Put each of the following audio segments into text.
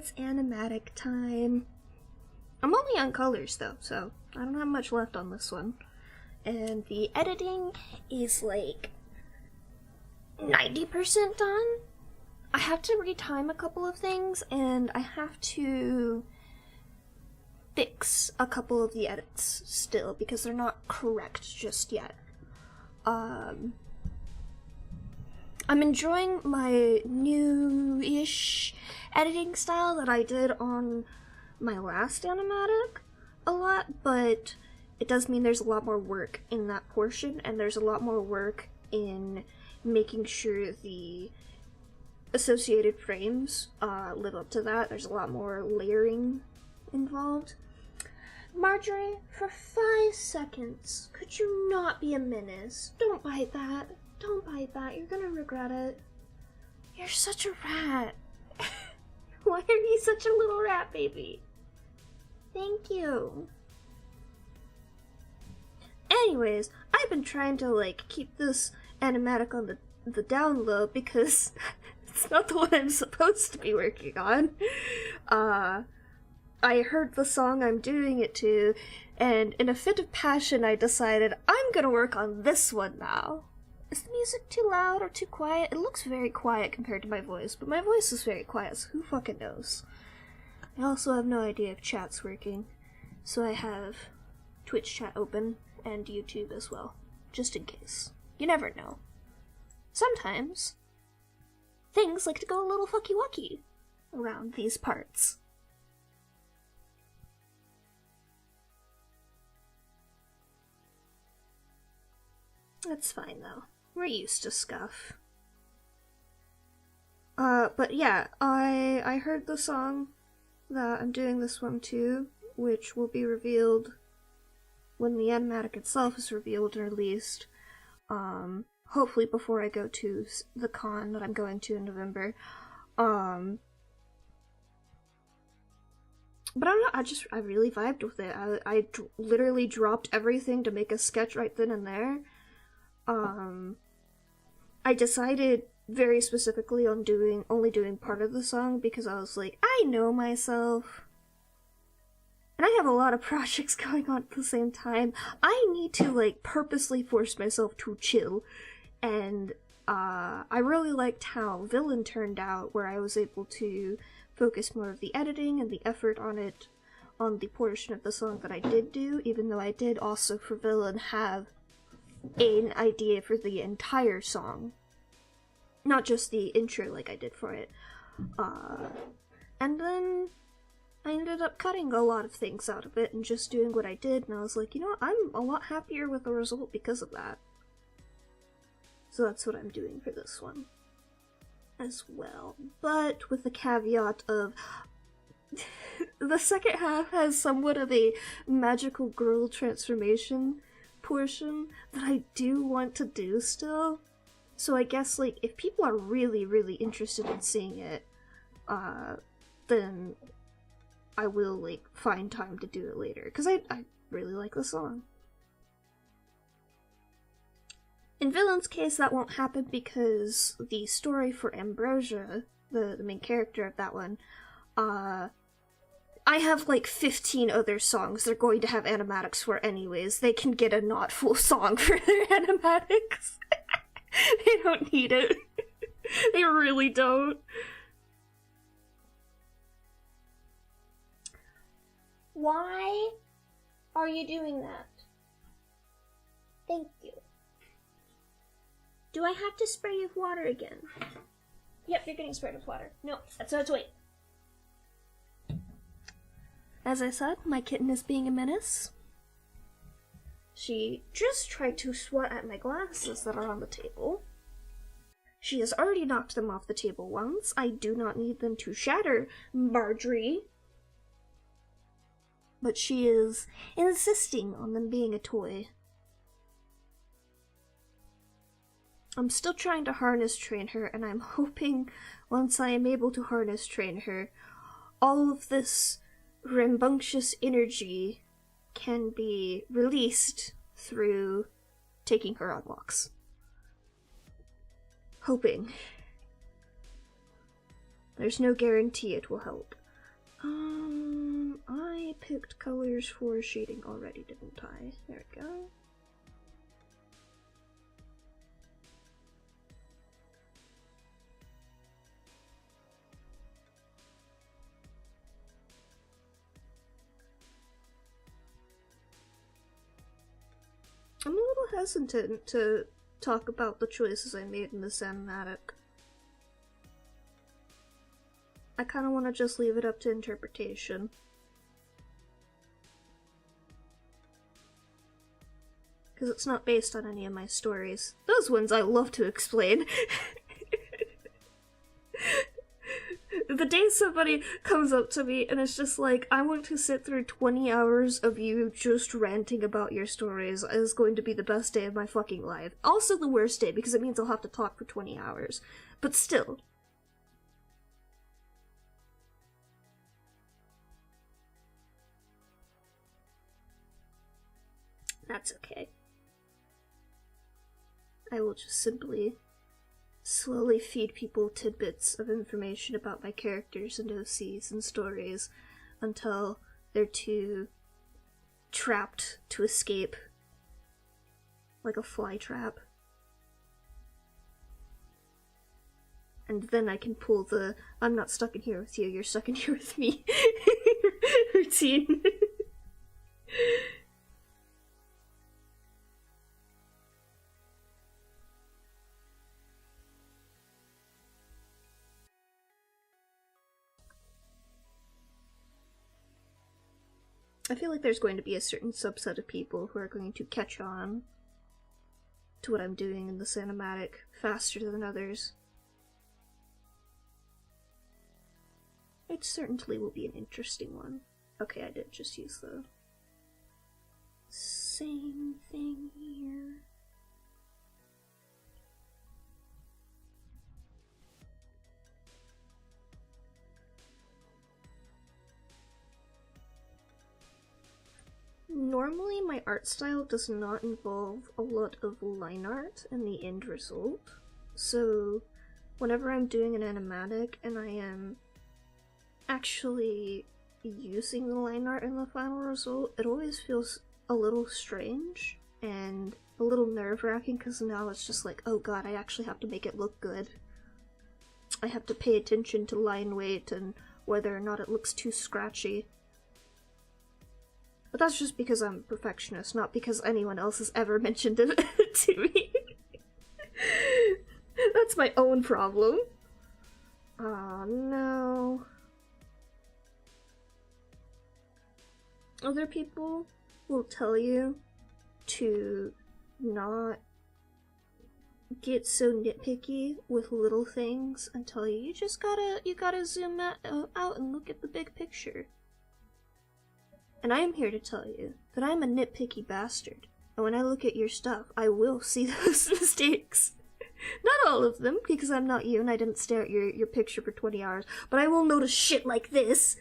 it's animatic time. I'm only on colors though, so I don't have much left on this one. And the editing is like 90% done. I have to retime a couple of things, and I have to fix a couple of the edits still because they're not correct just yet. I'm enjoying my new-ish editing style that I did on my last animatic a lot, but it does mean there's a lot more work in that portion, and there's a lot more work in making sure the associated frames live up to that. There's a lot more layering involved. Marjorie, for 5 seconds, could you not be a menace? Don't bite that. Don't bite that. You're gonna regret it. You're such a rat. Why are you such a little rat baby? Thank you. Anyways, I've been trying to, like, keep this animatic on the down low because it's not the one I'm supposed to be working on. I heard the song I'm doing it to, and in a fit of passion I decided I'm gonna work on this one now. Is the music too loud or too quiet? It looks very quiet compared to my voice, but my voice is very quiet, so who fucking knows? I also have no idea if chat's working, so I have Twitch chat open and YouTube as well, just in case. You never know. Sometimes things like to go a little fucky-wucky around these parts. That's fine, though. We're used to scuff. But yeah, I heard the song that I'm doing this one to, which will be revealed when the animatic itself is revealed and released. Hopefully before I go to the con that I'm going to in November. But I don't know, I really vibed with it. I literally dropped everything to make a sketch right then and there. I decided very specifically on only doing part of the song because I was like, I know myself. And I have a lot of projects going on at the same time. I need to, like, purposely force myself to chill. And, I really liked how Villain turned out, where I was able to focus more of the editing and the effort on it, on the portion of the song that I did do, even though I did also, for Villain, have an idea for the entire song. Not just the intro like I did for it. And then I ended up cutting a lot of things out of it and just doing what I did, and I was like, you know what, I'm a lot happier with the result because of that. So that's what I'm doing for this one as well. But with the caveat of the second half has somewhat of a magical girl transformation portion that I do want to do still. So I guess, like, if people are really, really interested in seeing it, then I will, like, find time to do it later, because I really like the song. In Villain's case, that won't happen because the story for Ambrosia, the main character of that one, I have, like, 15 other songs they're going to have animatics for anyways. They can get a not full song for their animatics. They don't need it. They really don't. Why are you doing that? Thank you. Do I have to spray you with water again? Yep, you're getting sprayed with water. No, that's how it's wait. As I said, my kitten is being a menace. She just tried to swat at my glasses that are on the table. She has already knocked them off the table once. I do not need them to shatter, Marjorie. But she is insisting on them being a toy. I'm still trying to harness train her, and I'm hoping once I am able to harness train her, all of this rambunctious energy can be released through taking her on walks. Hoping. There's no guarantee it will help. picked colors for shading already, didn't I? There we go. I'm a little hesitant to talk about the choices I made in this animatic. I kind of want to just leave it up to interpretation. Because it's not based on any of my stories. Those ones I love to explain. The day somebody comes up to me and it's just like, I want to sit through 20 hours of you just ranting about your stories is going to be the best day of my fucking life. Also the worst day, because it means I'll have to talk for 20 hours. But still. That's okay. I will just simply slowly feed people tidbits of information about my characters and OCs and stories until they're too trapped to escape. Like a fly trap. And then I can pull the I'm not stuck in here with you, you're stuck in here with me routine. I feel like there's going to be a certain subset of people who are going to catch on to what I'm doing in the cinematic faster than others. It certainly will be an interesting one. Okay, I did just use the same thing here. Normally, my art style does not involve a lot of line art in the end result, so whenever I'm doing an animatic and I am actually using the line art in the final result, it always feels a little strange and a little nerve-wracking because now it's just like, oh god, I actually have to make it look good. I have to pay attention to line weight and whether or not it looks too scratchy. But that's just because I'm a perfectionist, not because anyone else has ever mentioned it to me. That's my own problem. Oh no. Other people will tell you to not get so nitpicky with little things and tell you you gotta zoom out and look at the big picture. And I am here to tell you that I'm a nitpicky bastard, and when I look at your stuff, I will see those mistakes. Not all of them, because I'm not you and I didn't stare at your picture for 20 hours, but I will notice shit like this,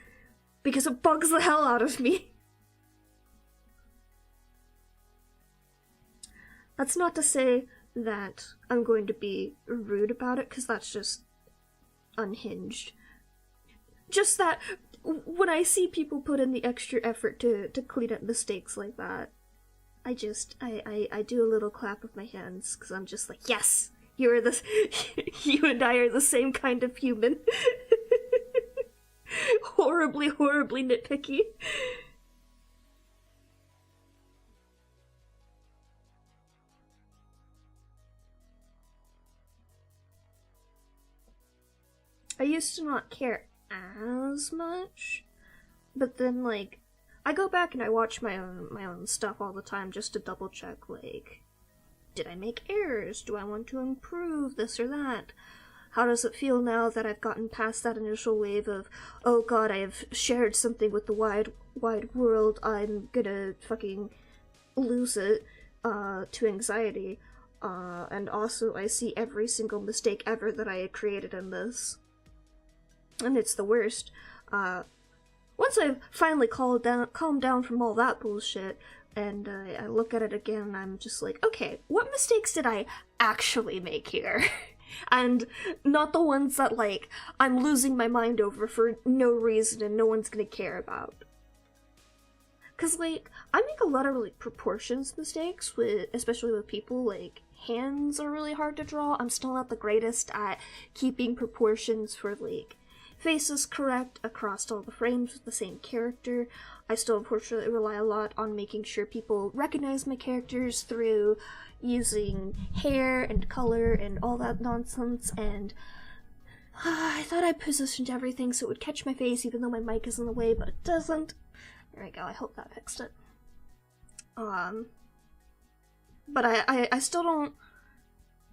because it bugs the hell out of me. That's not to say that I'm going to be rude about it, because that's just unhinged. Just that when I see people put in the extra effort to clean up mistakes like that, I do a little clap of my hands, because I'm just like, yes, you and I are the same kind of human. Horribly, horribly nitpicky. I used to not care as much, but then like I go back and I watch my own stuff all the time just to double check, like, did I make errors? Do I want to improve this or that? How does it feel now that I've gotten past that initial wave of, oh god, I have shared something with the wide world, I'm gonna fucking lose it, to anxiety, and also I see every single mistake ever that I had created in this. And it's the worst. Once I've finally calmed down from all that bullshit, and I look at it again, I'm just like, okay, what mistakes did I actually make here? And not the ones that, like, I'm losing my mind over for no reason and no one's gonna care about. Because, like, I make a lot of, like, proportions mistakes, especially with people. Like, hands are really hard to draw. I'm still not the greatest at keeping proportions for, like, faces correct across all the frames with the same character. I still, unfortunately, rely a lot on making sure people recognize my characters through using hair and color and all that nonsense, and I thought I positioned everything so it would catch my face even though my mic is in the way, but it doesn't. There we go, I hope that fixed it. But I still don't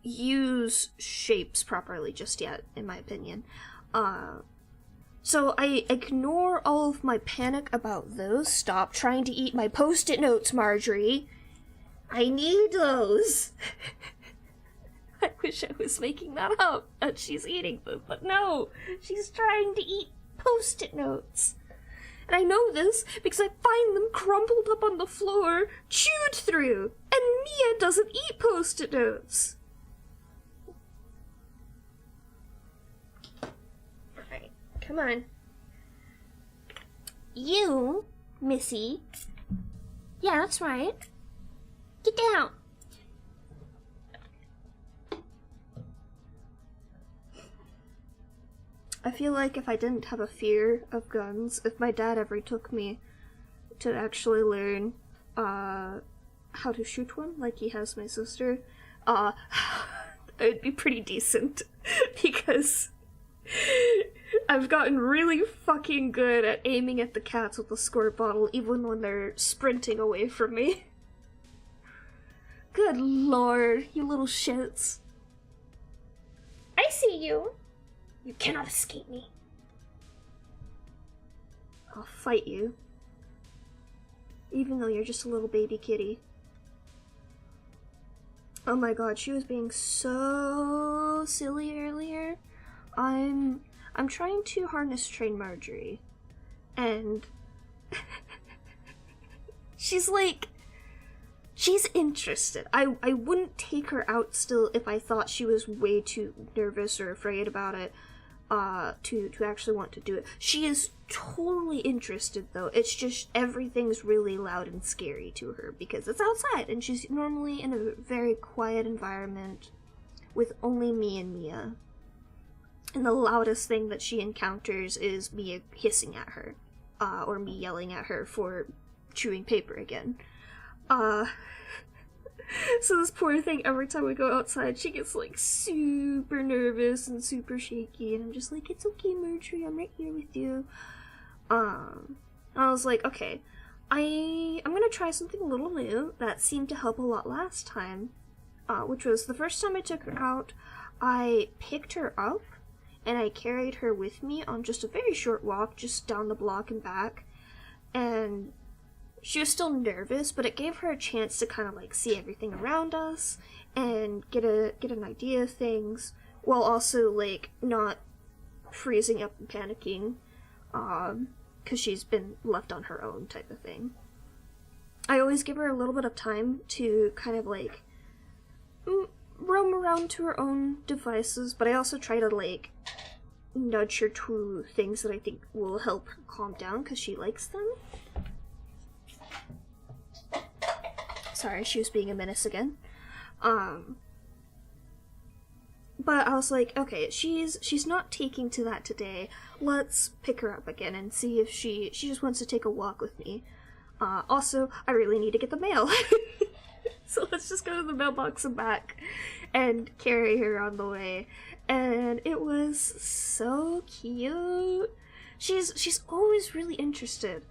use shapes properly just yet, in my opinion. So I ignore all of my panic about those. Stop trying to eat my post-it notes, Marjorie. I need those. I wish I was making that up, that she's eating them, but no, she's trying to eat post-it notes. And I know this because I find them crumpled up on the floor, chewed through, and Mia doesn't eat post-it notes. Alright, come on. You, Missy. Yeah, that's right. Get down. I feel like if I didn't have a fear of guns, if my dad ever took me to actually learn how to shoot one, like he has my sister, it would be pretty decent, because I've gotten really fucking good at aiming at the cats with the squirt bottle, even when they're sprinting away from me. Good lord, you little shits. I see you. You cannot escape me. I'll fight you. Even though you're just a little baby kitty. Oh my god, she was being so silly earlier. I'm trying to harness train Marjorie. And she's interested. I wouldn't take her out still if I thought she was way too nervous or afraid about it to actually want to do it. She is totally interested, though. It's just everything's really loud and scary to her because it's outside, and she's normally in a very quiet environment with only me and Mia. And the loudest thing that she encounters is me hissing at her, or me yelling at her for chewing paper again. So this poor thing, every time we go outside, she gets, like, super nervous and super shaky, and I'm just like, it's okay, Marjorie, I'm right here with you. I was like, okay, I'm gonna try something a little new that seemed to help a lot last time, which was the first time I took her out, I picked her up, and I carried her with me on just a very short walk, just down the block and back, and she was still nervous, but it gave her a chance to kind of, like, see everything around us and get an idea of things, while also, like, not freezing up and panicking, because she's been left on her own type of thing. I always give her a little bit of time to kind of, like, roam around to her own devices, but I also try to, like, nudge her to things that I think will help her calm down, because she likes them. Sorry, she was being a menace again. But I was like, okay, she's not taking to that today. Let's pick her up again and see if she just wants to take a walk with me. Also, I really need to get the mail. So let's just go to the mailbox and back and carry her on the way. And it was so cute. She's always really interested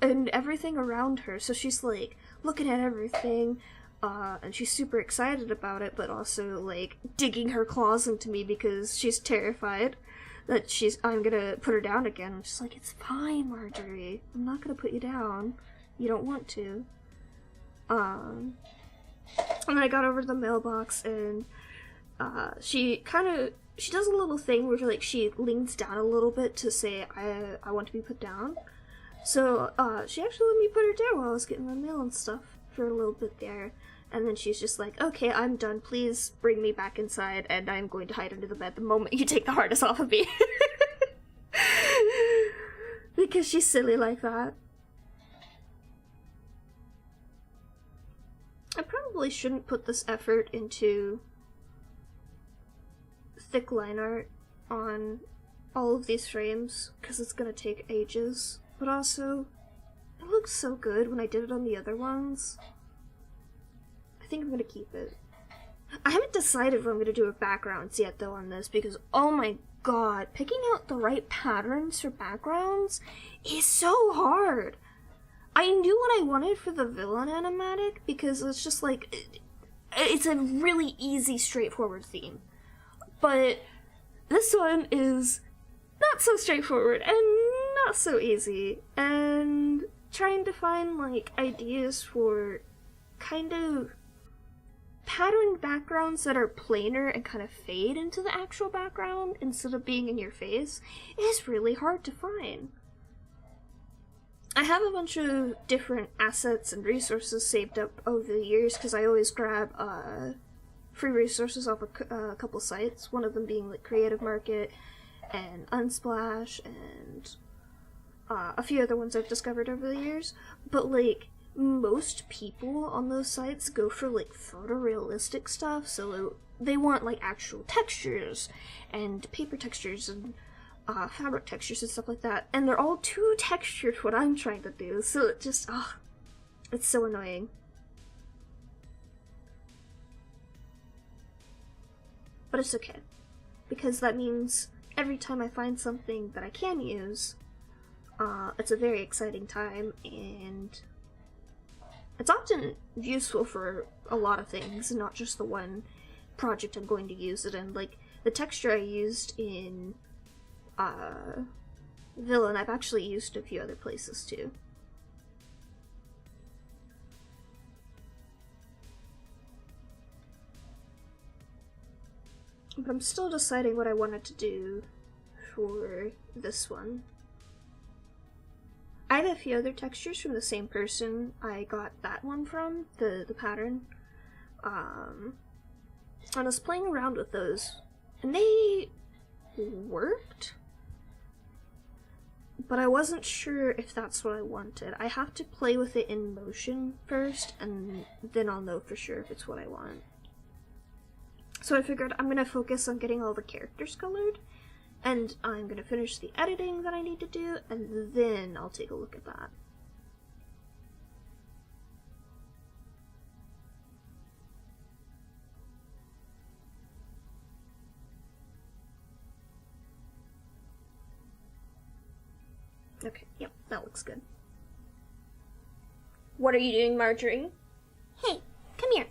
in everything around her, so she's like looking at everything, and she's super excited about it, but also like digging her claws into me because she's terrified that I'm gonna put her down again. I'm just like, it's fine, Marjorie, I'm not gonna put you down, you don't want to. And then I got over to the mailbox, and she does a little thing where she leans down a little bit to say, I want to be put down. So, she actually let me put her down while I was getting my mail and stuff for a little bit there. And then she's just like, okay, I'm done. Please bring me back inside, and I'm going to hide under the bed the moment you take the harness off of me. Because she's silly like that. probably shouldn't put this effort into thick line art on all of these frames, because it's gonna take ages, but also, it looks so good when I did it on the other ones. I think I'm gonna keep it. I haven't decided if I'm gonna do a backgrounds yet though on this, because oh my god, picking out the right patterns for backgrounds is so hard. I knew what I wanted for the villain animatic, because it's just like, it's a really easy, straightforward theme. But this one is not so straightforward and not so easy, and trying to find like ideas for kind of patterned backgrounds that are plainer and kind of fade into the actual background instead of being in your face is really hard to find. I have a bunch of different assets and resources saved up over the years, because I always grab free resources off a couple sites, one of them being like Creative Market and Unsplash and a few other ones I've discovered over the years. But like, most people on those sites go for like photorealistic stuff, so they want like actual textures and paper textures and fabric textures and stuff like that, and they're all too textured for what I'm trying to do, so it just, it's so annoying. But it's okay, because that means every time I find something that I can use, it's a very exciting time, and it's often useful for a lot of things, not just the one project I'm going to use it in. Like, the texture I used in Villain, I've actually used a few other places too. But I'm still deciding what I wanted to do for this one. I have a few other textures from the same person I got that one from, the pattern. And I was playing around with those, and they worked, but I wasn't sure if that's what I wanted. I have to play with it in motion first, and then I'll know for sure if it's what I want. So I figured I'm gonna focus on getting all the characters colored, and I'm gonna finish the editing that I need to do, and then I'll take a look at that. Okay, yep, that looks good. What are you doing, Marjorie? Hey, come here.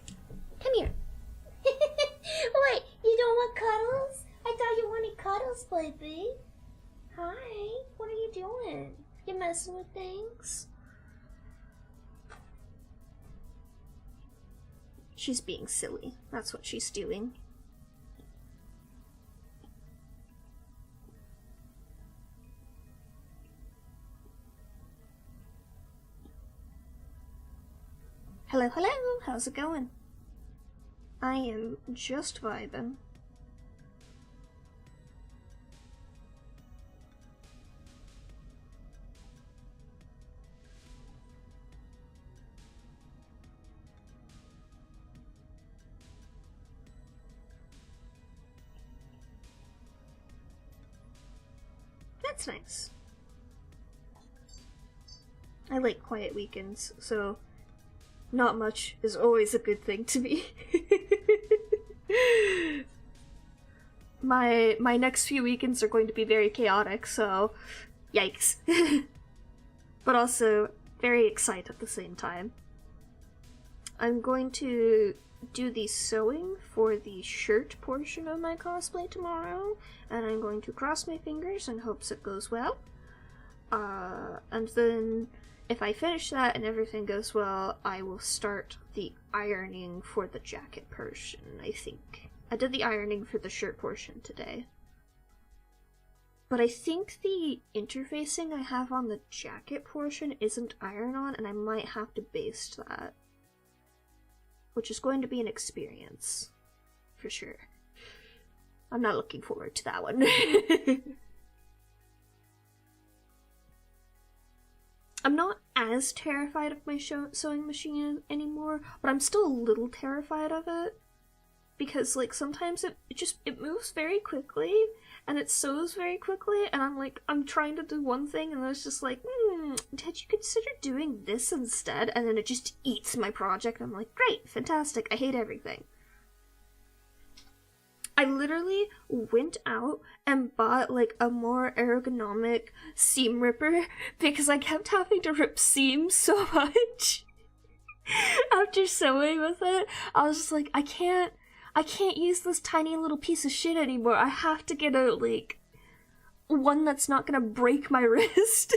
Come here. What, you don't want cuddles? I thought you wanted cuddles, baby. Hi, what are you doing? You messing with things? She's being silly. That's what she's doing. Hello, hello, how's it going? I am just vibing. That's nice. I like quiet weekends, so not much is always a good thing to me. My next few weekends are going to be very chaotic, so yikes. But also very excited at the same time. I'm going to do the sewing for the shirt portion of my cosplay tomorrow, and I'm going to cross my fingers in hopes it goes well. And then if I finish that and everything goes well, I will start the ironing for the jacket portion, I think. I did the ironing for the shirt portion today. But I think the interfacing I have on the jacket portion isn't iron-on, and I might have to baste that. Which is going to be an experience. For sure. I'm not looking forward to that one. I'm not as terrified of my sewing machine anymore, but I'm still a little terrified of it. Because, like, sometimes it moves very quickly, and it sews very quickly, and I'm trying to do one thing, and then it's just like, did you consider doing this instead? And then it just eats my project, and I'm like, great, fantastic, I hate everything. I literally went out and bought, like, a more ergonomic seam ripper, because I kept having to rip seams so much. After sewing with it, I was just like, I can't use this tiny little piece of shit anymore. I have to get a, like, one that's not gonna break my wrist.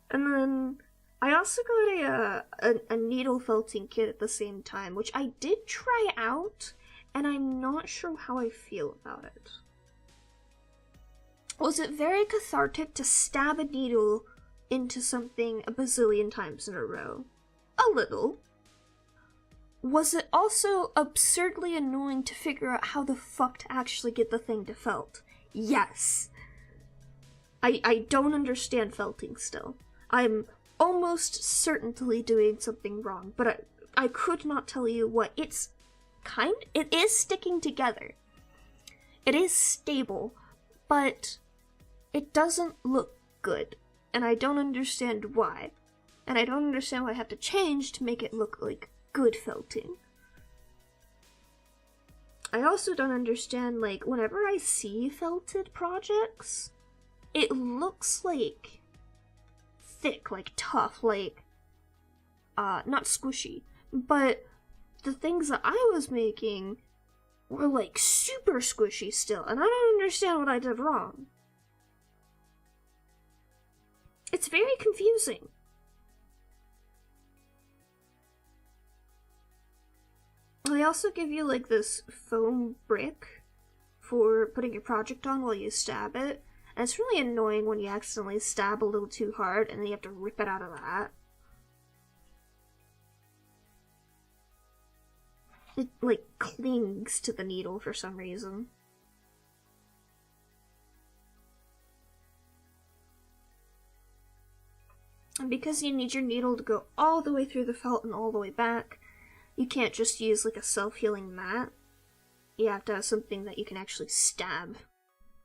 And then I also got a needle felting kit at the same time, which I did try out, and I'm not sure how I feel about it. Was it very cathartic to stab a needle into something a bazillion times in a row? A little. Was it also absurdly annoying to figure out how the fuck to actually get the thing to felt? Yes. I don't understand felting still. I'm almost certainly doing something wrong, but I could not tell you what. It is sticking together. It is stable, but it doesn't look good, and I don't understand why. And I don't understand why I have to change to make it look like good felting. I also don't understand, like, whenever I see felted projects, it looks like thick, like tough, like not squishy, but the things that I was making were like super squishy still, and I don't understand what I did wrong. It's very confusing. They also give you, like, this foam brick for putting your project on while you stab it. And it's really annoying when you accidentally stab a little too hard and then you have to rip it out of that. It, like, clings to the needle for some reason. And because you need your needle to go all the way through the felt and all the way back, you can't just use, like, a self-healing mat. You have to have something that you can actually stab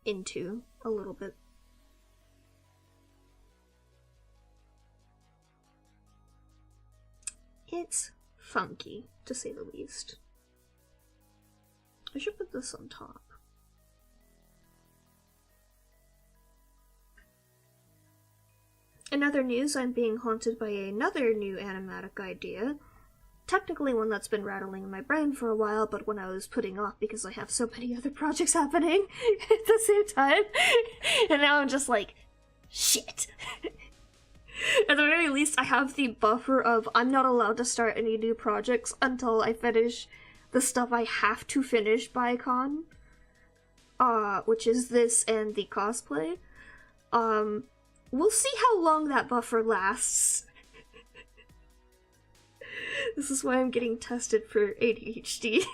into a little bit. It's funky, to say the least. I should put this on top. In other news, I'm being haunted by another new animatic idea. Technically one that's been rattling in my brain for a while, but when I was putting off because I have so many other projects happening at the same time. And now I'm just like, shit. At the very least, I have the buffer of I'm not allowed to start any new projects until I finish the stuff I have to finish by con. Which is this and the cosplay. We'll see how long that buffer lasts. This is why I'm getting tested for ADHD.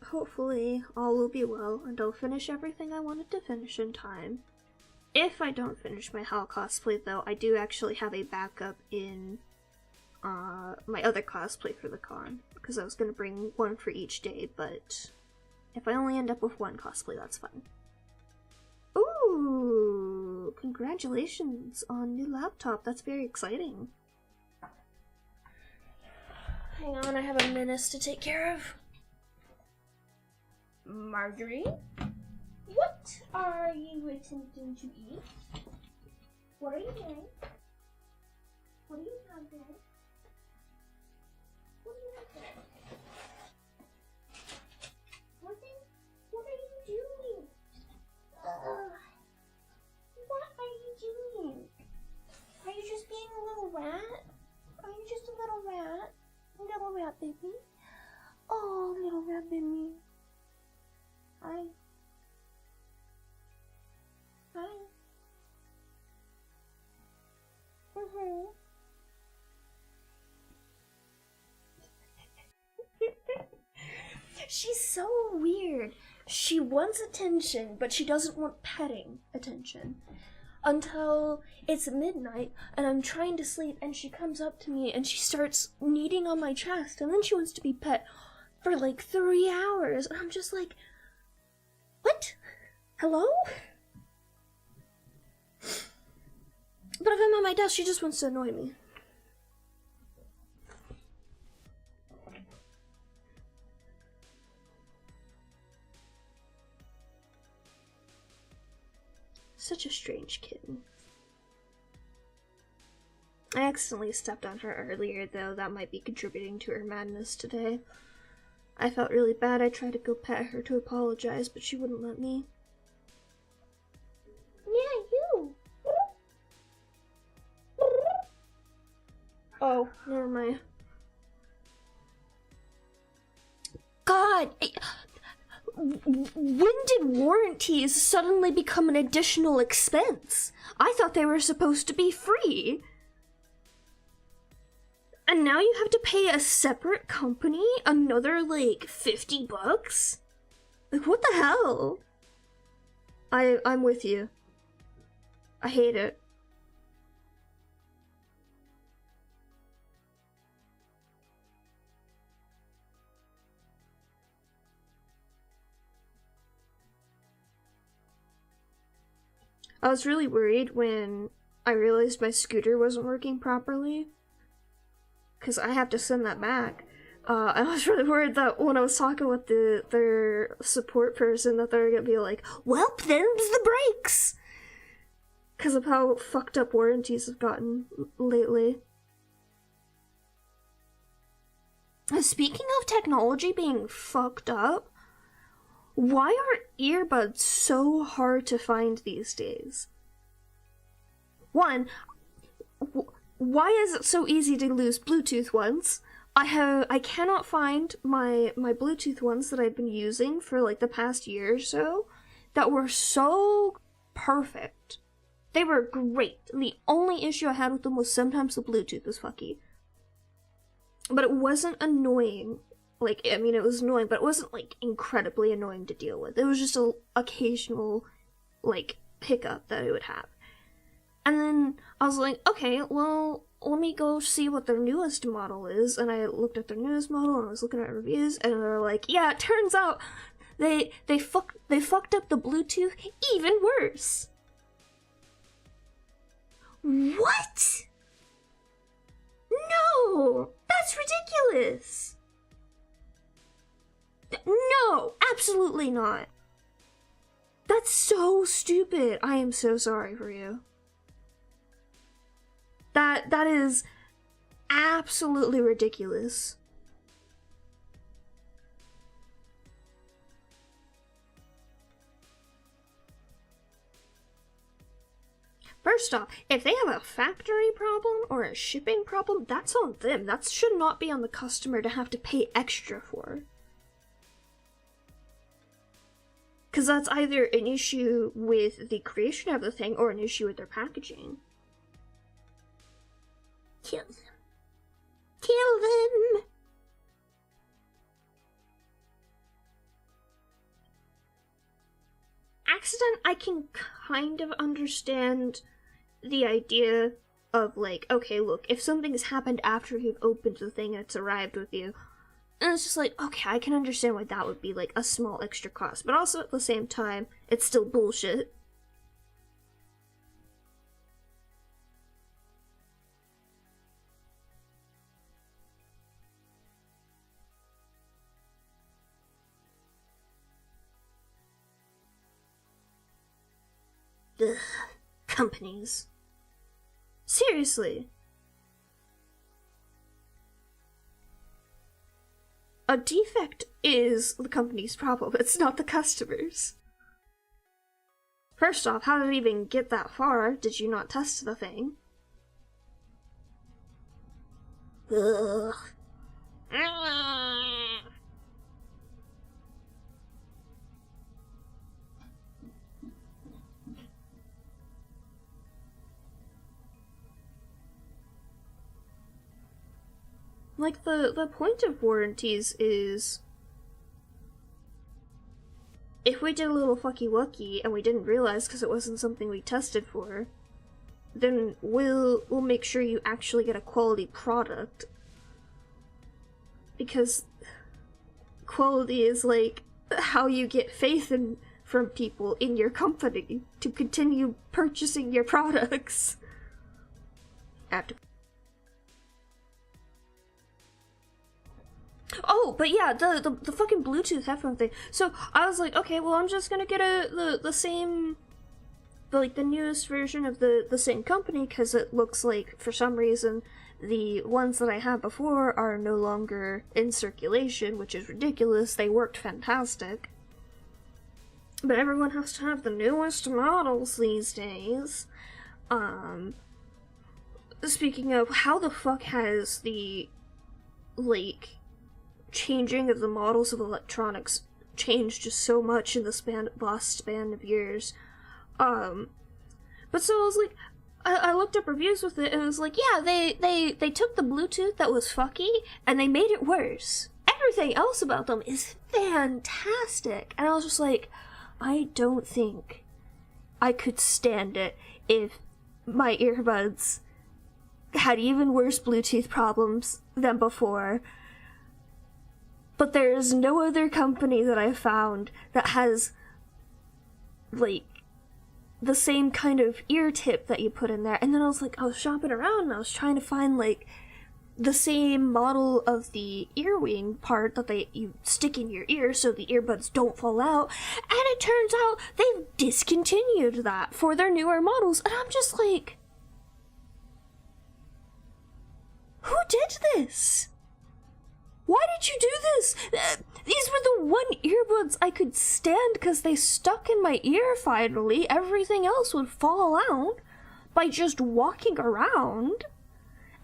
Hopefully, all will be well, and I'll finish everything I wanted to finish in time. If I don't finish my Hal cosplay, though, I do actually have a backup in my other cosplay for the con, because I was going to bring one for each day, but if I only end up with one cosplay, that's fine. Ooh, congratulations on new laptop. That's very exciting. Hang on, I have a menace to take care of. Marjorie, what are you attempting to eat? What are you doing? What do you have there? What do you have there? What are you doing? What are you doing? Are you just being a little rat? Are you just a little rat? Little rat baby? Oh, little rat baby. Hi. Hi. Mm-hmm. She's so weird. She wants attention, but she doesn't want petting attention. Until it's midnight, and I'm trying to sleep, and she comes up to me, and she starts kneading on my chest, and then she wants to be pet for like 3 hours. And I'm just like, what? Hello? But if I'm at my desk, she just wants to annoy me. Such a strange kitten. I accidentally stepped on her earlier, though. That might be contributing to her madness today. I felt really bad. I tried to go pet her to apologize, but she wouldn't let me. Yeah, you! Oh, never mind. God! When did warranties suddenly become an additional expense? I thought they were supposed to be free. And now you have to pay a separate company another, like, $50? Like, what the hell? I'm with you. I hate it. I was really worried when I realized my scooter wasn't working properly, because I have to send that back. I was really worried that when I was talking with their support person that they were gonna be like, "Well, them's the brakes," because of how fucked up warranties have gotten lately. Speaking of technology being fucked up, why are earbuds so hard to find these days? One, why is it so easy to lose Bluetooth ones? I cannot find my Bluetooth ones that I've been using for like the past year or so that were so perfect. They were great. The only issue I had with them was sometimes the Bluetooth was fucky. But it wasn't annoying. Like, I mean, it was annoying, but it wasn't, like, incredibly annoying to deal with. It was just an occasional, like, hiccup that it would have. And then I was like, okay, well, let me go see what their newest model is. And I looked at their newest model, and I was looking at reviews, and they're like, yeah, it turns out they fucked up the Bluetooth even worse. What? No! That's ridiculous! No, absolutely not. That's so stupid. I am so sorry for you. That is absolutely ridiculous. First off, if they have a factory problem or a shipping problem, that's on them. That should not be on the customer to have to pay extra for. Because that's either an issue with the creation of the thing or an issue with their packaging. Kill them. Kill them! Accident, I can kind of understand the idea of like, okay, look, if something's happened after you've opened the thing and it's arrived with you, and it's just like, okay, I can understand why that would be like a small extra cost, but also at the same time, it's still bullshit. Ugh, companies. Seriously. A defect is the company's problem, it's not the customer's. First off, how did it even get that far? Did you not test the thing? Ugh. Like, the point of warranties is if we did a little fucky wucky and we didn't realize because it wasn't something we tested for, then we'll make sure you actually get a quality product. Because quality is like how you get faith from people in your company to continue purchasing your products. Oh, but yeah, the fucking Bluetooth headphone thing. So I was like, okay, well, I'm just gonna get the same, like the newest version of the same company, because it looks like for some reason the ones that I had before are no longer in circulation, which is ridiculous. They worked fantastic. But everyone has to have the newest models these days. Speaking of, how the fuck has the, like, changing of the models of electronics changed just so much in the last span of years? But so I was like, I looked up reviews with it, and it was like, yeah, they took the Bluetooth that was fucky, and they made it worse. Everything else about them is fantastic. And I was just like, I don't think I could stand it if my earbuds had even worse Bluetooth problems than before. But there is no other company that I've found that has, like, the same kind of ear tip that you put in there. And then I was like, I was shopping around and I was trying to find, like, the same model of the earwing part that you stick in your ear so the earbuds don't fall out. And it turns out they've discontinued that for their newer models. And I'm just like, who did this? Why did you do this? These were the one earbuds I could stand because they stuck in my ear finally. Everything else would fall out by just walking around.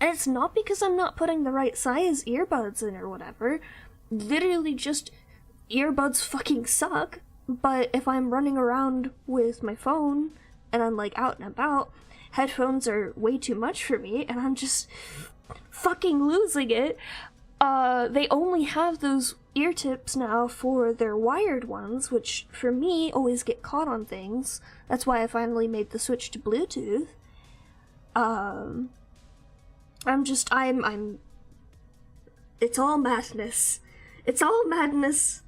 And it's not because I'm not putting the right size earbuds in or whatever. Literally just earbuds fucking suck. But if I'm running around with my phone and I'm like out and about, headphones are way too much for me and I'm just fucking losing it. They only have those ear tips now for their wired ones, which for me always get caught on things. That's why I finally made the switch to Bluetooth. I'm it's all madness. It's all madness.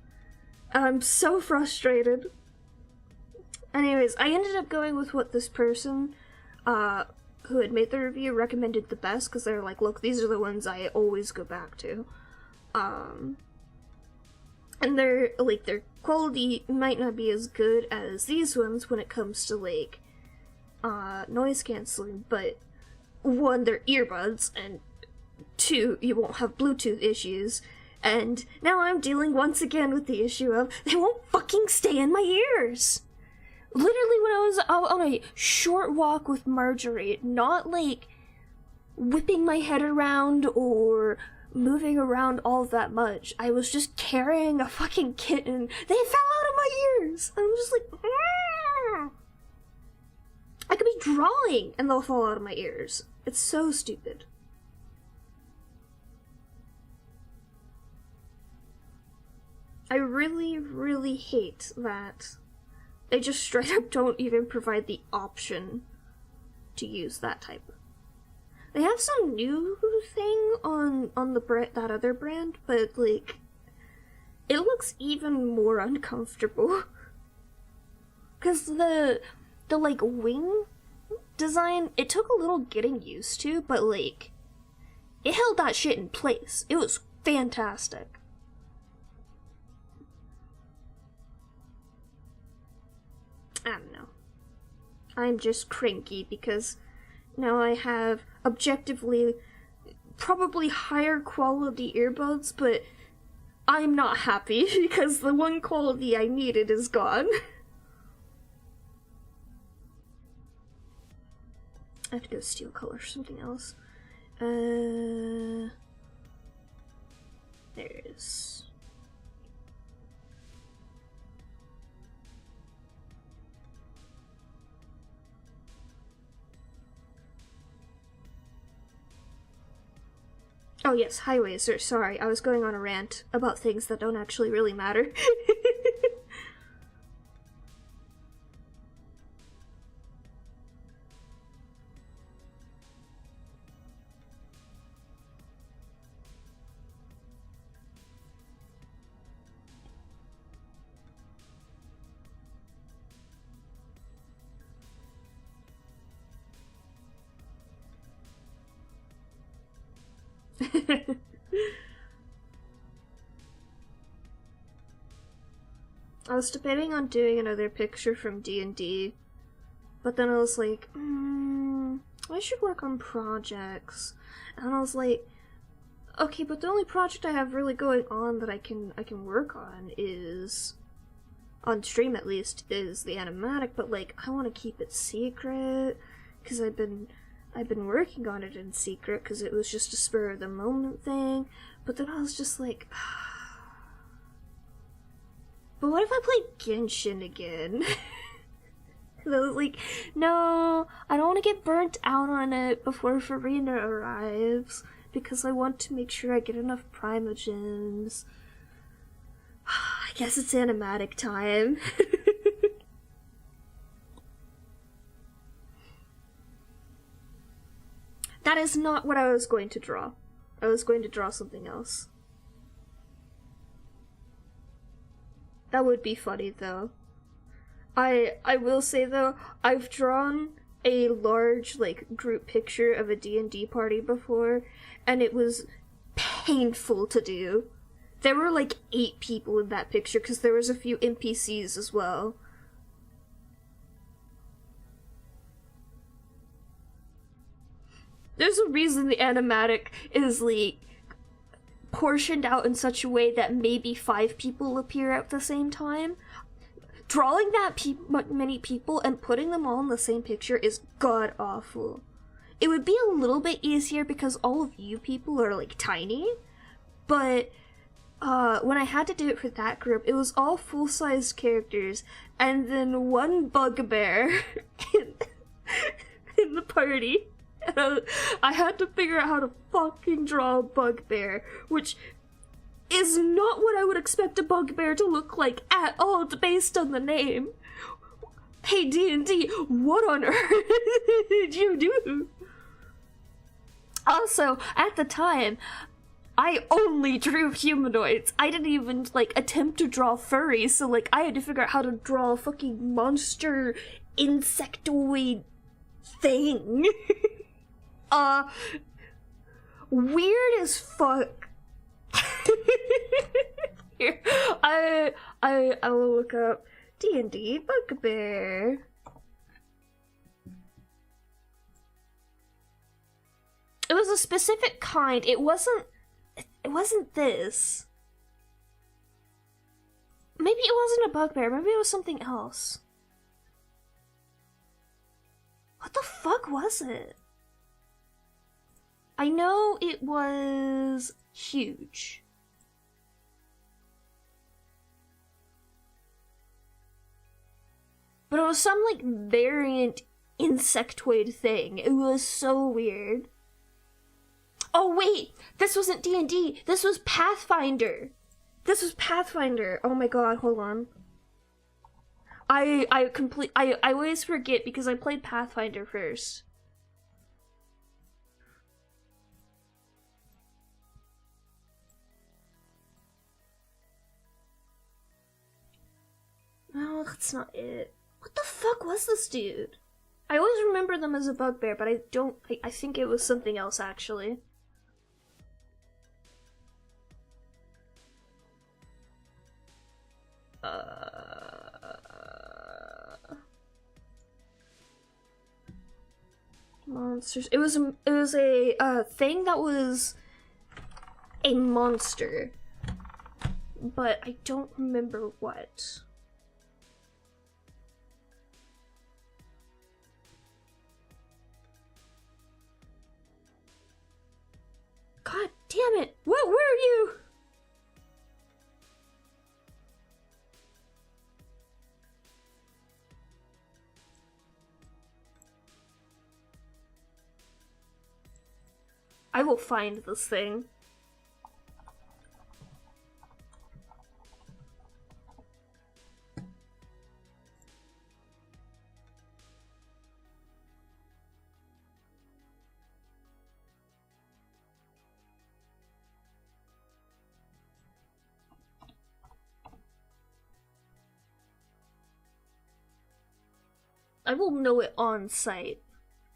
I'm so frustrated. Anyways, I ended up going with what this person, who had made the review recommended the best, because they're like, look, these are the ones I always go back to. And their quality might not be as good as these ones when it comes to, like, noise canceling, but one, they're earbuds, and two, you won't have Bluetooth issues, and now I'm dealing once again with the issue of they won't fucking stay in my ears! Literally when I was on a short walk with Marjorie, not like whipping my head around or moving around all that much, I was just carrying a fucking kitten. They fell out of my ears! And I'm just like, Aah! I could be drawing and they'll fall out of my ears. It's so stupid. I really, really hate that they just straight up don't even provide the option to use that type. They have some new thing on that other brand, but, like, it looks even more uncomfortable. Because the like, wing design, it took a little getting used to, but, like, it held that shit in place. It was fantastic. I don't know. I'm just cranky because now I have objectively probably higher quality earbuds, but I'm not happy because the one quality I needed is gone. I have to go steel color for something else. There it is. Oh yes, highways, sorry, I was going on a rant about things that don't actually really matter. I was debating on doing another picture from D&D, but then I was like, I should work on projects. And I was like, okay, but the only project I have really going on that I can work on is, on stream at least, is the animatic, but like I want to keep it secret because I've been working on it in secret because it was just a spur of the moment thing. But then I was just like, but what if I play Genshin again? And I was like, no, I don't want to get burnt out on it before Farina arrives because I want to make sure I get enough Primogems. I guess it's animatic time. That is not what I was going to draw. I was going to draw something else. That would be funny though. I will say though, I've drawn a large like group picture of a D&D party before, and it was painful to do. There were like 8 people in that picture because there was a few NPCs as well. There's a reason the animatic is like portioned out in such a way that maybe 5 people appear at the same time. Drawing that many people and putting them all in the same picture is god awful. It would be a little bit easier because all of you people are like tiny, but when I had to do it for that group, it was all full-sized characters and then one bugbear in the party. I had to figure out how to fucking draw a bugbear, which is not what I would expect a bugbear to look like at all based on the name. Hey D&D, what on earth did you do? Also, at the time, I only drew humanoids. I didn't even, like, attempt to draw furries, so, like, I had to figure out how to draw a fucking monster insectoid thing. Weird as fuck. Here, I will look up D&D bugbear. It was a specific kind. It wasn't this. Maybe it wasn't a bugbear. Maybe it was something else. What the fuck was it? I know it was huge. But it was some, like, variant insectoid thing. It was so weird. Oh, wait! This wasn't D&D! This was Pathfinder! This was Pathfinder! Oh my god, hold on. I always forget because I played Pathfinder first. No, that's not it. What the fuck was this dude? I always remember them as a bugbear, but I think it was something else actually. Monsters. It was a thing that was a monster, but I don't remember what. God damn it! What were you? I will find this thing. I will know it on site.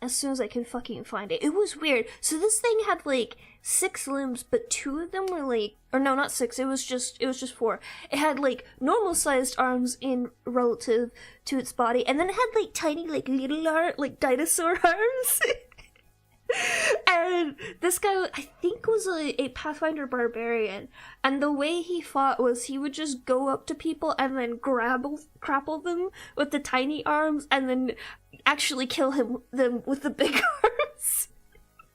as soon as I can fucking find it. It was weird. So this thing had like 6 limbs, but 2 of them were like, or no, not 6. It was just 4. It had like normal sized arms in relative to its body, and then it had like tiny like little like dinosaur arms. And this guy, I think, was a Pathfinder barbarian, and the way he fought was he would just go up to people and then grapple them with the tiny arms, and then actually kill them with the big arms.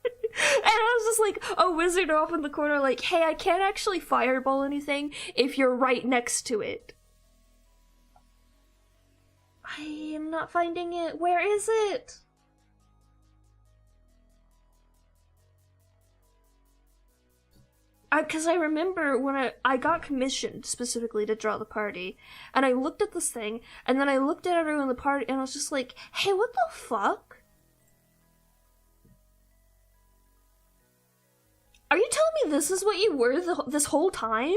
And I was just like a wizard off in the corner, like, hey, I can't actually fireball anything if you're right next to it. I am not finding it. Where is it? Because I remember when I got commissioned specifically to draw the party, and I looked at this thing, and then I looked at everyone in the party, and I was just like, hey, what the fuck? Are you telling me this is what you were this whole time?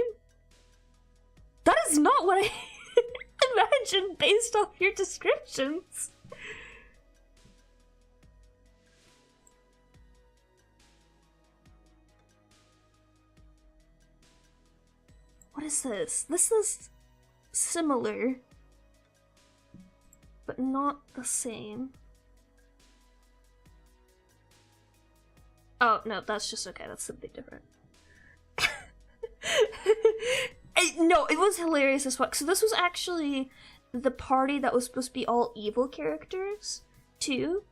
That is not what I imagined based off your descriptions. What is this? This is similar, but not the same. Oh, no, that's just okay. That's something different. No, it was hilarious as fuck. So this was actually the party that was supposed to be all evil characters, too.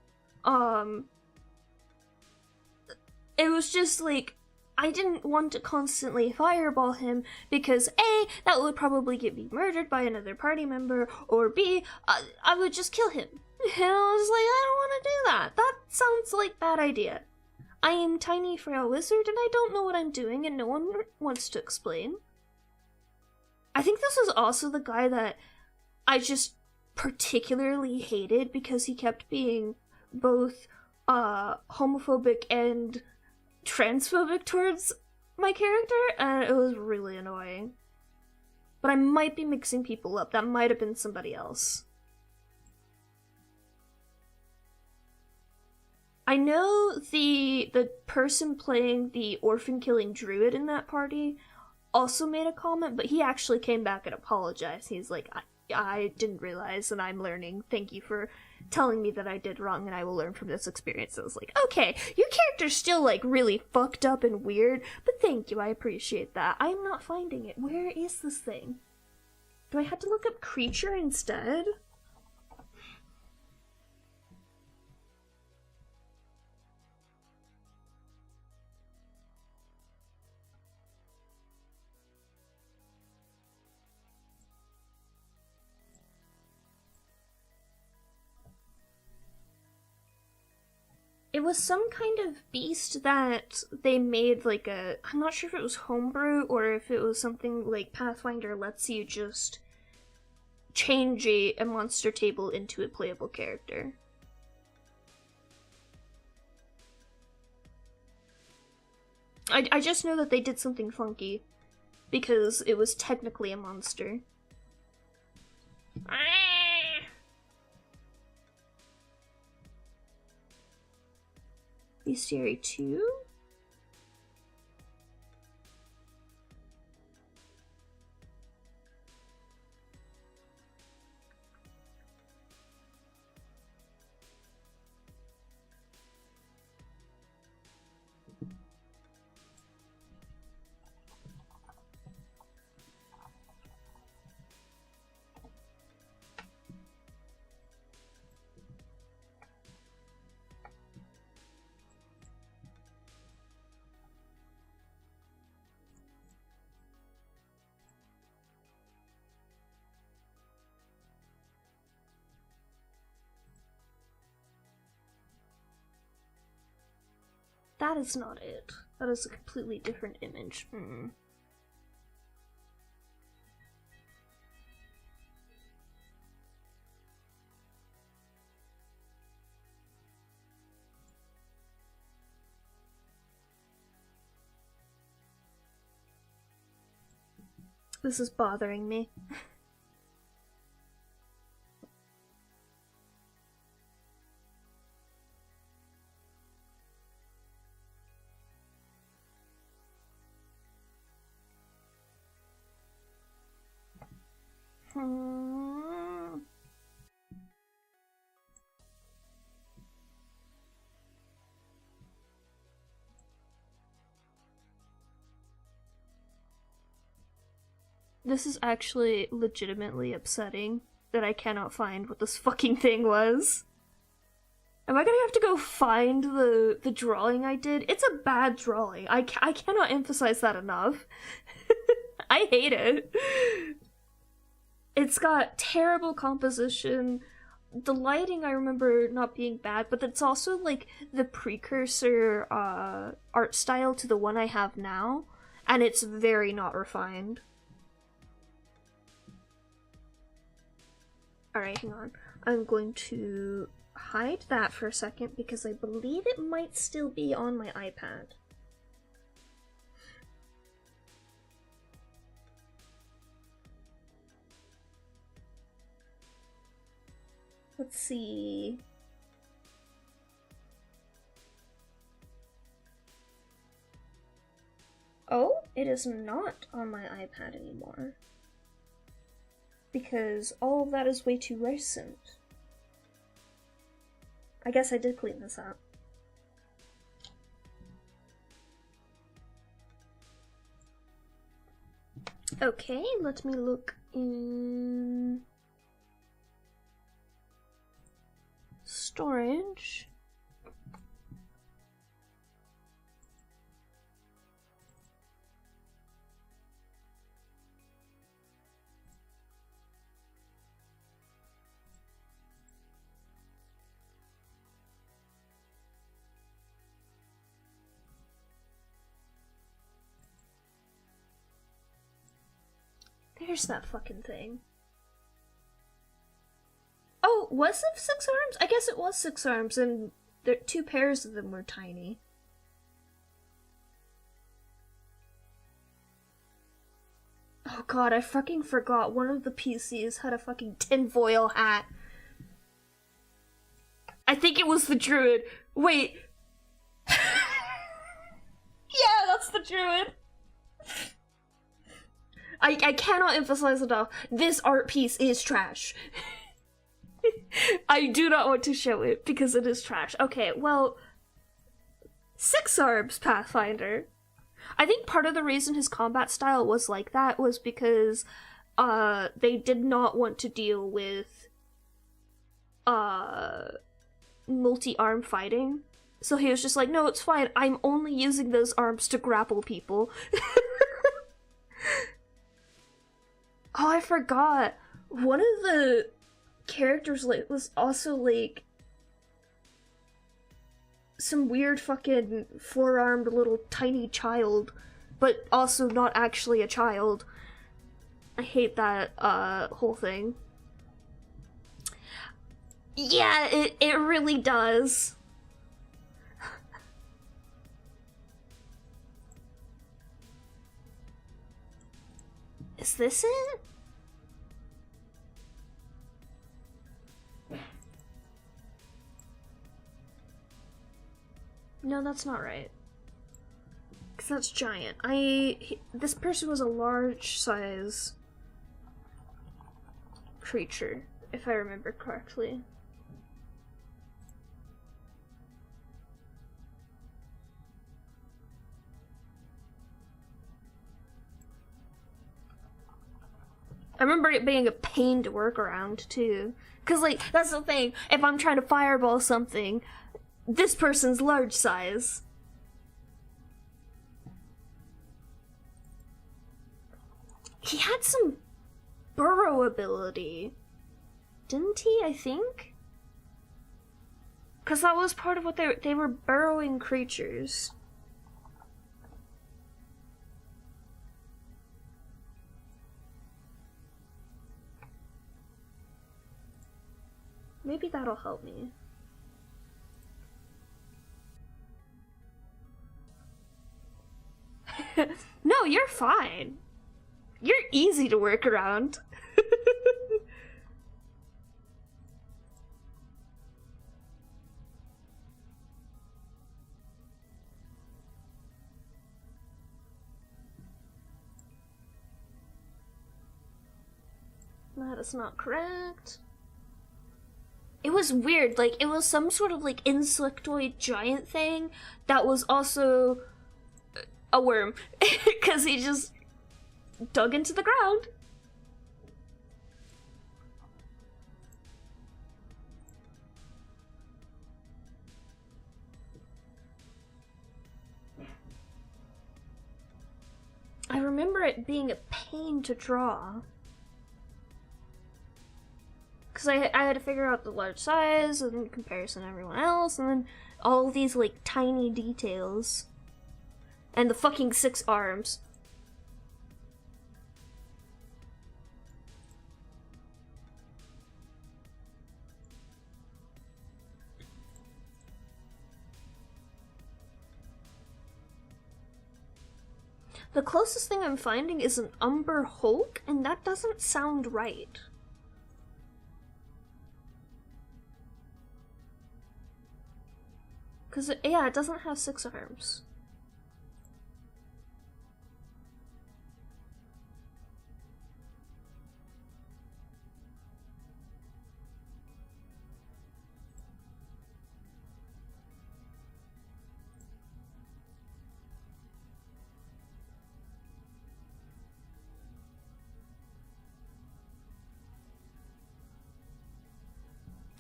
It was just like, I didn't want to constantly fireball him because A, that would probably get me murdered by another party member, or B, I would just kill him. And I was like, I don't want to do that. That sounds like bad idea. I am tiny frail wizard and I don't know what I'm doing and no one wants to explain. I think this was also the guy that I just particularly hated because he kept being both homophobic and transphobic towards my character, and it was really annoying. But I might be mixing people up. That might have been somebody else. I know the person playing the orphan-killing druid in that party also made a comment, but he actually came back and apologized. He's like, I didn't realize, and I'm learning. Thank you for telling me that I did wrong, and I will learn from this experience. I was like, okay, your character's still, like, really fucked up and weird, but thank you, I appreciate that. I'm not finding it. Where is this thing? Do I have to look up creature instead? It was some kind of beast that they made like I'm not sure if it was homebrew or if it was something like Pathfinder lets you just change a monster table into a playable character. I just know that they did something funky because it was technically a monster. Bestiary 2? That is not it. That is a completely different image. This is bothering me. This is actually legitimately upsetting that I cannot find what this fucking thing was. Am I gonna have to go find the drawing I did? It's a bad drawing. I cannot emphasize that enough. I hate it. It's got terrible composition. The lighting I remember not being bad, but it's also like the precursor art style to the one I have now, and it's very not refined. Alright, hang on. I'm going to hide that for a second because I believe it might still be on my iPad. Let's see. Oh, it is not on my iPad anymore. Because all of that is way too recent. I guess I did clean this up. Okay, let me look in storage. There's that fucking thing. Oh, was it 6 arms? I guess it was 6 arms, and there, 2 pairs of them were tiny. Oh god, I fucking forgot. One of the PCs had a fucking tinfoil hat. I think it was the druid. Wait. Yeah, that's the druid. I cannot emphasize enough. This art piece is trash. I do not want to show it because it is trash. Okay, well, 6 arms Pathfinder. I think part of the reason his combat style was like that was because they did not want to deal with multi-arm fighting. So he was just like, no, it's fine. I'm only using those arms to grapple people. Oh, I forgot. One of the characters like was also like some weird fucking 4-armed little tiny child, but also not actually a child. I hate that whole thing. Yeah, it really does. Is this it? No, that's not right. Because that's giant. This person was a large size creature, if I remember correctly. I remember it being a pain to work around, too. Because, like, that's the thing. If I'm trying to fireball something, this person's large size. He had some burrow ability. Didn't he, I think? Because that was part of what they were burrowing creatures. Maybe that'll help me. No, you're fine. You're easy to work around. That that's not correct. It was weird, like, it was some sort of, like, insectoid giant thing that was also a worm. Because he just dug into the ground. I remember it being a pain to draw. Because I had to figure out the large size and in comparison to everyone else, and then all these, like, tiny details. And the fucking 6 arms. The closest thing I'm finding is an Umber Hulk, and that doesn't sound right. Because, yeah, it doesn't have 6 arms.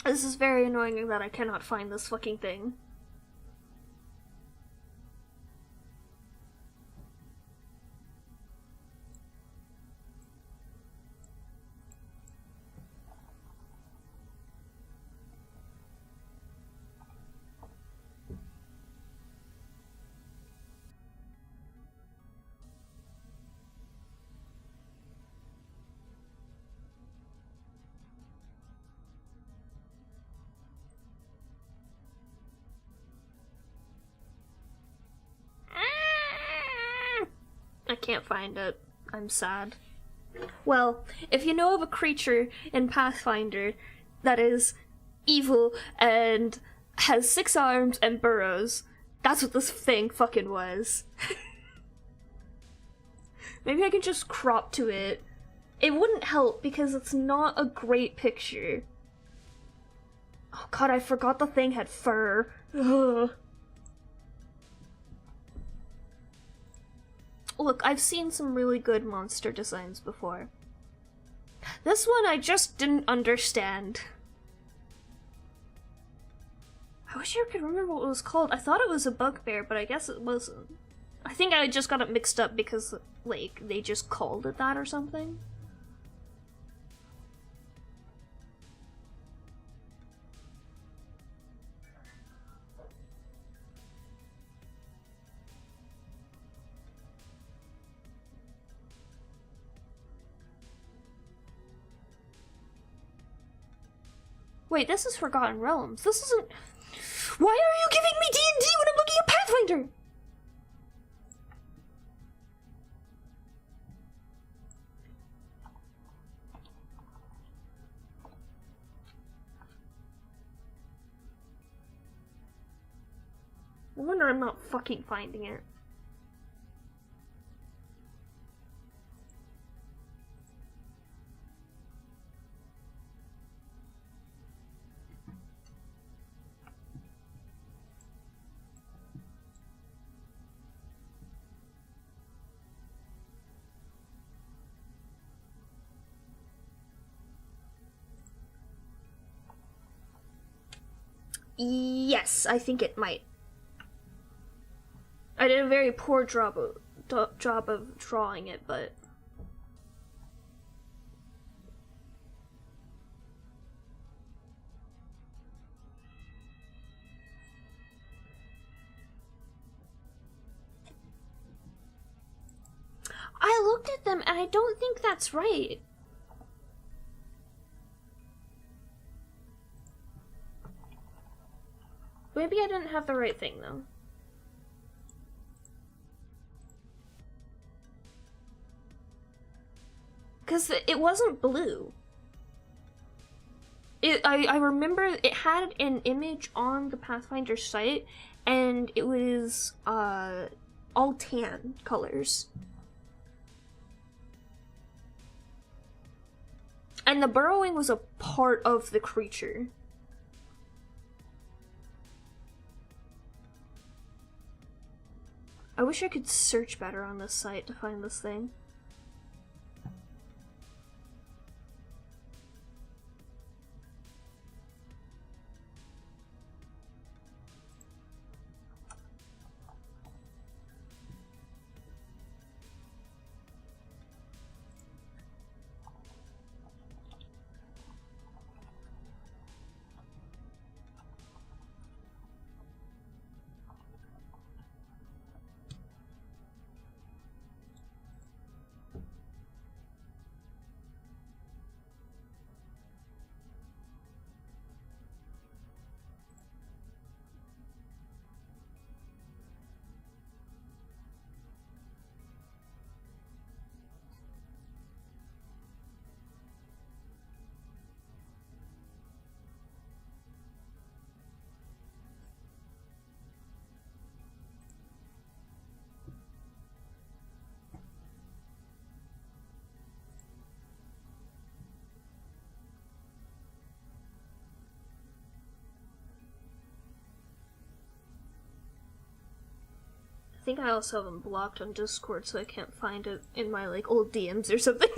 This is very annoying that I cannot find this fucking thing. I can't find it. I'm sad. Well, if you know of a creature in Pathfinder that is evil and has 6 arms and burrows, that's what this thing fucking was. Maybe I can just crop to it. It wouldn't help because it's not a great picture. Oh god, I forgot the thing had fur. Ugh. Look, I've seen some really good monster designs before. This one I just didn't understand. I wish I could remember what it was called. I thought it was a bugbear, but I guess it wasn't. I think I just got it mixed up because, like, they just called it that or something. Wait, this is Forgotten Realms. This isn't... Why are you giving me D&D when I'm looking at Pathfinder? I wonder I'm not fucking finding it. Yes, I think it might. I did a very poor job of drawing it, but... I looked at them and I don't think that's right. Maybe I didn't have the right thing, though. Because it wasn't blue. I remember it had an image on the Pathfinder site, and it was all tan colors. And the burrowing was a part of the creature. I wish I could search better on this site to find this thing. I think I also have them blocked on Discord, so I can't find it in my, like, old DMs or something.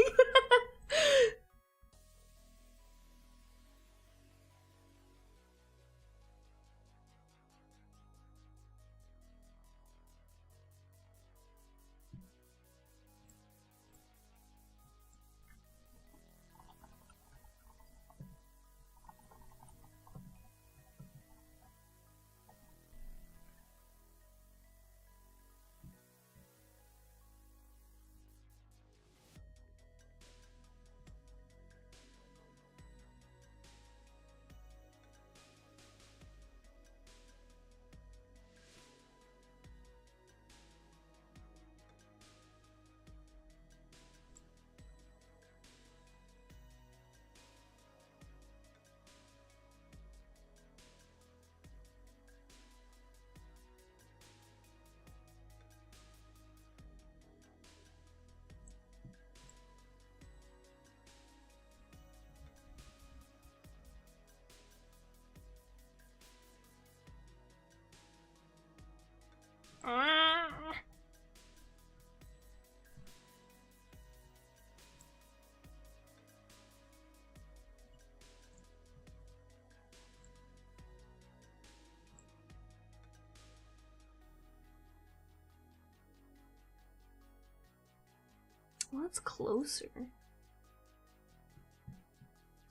Well, that's closer.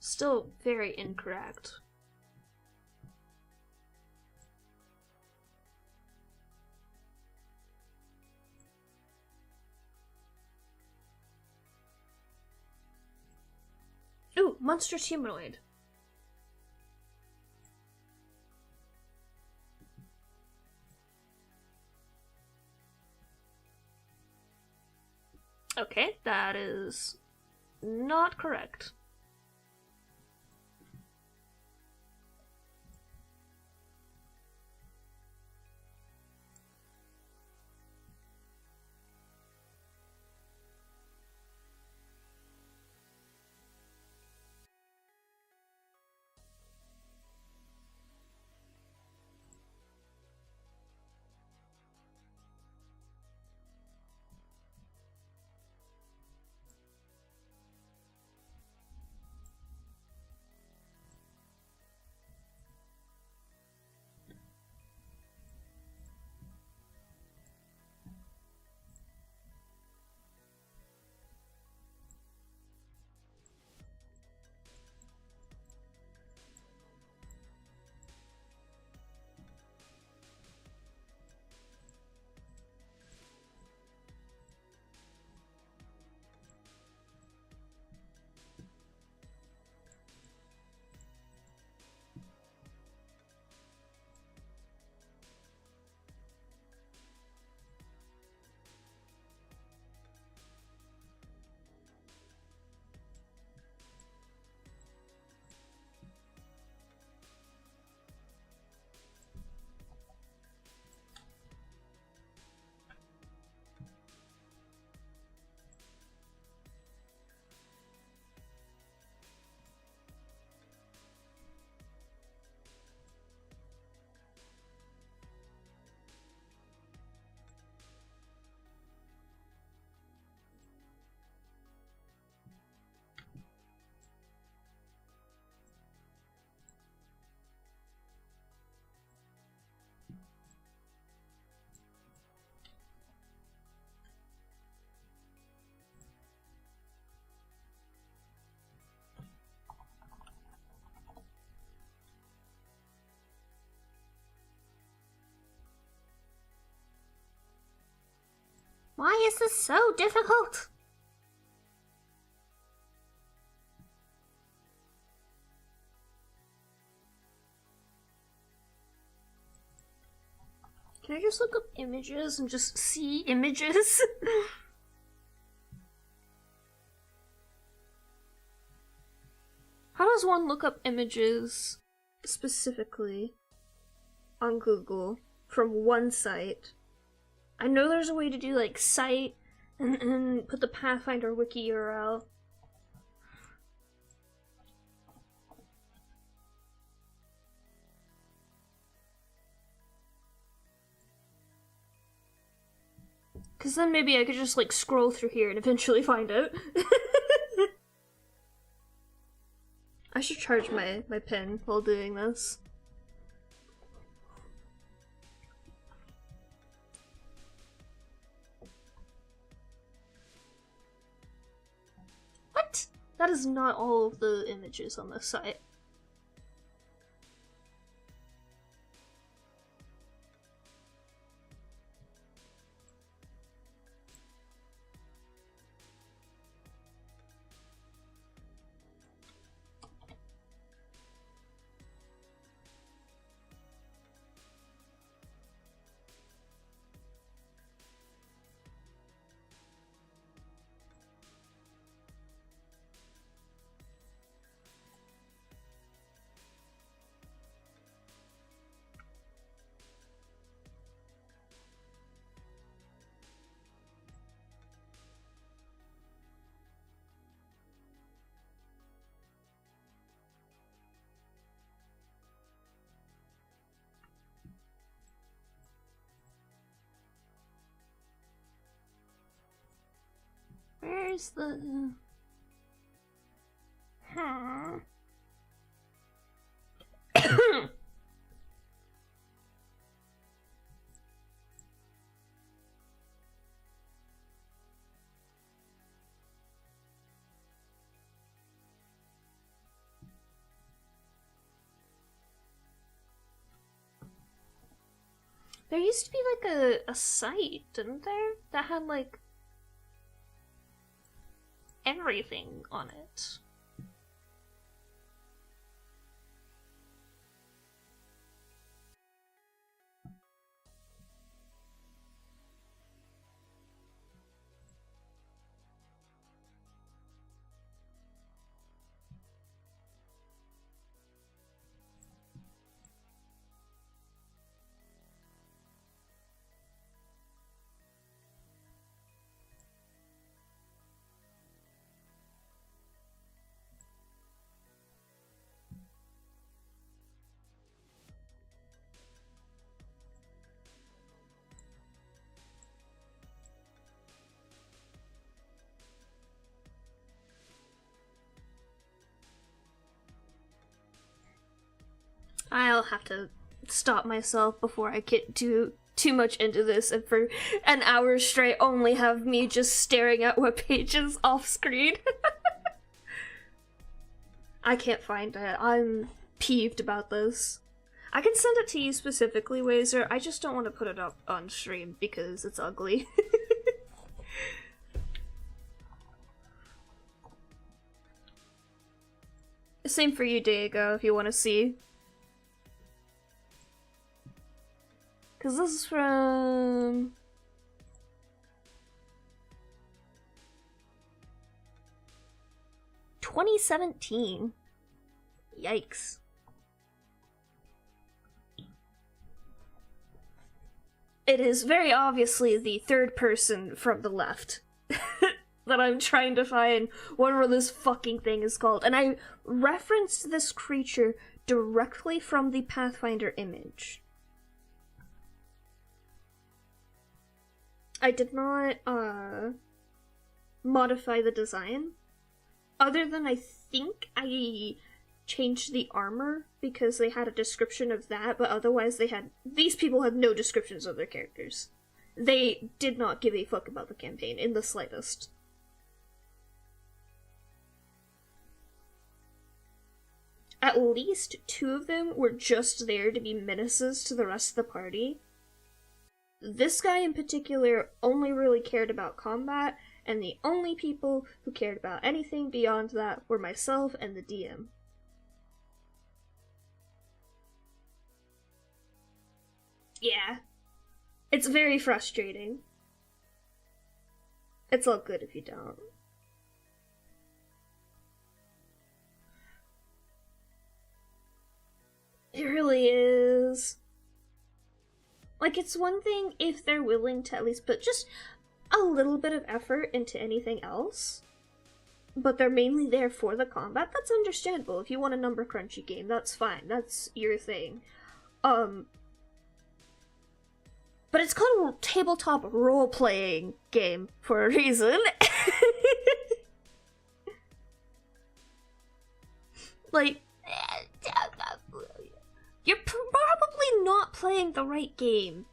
Still very incorrect. Ooh, monstrous humanoid. Okay, that is not correct. Why is this so difficult? Can I just look up images and just see images? How does one look up images specifically on Google from one site? I know there's a way to do like site and put the Pathfinder wiki URL. Because then maybe I could just like scroll through here and eventually find it. I should charge my pen while doing this. What? That is not all of the images on this site. Where's the... There used to be like a site, didn't there? That had like everything on it. I'll have to stop myself before I get too much into this and for an hour straight only have me just staring at web pages off screen. I can't find it. I'm peeved about this. I can send it to you specifically, Wazer. I just don't want to put it up on stream because it's ugly. Same for you, Diego, if you want to see. Because this is from... ...2017. Yikes. It is very obviously the third person from the left that I'm trying to find whatever this fucking thing is called. And I referenced this creature directly from the Pathfinder image. I did not modify the design, other than I think I changed the armor because they had a description of that, but otherwise these people had no descriptions of their characters. They did not give a fuck about the campaign in the slightest. At least two of them were just there to be menaces to the rest of the party. this guy in particular only really cared about combat, and the only people who cared about anything beyond that were myself and the DM. Yeah. It's very frustrating. It's all good if you don't. It really is. Like, it's one thing if they're willing to at least put just a little bit of effort into anything else, but they're mainly there for the combat. That's understandable. If you want a number crunchy game, that's fine. That's your thing. But it's called a tabletop role-playing game for a reason. Like, you're probably not playing the right game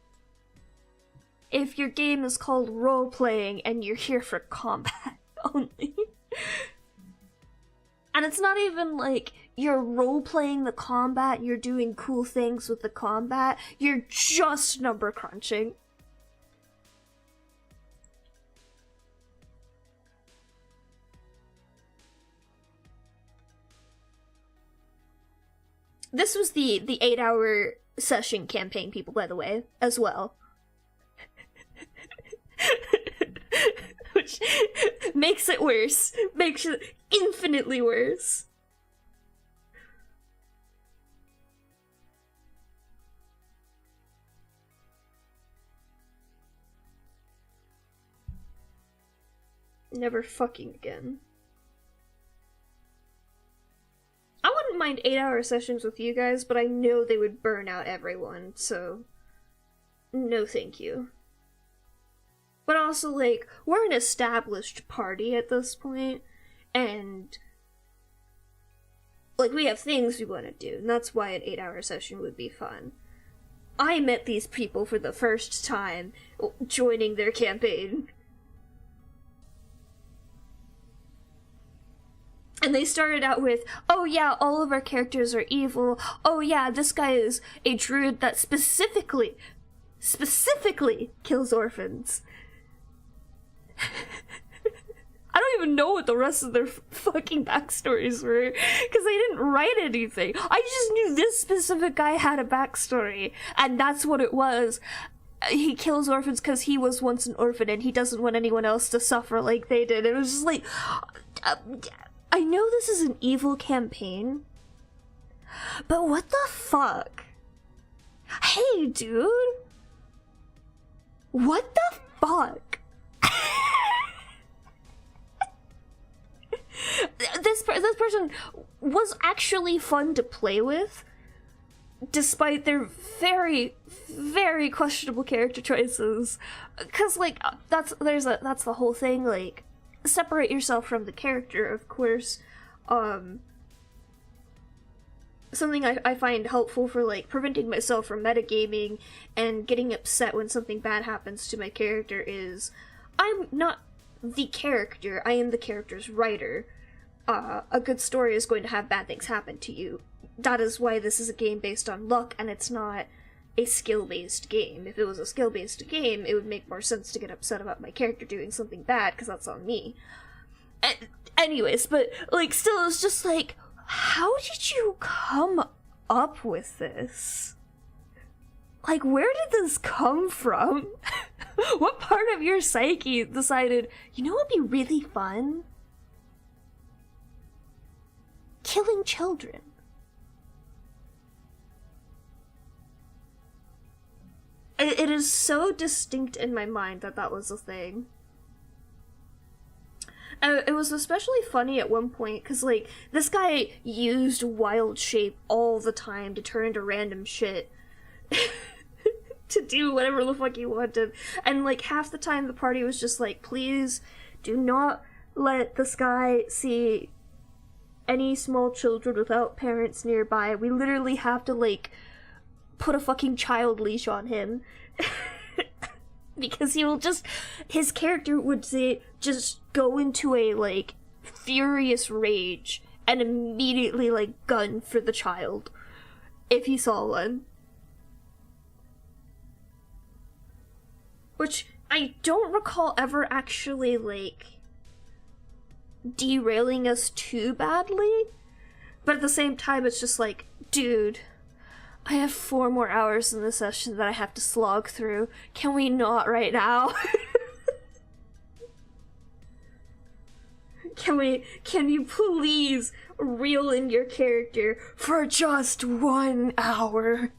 if your game is called role-playing and you're here for combat only. And it's not even like you're role-playing the combat, you're doing cool things with the combat, you're just number crunching. This was the 8-hour session campaign, people, by the way, as well. Which makes it worse. Makes it infinitely worse. Never fucking again. I wouldn't mind 8-hour sessions with you guys, but I know they would burn out everyone, so no thank you. But also, like, we're an established party at this point, and like, we have things we want to do, and that's why an 8-hour session would be fun. I met these people for the first time joining their campaign. And they started out with, oh yeah, all of our characters are evil. Oh yeah, this guy is a druid that specifically kills orphans. I don't even know what the rest of their fucking backstories were, because they didn't write anything. I just knew this specific guy had a backstory, and that's what it was. He kills orphans because he was once an orphan, and he doesn't want anyone else to suffer like they did. It was just like... I know this is an evil campaign, but what the fuck? Hey, dude! What the fuck? This person was actually fun to play with, despite their very, very questionable character choices. Cause like that's the whole thing. Like, separate yourself from the character, of course. Something I find helpful for, like, preventing myself from metagaming and getting upset when something bad happens to my character is, I'm not the character, I am the character's writer. A good story is going to have bad things happen to you. That is why this is a game based on luck, and it's not a skill-based game. If it was a skill-based game, it would make more sense to get upset about my character doing something bad, because that's on me. Anyways, but, like, still, it's just like, how did you come up with this? Like, where did this come from? What part of your psyche decided, you know what would be really fun? Killing children. It is so distinct in my mind that that was a thing. It was especially funny at one point, because, like, this guy used wild shape all the time to turn into random shit. To do whatever the fuck he wanted. And, like, half the time the party was just like, please do not let this guy see any small children without parents nearby. We literally have to, like, put a fucking child leash on him. Because he will just... His character would say, just go into a, like, furious rage and immediately, like, gun for the child. If he saw one. which I don't recall ever actually, like, derailing us too badly, but at the same time, it's just like, dude, I have 4 more hours in the session that I have to slog through. Can we not right now? Can you please reel in your character for just 1 hour?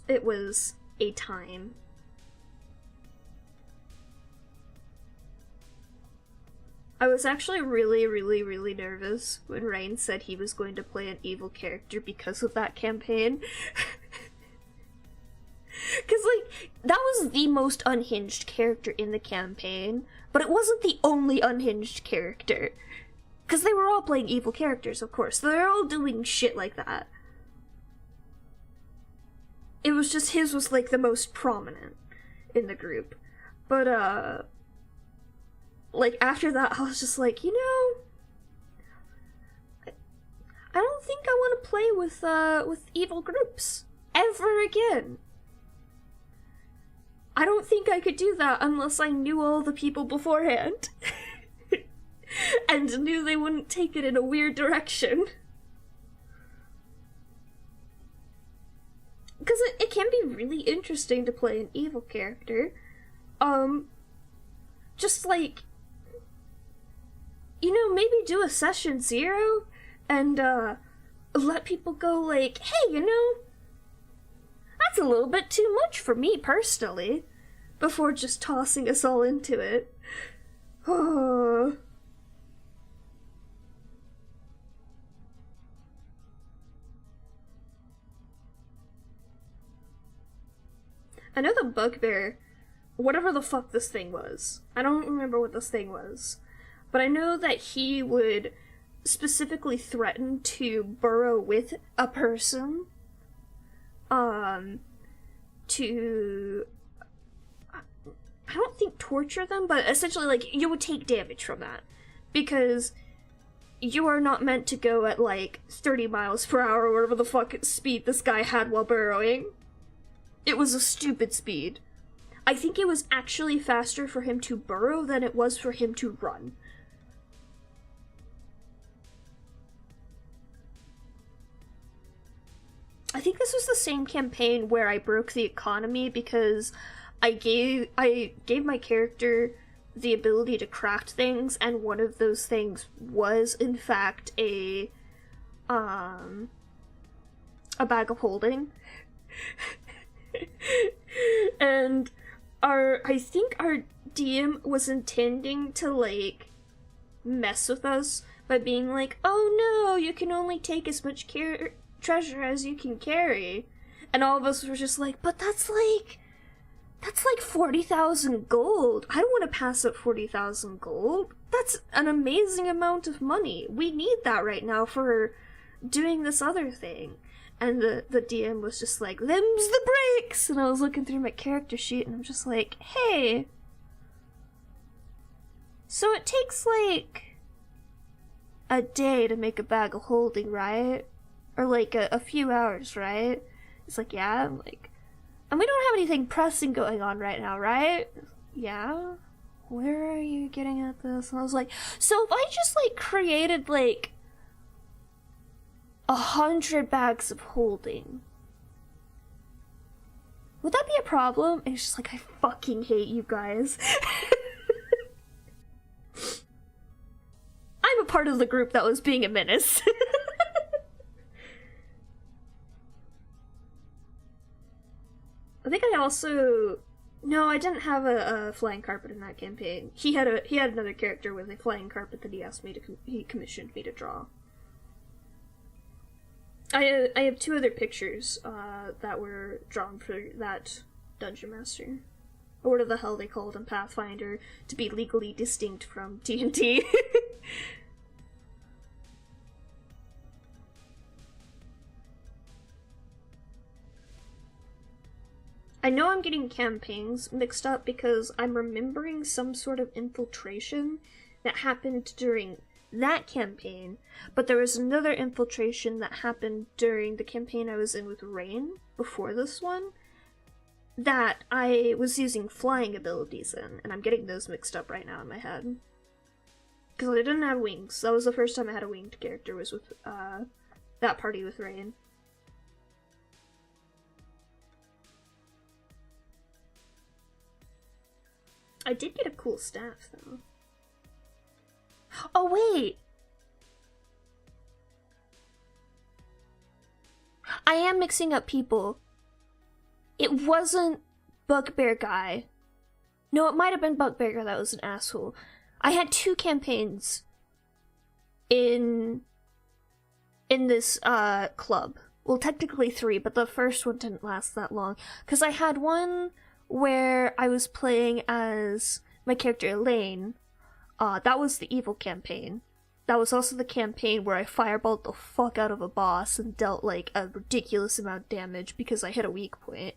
It was a time. I was actually really nervous when Rain said he was going to play an evil character because of that campaign. Because, like, that was the most unhinged character in the campaign, but it wasn't the only unhinged character. Because they were all playing evil characters, of course. They're all doing shit like that. It was just his was, like, the most prominent in the group. But, like, after that, I was just like, you know, I don't think I want to play with evil groups ever again. I don't think I could do that unless I knew all the people beforehand. And knew they wouldn't take it in a weird direction. Because it can be really interesting to play an evil character. Just like, you know, maybe do a session 0 and let people go like, hey, you know, that's a little bit too much for me personally, before just tossing us all into it. Oh. I know the bugbear, whatever the fuck this thing was, I don't remember what this thing was, but I know that he would specifically threaten to burrow with a person, to, I don't think torture them, but essentially, like, you would take damage from that, because you are not meant to go at, like, 30 miles per hour or whatever the fuck speed this guy had while burrowing. It was a stupid speed. I think it was actually faster for him to burrow than it was for him to run. I think this was the same campaign where I broke the economy because I gave my character the ability to craft things, and one of those things was in fact a bag of holding. And I think our DM was intending to, like, mess with us by being like, oh no, you can only take as much treasure as you can carry. And all of us were just like, but that's like 40,000 gold. I don't want to pass up 40,000 gold. That's an amazing amount of money. We need that right now for doing this other thing. And the DM was just like, them's the breaks! And I was looking through my character sheet and I'm just like, hey. So it takes like a day to make a bag of holding, right? Or like a few hours, right? It's like, yeah. I'm like, and we don't have anything pressing going on right now, right? Yeah. Where are you getting at this? And I was like, so if I just like created like 100 bags of holding, would that be a problem? And it's just like, I fucking hate you guys. I'm a part of the group that was being a menace. I think I also... No, I didn't have a flying carpet in that campaign. He had another character with a flying carpet that he commissioned me to draw. I have 2 other pictures that were drawn for that Dungeon Master. Or whatever the hell they called in Pathfinder, to be legally distinct from D&D. I know I'm getting campaigns mixed up because I'm remembering some sort of infiltration that happened during that campaign, but there was another infiltration that happened during the campaign I was in with Rain before this one that I was using flying abilities in, and I'm getting those mixed up right now in my head. Because I didn't have wings. That was the first time I had a winged character, was with that party with Rain. I did get a cool staff, though. Oh, wait! I am mixing up people. It wasn't Bugbear Guy. No, it might have been Bugbear Guy that was an asshole. I had 2 campaigns in this club. Well, technically 3, but the first one didn't last that long. Because I had one where I was playing as my character Elaine. That was the evil campaign. That was also the campaign where I fireballed the fuck out of a boss and dealt like a ridiculous amount of damage because I hit a weak point.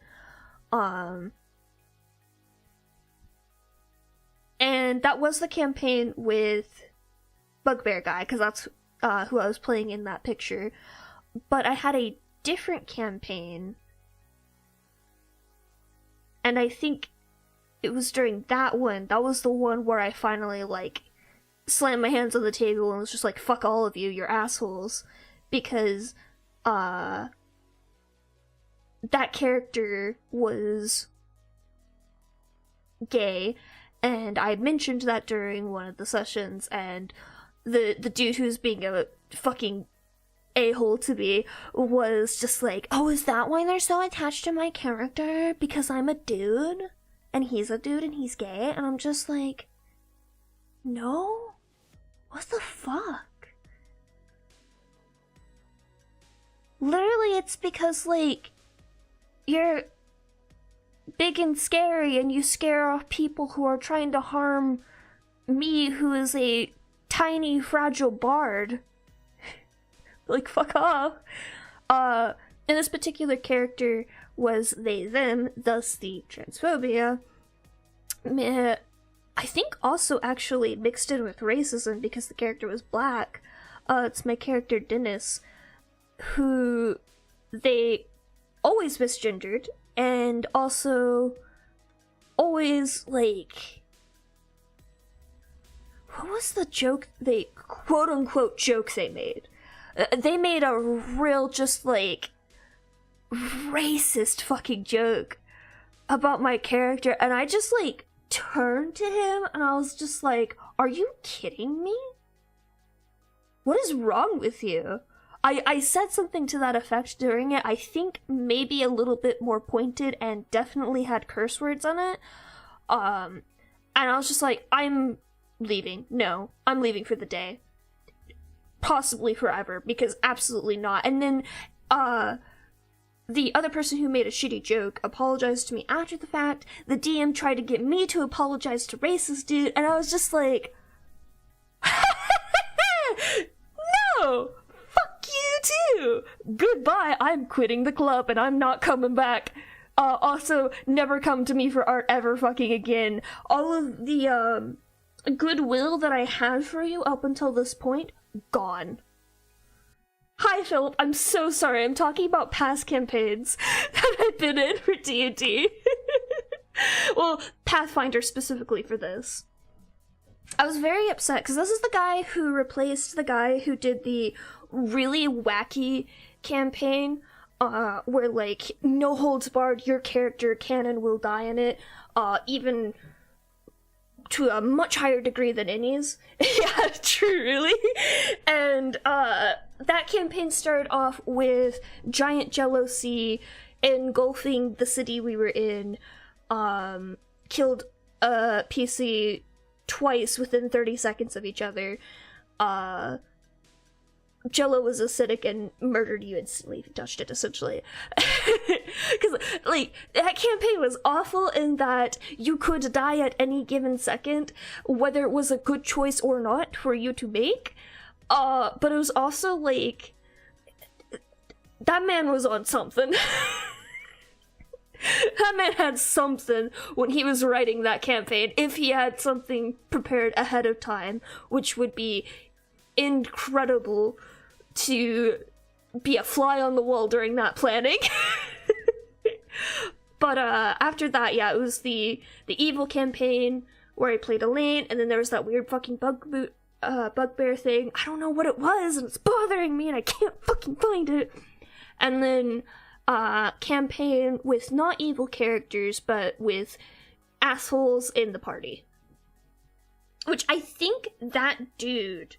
And that was the campaign with Bugbear Guy, because that's who I was playing in that picture. But I had a different campaign, and I think it was during that one. That was the one where I finally, like, slammed my hands on the table and was just like, fuck all of you, you're assholes. Because, that character was gay, and I mentioned that during one of the sessions, and the dude who's being a fucking a-hole to me was just like, oh, is that why they're so attached to my character? Because I'm a dude? And he's a dude and he's gay? And I'm just like, no? What the fuck? Literally, it's because, like, you're big and scary and you scare off people who are trying to harm me, who is a tiny, fragile bard. Like, fuck off. And this particular character was they, them, thus the transphobia. I think also actually mixed in with racism because the character was black. It's my character Dennis, who they always misgendered, and also always, like, what was the joke they, quote-unquote joke they made? They made a real, just, like, racist fucking joke about my character, and I just, like, turned to him, and I was just like, are you kidding me? What is wrong with you? I said something to that effect during it, I think maybe a little bit more pointed, and definitely had curse words on it, and I was just like, I'm leaving. No, I'm leaving for the day. Possibly forever, because absolutely not. And then, the other person who made a shitty joke apologized to me after the fact. The DM tried to get me to apologize to racist dude, and I was just like, no! Fuck you too! Goodbye, I'm quitting the club and I'm not coming back. Also, never come to me for art ever fucking again. All of the, goodwill that I had for you up until this point, gone. Hi Philip, I'm so sorry, I'm talking about past campaigns that I've been in for D&D. Well, Pathfinder specifically for this. I was very upset, because this is the guy who replaced the guy who did the really wacky campaign, where, like, no holds barred, your character can and will die in it, even to a much higher degree than Innie's. Yeah, truly. And that campaign started off with giant jello sea engulfing the city we were in, killed a PC twice within 30 seconds of each other. Jello was acidic and murdered you instantly if you touched it, essentially. Because, like, that campaign was awful in that you could die at any given second, whether it was a good choice or not for you to make. But it was also, like, that man was on something. That man had something when he was writing that campaign, if he had something prepared ahead of time, which would be incredible to be a fly on the wall during that planning. But after that, yeah, it was the evil campaign where I played Elaine, and then there was that weird fucking bugbear thing. I don't know what it was, and it's bothering me, and I can't fucking find it. And then campaign with not evil characters, but with assholes in the party. Which I think that dude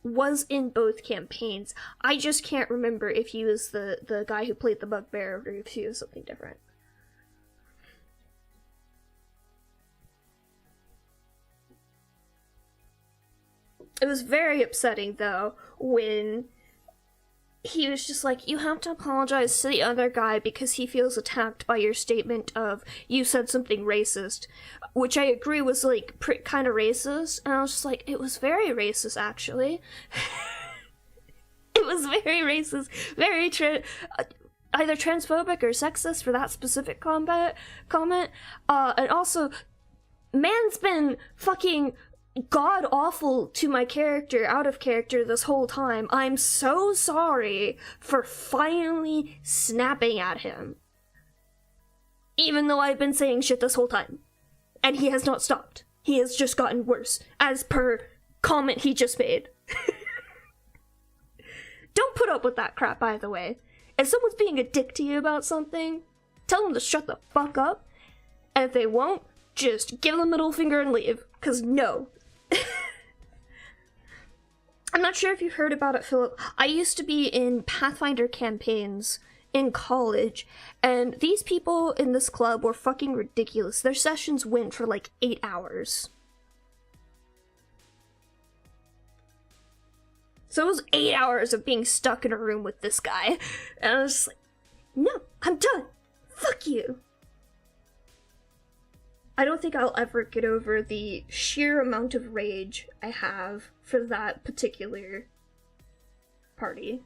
was in both campaigns. I just can't remember if he was the guy who played the bugbear or if he was something different. It was very upsetting, though, when he was just like, you have to apologize to the other guy because he feels attacked by your statement of, you said something racist. Which I agree was, like, kind of racist. And I was just like, it was very racist, actually. It was very racist, very either transphobic or sexist for that specific comment. And also, man's been fucking god-awful to my character, out of character this whole time. I'm so sorry for finally snapping at him. Even though I've been saying shit this whole time. And he has not stopped. He has just gotten worse, as per comment he just made. Don't put up with that crap, by the way. If someone's being a dick to you about something, tell them to shut the fuck up. And if they won't, just give them a middle finger and leave. 'Cause no. I'm not sure if you've heard about it, Philip. I used to be in Pathfinder campaigns in college, and these people in this club were fucking ridiculous. Their sessions went for like 8 hours. So it was 8 hours of being stuck in a room with this guy. And I was just like, no, I'm done. Fuck you. I don't think I'll ever get over the sheer amount of rage I have for that particular party.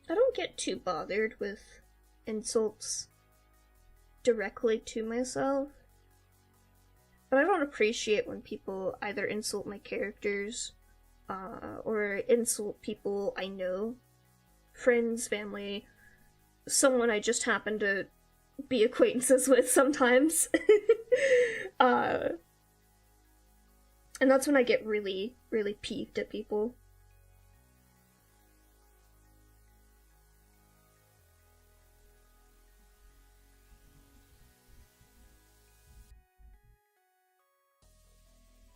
I don't get too bothered with insults directly to myself, but I don't appreciate when people either insult my characters or insult people I know, friends, family, someone I just happen to be acquaintances with sometimes. And that's when I get really, really peeved at people.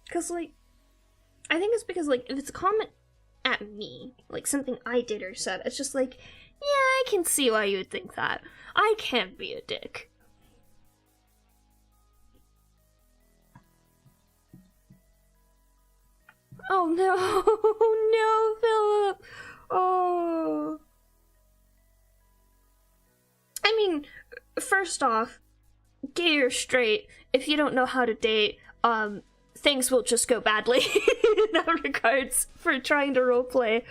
Because, like, I think it's because, like, if it's a comment at me, like something I did or said, it's just like, yeah, I can see why you would think that. I can't be a dick. Oh no, no, Philip. Oh. I mean, first off, gay or straight, if you don't know how to date, things will just go badly in that regards for trying to roleplay.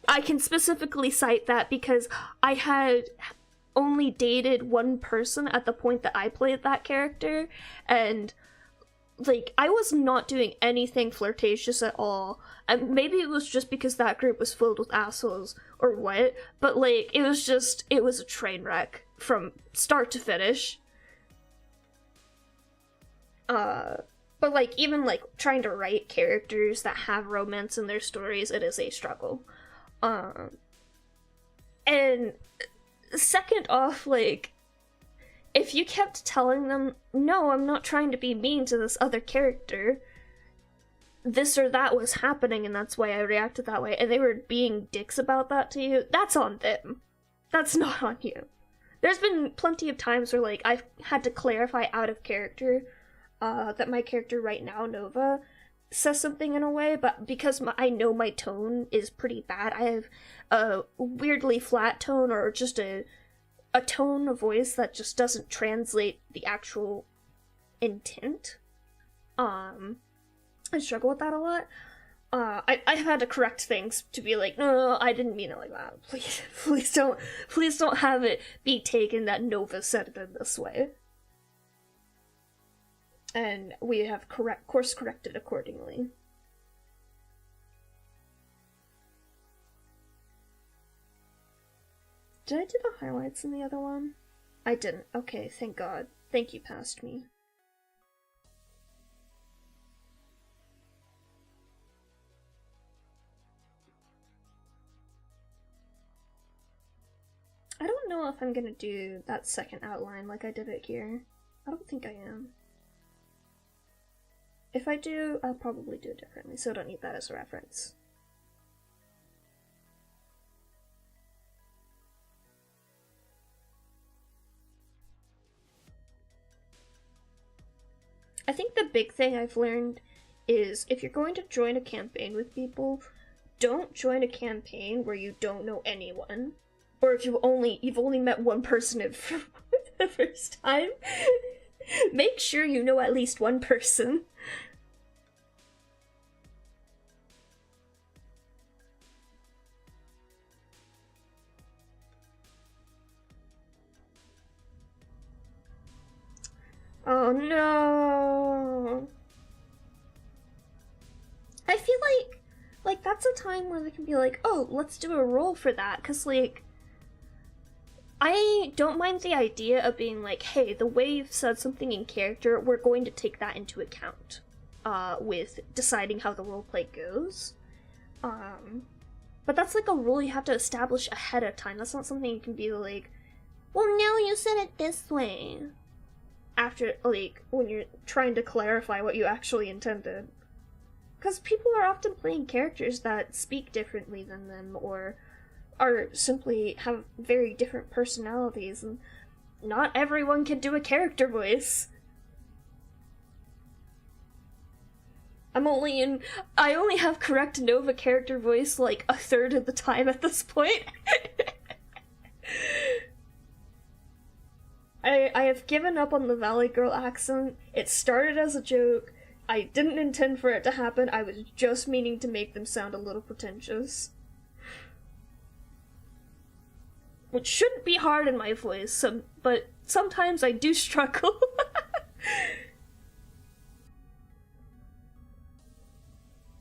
I can specifically cite that because I had only dated one person at the point that I played that character, and like, I was not doing anything flirtatious at all. And maybe it was just because that group was filled with assholes or what, but like, it was a train wreck from start to finish. But like, even like trying to write characters that have romance in their stories, it is a struggle. And second off, like, if you kept telling them, no, I'm not trying to be mean to this other character, this or that was happening and that's why I reacted that way, and they were being dicks about that to you, that's on them. That's not on you. There's been plenty of times where, like, I've had to clarify out of character that my character right now, Nova, says something in a way, but because I know my tone is pretty bad, I have a weirdly flat tone, or just a tone of voice that just doesn't translate the actual intent. I struggle with that a lot. I've had to correct things to be like, no, I didn't mean it like that. Please don't have it be taken that Nova said it in this way. And we have course corrected accordingly. Did I do the highlights in the other one? I didn't. Okay, thank God. Thank you, past me. I don't know if I'm gonna do that second outline like I did it here. I don't think I am. If I do, I'll probably do it differently, so I don't need that as a reference. I think the big thing I've learned is if you're going to join a campaign with people, don't join a campaign where you don't know anyone. Or if you've only met one person for the first time. Make sure you know at least one person. Oh no. I feel like that's a time where they can be like, oh, let's do a roll for that, cause like I don't mind the idea of being like, hey, the way you've said something in character, we're going to take that into account with deciding how the roleplay goes. But that's like a rule you have to establish ahead of time. That's not something you can be like, well, no, you said it this way. After, like, when you're trying to clarify what you actually intended. Because people are often playing characters that speak differently than them, or are simply have very different personalities, and not everyone can do a character voice. I only have correct Nova character voice like a third of the time at this point. I have given up on the Valley Girl accent. It started as a joke. I didn't intend for it to happen. I was just meaning to make them sound a little pretentious. Which shouldn't be hard in my voice, but sometimes I do struggle.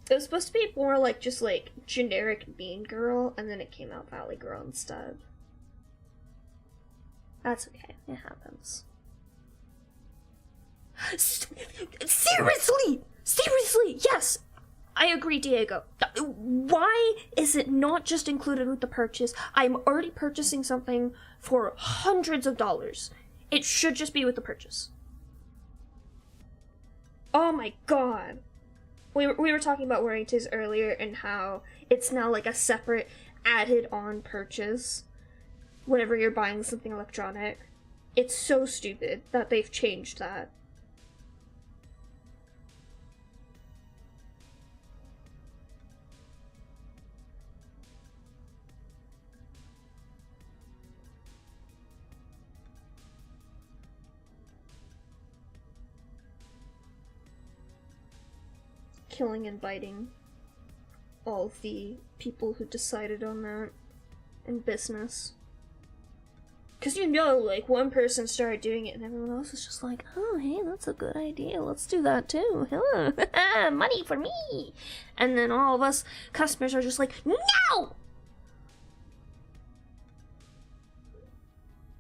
It was supposed to be more like just like generic Mean Girl, and then it came out Valley Girl instead. That's okay, it happens. Seriously! Seriously! Yes! I agree, Diego. Why is it not just included with the purchase? I'm already purchasing something for hundreds of dollars. It should just be with the purchase. Oh my god. We were talking about warranties earlier and how it's now like a separate added on purchase whenever you're buying something electronic. It's so stupid that they've changed that. Killing and biting all the people who decided on that in business. Because you know, like, one person started doing it and everyone else was just like, oh, hey, that's a good idea. Let's do that too. Huh? Money for me. And then all of us customers are just like, no!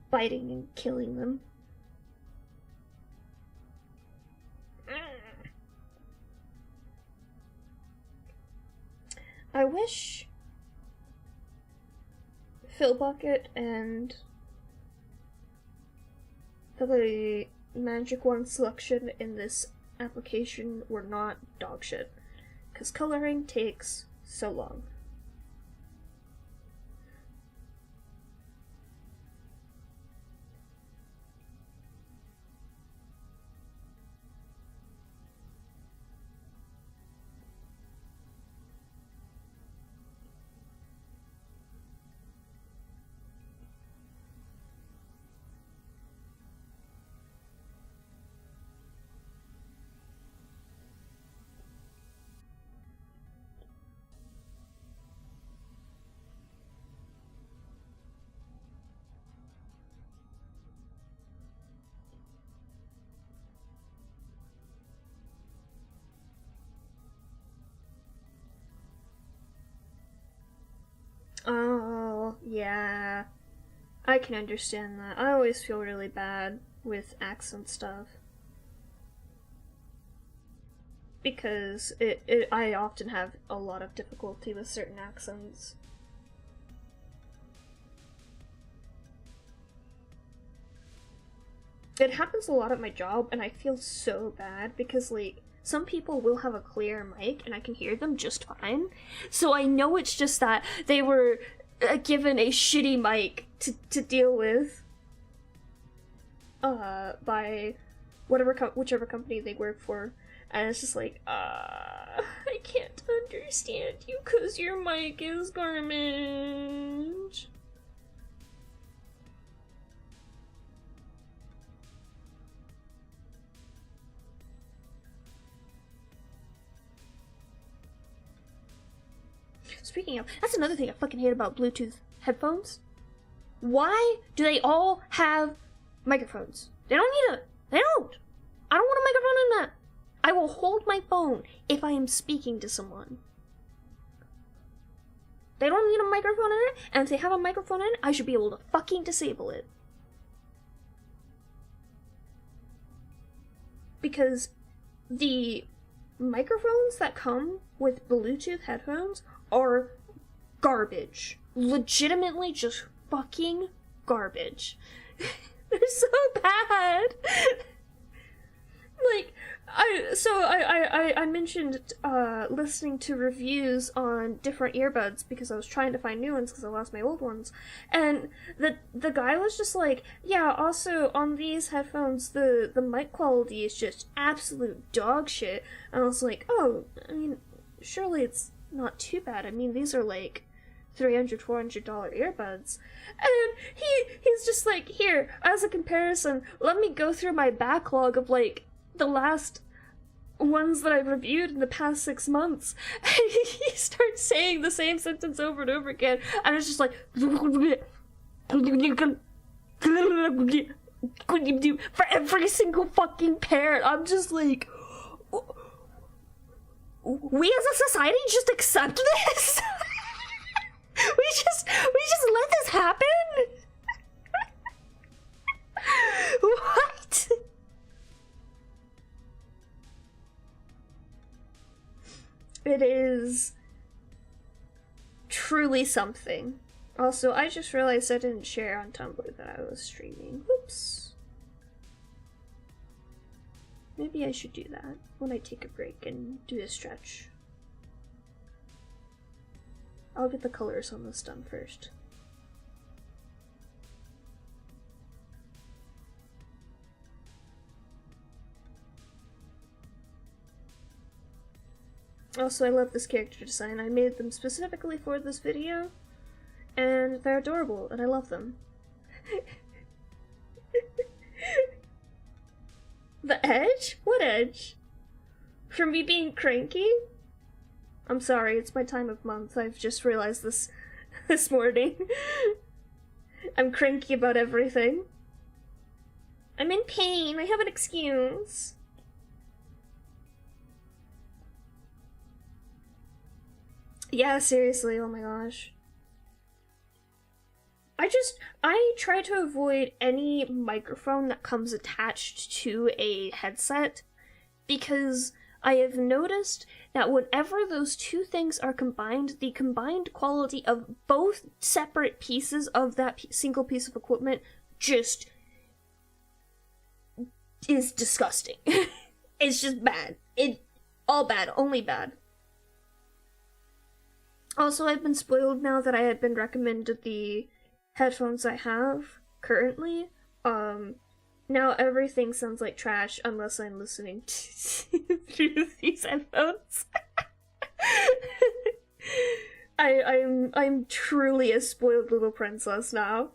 Biting and killing them. I wish Phil Bucket and the Magic Wand selection in this application were not dog shit, because coloring takes so long. Oh, yeah. I can understand that. I always feel really bad with accent stuff. Because I often have a lot of difficulty with certain accents. It happens a lot at my job, and I feel so bad because, like, some people will have a clear mic and I can hear them just fine. So I know it's just that they were given a shitty mic to deal with by whichever company they work for. And it's just like, I can't understand you because your mic is garbage. Speaking of, that's another thing I fucking hate about Bluetooth headphones. Why do they all have microphones? They don't need it. They don't. I don't want a microphone in that. I will hold my phone if I am speaking to someone. They don't need a microphone in it, and if they have a microphone in it, I should be able to fucking disable it. Because the microphones that come with Bluetooth headphones are garbage. Legitimately just fucking garbage. They're so bad. Like, I mentioned listening to reviews on different earbuds because I was trying to find new ones because I lost my old ones, and the guy was just like, yeah, also on these headphones the mic quality is just absolute dog shit. And I was like, oh, I mean, surely it's not too bad. I mean, these are like $300-$400 earbuds. And he's just like, here, as a comparison, let me go through my backlog of like the last ones that I've reviewed in the past 6 months. And he starts saying the same sentence over and over again, and it's just like for every single fucking pair. I'm just like, we as a society just accept this? we just let this happen? What? It is truly something. Also, I just realized I didn't share on Tumblr that I was streaming. Whoops. Maybe I should do that when I take a break and do a stretch. I'll get the colors on this done first. Also, I love this character design. I made them specifically for this video, and they're adorable, and I love them. The edge? What edge? From me being cranky? I'm sorry, it's my time of month. I've just realized this morning. I'm cranky about everything. I'm in pain. I have an excuse. Yeah, seriously, oh my gosh. I try to avoid any microphone that comes attached to a headset, because I have noticed that whenever those two things are combined, the combined quality of both separate pieces of that single piece of equipment just is disgusting. It's just bad. All bad, only bad. Also, I've been spoiled now that I had been recommended the headphones I have currently. Now everything sounds like trash unless I'm listening through these headphones. I'm truly a spoiled little princess now.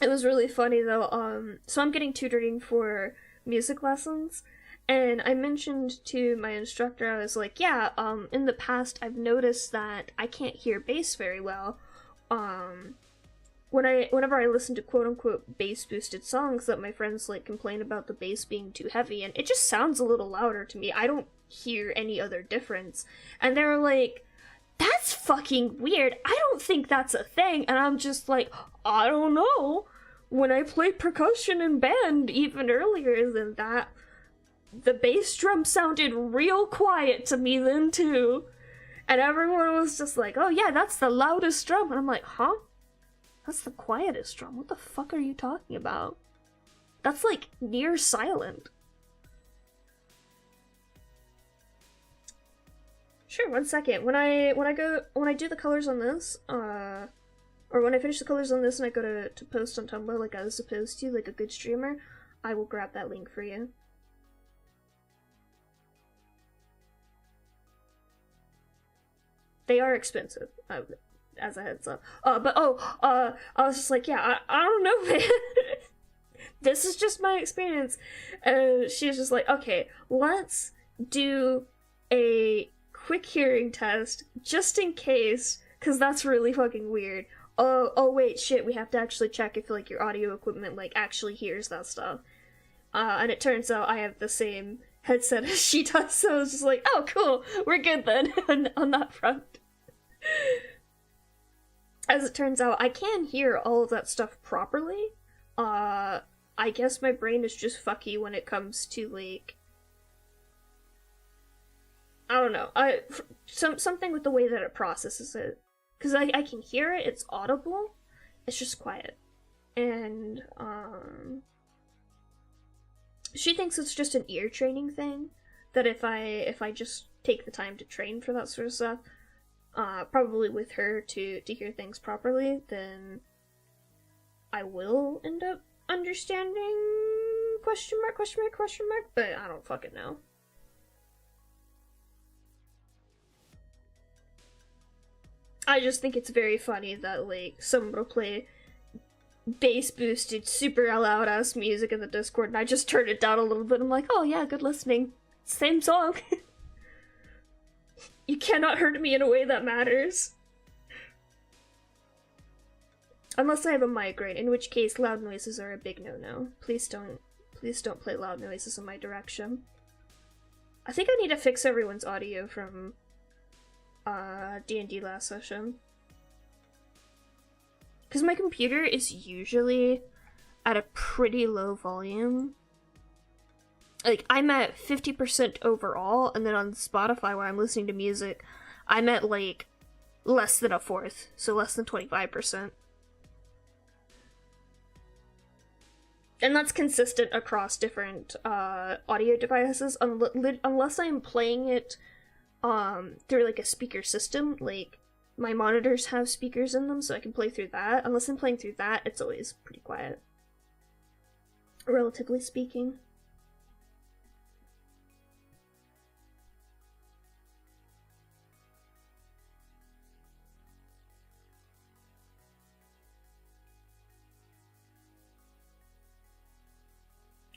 It was really funny though, so I'm getting tutoring for music lessons, and I mentioned to my instructor, I was like, yeah, in the past I've noticed that I can't hear bass very well. Whenever I listen to quote-unquote bass-boosted songs that my friends like complain about the bass being too heavy, and it just sounds a little louder to me. I don't hear any other difference. And they were like, that's fucking weird. I don't think that's a thing. And I'm just like, I don't know. When I played percussion in band even earlier than that, the bass drum sounded real quiet to me then too. And everyone was just like, oh yeah, that's the loudest drum. And I'm like, huh? That's the quietest drum. What the fuck are you talking about? That's like near silent. Sure, 1 second. When I do the colors on this, or when I finish the colors on this and I go to post on Tumblr like I was supposed to, like a good streamer, I will grab that link for you. They are expensive, as a heads up. I was just like, yeah, I don't know, man. This is just my experience. She was just like, okay, let's do a quick hearing test, just in case, because that's really fucking weird. Oh wait, shit, we have to actually check if, like, your audio equipment, like, actually hears that stuff. And it turns out I have the same headset as she does, so I was just like, oh, cool, we're good then, on that front. As it turns out, I can hear all of that stuff properly. I guess my brain is just fucky when it comes to, like, I don't know, something with the way that it processes it. Because I can hear it, it's audible, it's just quiet. And, she thinks it's just an ear training thing, that if I just take the time to train for that sort of stuff, probably with her to hear things properly, then I will end up understanding question mark, but I don't fucking know. I just think it's very funny that, like, someone will play bass boosted, super loud ass music in the Discord, and I just turn it down a little bit. I'm like, oh yeah, good listening. Same song. You cannot hurt me in a way that matters. Unless I have a migraine, in which case loud noises are a big no-no. Please don't play loud noises in my direction. I think I need to fix everyone's audio from D&D last session. Because my computer is usually at a pretty low volume. Like, I'm at 50% overall, and then on Spotify where I'm listening to music, I'm at, like, less than a fourth, so less than 25%. And that's consistent across different audio devices, unless I'm playing it through, like, a speaker system. Like, my monitors have speakers in them, so I can play through that. Unless I'm playing through that, it's always pretty quiet, relatively speaking.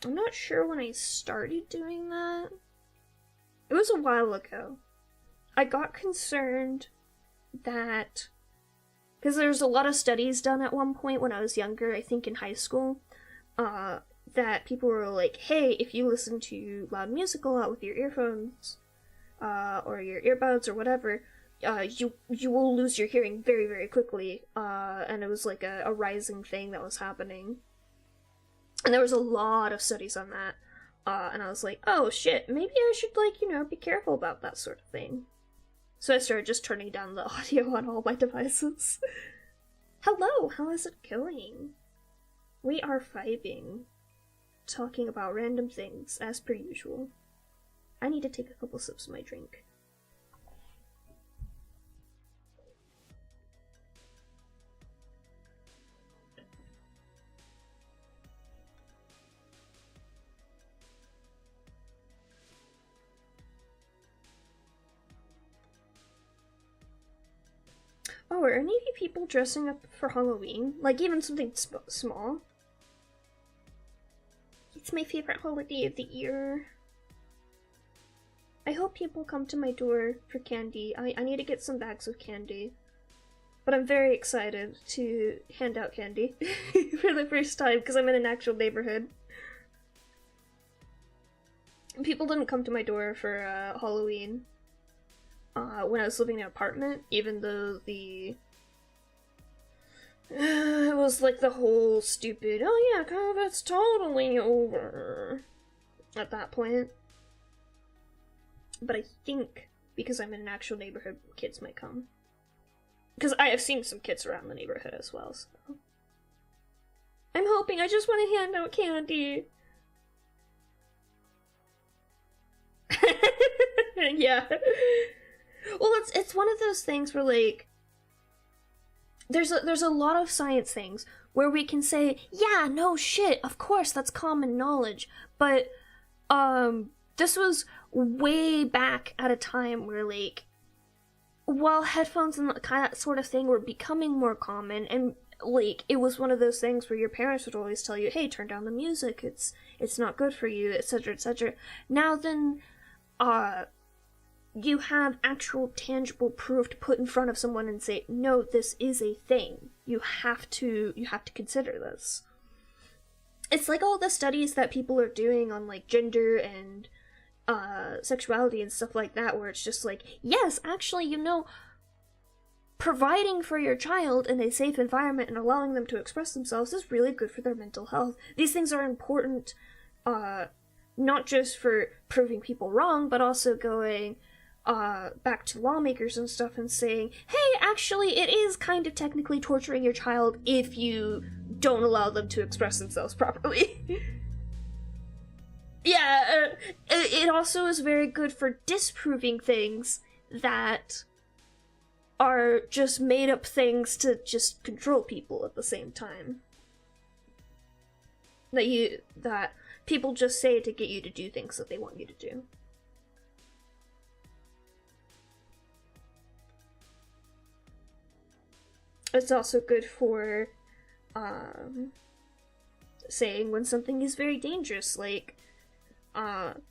I'm not sure when I started doing that. It was a while ago. I got concerned that, because there's a lot of studies done at one point when I was younger, I think in high school, that people were like, hey, if you listen to loud music a lot with your earphones, or your earbuds or whatever, you will lose your hearing very, very quickly, and it was like a rising thing that was happening. And there was a lot of studies on that, and I was like, oh shit, maybe I should, like, you know, be careful about that sort of thing. So I started just turning down the audio on all my devices. Hello, how is it going? We are vibing, talking about random things, as per usual. I need to take a couple sips of my drink. Oh, are any of you people dressing up for Halloween? Like, even something small? It's my favorite holiday of the year. I hope people come to my door for candy. I need to get some bags of candy. But I'm very excited to hand out candy for the first time, because I'm in an actual neighborhood. People didn't come to my door for Halloween when I was living in an apartment, even though it was like the whole stupid, oh yeah, COVID's totally over at that point. But I think because I'm in an actual neighborhood, kids might come. Because I have seen some kids around the neighborhood as well, so. I'm hoping. I just want to hand out candy. Yeah. Well, it's one of those things where, like, there's a lot of science things where we can say, yeah, no shit, of course, that's common knowledge. But, this was way back at a time where, like, while headphones and that sort of thing were becoming more common, and like it was one of those things where your parents would always tell you, hey, turn down the music, it's not good for you, etc., etc. Now then, you have actual tangible proof to put in front of someone and say, no, this is a thing. You have to consider this. It's like all the studies that people are doing on like gender and sexuality and stuff like that, where it's just like, yes, actually, you know, providing for your child in a safe environment and allowing them to express themselves is really good for their mental health. These things are important, not just for proving people wrong, but also going back to lawmakers and stuff and saying, hey, actually, it is kind of technically torturing your child if you don't allow them to express themselves properly. Yeah, it also is very good for disproving things that are just made up things to just control people at the same time. That people just say to get you to do things that they want you to do. It's also good for saying when something is very dangerous, like,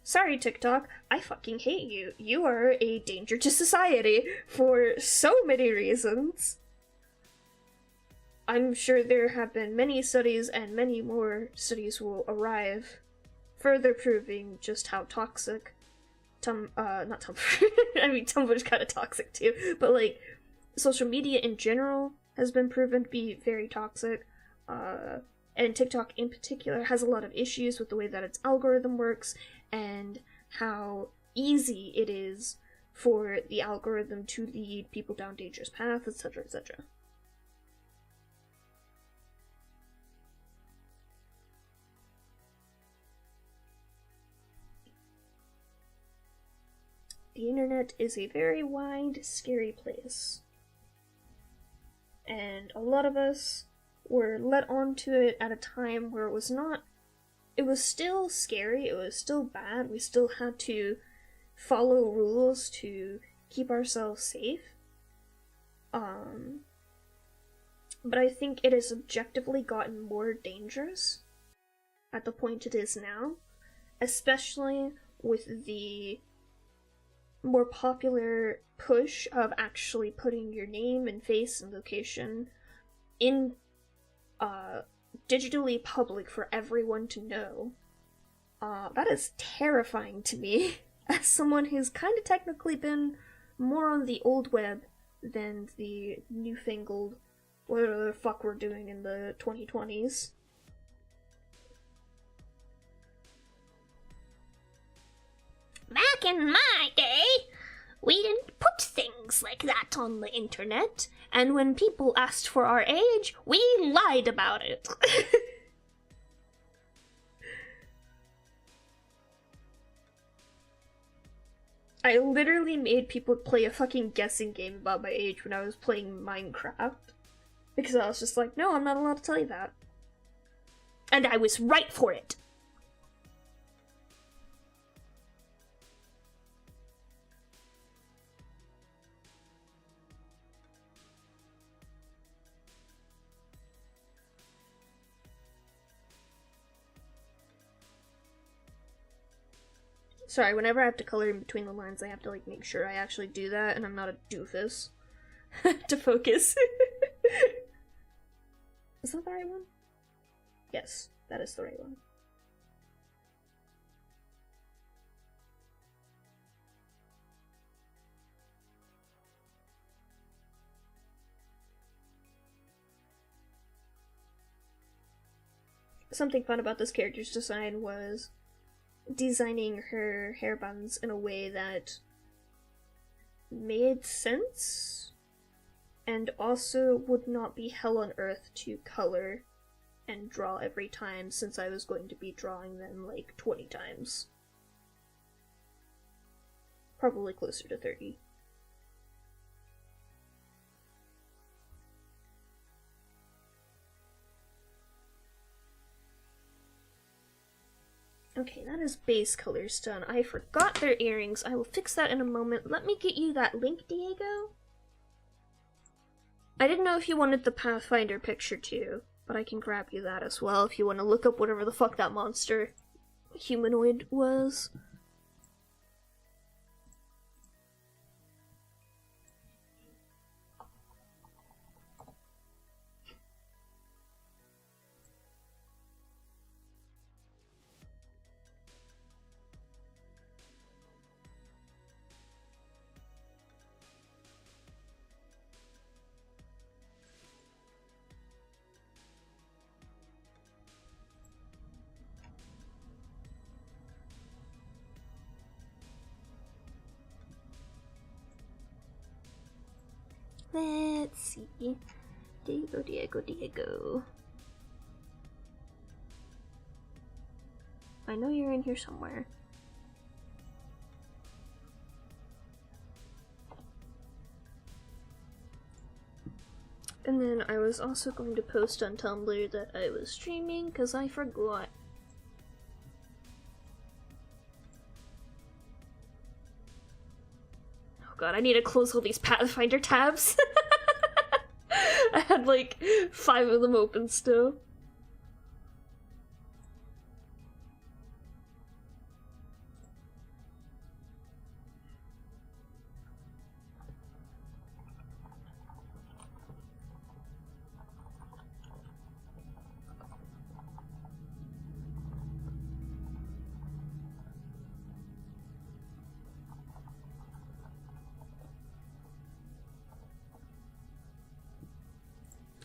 sorry TikTok, I fucking hate you. You are a danger to society for so many reasons. I'm sure there have been many studies, and many more studies will arrive, further proving just how toxic not Tumblr, I mean Tumblr's kind of toxic too, but like, social media in general has been proven to be very toxic, and TikTok in particular has a lot of issues with the way that its algorithm works, and how easy it is for the algorithm to lead people down dangerous paths, etc., etc. The internet is a very wide, scary place. And a lot of us were let onto it at a time where it was still scary, it was still bad, we still had to follow rules to keep ourselves safe. But I think it has objectively gotten more dangerous at the point it is now, especially with the more popular push of actually putting your name and face and location in digitally public for everyone to know. That is terrifying to me, as someone who's kind of technically been more on the old web than the newfangled whatever the fuck we're doing in the 2020s. Back in my day, we didn't put things like that on the internet, And when people asked for our age, we lied about it. I literally made people play a fucking guessing game about my age when I was playing Minecraft. Because I was just like, no, I'm not allowed to tell you that. And I was right for it. Sorry, whenever I have to color in between the lines, I have to, like, make sure I actually do that, and I'm not a doofus. To focus. Is that the right one? Yes, that is the right one. something fun about this character's design was designing her hair buns in a way that made sense and also would not be hell on earth to color and draw every time, since I was going to be drawing them like 20 times. Probably closer to 30. Okay, that is base colors done. I forgot their earrings. I will fix that in a moment. Let me get you that link, Diego. I didn't know if you wanted the Pathfinder picture too, but I can grab you that as well if you want to look up whatever the fuck that monster humanoid was. Let's see. Diego. I know you're in here somewhere. And then I was also going to post on Tumblr that I was streaming, because I forgot. Oh god, I need to close all these Pathfinder tabs. I had like 5 of them open still.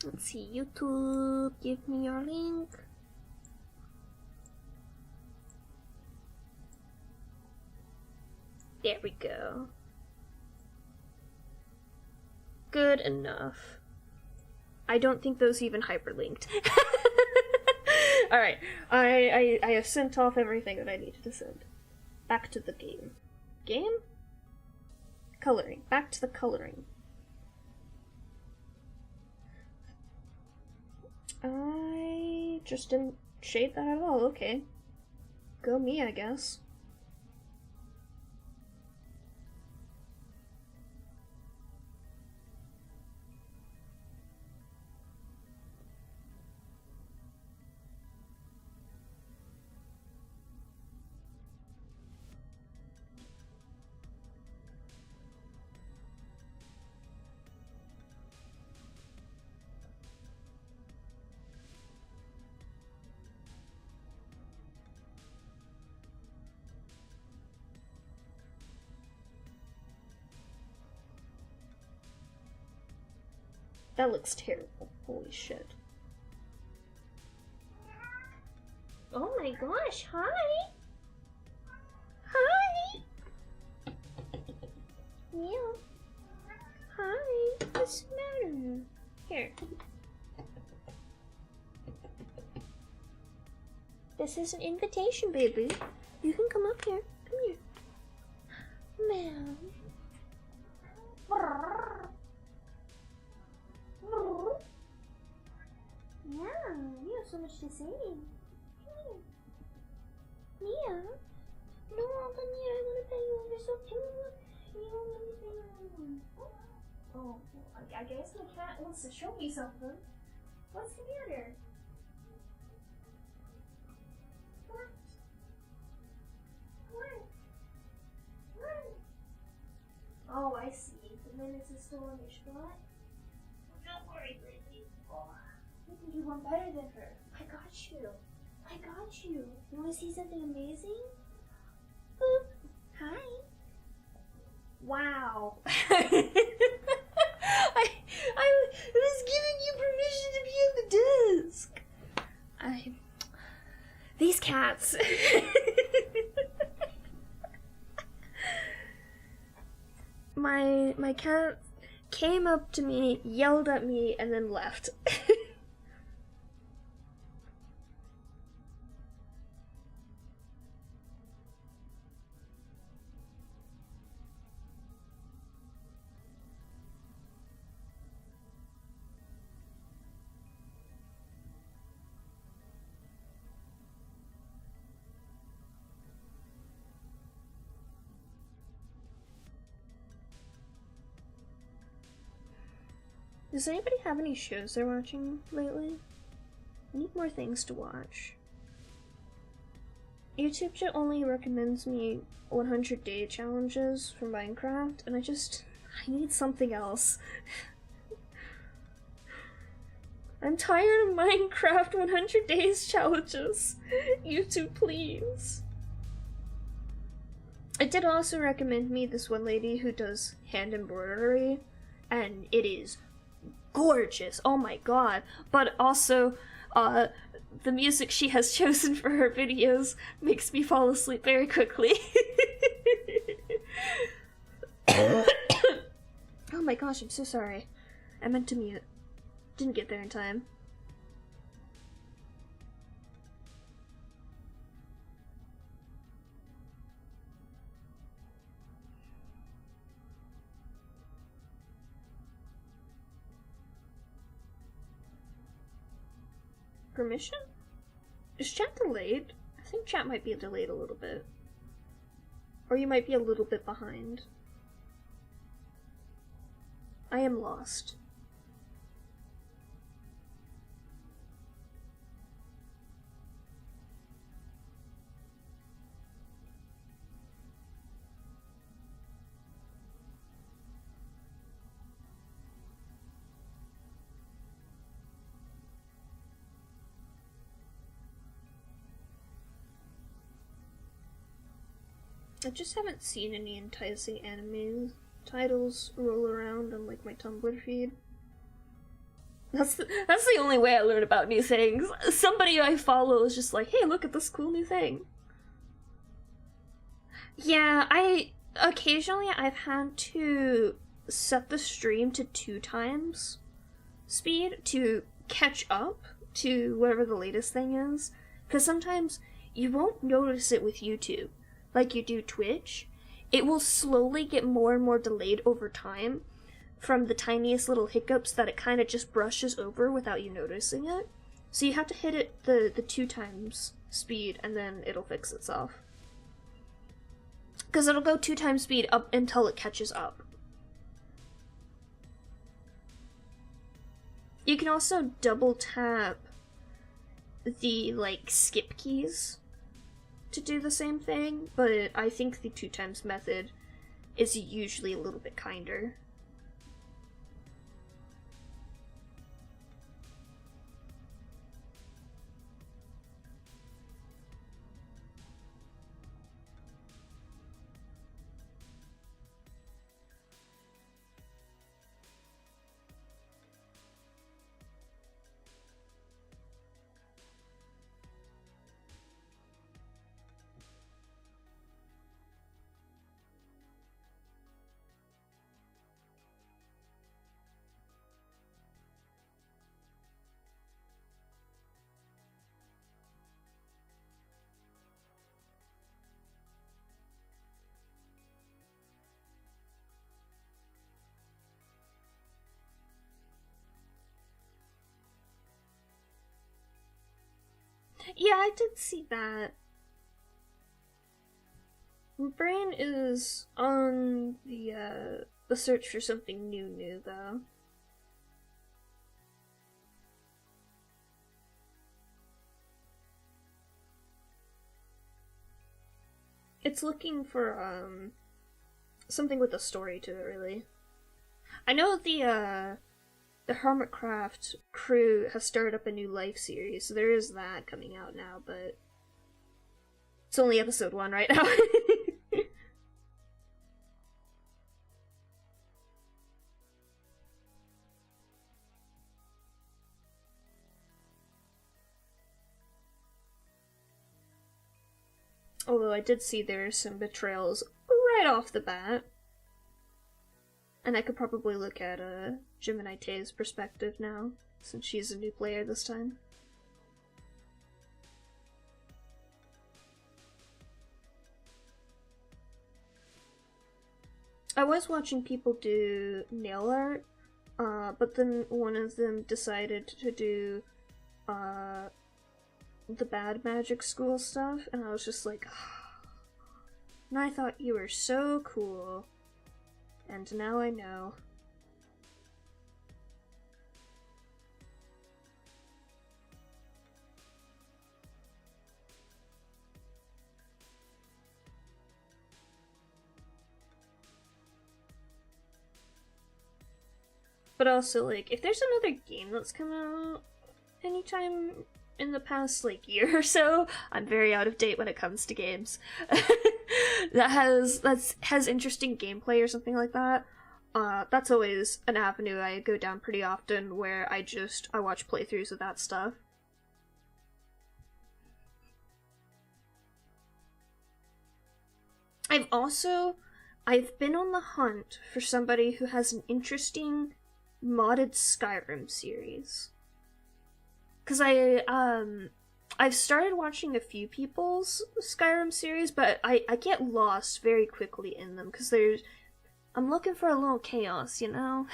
Let's see, YouTube, give me your link. There we go. Good enough. I don't think those even hyperlinked. Alright, I have sent off everything that I needed to send. Back to the game. Game? Coloring. Back to the coloring. I just didn't shade that at all, okay. Go me, I guess. That looks terrible. Holy shit. Oh my gosh, hi! Hi! Yeah. Hi, what's the matter? Here. This is an invitation, baby. You can come up here. Come here. Meow. Yeah, you have so much to say. Mia. No, come here, I want to pet you. You're so cute. You won't let me pet you. Oh, I guess my cat wants to show me something. What's the matter? What? Oh, I see. The minutes is still on your spot. Don't worry, baby. Oh, you can do one better than her. I got you. I got you. You want to see something amazing? Boop. Hi. Wow. I was giving you permission to be on the desk. cats. My cat came up to me, yelled at me, and then left. Does anybody have any shows they're watching lately? I need more things to watch. YouTube only recommends me 100-day challenges for Minecraft, and I need something else. I'm tired of Minecraft 100 days challenges. YouTube, please. It did also recommend me this one lady who does hand embroidery, and it is gorgeous. Oh my god. But also, the music she has chosen for her videos makes me fall asleep very quickly. Oh my gosh, I'm so sorry. I meant to mute. Didn't get there in time. Permission? Is chat delayed? I think chat might be delayed a little bit. Or you might be a little bit behind. I am lost. I just haven't seen any enticing anime titles roll around on like my Tumblr feed. That's the only way I learn about new things. Somebody I follow is just like, hey, look at this cool new thing. Yeah, occasionally I've had to set the stream to 2x speed to catch up to whatever the latest thing is. Because sometimes you won't notice it with YouTube like you do Twitch. It will slowly get more and more delayed over time from the tiniest little hiccups that it kind of just brushes over without you noticing it. So you have to hit it the 2x speed and then it'll fix itself. Because it'll go 2x speed up until it catches up. You can also double tap the like skip keys to do the same thing, but I think the 2x method is usually a little bit kinder. Yeah, I did see that. My brain is on the search for something new though. It's looking for something with a story to it, really. I know the Hermitcraft crew has started up a new Life series, so there is that coming out now, but it's only episode 1 right now. Although I did see there are some betrayals right off the bat. And I could probably look at Gemini Tay's perspective now, since she's a new player this time. I was watching people do nail art, but then one of them decided to do the bad magic school stuff, and I was just like, and I thought you were so cool, and now I know. But also, like, if there's another game that's come out anytime in the past, like, year or so, I'm very out of date when it comes to games. that has interesting gameplay or something like that. That's always an avenue I go down pretty often, where I watch playthroughs of that stuff. I've been on the hunt for somebody who has an interesting modded Skyrim series. Cause I've started watching a few people's Skyrim series, but I get lost very quickly in them, cause I'm looking for a little chaos, you know?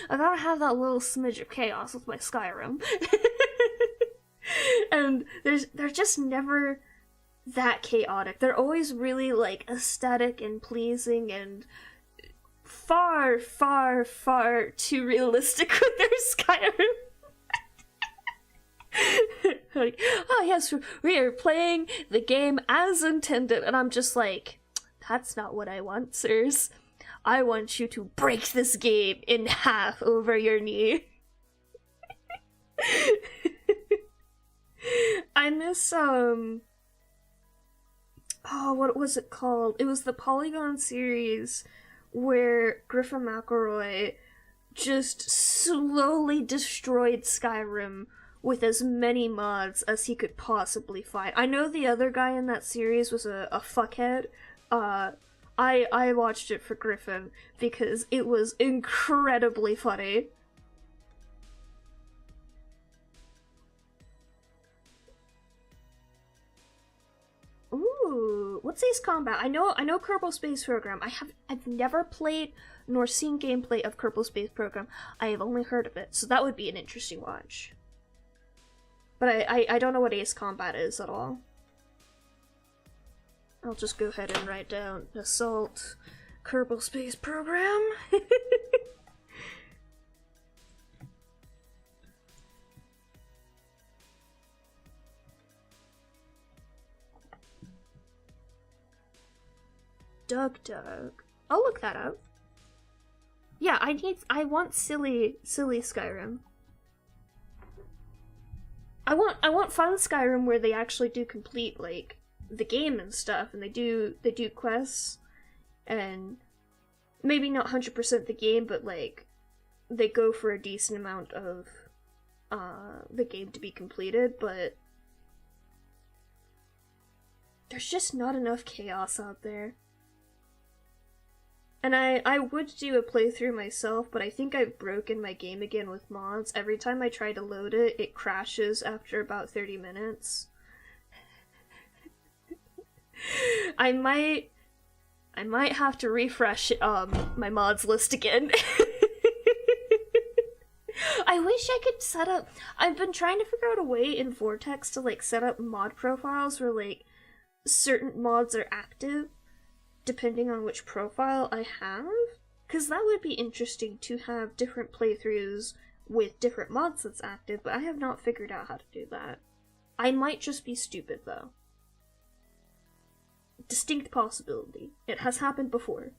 I gotta have that little smidge of chaos with my Skyrim. And they're just never that chaotic. They're always really, like, aesthetic and pleasing and far, far, far too realistic with their Skyrim. Like, oh yes, we are playing the game as intended, and I'm just like, that's not what I want, sirs. I want you to break this game in half over your knee. I miss, oh, what was it called? It was the Polygon series where Griffin McElroy just slowly destroyed Skyrim with as many mods as he could possibly find. I know the other guy in that series was a fuckhead. I watched it for Griffin because it was incredibly funny. Ooh, what's Ace Combat? I know Kerbal Space Program. I've never played nor seen gameplay of Kerbal Space Program. I have only heard of it, so that would be an interesting watch. But I don't know what Ace Combat is at all. I'll just go ahead and write down Assault Kerbal Space Program. Doug. I'll look that up. Yeah, I want silly Skyrim. I want fun Skyrim where they actually do complete, like, the game and stuff, and they do quests, and maybe not 100% the game, but, like, they go for a decent amount of the game to be completed, but there's just not enough chaos out there. And I would do a playthrough myself, but I think I've broken my game again with mods. Every time I try to load it, it crashes after about 30 minutes. I might have to refresh my mods list again. I wish I could set up... I've been trying to figure out a way in Vortex to, like, set up mod profiles where, like, certain mods are active depending on which profile I have, because that would be interesting to have different playthroughs with different mods that's active, but I have not figured out how to do that. I might just be stupid, though. Distinct possibility. It has happened before.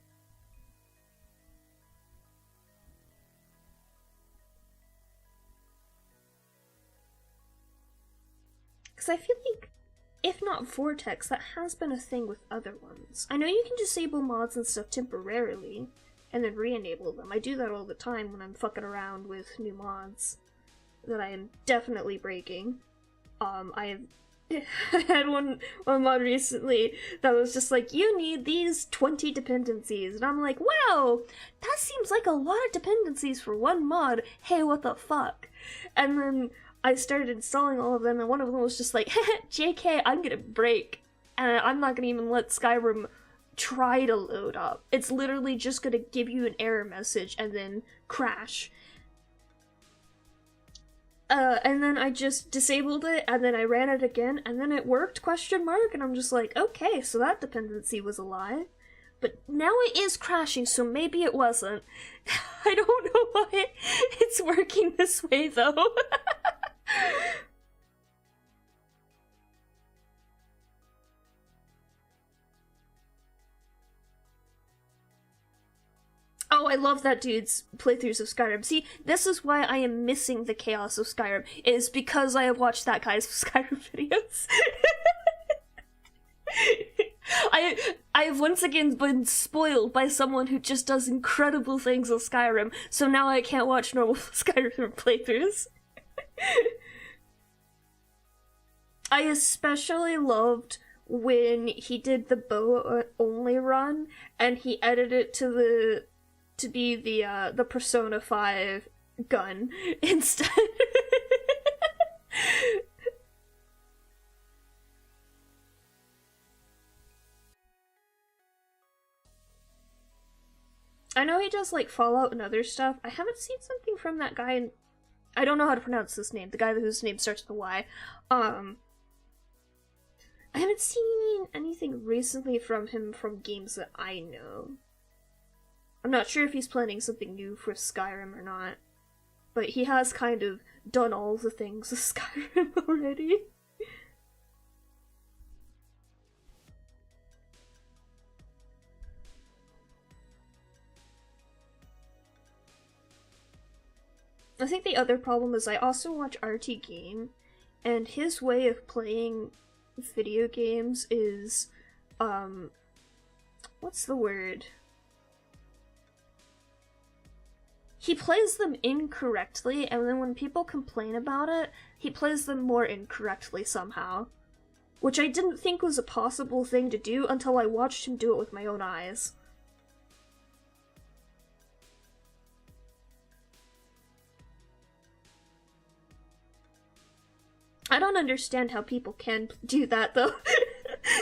Because I feel like, if not Vortex, that has been a thing with other ones. I know you can disable mods and stuff temporarily, and then re-enable them. I do that all the time when I'm fucking around with new mods that I am definitely breaking. I have I had one mod recently that was just like, you need these 20 dependencies, and I'm like, wow, that seems like a lot of dependencies for one mod. Hey, what the fuck? And then I started installing all of them, and one of them was just like, JK, I'm gonna break, and I'm not gonna even let Skyrim try to load up. It's literally just gonna give you an error message and then crash. And then I just disabled it, and then I ran it again, and then it worked, ? And I'm just like, okay, so that dependency was a lie. But now it is crashing, so maybe it wasn't. I don't know why it's working this way, though. Oh, I love that dude's playthroughs of Skyrim. See, this is why I am missing the chaos of Skyrim, is because I have watched that guy's Skyrim videos. I've once again been spoiled by someone who just does incredible things with Skyrim, so now I can't watch normal Skyrim playthroughs. I especially loved when he did the bow only run, and he edited it to be the Persona 5 gun instead. I know he does like Fallout and other stuff. I haven't seen something from that guy, and I don't know how to pronounce this name. The guy whose name starts with a Y. I haven't seen anything recently from him from games that I know. I'm not sure if he's planning something new for Skyrim or not, but he has kind of done all the things with Skyrim already. I think the other problem is I also watch RT Game, and his way of playing video games is, what's the word? He plays them incorrectly, and then when people complain about it, he plays them more incorrectly somehow. Which I didn't think was a possible thing to do until I watched him do it with my own eyes. I don't understand how people can do that, though.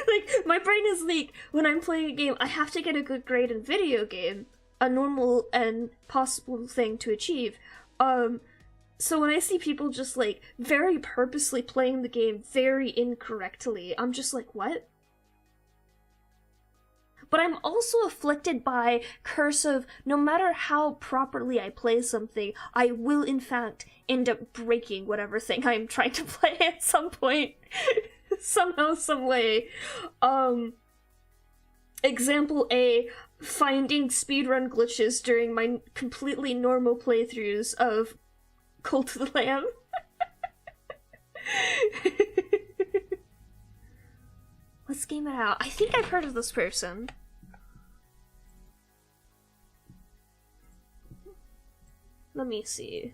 Like, my brain is like, when I'm playing a game, I have to get a good grade in video game. A normal and possible thing to achieve. So when I see people just, like, very purposely playing the game very incorrectly, I'm just like, what? But I'm also afflicted by curse of, no matter how properly I play something, I will in fact end up breaking whatever thing I'm trying to play at some point. Somehow, some way. Example A, finding speedrun glitches during my completely normal playthroughs of Cult of the Lamb. Let's game it out. I think I've heard of this person. Let me see.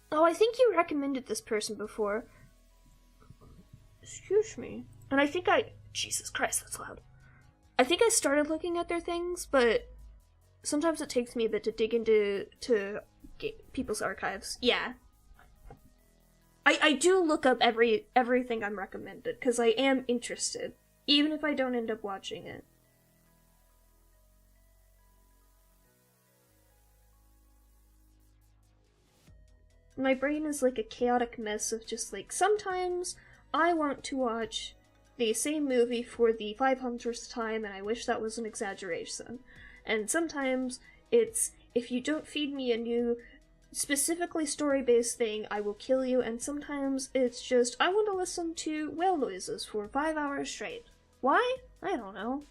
Oh, I think you recommended this person before. Excuse me. And I think Jesus Christ, that's loud. I think I started looking at their things, but sometimes it takes me a bit to dig into people's archives. Yeah. I do look up everything I'm recommended, because I am interested, even if I don't end up watching it. My brain is like a chaotic mess of just like, sometimes I want to watch the same movie for the 500th time and I wish that was an exaggeration. And sometimes it's, if you don't feed me a new, specifically story-based thing, I will kill you, and sometimes it's just, I want to listen to whale noises for 5 hours straight. Why? I don't know.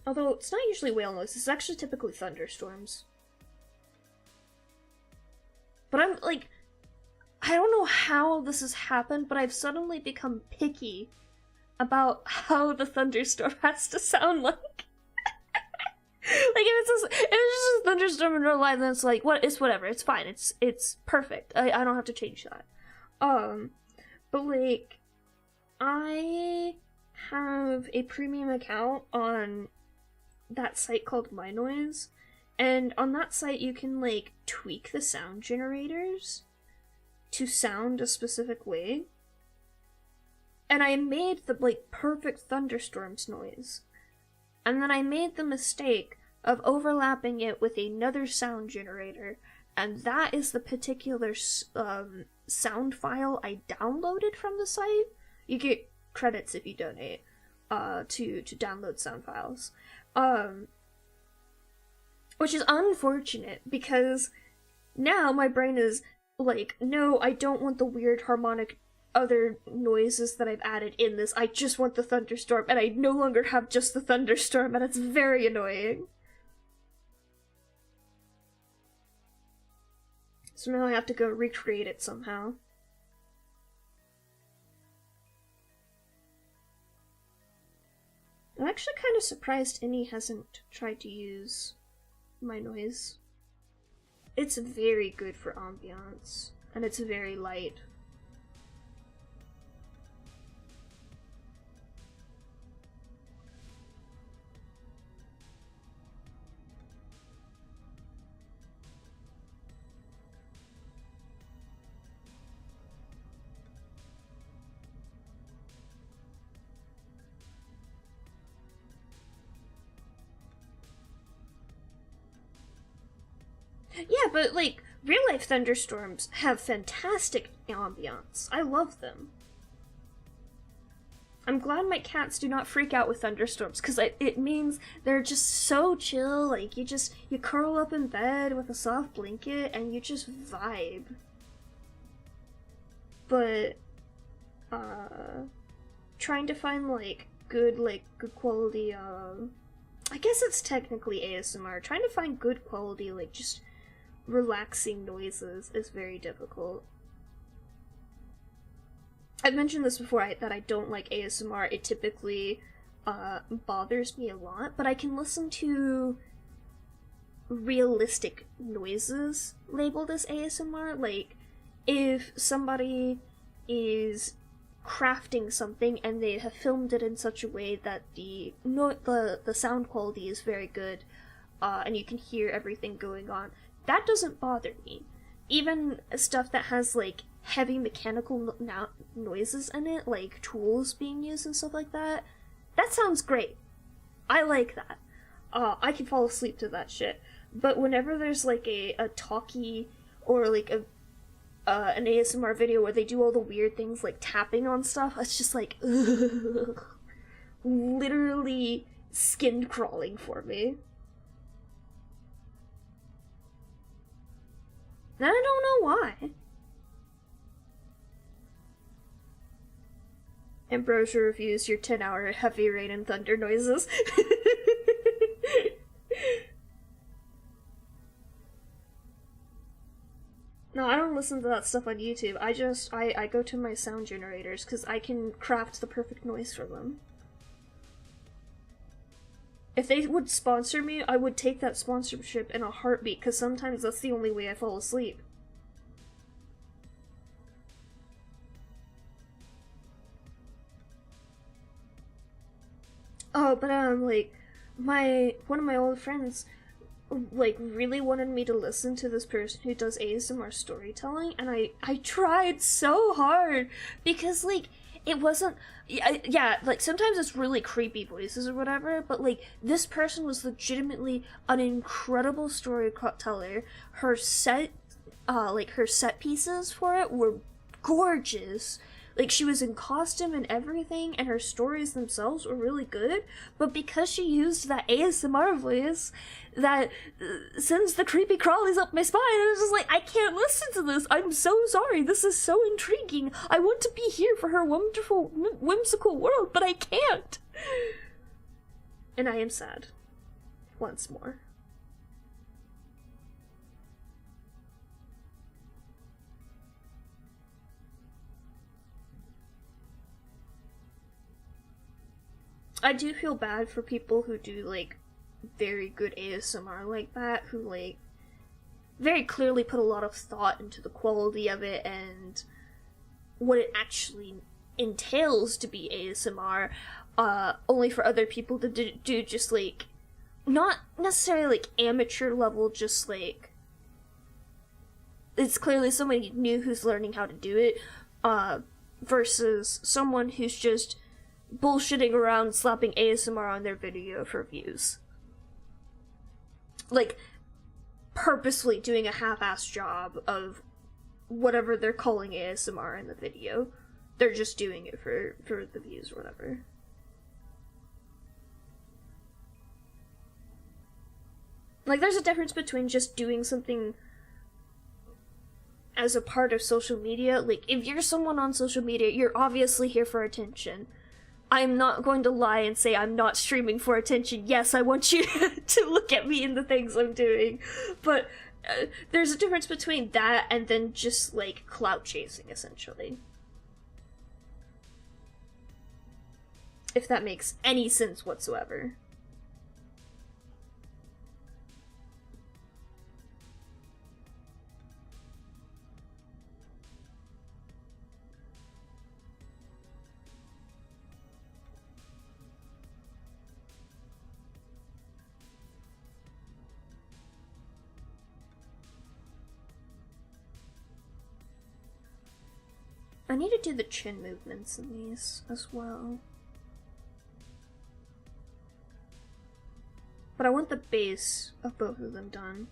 Although it's not usually whale noise, it's actually typically thunderstorms. But I'm like, I don't know how this has happened, but I've suddenly become picky about how the thunderstorm has to sound like. Like if it's just a thunderstorm in real life, then it's like it's whatever, it's fine, it's perfect. I don't have to change that. But like I have a premium account on that site called My Noise, and on that site you can like tweak the sound generators to sound a specific way. And I made the like perfect thunderstorms noise. And then I made the mistake of overlapping it with another sound generator, and that is the particular sound file I downloaded from the site. You get credits if you donate to download sound files. Which is unfortunate, because now my brain is like, no, I don't want the weird harmonic other noises that I've added in this. I just want the thunderstorm, and I no longer have just the thunderstorm, and it's very annoying. So now I have to go recreate it somehow. I'm actually kind of surprised Innie hasn't tried to use My Noise. It's very good for ambiance, and it's very light. Yeah, but like, real life thunderstorms have fantastic ambiance. I love them. I'm glad my cats do not freak out with thunderstorms, because it means they're just so chill. Like, you curl up in bed with a soft blanket and you just vibe. But, trying to find, like, good quality, I guess it's technically ASMR. Trying to find good quality, like, just relaxing noises is very difficult. I've mentioned this before, that I don't like ASMR. It typically bothers me a lot, but I can listen to realistic noises labeled as ASMR. Like, if somebody is crafting something and they have filmed it in such a way that the sound quality is very good, and you can hear everything going on, that doesn't bother me. Even stuff that has like heavy mechanical noises in it, like tools being used and stuff like that, that sounds great. I like that. I can fall asleep to that shit. But whenever there's like a talkie or like an ASMR video where they do all the weird things like tapping on stuff, it's just like, ugh, literally skin crawling for me. And I don't know why. Ambrosia reviews your 10-hour heavy rain and thunder noises. No, I don't listen to that stuff on YouTube. I go to my sound generators, because I can craft the perfect noise for them. If they would sponsor me, I would take that sponsorship in a heartbeat, because sometimes that's the only way I fall asleep. Oh, but like, one of my old friends, like, really wanted me to listen to this person who does ASMR storytelling, and I tried so hard, because, like, it wasn't, yeah, like, sometimes it's really creepy voices or whatever, but, like, this person was legitimately an incredible storyteller. Her set pieces for it were gorgeous. Like, she was in costume and everything, and her stories themselves were really good, but because she used that ASMR voice that sends the creepy crawlies up my spine, I was just like, I can't listen to this. I'm so sorry. This is so intriguing. I want to be here for her wonderful, whimsical world, but I can't. And I am sad. Once more. I do feel bad for people who do, like, very good ASMR like that, who, like, very clearly put a lot of thought into the quality of it and what it actually entails to be ASMR, only for other people to do just, like, not necessarily, like, amateur level, just, like, it's clearly somebody new who's learning how to do it, versus someone who's just bullshitting around slapping ASMR on their video for views. Like, purposefully doing a half-assed job of whatever they're calling ASMR in the video. They're just doing it for the views or whatever. Like, there's a difference between just doing something as a part of social media. Like, if you're someone on social media, you're obviously here for attention. I'm not going to lie and say I'm not streaming for attention. Yes, I want you to look at me and the things I'm doing. But there's a difference between that and then just, like, clout chasing, essentially. If that makes any sense whatsoever. I need to do the chin movements in these as well. But I want the base of both of them done.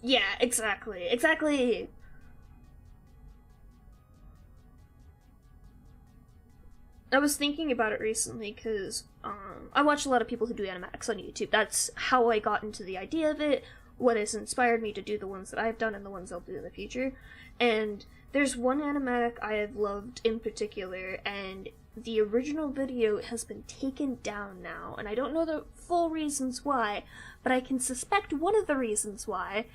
Yeah, exactly. Exactly! I was thinking about it recently because I watch a lot of people who do animatics on YouTube. That's how I got into the idea of it, what has inspired me to do the ones that I've done and the ones I'll do in the future. And there's one animatic I have loved in particular, and the original video has been taken down now, and I don't know the full reasons why, but I can suspect one of the reasons why,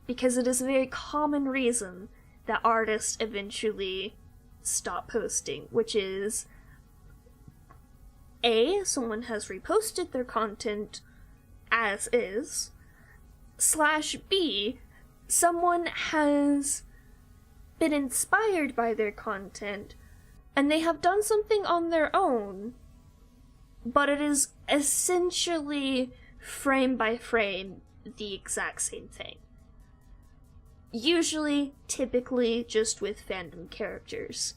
because it is a very common reason that artists eventually stop posting, which is A, someone has reposted their content as is, / B, someone has been inspired by their content and they have done something on their own, but it is essentially frame by frame the exact same thing. Usually, typically, just with fandom characters.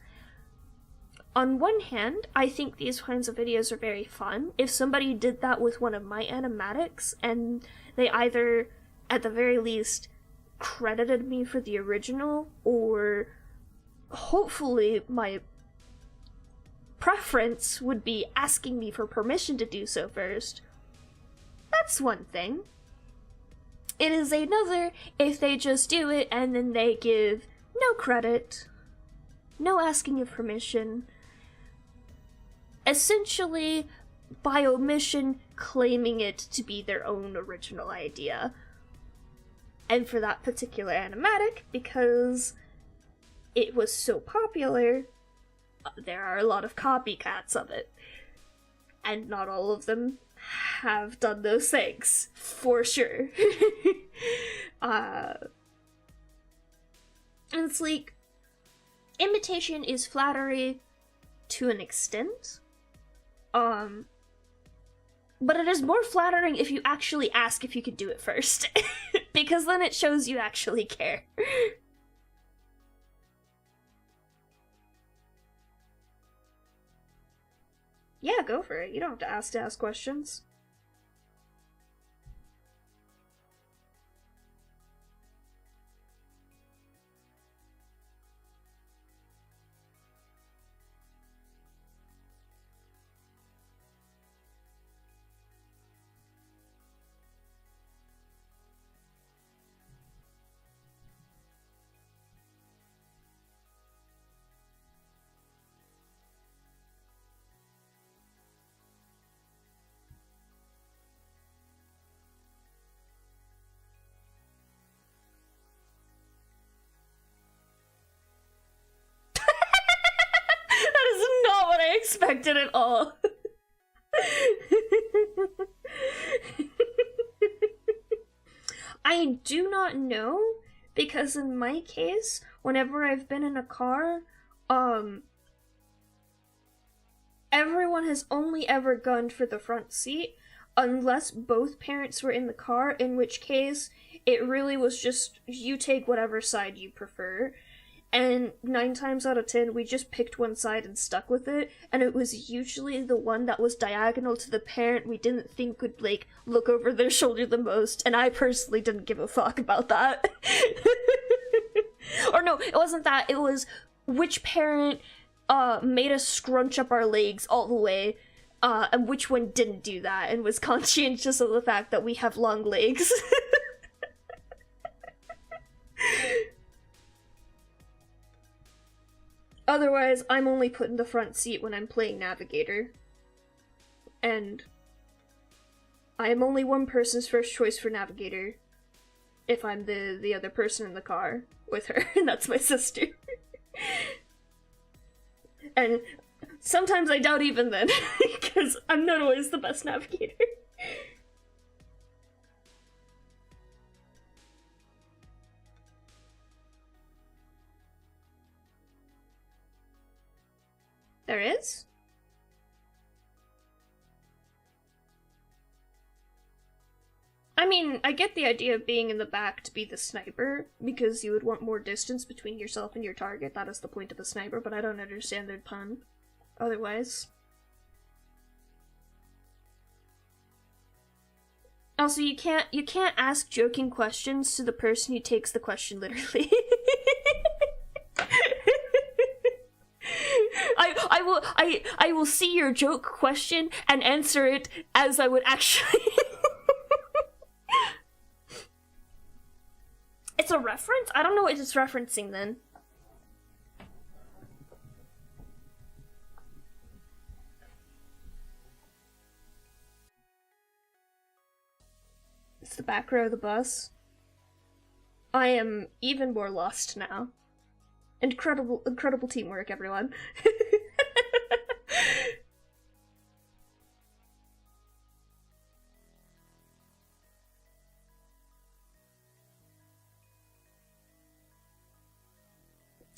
On one hand, I think these kinds of videos are very fun. If somebody did that with one of my animatics, and they either, at the very least, credited me for the original, or hopefully my preference would be asking me for permission to do so first, that's one thing. It is another if they just do it and then they give no credit, no asking of permission, essentially by omission claiming it to be their own original idea. And for that particular animatic, because it was so popular, there are a lot of copycats of it. And not all of them have done those things, for sure. And it's like, imitation is flattery to an extent. But it is more flattering if you actually ask if you could do it first. Because then it shows you actually care. Yeah, go for it. You don't have to ask questions. expect it at all. I do not know, because in my case, whenever I've been in a car, everyone has only ever gone for the front seat, unless both parents were in the car, in which case it really was just you take whatever side you prefer. And 9 times out of 10, we just picked one side and stuck with it, and it was usually the one that was diagonal to the parent we didn't think would, like, look over their shoulder the most, and I personally didn't give a fuck about that. Or no, it wasn't that, it was which parent made us scrunch up our legs all the way, and which one didn't do that, and was conscientious of the fact that we have long legs. Otherwise, I'm only put in the front seat when I'm playing Navigator. And I am only one person's first choice for Navigator if I'm the other person in the car with her, and that's my sister. And sometimes I doubt even then, because I'm not always the best navigator. There is? I mean, I get the idea of being in the back to be the sniper, because you would want more distance between yourself and your target. That is the point of a sniper, but I don't understand their pun otherwise. Also, you can't ask joking questions to the person who takes the question literally. I will see your joke question and answer it as I would actually. It's a reference? I don't know what it's referencing then. It's the back row of the bus. I am even more lost now. Incredible teamwork, everyone.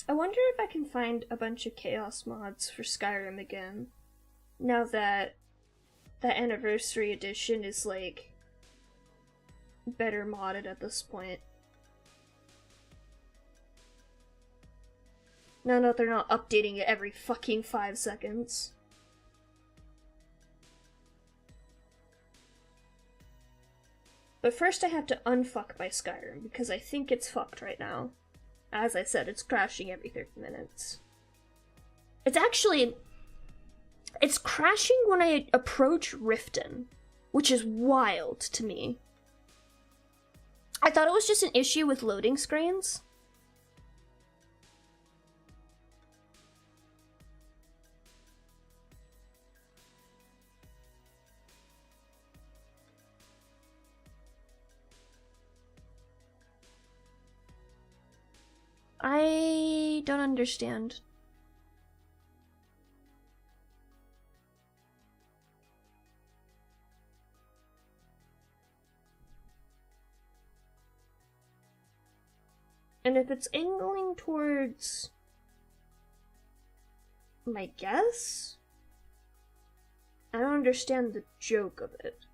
I wonder if I can find a bunch of chaos mods for Skyrim again, now that that anniversary edition is, like, better modded at this point. Now that they're not updating it every fucking 5 seconds. But first I have to unfuck my Skyrim, because I think it's fucked right now. As I said, it's crashing every 30 minutes. It's crashing when I approach Riften, which is wild to me. I thought it was just an issue with loading screens. I don't understand. And if it's angling towards my guess, I don't understand the joke of it.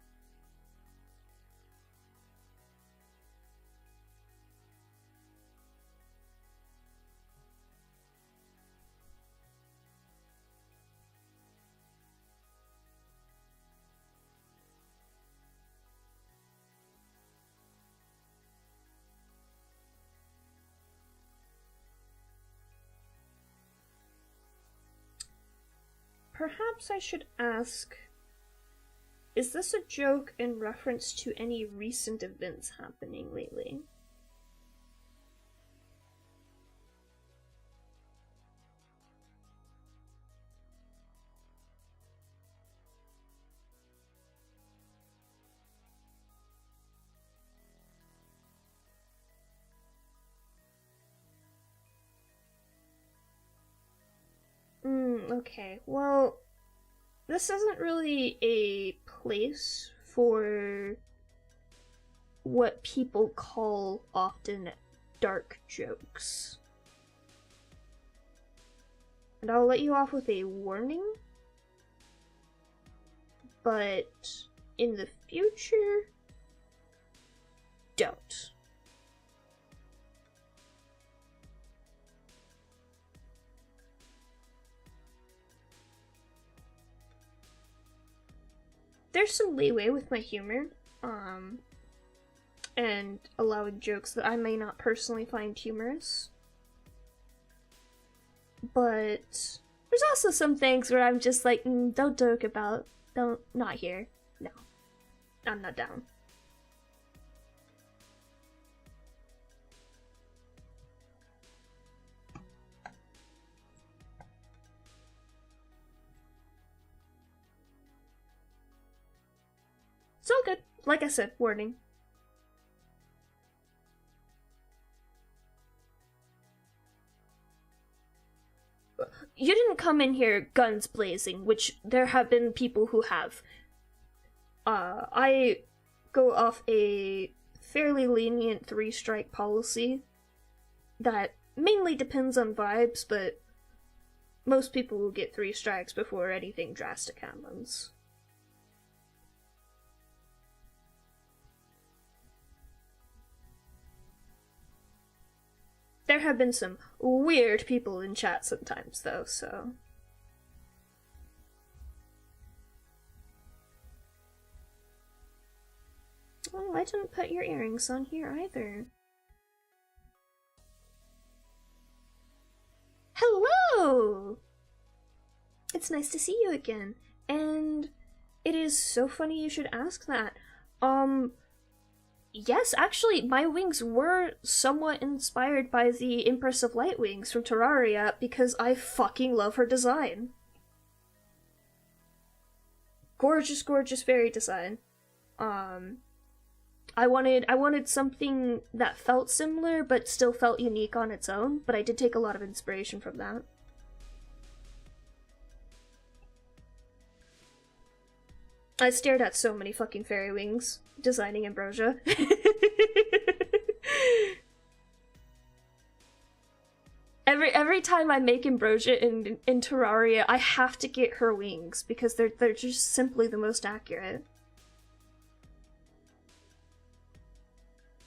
Perhaps I should ask, is this a joke in reference to any recent events happening lately? Okay, well, this isn't really a place for what people call often dark jokes. And I'll let you off with a warning, but in the future, don't. There's some leeway with my humor, and allowing jokes that I may not personally find humorous. But there's also some things where I'm just like, don't joke about, not here. No, I'm not down. It's all good. Like I said, warning. You didn't come in here guns blazing, which there have been people who have. I go off a fairly lenient 3-strike policy that mainly depends on vibes, but most people will get 3 strikes before anything drastic happens. There have been some weird people in chat sometimes, though, so... Oh, I didn't put your earrings on here either. Hello! It's nice to see you again, and it is so funny you should ask that. Yes, actually, my wings were somewhat inspired by the Empress of Light wings from Terraria because I fucking love her design. Gorgeous, gorgeous fairy design. I wanted something that felt similar but still felt unique on its own, but I did take a lot of inspiration from that. I stared at so many fucking fairy wings designing Ambrosia. Every time I make Ambrosia in Terraria, I have to get her wings because they're just simply the most accurate.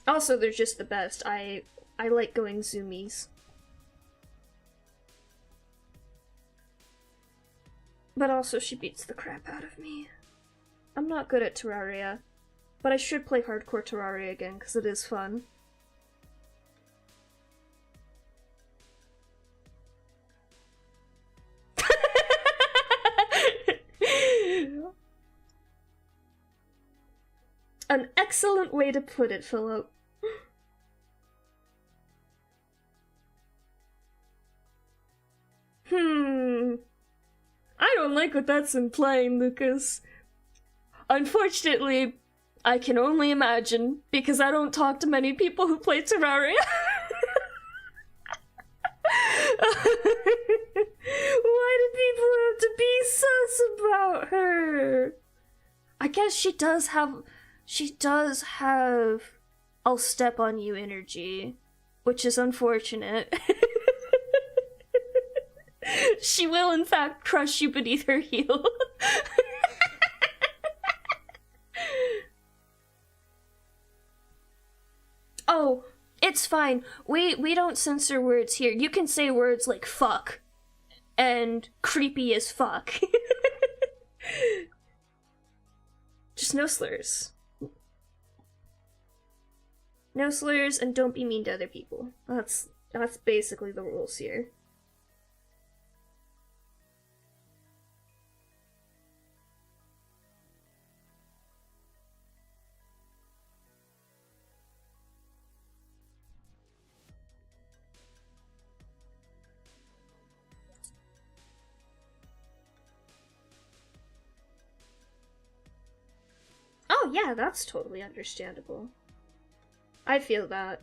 Also, they're just the best. I like going zoomies. But also, she beats the crap out of me. I'm not good at Terraria, but I should play hardcore Terraria again because it is fun. An excellent way to put it, Philip. I don't like what that's implying, Lucas. Unfortunately, I can only imagine, because I don't talk to many people who play Terraria. Why do people have to be sus about her? I guess she does have I'll step on you energy, which is unfortunate. She will in fact crush you beneath her heel. Oh, it's fine. We don't censor words here. You can say words like fuck and creepy as fuck. Just no slurs. No slurs and don't be mean to other people. That's basically the rules here. Oh yeah, that's totally understandable. I feel that.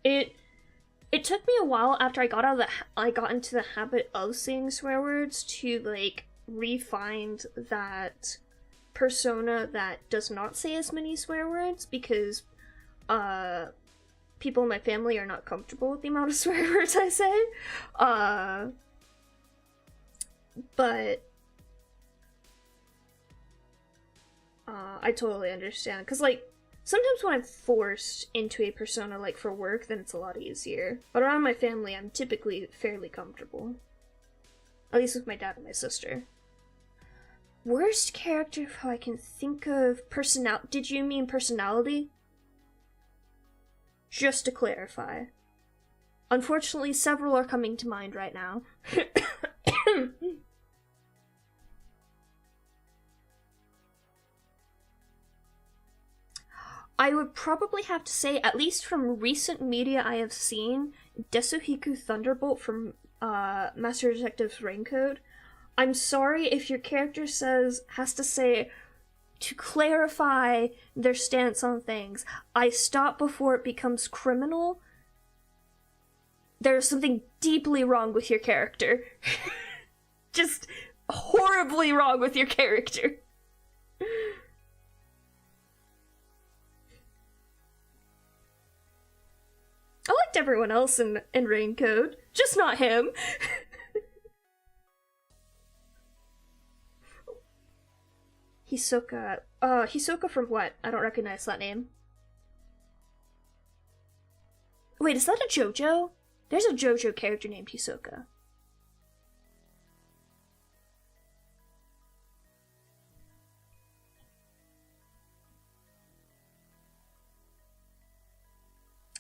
It took me a while after I got into the habit of saying swear words to like refined that persona that does not say as many swear words because people in my family are not comfortable with the amount of swear words I say. But I totally understand, because like sometimes when I'm forced into a persona like for work, then it's a lot easier. But around my family, I'm typically fairly comfortable. At least with my dad and my sister. Worst character who I can think of did you mean personality? Just to clarify. Unfortunately, several are coming to mind right now. I would probably have to say, at least from recent media I have seen, Desuhiku Thunderbolt from Master Detective's Raincode. I'm sorry if your character has to say, to clarify their stance on things, I stop before it becomes criminal. There's something deeply wrong with your character. Just horribly wrong with your character. I liked everyone else in Raincode, just not him. Hisoka. Hisoka from what? I don't recognize that name. Wait, is that a JoJo? There's a JoJo character named Hisoka.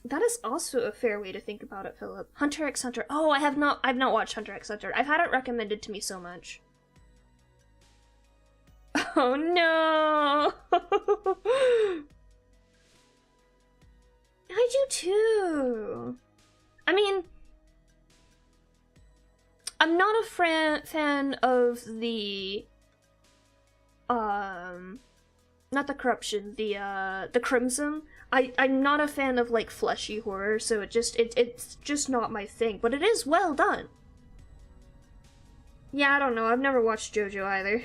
That is also a fair way to think about it, Philip. Hunter x Hunter. Oh, I've not watched Hunter x Hunter. I've had it recommended to me so much. Oh no! I do too. I mean, I'm not a fan of the not the corruption, the crimson. I'm not a fan of like fleshy horror, so it's just not my thing, but it is well done. Yeah, I don't know. I've never watched JoJo either.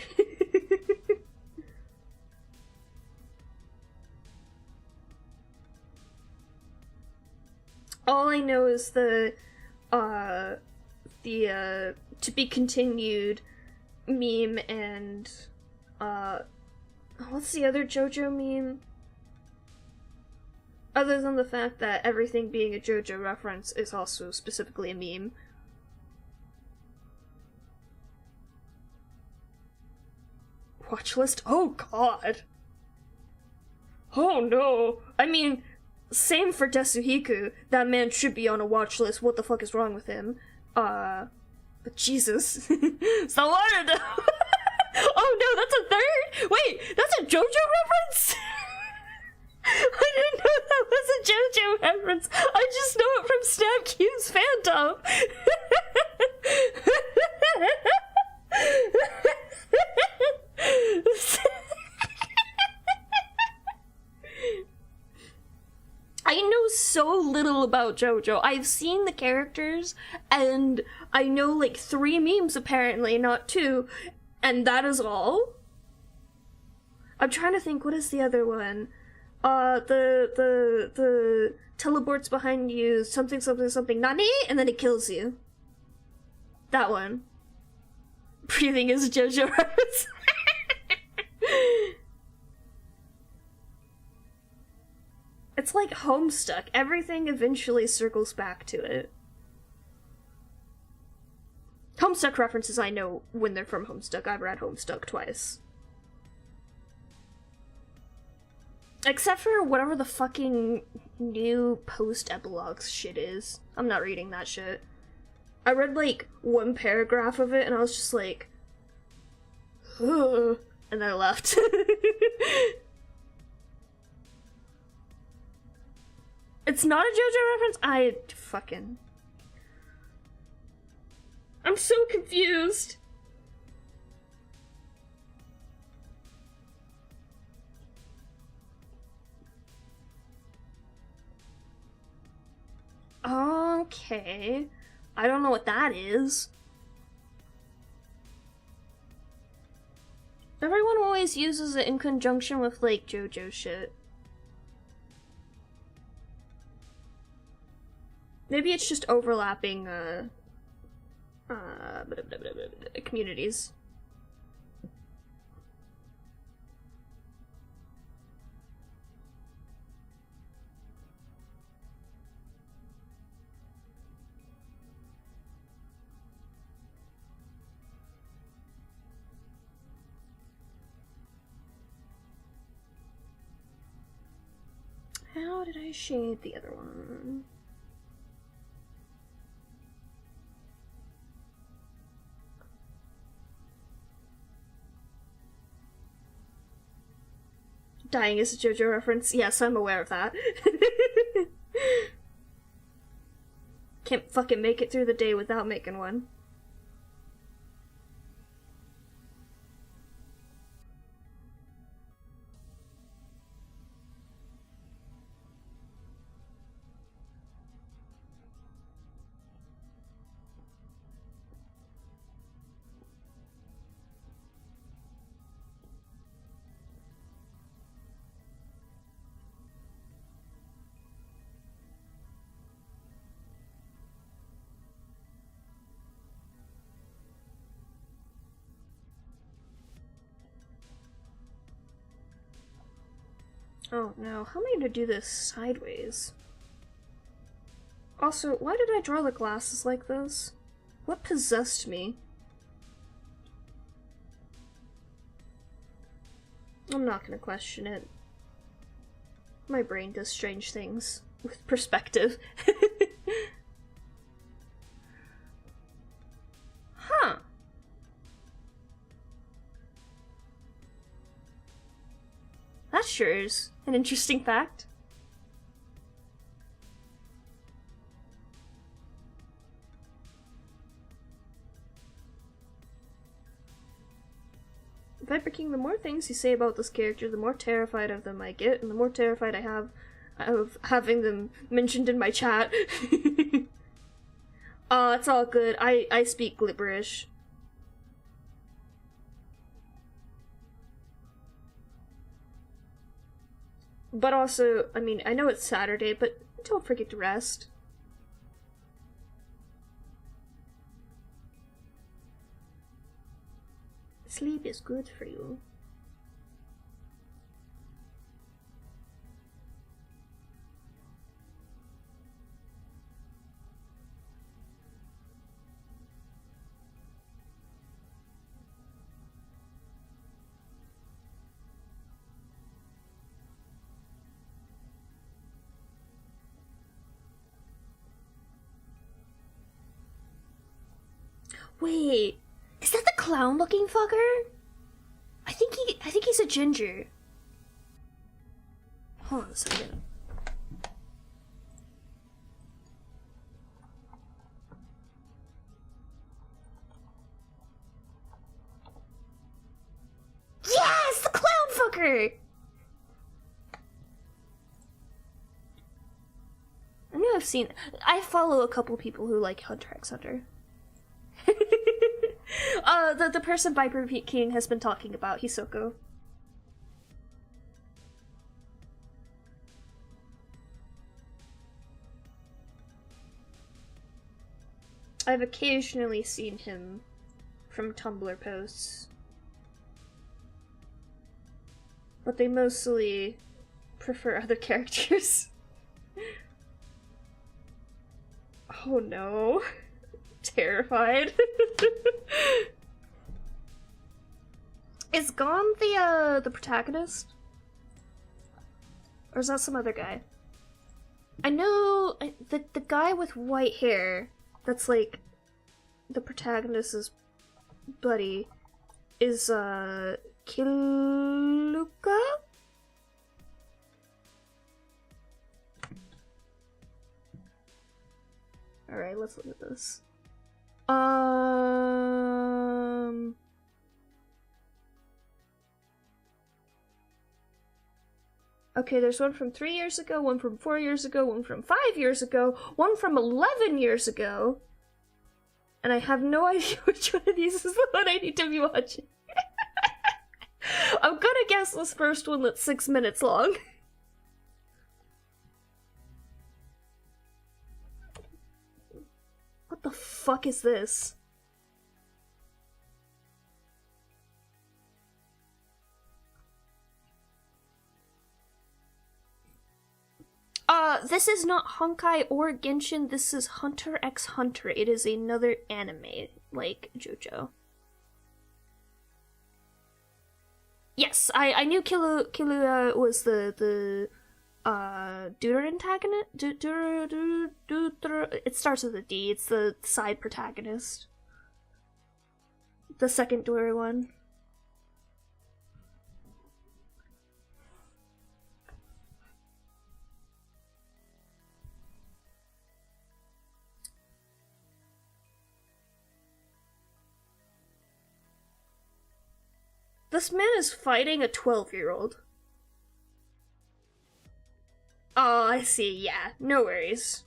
All I know is the to be continued meme and what's the other JoJo meme? Other than the fact that everything being a JoJo reference is also specifically a meme. Watchlist? Oh god! Oh no! I mean, same for Desuhiku. That man should be on a watch list. What the fuck is wrong with him? But Jesus. Sawara though! Oh no, that's a third? Wait, that's a JoJo reference? I didn't know that was a JoJo reference. I just know it from Snap Q's Phantom. I know so little about JoJo. I've seen the characters, and I know like 3 memes apparently, not 2, and that is all. I'm trying to think, what is the other one? The teleports behind you, something, nani, and then it kills you. That one. Breathing is a JoJo reference. It's like Homestuck. Everything eventually circles back to it. Homestuck references I know when they're from Homestuck. I've read Homestuck twice. Except for whatever the fucking new post-epilogues shit is. I'm not reading that shit. I read, like, 1 paragraph of it, and I was just like... Ugh, and then I left. It's not a JoJo reference? I'm so confused. Okay. I don't know what that is. Everyone always uses it in conjunction with, like, JoJo shit. Maybe it's just overlapping, communities. How did I shade the other one? Dying is a JoJo reference. Yes, I'm aware of that. Can't fucking make it through the day without making one. Oh no, how am I gonna do this sideways? Also, why did I draw the glasses like this? What possessed me? I'm not gonna question it. My brain does strange things with perspective. Huh. That sure is an interesting fact. Viper King, the more things you say about this character, the more terrified of them I get, and the more terrified I have of having them mentioned in my chat. It's all good. I speak Glibberish. But also, I mean, I know it's Saturday, but don't forget to rest. Sleep is good for you. Wait, is that the clown-looking fucker? I think he's a ginger. Hold on a second. Yes, the clown fucker. I know I've seen. I follow a couple people who like Hunter x Hunter. The person Viper King has been talking about, Hisoko. I've occasionally seen him from Tumblr posts, but they mostly prefer other characters. Oh no. Terrified. Is Gon the protagonist? Or is that some other guy? I know the guy with white hair that's like the protagonist's buddy is Kiluka? Alright, let's look at this. Okay, there's one from 3 years ago, one from 4 years ago, one from 5 years ago, one from 11 years ago. And I have no idea which one of these is the one I need to be watching. I'm gonna guess this first one that's 6 minutes long. What the fuck is this? This is not Honkai or Genshin, this is Hunter x Hunter. It is another anime, like JoJo. Yes, I knew Killua was the deuter antagonist? It starts with a D, it's the side protagonist. The second deuter one. This man is fighting a 12-year-old. Oh, I see, yeah. No worries.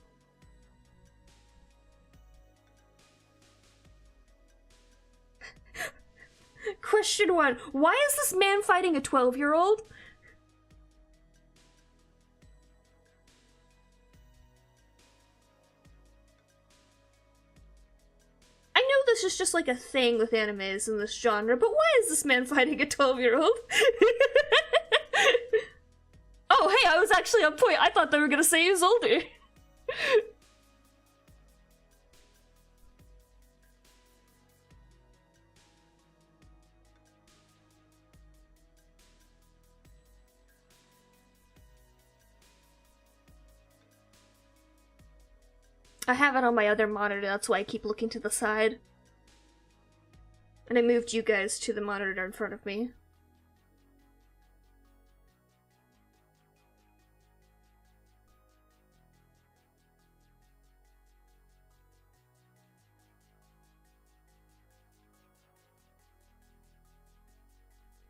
Question 1. Why is this man fighting a 12-year-old? I know this is just like a thing with animes in this genre, but why is this man fighting a 12-year-old? Oh, hey, I was actually on point. I thought they were gonna say he was older. I have it on my other monitor, that's why I keep looking to the side. And I moved you guys to the monitor in front of me.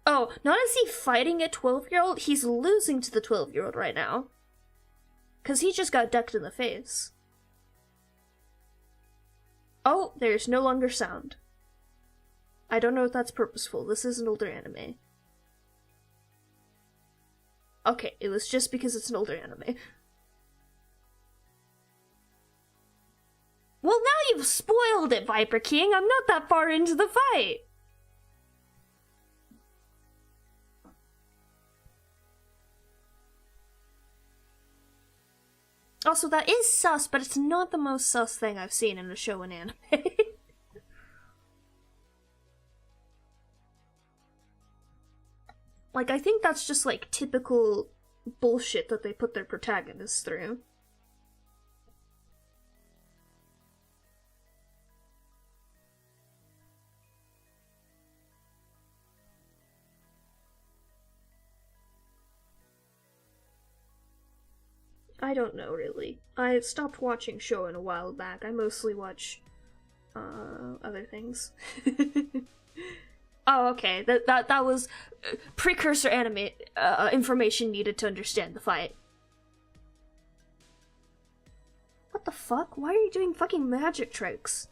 Oh, not is he fighting a 12-year-old, he's losing to the 12-year-old right now. 'Cause he just got decked in the face. Oh, there's no longer sound. I don't know if that's purposeful. This is an older anime. Okay, it was just because it's an older anime. Well, now you've spoiled it, Viper King. I'm not that far into the fight. Also, that is sus, but it's not the most sus thing I've seen in a show and anime. Like, I think that's just, like, typical bullshit that they put their protagonists through. I don't know, really. I stopped watching Shonen a while back. I mostly watch, other things. Oh, okay. That was precursor anime information needed to understand the fight. What the fuck? Why are you doing fucking magic tricks?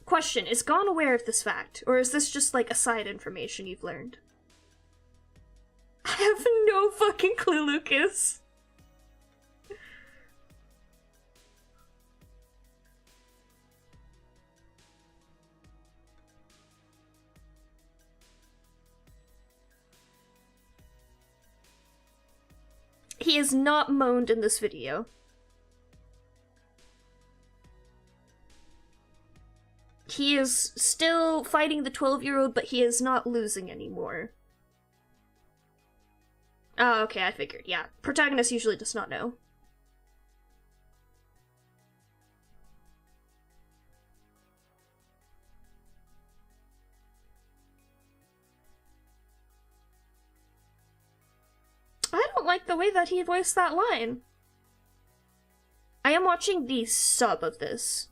Question, is Gon aware of this fact? Or is this just like a side information you've learned? I have no fucking clue, Lucas. He is not moaned in this video. He is still fighting the 12-year-old, but he is not losing anymore. Oh, okay, I figured, yeah. Protagonist usually does not know. I don't like the way that he voiced that line. I am watching the sub of this.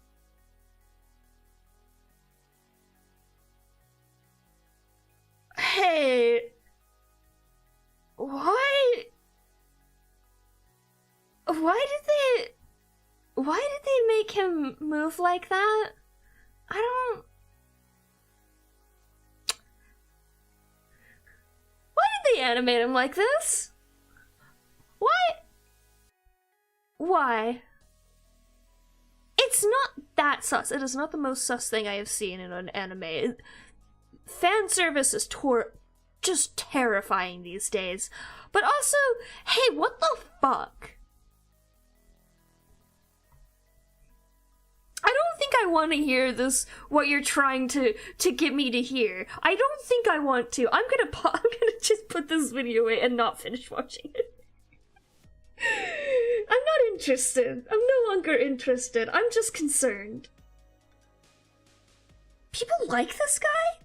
Hey... Why did they make him move like that? I they animate him like this? What? Why? It's not that sus. It is not the most sus thing I have seen in an anime. Fan service is just terrifying these days. But also, hey, what the fuck? I don't think I want to hear this, what you're trying to get me to hear. I don't think I want to. I'm gonna just put this video away and not finish watching it. I'm not interested. I'm no longer interested. I'm just concerned. People like this guy?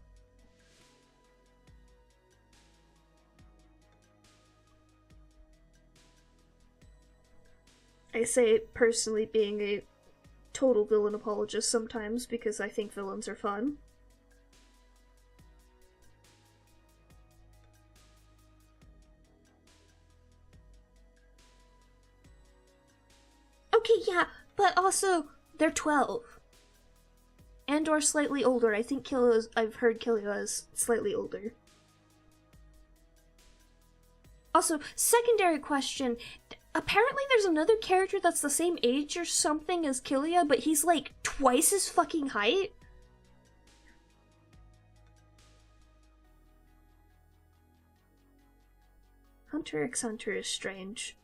I say it personally being a total villain apologist sometimes because I think villains are fun. Okay, yeah, but also, they're 12. And or slightly older. I think I've heard Killua is slightly older. Also, secondary question, apparently there's another character that's the same age or something as Killua, but he's like twice his fucking height? Hunter x Hunter is strange.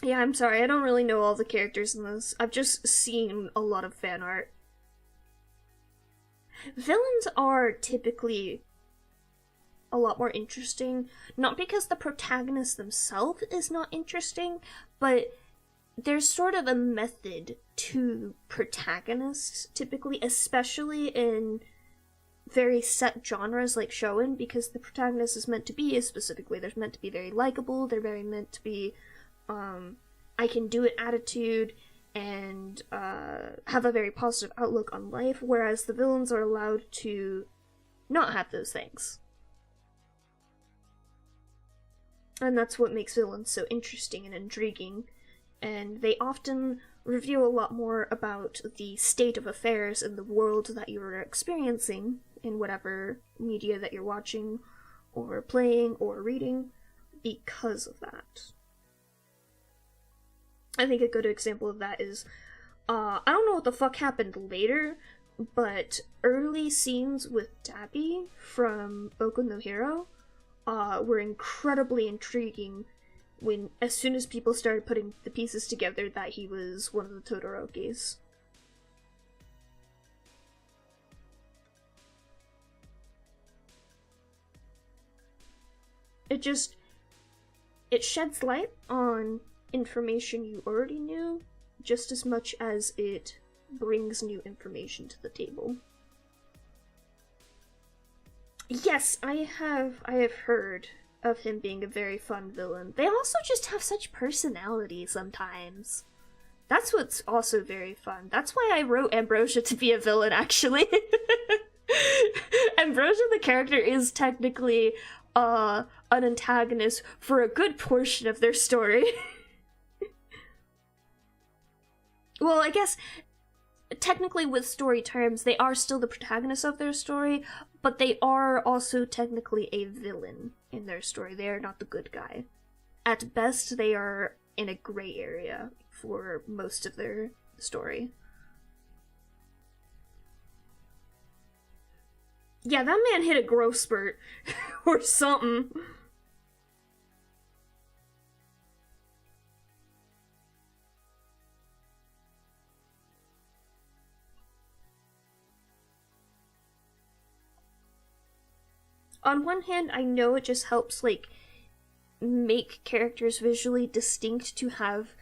Yeah, I'm sorry, I don't really know all the characters in this. I've just seen a lot of fan art. Villains are typically a lot more interesting, not because the protagonist themselves is not interesting, but there's sort of a method to protagonists, typically, especially in very set genres like shonen, because the protagonist is meant to be a specific way. They're meant to be very likable, they're very meant to be I can do it attitude and have a very positive outlook on life, whereas the villains are allowed to not have those things. And that's what makes villains so interesting and intriguing, and they often reveal a lot more about the state of affairs in the world that you're experiencing in whatever media that you're watching or playing or reading because of that. I think a good example of that is, I don't know what the fuck happened later, but early scenes with Dabi from Boku no Hero were incredibly intriguing as soon as people started putting the pieces together that he was one of the Todorokis. It sheds light on information you already knew, just as much as it brings new information to the table. Yes, I have heard of him being a very fun villain. They also just have such personality sometimes. That's what's also very fun. That's why I wrote Ambrosia to be a villain, actually. Ambrosia, the character, is technically an antagonist for a good portion of their story. Well, I guess, technically with story terms, they are still the protagonists of their story, but they are also technically a villain in their story. They are not the good guy. At best, they are in a gray area for most of their story. Yeah, that man hit a growth spurt. Or something. On one hand, I know it just helps, like, make characters visually distinct to have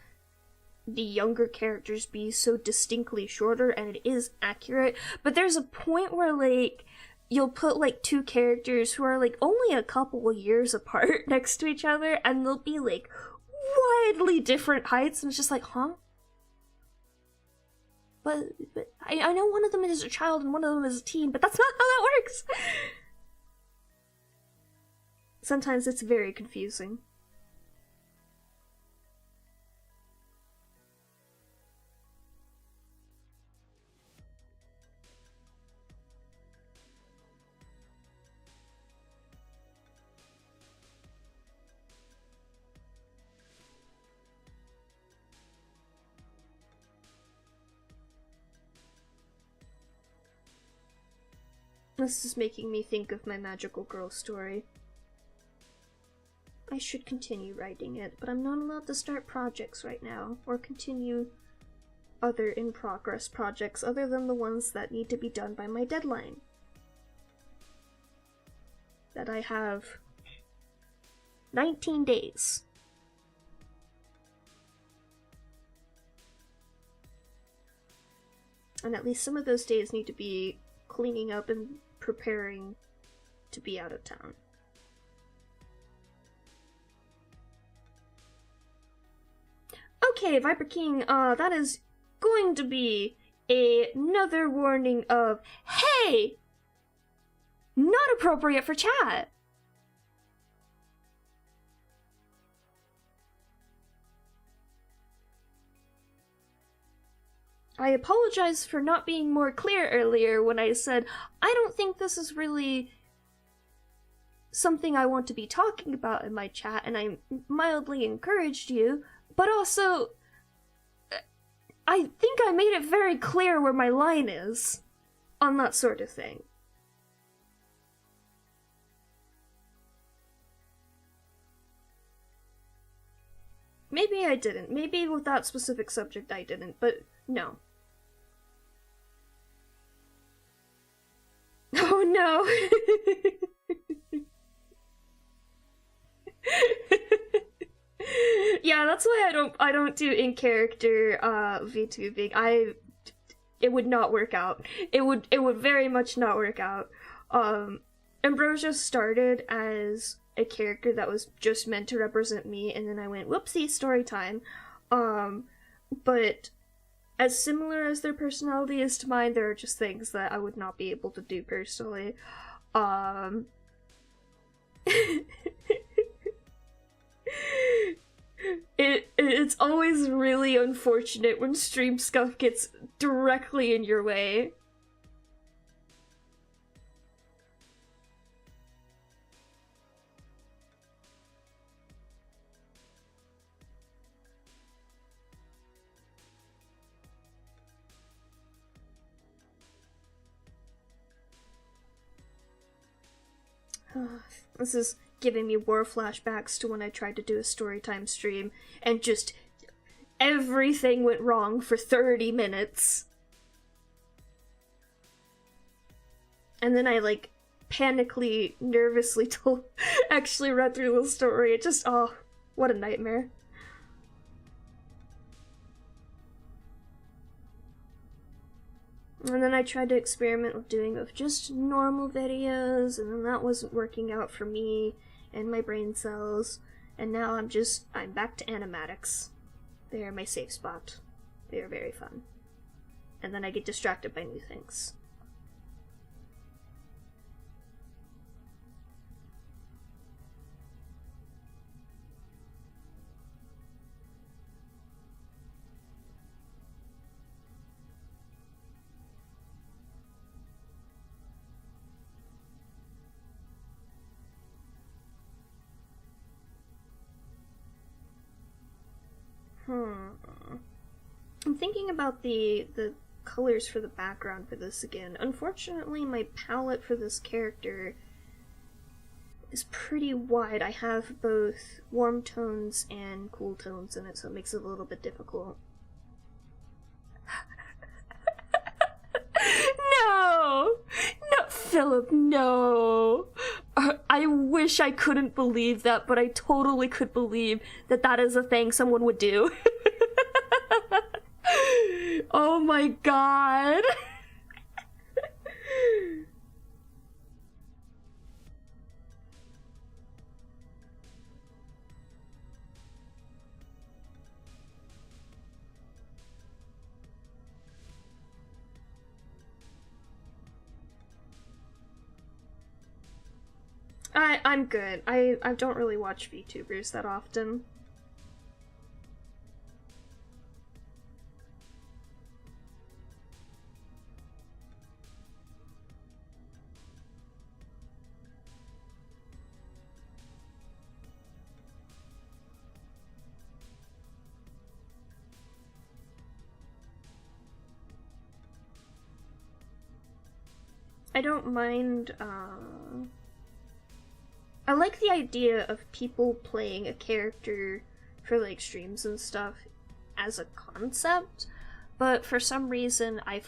the younger characters be so distinctly shorter, and it is accurate, but there's a point where, like, you'll put, like, two characters who are, like, only a couple of years apart next to each other, and they'll be, like, widely different heights, and it's just like, huh? But I know one of them is a child and one of them is a teen, but that's not how that works! Sometimes it's very confusing. This is making me think of my magical girl story. I should continue writing it, but I'm not allowed to start projects right now, or continue other in-progress projects other than the ones that need to be done by my deadline. That I have 19 days. And at least some of those days need to be cleaning up and preparing to be out of town. Okay, Viper King, that is going to be another warning of, hey! Not appropriate for chat! I apologize for not being more clear earlier when I said, I don't think this is really something I want to be talking about in my chat, and I mildly encouraged you, but also, I think I made it very clear where my line is on that sort of thing. Maybe I didn't. Maybe with that specific subject I didn't, but no. Oh no! Yeah, that's why I don't do in character VTubing. It would not work out. It would very much not work out. Ambrosia started as a character that was just meant to represent me, and then I went, whoopsie, story time. But as similar as their personality is to mine, there are just things that I would not be able to do personally. It's always really unfortunate when stream scuff gets directly in your way. This is giving me war flashbacks to when I tried to do a storytime stream and just everything went wrong for 30 minutes. And then I panically, nervously actually read through the story. It just, oh, what a nightmare. And then I tried to experiment with doing just normal videos, and then that wasn't working out for me and my brain cells. And now I'm back to animatics. They are my safe spot. They are very fun. And then I get distracted by new things. I'm thinking about the colors for the background for this again. Unfortunately, my palette for this character is pretty wide. I have both warm tones and cool tones in it, so it makes it a little bit difficult. No! No, Philip, no! I wish I couldn't believe that, but I totally could believe that that is a thing someone would do. Oh my god! I'm good. I don't really watch VTubers that often. I don't mind, I like the idea of people playing a character for, like, streams and stuff as a concept, but for some reason I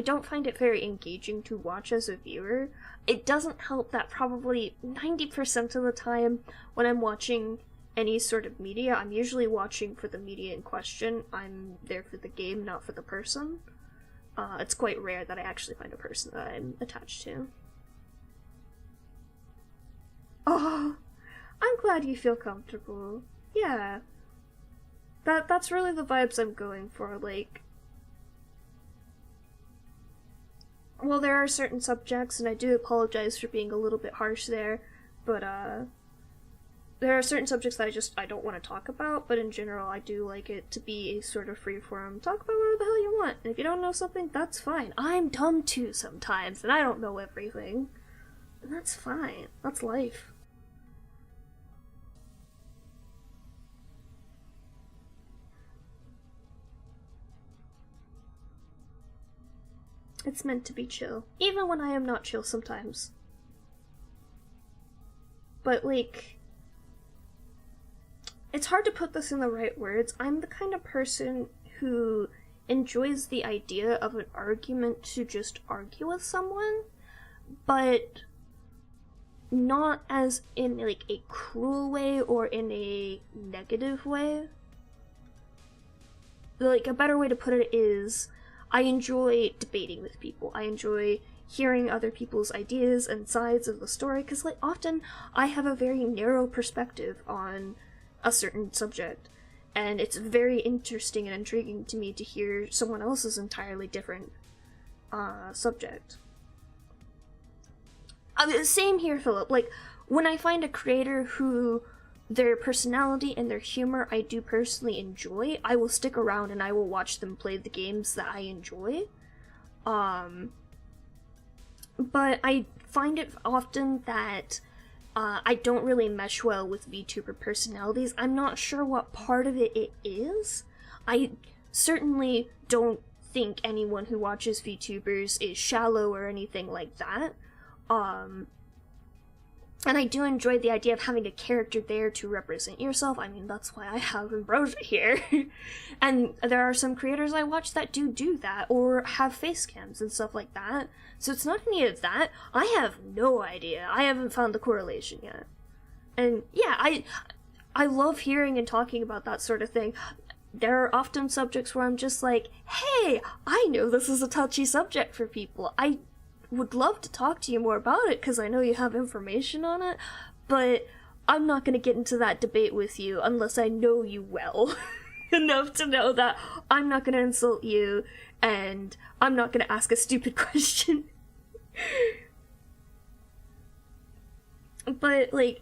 don't find it very engaging to watch as a viewer. It doesn't help that probably 90% of the time when I'm watching any sort of media, I'm usually watching for the media in question. I'm there for the game, not for the person. It's quite rare that I actually find a person that I'm attached to. Oh, I'm glad you feel comfortable. Yeah. That's really the vibes I'm going for, like... Well, there are certain subjects, and I do apologize for being a little bit harsh there, but, there are certain subjects that I don't want to talk about, but in general, I do like it to be a sort of free-form, talk about whatever the hell you want, and if you don't know something, that's fine. I'm dumb too sometimes, and I don't know everything. And that's fine. That's life. It's meant to be chill, even when I am not chill sometimes. But, like... It's hard to put this in the right words. I'm the kind of person who enjoys the idea of an argument to just argue with someone, but not as in, like, a cruel way or in a negative way. Like, a better way to put it is, I enjoy debating with people. I enjoy hearing other people's ideas and sides of the story, because, like, often I have a very narrow perspective on a certain subject, and it's very interesting and intriguing to me to hear someone else's entirely different subject. Same here, Philip. Like, when I find a creator who their personality and their humor I do personally enjoy, I will stick around and I will watch them play the games that I enjoy. But I find it often that I don't really mesh well with VTuber personalities. I'm not sure what part of it is. I certainly don't think anyone who watches VTubers is shallow or anything like that. And I do enjoy the idea of having a character there to represent yourself. I mean, that's why I have Ambrosia here. And there are some creators I watch that do that, or have face cams and stuff like that. So it's not any of that. I have no idea. I haven't found the correlation yet. And yeah, I love hearing and talking about that sort of thing. There are often subjects where I'm just like, hey, I know this is a touchy subject for people. I would love to talk to you more about it because I know you have information on it, but I'm not going to get into that debate with you unless I know you well enough to know that I'm not going to insult you and I'm not going to ask a stupid question. But, like,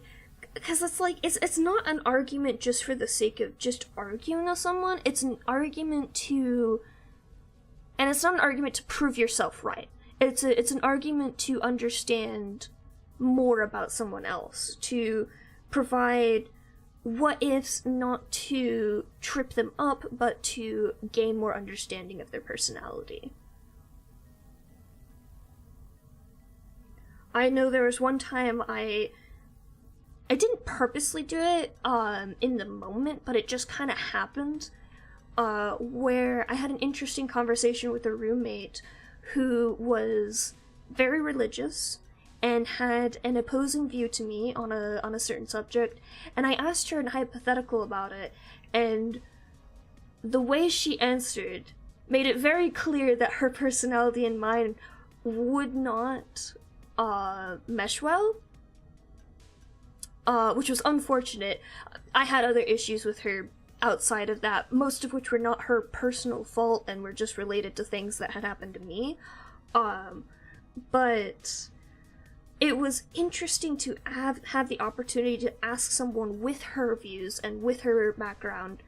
because it's like, it's not an argument just for the sake of just arguing with someone. It's an argument to, and it's not an argument to prove yourself right. It's an argument to understand more about someone else, to provide what ifs, not to trip them up, but to gain more understanding of their personality. I know there was one time I didn't purposely do it in the moment, but it just kind of happened, where I had an interesting conversation with a roommate who was very religious and had an opposing view to me on a certain subject, and I asked her a hypothetical about it, and the way she answered made it very clear that her personality and mine would not mesh well, which was unfortunate. I had other issues with her outside of that, most of which were not her personal fault and were just related to things that had happened to me. But it was interesting to have the opportunity to ask someone with her views and with her background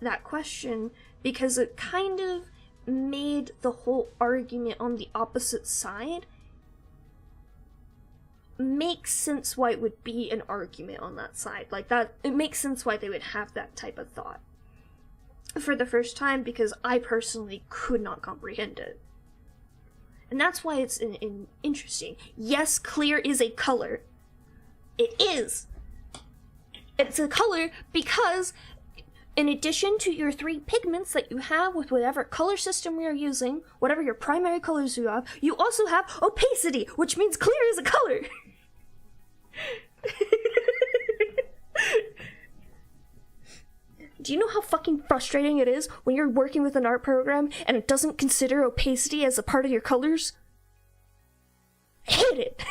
that question, because it kind of made the whole argument on the opposite side make sense why it would be an argument on that side. Like, that, it makes sense why they would have that type of thought for the first time, because I personally could not comprehend it. And that's why it's interesting. Yes, clear is a color. It is. It's a color because in addition to your 3 pigments that you have with whatever color system you're using, whatever your primary colors you also have opacity, which means clear is a color. Do you know how fucking frustrating it is when you're working with an art program and it doesn't consider opacity as a part of your colors? I hate it.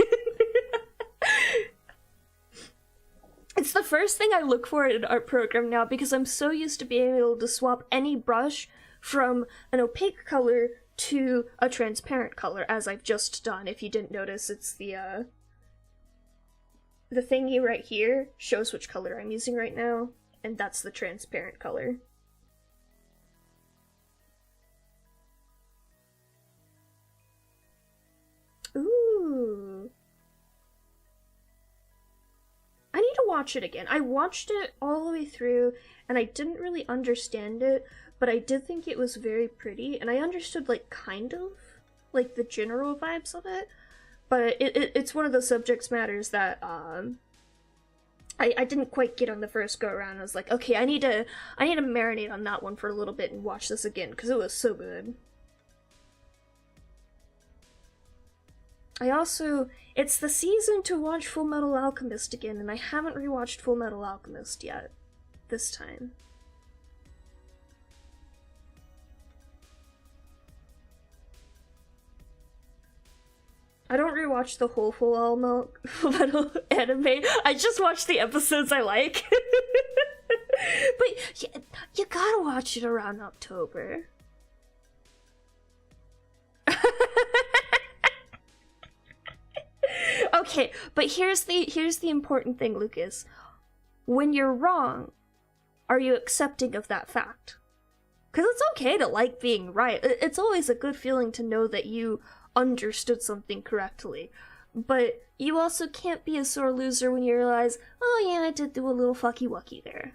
It's the first thing I look for in an art program now, because I'm so used to being able to swap any brush from an opaque color to a transparent color, as I've just done. If you didn't notice, it's the thingy right here shows which color I'm using right now, and that's the transparent color. Ooh. I need to watch it again. I watched it all the way through, and I didn't really understand it, but I did think it was very pretty, and I understood, like, kind of, like, the general vibes of it, but it's one of those subject matters that, I didn't quite get on the first go around. I was like, okay, I need to marinate on that one for a little bit and watch this again, because it was so good. It's the season to watch Full Metal Alchemist again, and I haven't rewatched Full Metal Alchemist yet, this time. I don't rewatch the whole Full Metal anime, I just watch the episodes I like. But you gotta watch it around October. Okay, but here's the important thing, Lucas. When you're wrong, are you accepting of that fact? Because it's okay to like being right. It's always a good feeling to know that you understood something correctly. But you also can't be a sore loser when you realize, oh yeah, I did do a little fucky wucky there.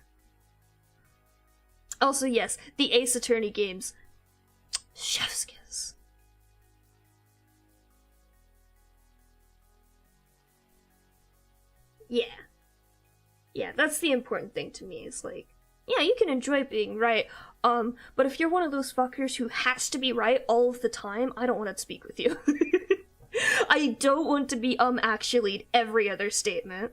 Also, yes, the Ace Attorney games. Chef's kiss. Yeah. Yeah, that's the important thing to me, is like, yeah, you can enjoy being right, but if you're one of those fuckers who has to be right all of the time, I don't want to speak with you. I don't want to be actually every other statement.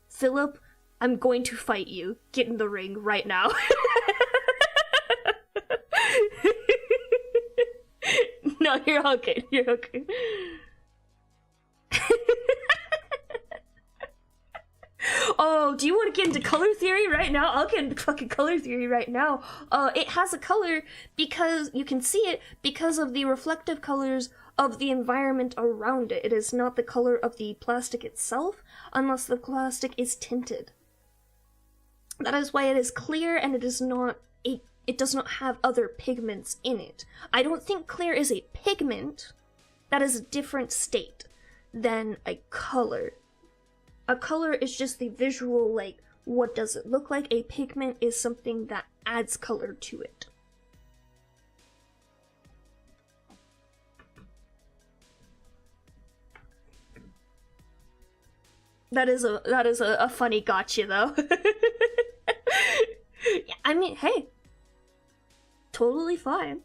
Philip, I'm going to fight you. Get in the ring right now. No, you're okay. You're okay. Oh, do you want to get into color theory right now? I'll get into fucking color theory right now. It has a color because you can see it because of the reflective colors of the environment around it. It is not the color of the plastic itself, unless the plastic is tinted. That is why it is clear, and it does not have other pigments in it. I don't think clear is a pigment. That is a different state than a color. A color is just the visual, like, what does it look like? A pigment is something that adds color to it. That is a funny gotcha, though. I mean, hey, totally fine.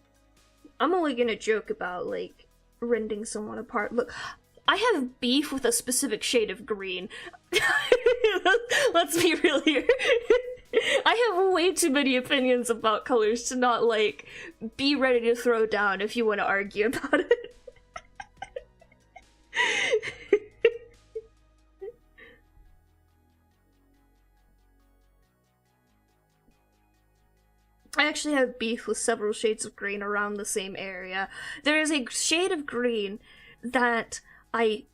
I'm only gonna joke about, like, rending someone apart. Look, I have beef with a specific shade of green. Let's be real here. I have way too many opinions about colors to not, like, be ready to throw down if you want to argue about it. I actually have beef with several shades of green around the same area. There is a shade of green that I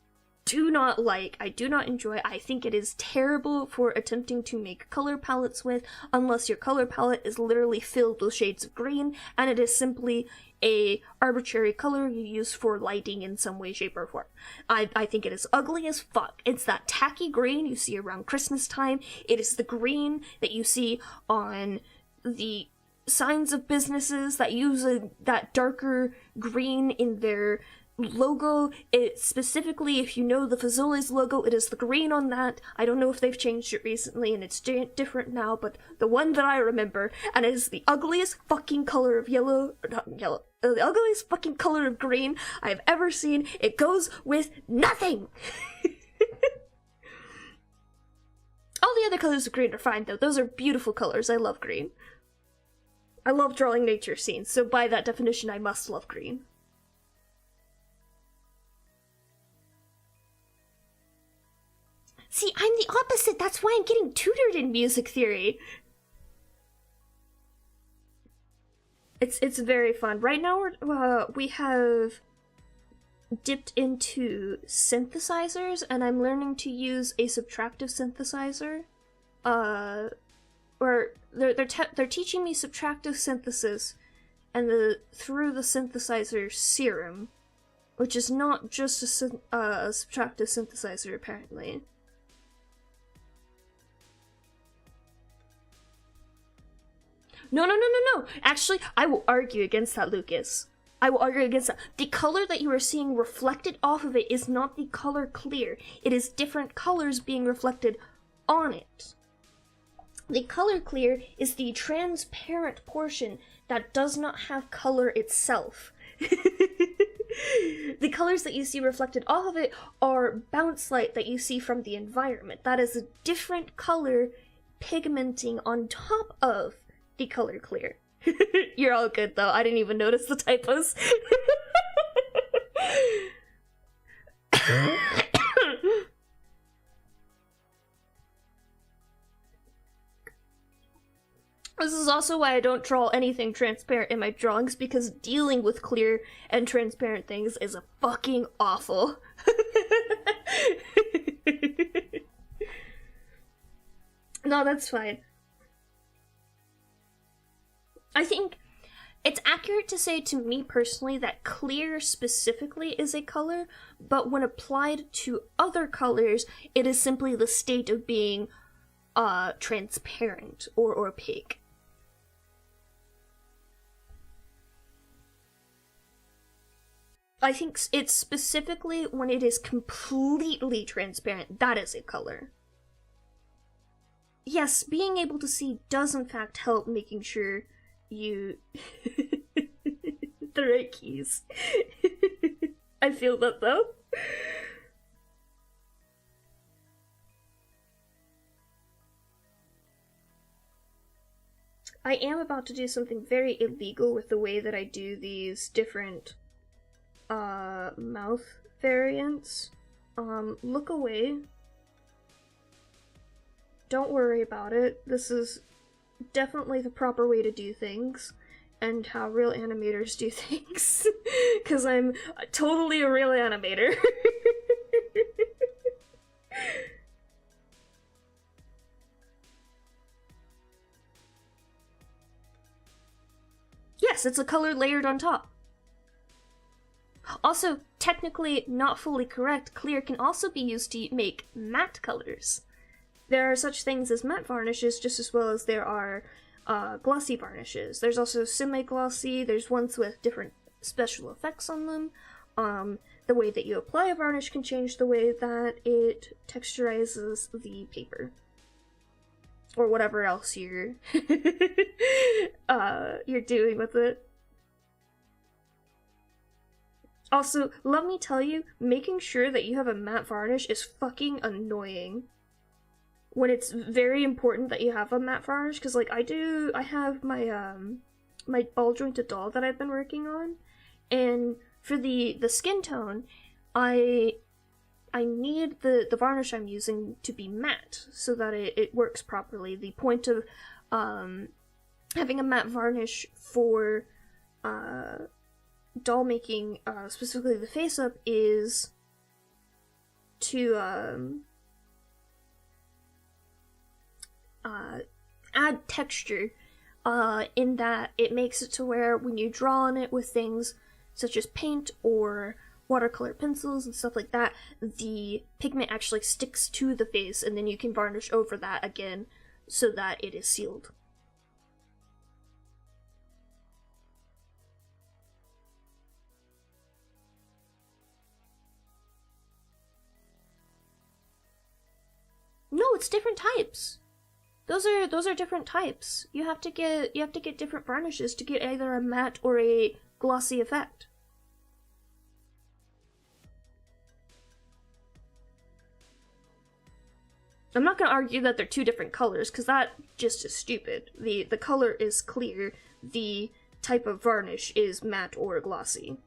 do not like, I do not enjoy. I think it is terrible for attempting to make color palettes with, unless your color palette is literally filled with shades of green, and it is simply a arbitrary color you use for lighting in some way, shape, or form. I think it is ugly as fuck. It's that tacky green you see around Christmas time. It is the green that you see on the signs of businesses that use that darker green in their logo. It specifically, if you know the Fazoli's logo, it is the green on that. I don't know if they've changed it recently and it's different now, but the one that I remember, and it is the ugliest fucking color of the ugliest fucking color of green I've ever seen. It goes with nothing. All the other colors of green are fine though. Those are beautiful colors. I love green. I love drawing nature scenes, so by that definition I must love green. See, I'm the opposite. That's why I'm getting tutored in music theory. It's very fun. Right now we have dipped into synthesizers, and I'm learning to use a subtractive synthesizer. Or they're teaching me subtractive synthesis, and through the synthesizer serum, which is not just a subtractive synthesizer apparently. No. Actually, I will argue against that, Lucas. I will argue against that. The color that you are seeing reflected off of it is not the color clear. It is different colors being reflected on it. The color clear is the transparent portion that does not have color itself. The colors that you see reflected off of it are bounce light that you see from the environment. That is a different color pigmenting on top of the color clear. You're all good though. I didn't even notice the typos. This is also why I don't draw anything transparent in my drawings, because dealing with clear and transparent things is fucking awful. No, that's fine. I think it's accurate to say, to me personally, that clear specifically is a color, but when applied to other colors, it is simply the state of being transparent or opaque. I think it's specifically when it is completely transparent, that is a color. Yes, being able to see does in fact help making sure you... the right keys. I feel that though. I am about to do something very illegal with the way that I do these different mouth variants. Look away. Don't worry about it. This is definitely the proper way to do things, and how real animators do things. Because I'm totally a real animator. Yes, it's a color layered on top. Also, technically not fully correct, clear can also be used to make matte colors. There are such things as matte varnishes just as well as there are glossy varnishes. There's also semi-glossy, there's ones with different special effects on them. The way that you apply a varnish can change the way that it texturizes the paper. Or whatever else you're doing with it. Also, let me tell you, making sure that you have a matte varnish is fucking annoying. When it's very important that you have a matte varnish, because like I have my my ball jointed doll that I've been working on, and for the skin tone, I need the varnish I'm using to be matte so that it works properly. The point of having a matte varnish for doll making, specifically the face up, is to add texture, in that it makes it to where when you draw on it with things such as paint or watercolor pencils and stuff like that, the pigment actually sticks to the face, and then you can varnish over that again so that it is sealed. No, it's different types. Those are different types. You have to get different varnishes to get either a matte or a glossy effect. I'm not gonna argue that they're two different colors, because that just is stupid. The color is clear, the type of varnish is matte or glossy.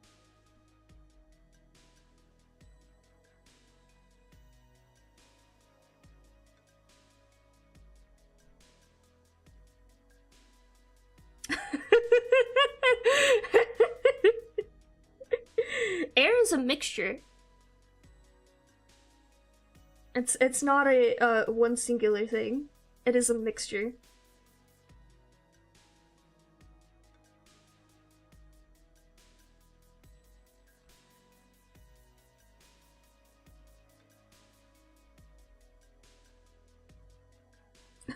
Air is a mixture. It's not a one singular thing. It is a mixture.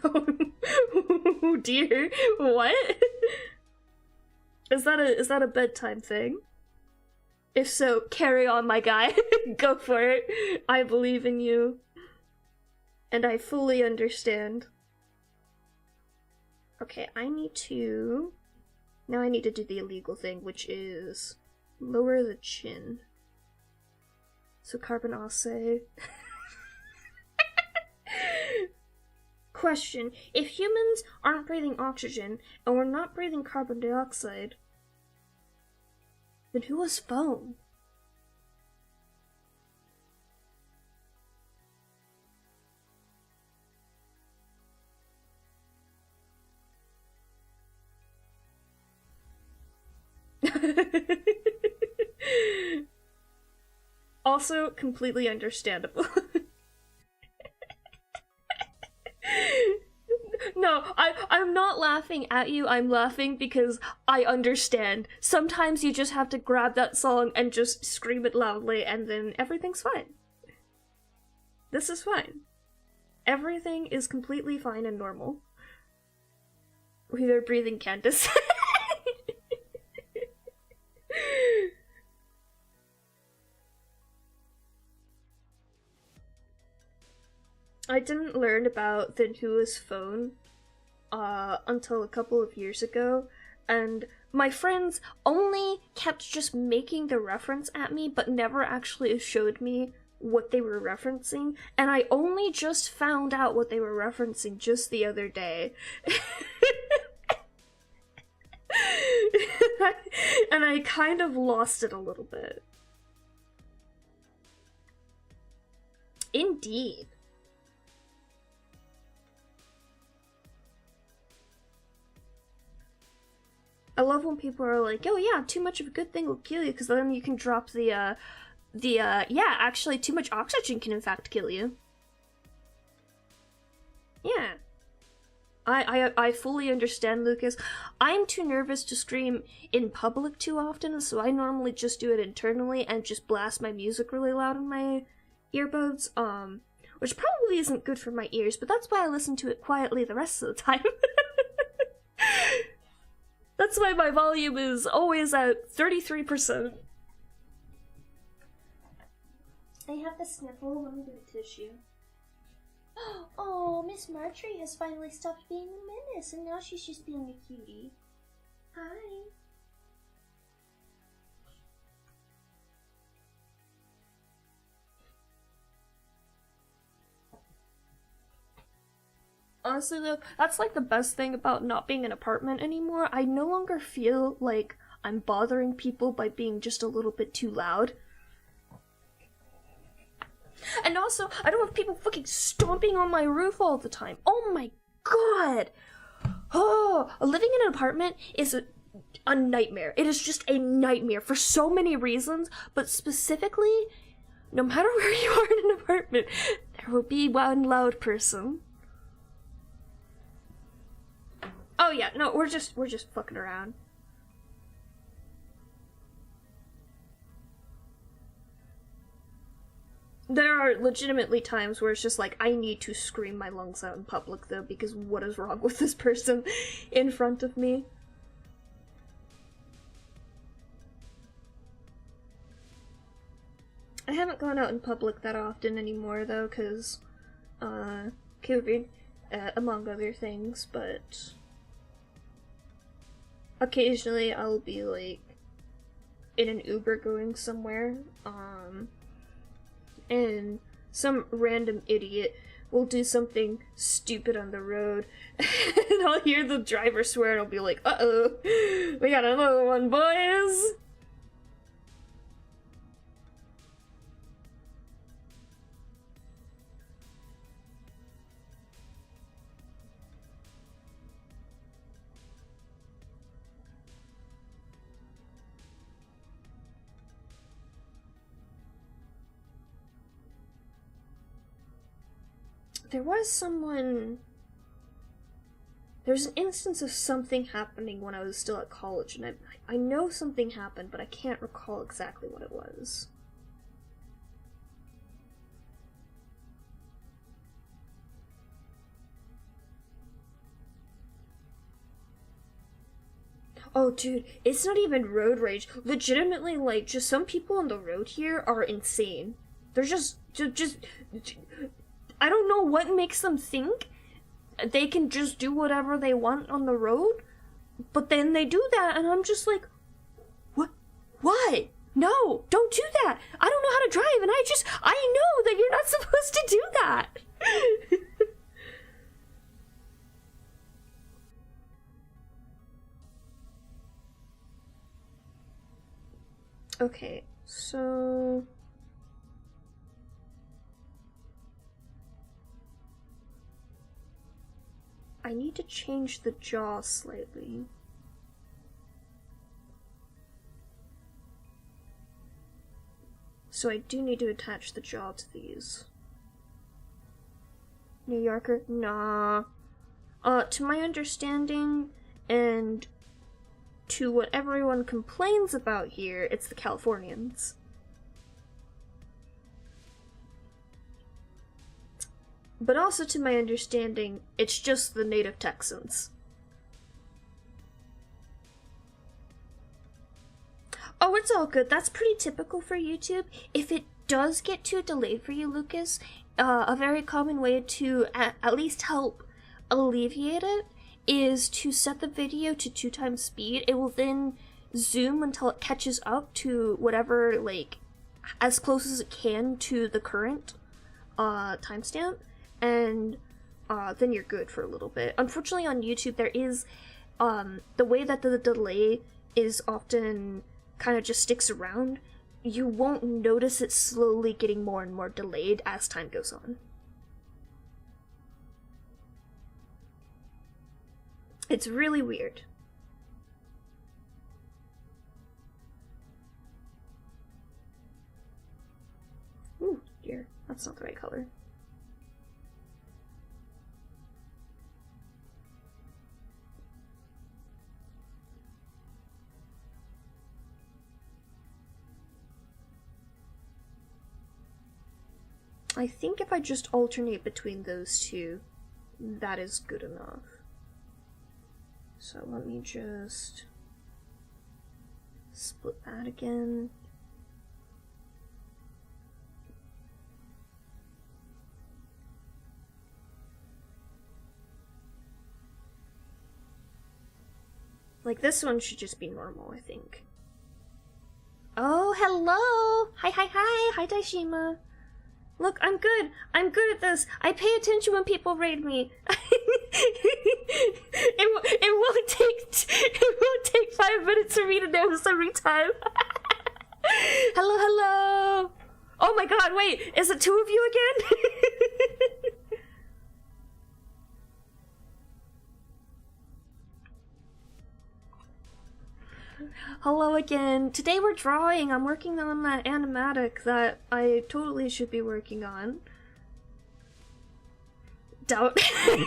Oh dear. What? Is that a bedtime thing? If so, carry on, my guy. Go for it. I believe in you. And I fully understand. Okay, I need to do the illegal thing, which is lower the chin. So carbon oxide. Question: if humans aren't breathing oxygen and we're not breathing carbon dioxide, then who was phone? Also, completely understandable. No, I'm not laughing at you, I'm laughing because I understand. Sometimes you just have to grab that song and just scream it loudly and then everything's fine. This is fine. Everything is completely fine and normal. We are breathing Candace. I didn't learn about the Nhua's phone until a couple of years ago, and my friends only kept just making the reference at me, but never actually showed me what they were referencing, and I only just found out what they were referencing just the other day. And I kind of lost it a little bit. Indeed. I love when people are like, oh yeah, too much of a good thing will kill you, because then you can drop yeah, actually too much oxygen can in fact kill you. Yeah. I fully understand, Lucas. I'm too nervous to scream in public too often, so I normally just do it internally and just blast my music really loud in my earbuds, which probably isn't good for my ears, but that's why I listen to it quietly the rest of the time. That's why my volume is always at 33%. I have the sniffle. Let me get a tissue. Oh, Miss Marjorie has finally stopped being a menace, and now she's just being a cutie. Hi. Honestly though, that's like the best thing about not being an apartment anymore. I no longer feel like I'm bothering people by being just a little bit too loud. And also, I don't have people fucking stomping on my roof all the time. Oh my god! Oh, living in an apartment is a nightmare. It is just a nightmare for so many reasons, but specifically, no matter where you are in an apartment, there will be one loud person. Oh yeah, no, we're just fucking around. There are legitimately times where it's just like, I need to scream my lungs out in public though, because what is wrong with this person in front of me? I haven't gone out in public that often anymore though, because, COVID, among other things, but occasionally I'll be like, in an Uber going somewhere, and some random idiot will do something stupid on the road, and I'll hear the driver swear, and I'll be like, uh-oh, we got another one, boys! There's an instance of something happening when I was still at college, and I know something happened, but I can't recall exactly what it was. Oh, dude, it's not even road rage. Legitimately, like, just some people on the road here are insane. They're just I don't know what makes them think they can just do whatever they want on the road, but then they do that, and I'm just like, what? Why? No, don't do that. I don't know how to drive, and I know that you're not supposed to do that. Okay, so I need to change the jaw slightly. So I do need to attach the jaw to these. New Yorker? Nah. To my understanding, and to what everyone complains about here, it's the Californians. But also, to my understanding, it's just the native Texans. Oh, it's all good. That's pretty typical for YouTube. If it does get too delayed for you, Lucas, a very common way to at least help alleviate it is to set the video to 2x speed. It will then zoom until it catches up to whatever, like, as close as it can to the current timestamp, and then you're good for a little bit. Unfortunately, on YouTube, there is the way that the delay is often kind of just sticks around. You won't notice it slowly getting more and more delayed as time goes on. It's really weird. Ooh, dear. That's not the right color. I think if I just alternate between those two, that is good enough. So let me just split that again. Like, this one should just be normal, I think. Oh, hello! Hi, Daishima. Look, I'm good. I'm good at this. I pay attention when people raid me. It won't take 5 minutes for me to notice every time. Hello. Oh my god, wait, is it 2 of you again? Hello again. Today we're drawing. I'm working on that animatic that I totally should be working on. Doubt. Hey,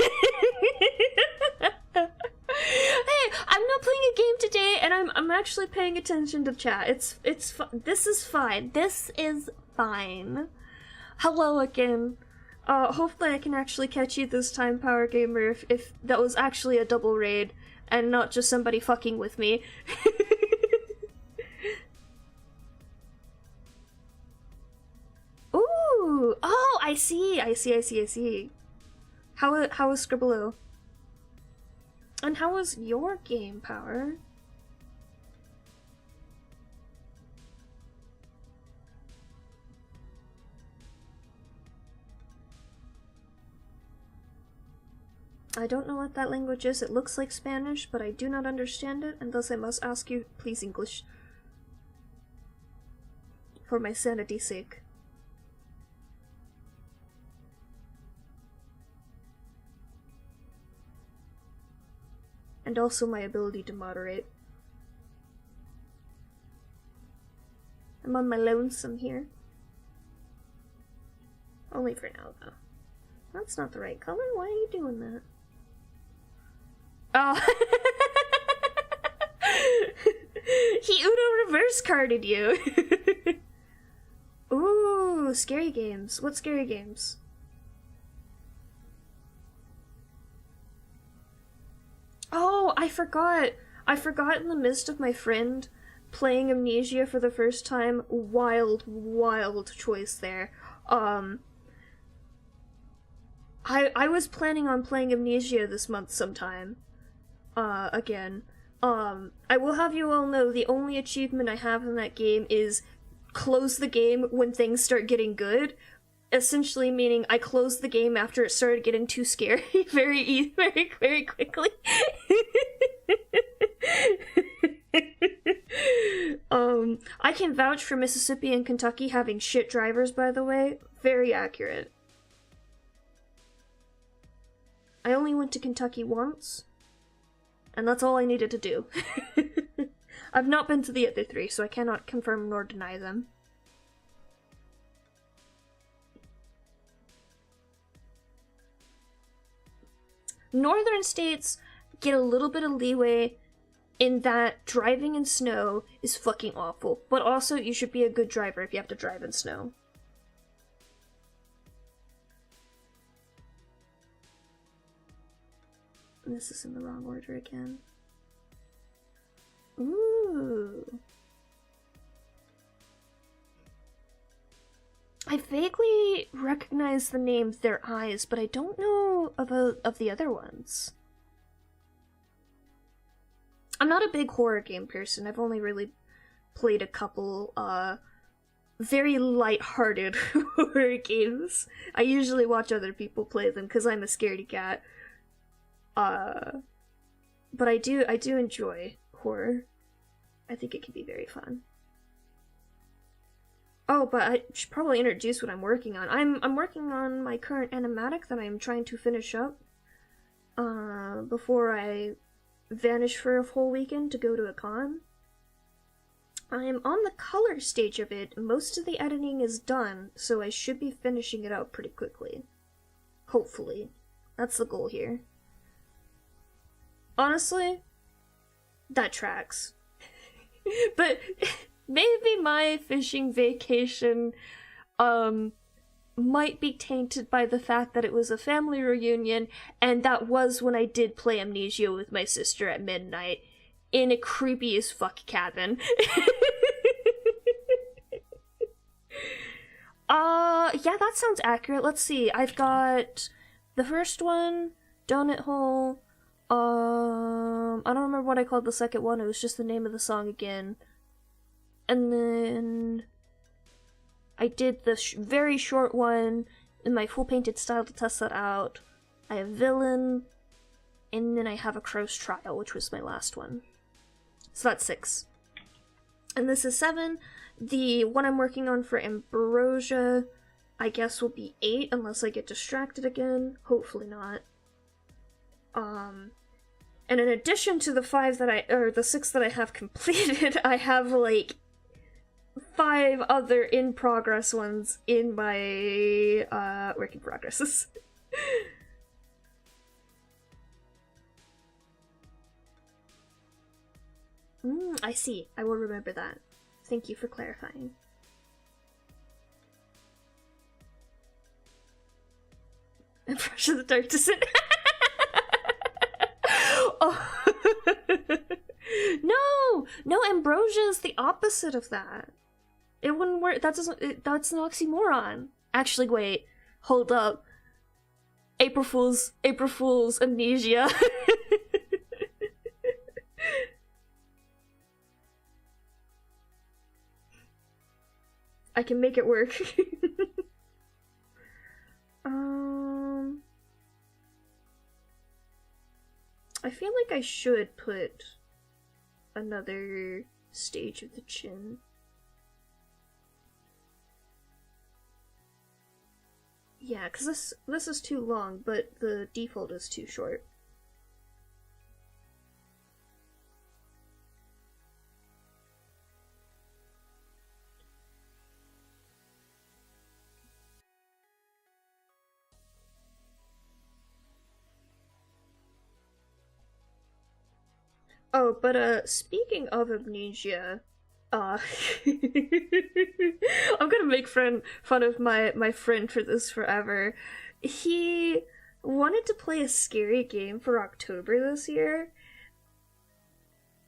I'm not playing a game today, and I'm actually paying attention to chat. This is fine. This is fine. Hello again. Hopefully I can actually catch you this time, Power Gamer, if that was actually a double raid and not just somebody fucking with me. Ooh! Oh, I see. How was Scribbleo? And how was your game, Power? I don't know what that language is. It looks like Spanish, but I do not understand it, and thus I must ask you, please English. For my sanity's sake. And also my ability to moderate. I'm on my lonesome here. Only for now, though. That's not the right color. Why are you doing that? Oh. He Uno reverse carded you. Ooh, scary games. What scary games? Oh, I forgot. I forgot in the midst of my friend playing Amnesia for the first time. Wild choice there. I was planning on playing Amnesia this month sometime. Again. I will have you all know the only achievement I have in that game is close the game when things start getting good. Essentially meaning I closed the game after it started getting too scary very quickly. I can vouch for Mississippi and Kentucky having shit drivers, by the way. Very accurate. I only went to Kentucky once, and that's all I needed to do. I've not been to the other three, so I cannot confirm nor deny them. Northern states get a little bit of leeway in that driving in snow is fucking awful, but also you should be a good driver if you have to drive in snow. And this is in the wrong order again. Ooh. I vaguely recognize the name Their Eyes, but I don't know of the other ones. I'm not a big horror game person. I've only really played a couple, very light-hearted horror games. I usually watch other people play them because I'm a scaredy cat. But I do enjoy horror. I think it can be very fun. Oh, but I should probably introduce what I'm working on. I'm working on my current animatic that I'm trying to finish up before I vanish for a whole weekend to go to a con. I'm on the color stage of it. Most of the editing is done, so I should be finishing it out pretty quickly. Hopefully. That's the goal here. Honestly, that tracks. But maybe my fishing vacation might be tainted by the fact that it was a family reunion, and that was when I did play Amnesia with my sister at midnight in a creepy as fuck cabin. Yeah, that sounds accurate. Let's see. I've got the first one, Donut Hole. I don't remember what I called the second one. It was just the name of the song again. And then I did the very short one in my full painted style to test that out. I have Villain, and then I have A Crow's Trial, which was my last one. So that's 6. And this is 7. The one I'm working on for Ambrosia, I guess, will be 8, unless I get distracted again. Hopefully not. And in addition to the 6 that I have completed, I have like 5 other in progress ones in my work in progresses. I see. I will remember that. Thank you for clarifying. Ambrosia the Dark Descent. Oh. No, Ambrosia is the opposite of that. It wouldn't work. That's an oxymoron. Actually, wait. Hold up. April Fool's Amnesia. I can make it work. I feel like I should put another stage of the chin. Yeah, because this is too long, but the default is too short. Oh, but speaking of Amnesia, I'm gonna make fun of my friend for this forever. He wanted to play a scary game for October this year,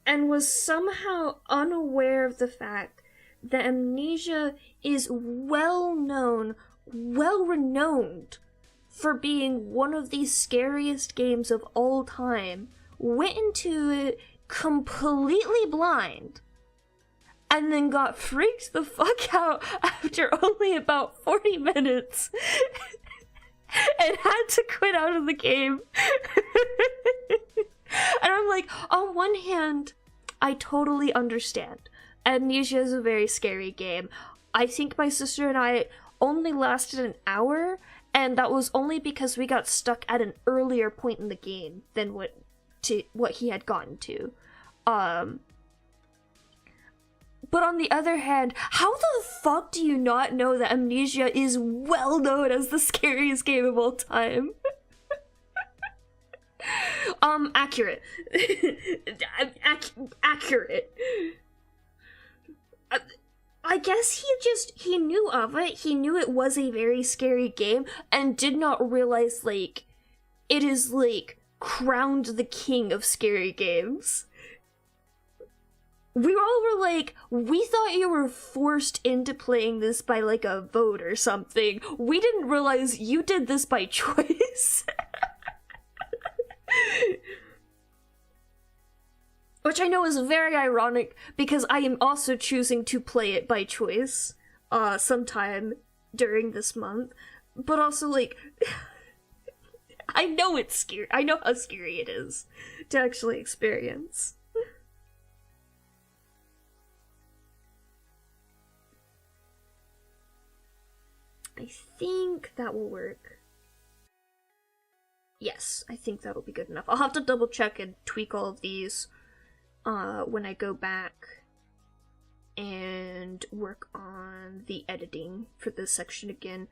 and was somehow unaware of the fact that Amnesia is well renowned for being one of the scariest games of all time. Went into it completely blind, and then got freaked the fuck out after only about 40 minutes and had to quit out of the game. And I'm like, on one hand, I totally understand. Amnesia is a very scary game. I think my sister and I only lasted an hour, and that was only because we got stuck at an earlier point in the game than what he had gotten to. But on the other hand, how the fuck do you not know that Amnesia is well known as the scariest game of all time? Accurate. Accurate. I guess he knew of it. He knew it was a very scary game and did not realize, like, it is, like, crowned the king of scary games. We all were like, we thought you were forced into playing this by, like, a vote or something. We didn't realize you did this by choice. Which I know is very ironic, because I am also choosing to play it by choice, sometime during this month. But also, like, I know it's scary. I know how scary it is to actually experience. I think that will work. Yes, I think that'll be good enough. I'll have to double check and tweak all of these when I go back and work on the editing for this section again.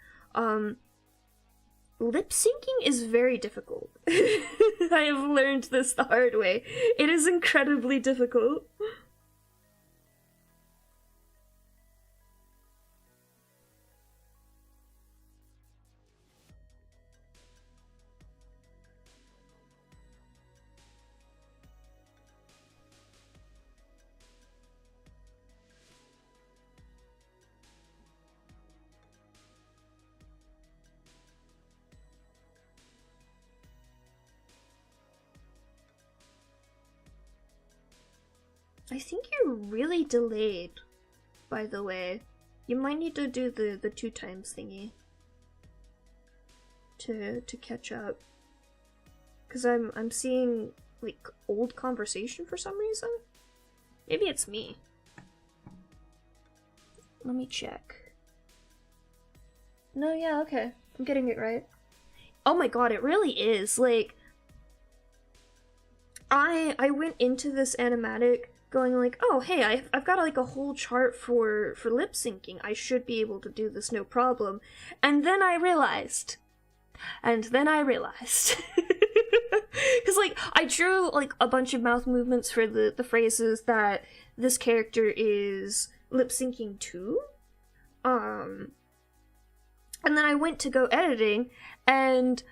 Lip syncing is very difficult. I have learned this the hard way. It is incredibly difficult. I think you're really delayed, by the way. You might need to do the 2 times thingy to catch up. Cause I'm seeing, like, old conversation for some reason. Maybe it's me. Let me check. No, yeah, okay. I'm getting it right. Oh my god, it really is. Like, I went into this animatic going like, oh hey, I've got like a whole chart for lip syncing. I should be able to do this no problem. And then I realized. Because like I drew like a bunch of mouth movements for the phrases that this character is lip syncing to. And then I went to go editing and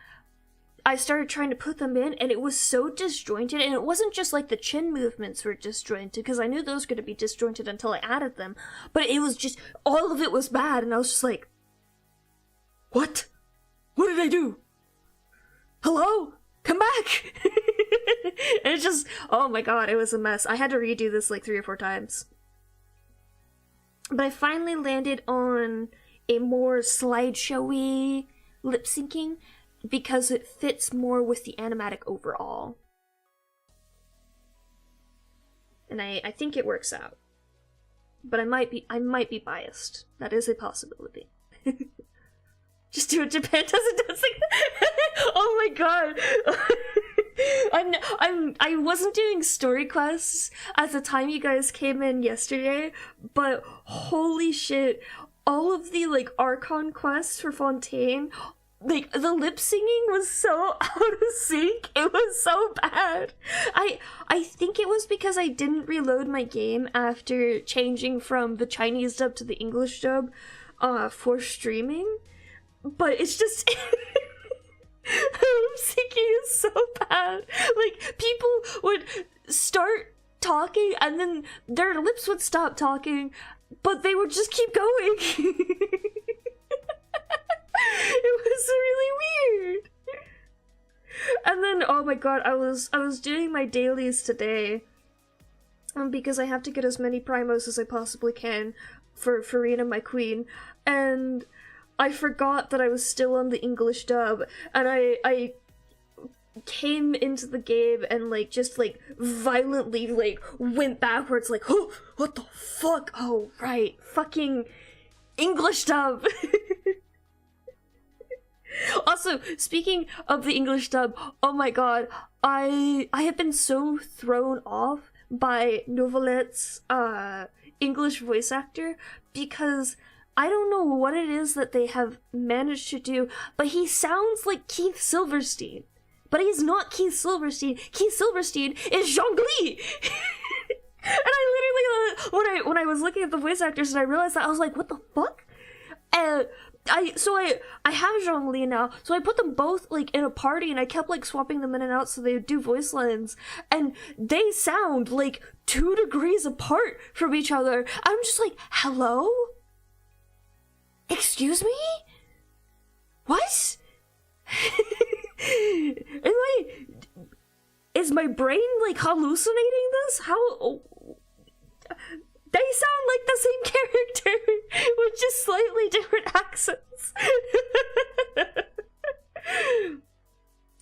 I started trying to put them in, and it was so disjointed, and it wasn't just like the chin movements were disjointed, because I knew those were going to be disjointed until I added them, but it was just, all of it was bad, and I was just like, what? What did I do? Hello? Come back! And it's just, oh my god, it was a mess. I had to redo this like 3 or 4 times. But I finally landed on a more slideshowy lip syncing, because it fits more with the animatic overall. And I think it works out. But I might be biased. That is a possibility. Just do it Japan doesn't do it. Oh my god. I wasn't doing story quests at the time you guys came in yesterday, but holy shit, all of the like Archon quests for Fontaine, like the lip singing was so out of sync. It was so bad. I think it was because I didn't reload my game after changing from the Chinese dub to the English dub for streaming. But it's just lip syncing is so bad. Like people would start talking and then their lips would stop talking, but they would just keep going. It was really weird. And then, oh my god, I was doing my dailies today, because I have to get as many primos as I possibly can for Farina, my queen, and I forgot that I was still on the English dub, and I came into the game and like just like violently like went backwards like, oh, what the fuck? Oh right, fucking English dub. Also, speaking of the English dub, oh my god, I have been so thrown off by Nouvelette's English voice actor, because I don't know what it is that they have managed to do, but he sounds like Keith Silverstein. But he's not Keith Silverstein. Keith Silverstein is Zhongli! And I literally, when I was looking at the voice actors and I realized that, I was like, what the fuck? I have Zhongli now, so I put them both like in a party and I kept like swapping them in and out so they would do voice lines, and they sound like 2 degrees apart from each other. I'm just like, hello? Excuse me? What? Is my brain like hallucinating this? How? They sound like the same character with just slightly different accents.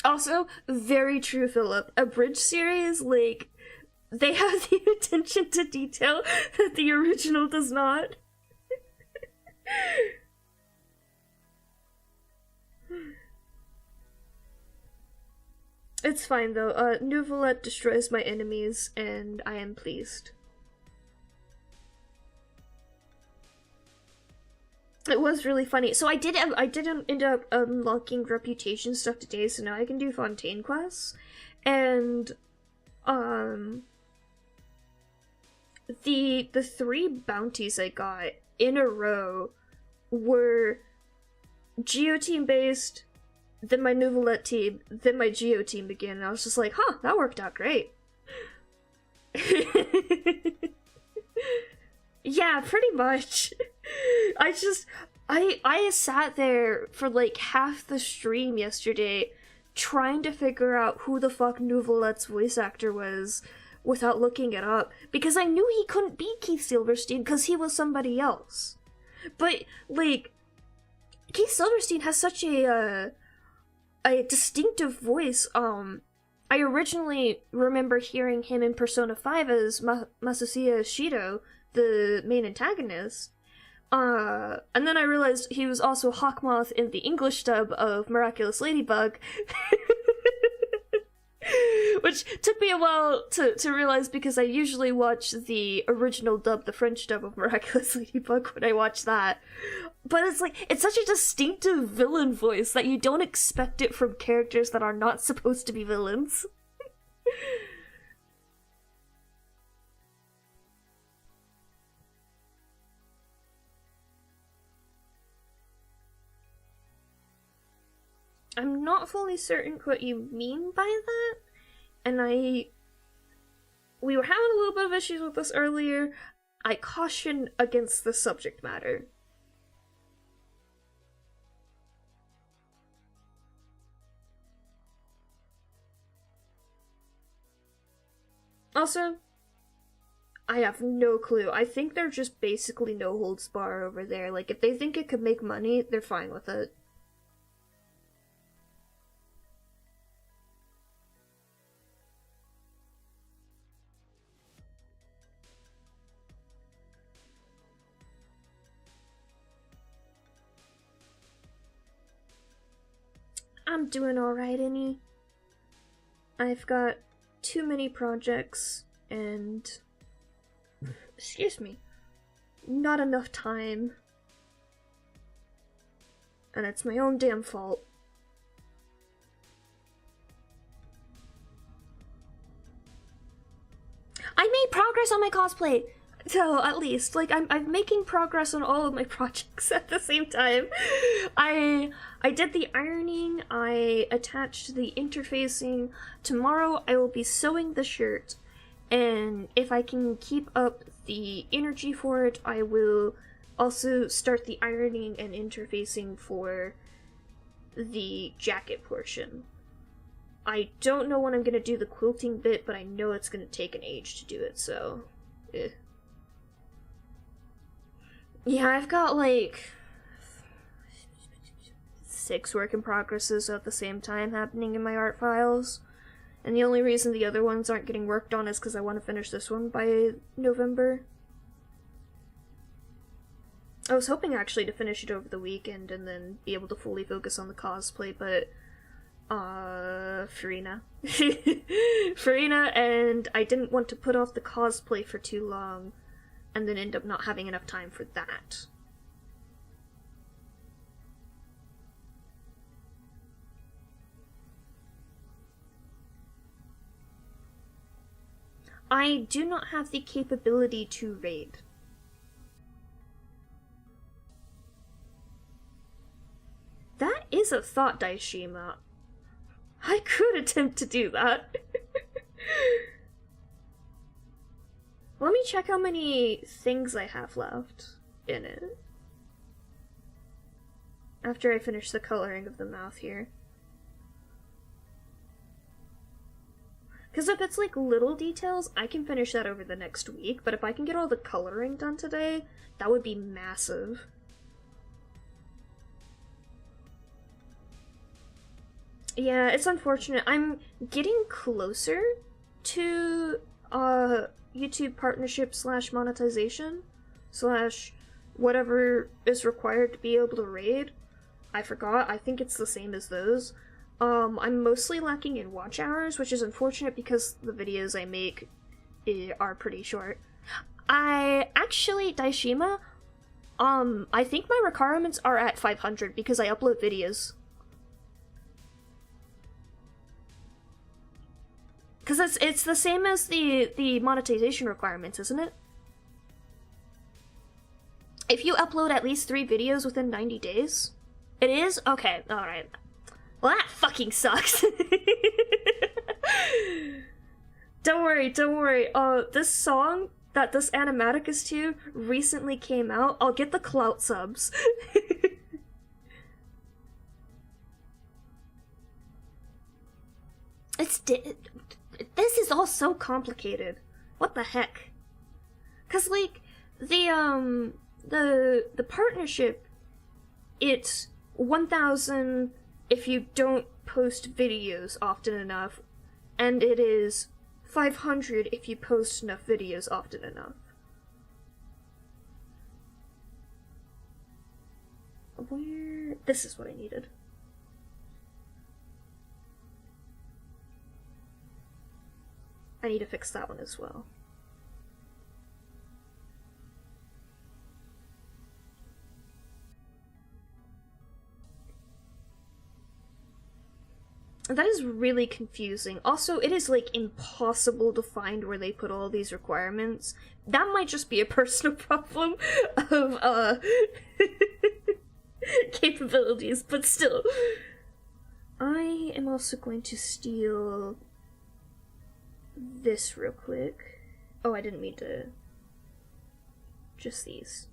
Also, very true, Philip. A bridge series, like, they have the attention to detail that the original does not. It's fine though. Nouvelette destroys my enemies, and I am pleased. It was really funny. So I did end up unlocking reputation stuff today, so now I can do Fontaine quests. And the 3 bounties I got in a row were Geo team based, then my Nouvelette team, then my Geo team again, and I was just like, huh, that worked out great. Yeah, pretty much. I sat there for like half the stream yesterday trying to figure out who the fuck Nouvelette's voice actor was without looking it up, because I knew he couldn't be Keith Silverstein because he was somebody else. But like, Keith Silverstein has such a distinctive voice. I originally remember hearing him in Persona 5 as Masusia Shido, the main antagonist. And then I realized he was also Hawkmoth in the English dub of Miraculous Ladybug. Which took me a while to realize because I usually watch the original dub, the French dub of Miraculous Ladybug when I watch that. But it's like, it's such a distinctive villain voice that you don't expect it from characters that are not supposed to be villains. I'm not fully certain what you mean by that, and we were having a little bit of issues with this earlier. I caution against the subject matter. Also, I have no clue. I think they're just basically no holds bar over there. Like, if they think it could make money, they're fine with it. I'm doing alright, Annie. I've got too many projects and... excuse me. Not enough time. And it's my own damn fault. I made progress on my cosplay! So, at least, like, I'm making progress on all of my projects at the same time. I did the ironing, I attached the interfacing. Tomorrow I will be sewing the shirt, and if I can keep up the energy for it, I will also start the ironing and interfacing for the jacket portion. I don't know when I'm gonna do the quilting bit, but I know it's gonna take an age to do it, so... Yeah, I've got, like, 6 work in progresses at the same time happening in my art files. And the only reason the other ones aren't getting worked on is because I want to finish this one by November. I was hoping actually to finish it over the weekend and then be able to fully focus on the cosplay, but... Farina. Farina, and I didn't want to put off the cosplay for too long. And then end up not having enough time for that. I do not have the capability to raid. That is a thought, Daishima. I could attempt to do that. Let me check how many things I have left in it. After I finish the coloring of the mouth here. Because if it's like little details, I can finish that over the next week, but if I can get all the coloring done today, that would be massive. Yeah, it's unfortunate. I'm getting closer to, YouTube partnership / monetization / whatever is required to be able to raid. I forgot. I think it's the same as those. I'm mostly lacking in watch hours, which is unfortunate because the videos I make are pretty short. I actually, Daishima, I think my requirements are at 500 because I upload videos. Because it's the same as the monetization requirements, isn't it? If you upload at least 3 videos within 90 days? It is? Okay, alright. Well, that fucking sucks. Don't worry. This song that this animatic is to recently came out. I'll get the clout subs. This is all so complicated. What the heck? Cause like the partnership, it's 1,000 if you don't post videos often enough, and it is 500 if you post enough videos often enough. Where? This is what I needed. I need to fix that one as well. That is really confusing. Also, it is, like, impossible to find where they put all these requirements. That might just be a personal problem of, capabilities, but still. I am also going to steal this real quick. Oh, I didn't mean to. Just these.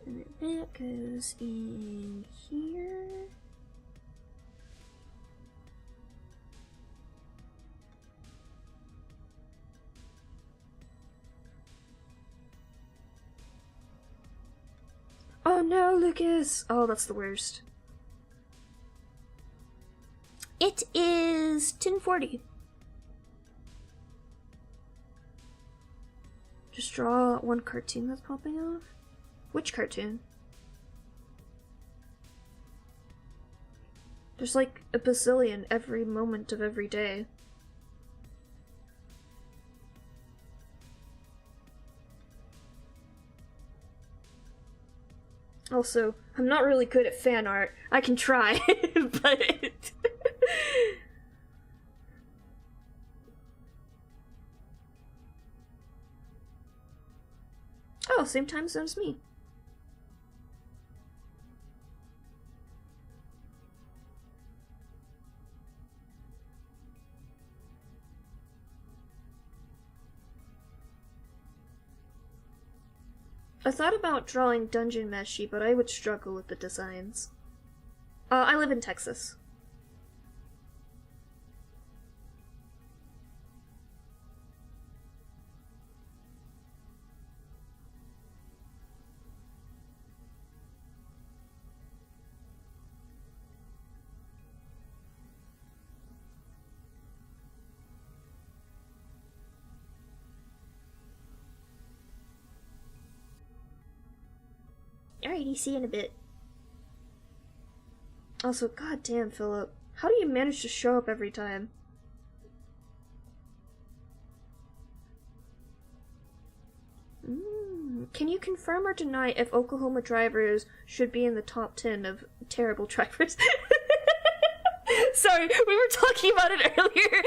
And then that goes in here. Oh no, Lucas! Oh, that's the worst. It is 10:40. Just draw one cartoon that's popping off. Which cartoon? There's like a bazillion every moment of every day. Also, I'm not really good at fan art. I can try, but... Oh, same time zone as me. I thought about drawing Dungeon Meshi, but I would struggle with the designs. I live in Texas. Alrighty, see you in a bit. Also, goddamn, Philip. How do you manage to show up every time? Can you confirm or deny if Oklahoma drivers should be in the top 10 of terrible drivers? Sorry, we were talking about it earlier.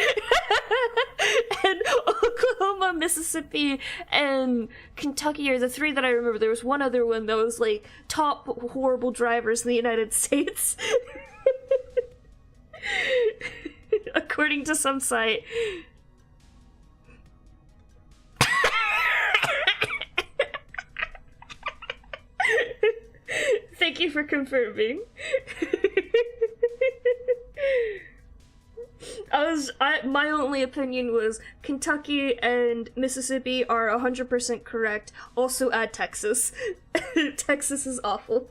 And Oklahoma, Mississippi, and Kentucky are the three that I remember. There was one other one that was like top horrible drivers in the United States. According to some site. Thank you for confirming. My only opinion was Kentucky and Mississippi are 100% correct. Also add Texas. Texas is awful.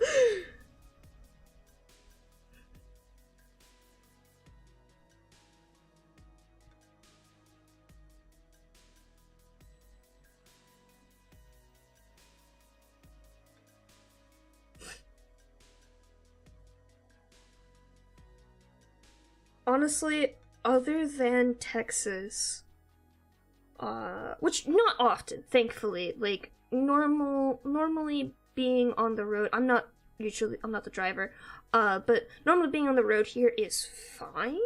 Honestly, other than Texas, which not often, thankfully, like, normally being on the road, I'm not the driver, but normally being on the road here is fine.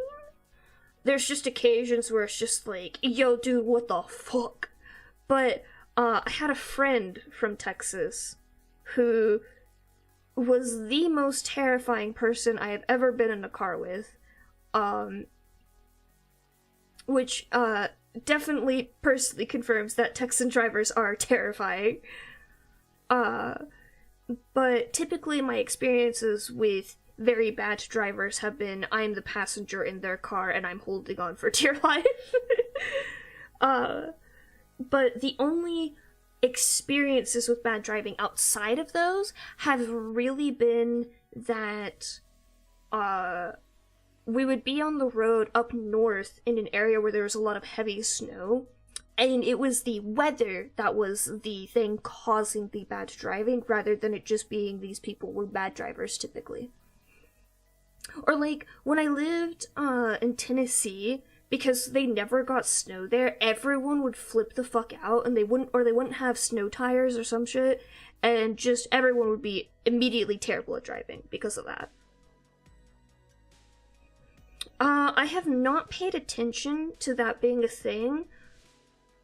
There's just occasions where it's just like, yo, dude, what the fuck? But, I had a friend from Texas who was the most terrifying person I have ever been in a car with. Which, definitely personally confirms that Texan drivers are terrifying. But typically my experiences with very bad drivers have been, I'm the passenger in their car and I'm holding on for dear life. But the only experiences with bad driving outside of those have really been that, we would be on the road up north in an area where there was a lot of heavy snow, and it was the weather that was the thing causing the bad driving, rather than it just being these people were bad drivers typically. Or like when I lived in Tennessee, because they never got snow there, everyone would flip the fuck out, and they wouldn't have snow tires or some shit, and just everyone would be immediately terrible at driving because of that. I have not paid attention to that being a thing,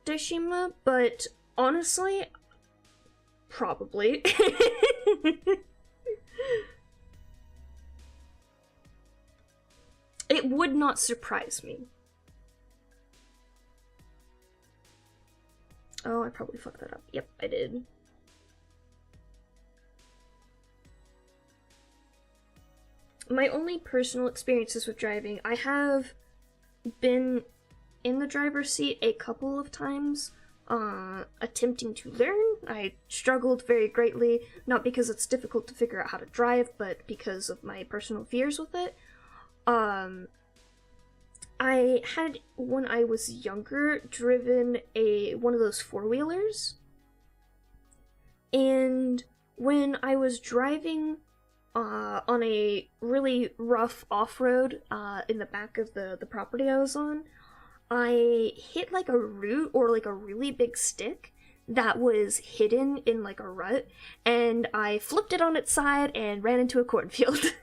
Deshima, but honestly, probably. It would not surprise me. Oh, I probably fucked that up. Yep, I did. My only personal experiences with driving, I have been in the driver's seat a couple of times, attempting to learn. I struggled very greatly, not because it's difficult to figure out how to drive, but because of my personal fears with it. I had, when I was younger, driven one of those four-wheelers, and when I was driving on a really rough off-road in the back of the property I was on, I hit like a root or like a really big stick that was hidden in like a rut, and I flipped it on its side and ran into a cornfield.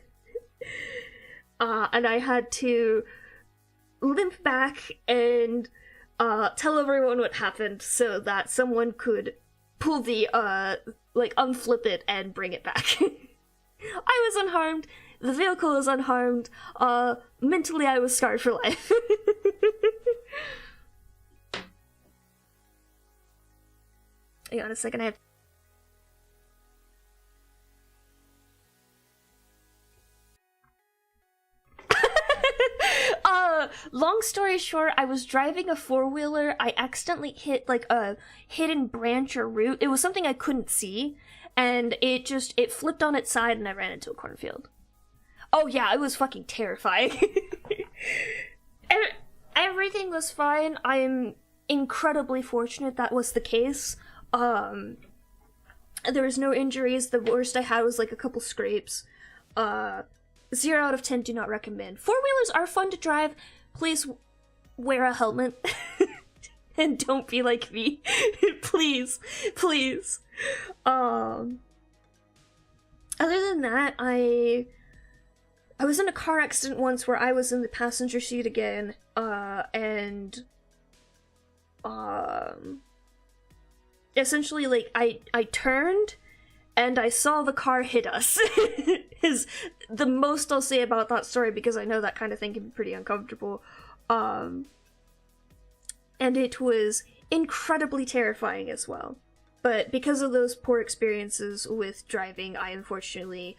And I had to limp back and tell everyone what happened so that someone could pull the unflip it and bring it back. I was unharmed, the vehicle was unharmed, mentally I was scarred for life. Hang on a second, I have... Long story short, I was driving a four-wheeler, I accidentally hit like a hidden branch or root. It was something I couldn't see, and it flipped on its side and I ran into a cornfield. Oh yeah, it was fucking terrifying. Everything was fine. I am incredibly fortunate that was the case. There was no injuries. The worst I had was like a couple scrapes. 0 out of 10 do not recommend. Four-wheelers are fun to drive. Please wear a helmet. And don't be like me. Please. Please. Other than that, I was in a car accident once where I was in the passenger seat again, and essentially, like, I turned and I saw the car hit us. Is the most I'll say about that story, because I know that kind of thing can be pretty uncomfortable. And it was incredibly terrifying as well. But because of those poor experiences with driving, I unfortunately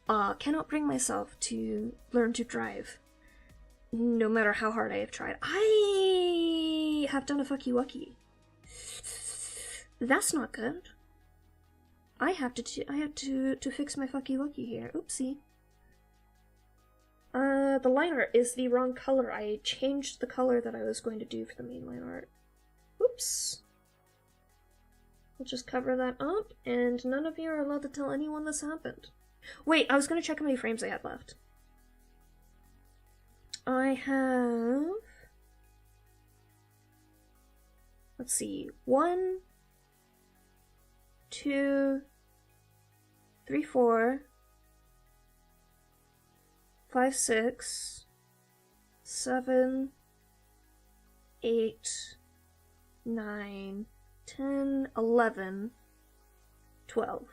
cannot bring myself to learn to drive, no matter how hard I have tried. I have done a fucky-wucky. That's not good. I have to fix my fucky-wucky here. Oopsie. The line art is the wrong color. I changed the color that I was going to do for the main line art. Oops. We'll just cover that up, and none of you are allowed to tell anyone this happened. Wait, I was gonna check how many frames I had left. I have... Let's see. 1, 2, 3, 4, 5, 6, 7, 8, 9, 10, 11, 12.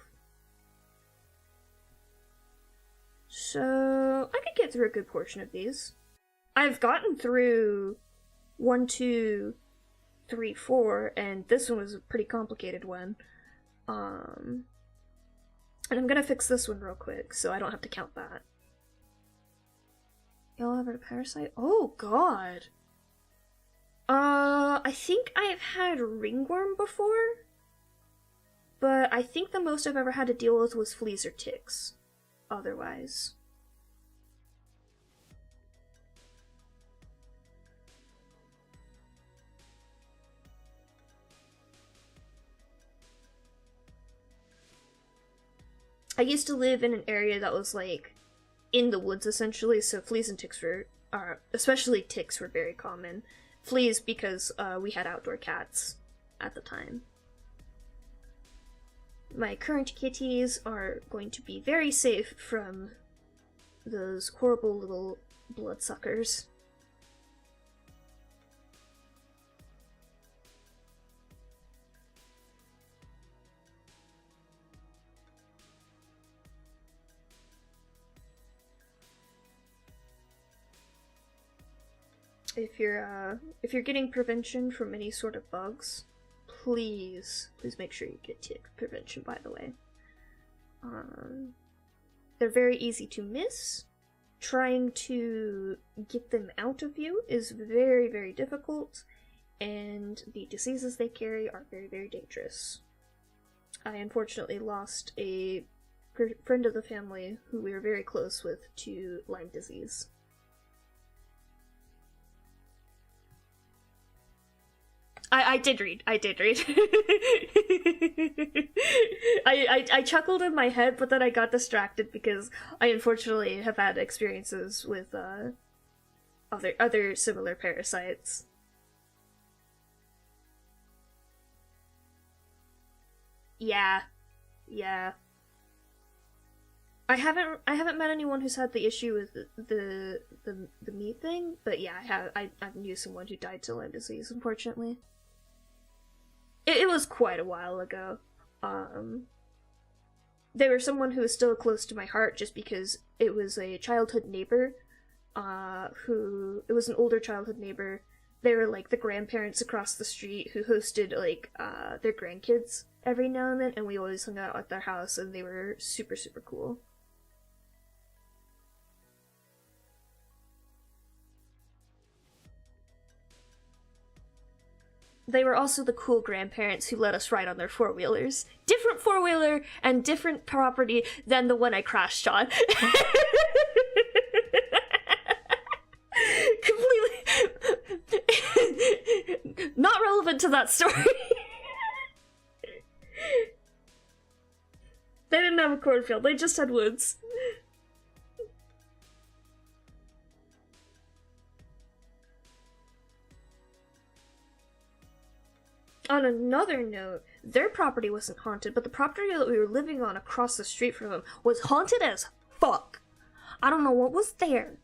So, I could get through a good portion of these. I've gotten through 1, 2, 3, 4, and this one was a pretty complicated one. And I'm gonna fix this one real quick, so I don't have to count that. Y'all have a parasite? Oh, God! I think I've had ringworm before, but I think the most I've ever had to deal with was fleas or ticks. Otherwise. I used to live in an area that was like in the woods, essentially, so fleas and ticks were, especially ticks were very common. Fleas because we had outdoor cats at the time. My current kitties are going to be very safe from those horrible little bloodsuckers. If you're getting prevention from any sort of bugs, please make sure you get tick prevention, by the way. They're very easy to miss. Trying to get them out of you is very, very difficult, and the diseases they carry are very, very dangerous. I unfortunately lost a friend of the family who we were very close with to Lyme disease. I did read. I chuckled in my head, but then I got distracted because I unfortunately have had experiences with other similar parasites. Yeah. I haven't met anyone who's had the issue with the meat thing, but yeah, I knew someone who died to Lyme disease, unfortunately. It was quite a while ago. They were someone who was still close to my heart just because it was a childhood neighbor, it was an older childhood neighbor. They were like the grandparents across the street who hosted like their grandkids every now and then, and we always hung out at their house, and they were super, super cool. They were also the cool grandparents who let us ride on their four-wheelers. Different four-wheeler and different property than the one I crashed on. Completely not relevant to that story. They didn't have a cornfield, they just had woods. On another note, their property wasn't haunted, but the property that we were living on across the street from them was haunted as fuck. I don't know what was there.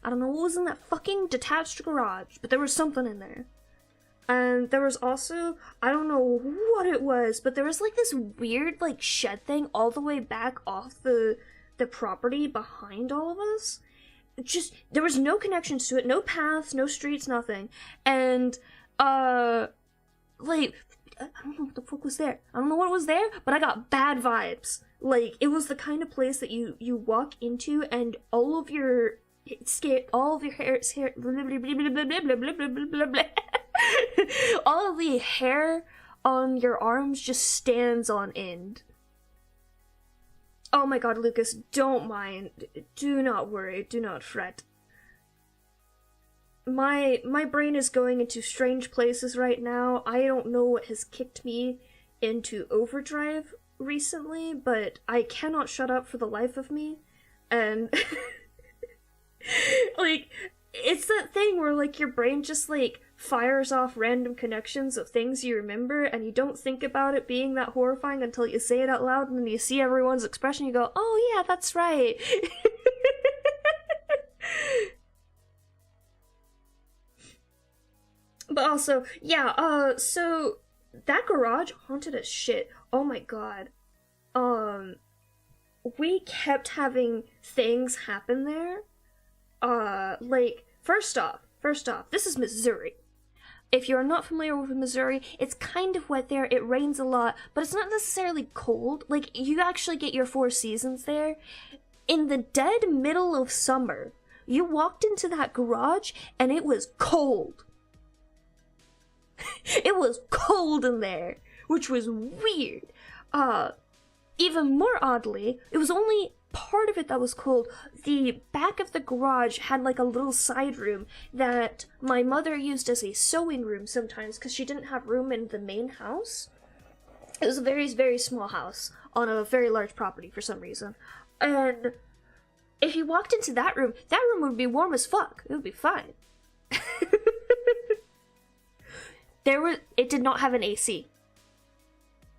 I don't know what was in that fucking detached garage, but there was something in there. And there was also, I don't know what it was, but there was like this weird like shed thing all the way back off the property behind all of us. Just, there was no connections to it, no paths, no streets, nothing. And, like, I don't know what the fuck was there. I don't know what was there, but I got bad vibes. Like, it was the kind of place that you walk into and all of your hair, all of the hair on your arms just stands on end. Oh my god, Lucas, don't mind. Do not worry, do not fret. My brain is going into strange places right now. I don't know what has kicked me into overdrive recently, but I cannot shut up for the life of me. And like, it's that thing where like your brain just like fires off random connections of things you remember, and you don't think about it being that horrifying until you say it out loud, and then you see everyone's expression, you go, oh yeah, that's right. But also, yeah, so that garage haunted as shit. Oh my god. We kept having things happen there. Like, first off, this is Missouri. If you're not familiar with Missouri, it's kind of wet there, it rains a lot, but it's not necessarily cold. Like, you actually get your 4 seasons there. In the dead middle of summer, you walked into that garage, and it was cold. It was cold in there, which was weird. Even more oddly, it was only part of it that was cold. The back of the garage had like a little side room that my mother used as a sewing room sometimes because she didn't have room in the main house. It was a very, very small house on a very large property for some reason. And if you walked into that room would be warm as fuck. It would be fine. It did not have an AC.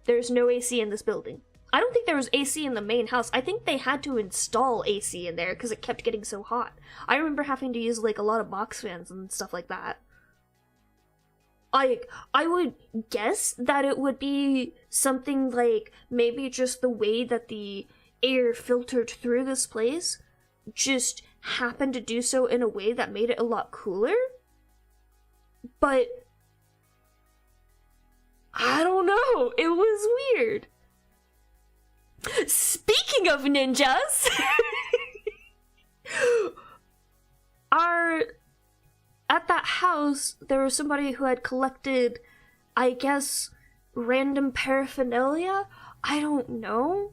There's no AC in this building. I don't think there was AC in the main house. I think they had to install AC in there because it kept getting so hot. I remember having to use like a lot of box fans and stuff like that. I would guess that it would be something like maybe just the way that the air filtered through this place just happened to do so in a way that made it a lot cooler. But I don't know. It was weird. Speaking of ninjas, at that house, there was somebody who had collected, I guess, random paraphernalia? I don't know.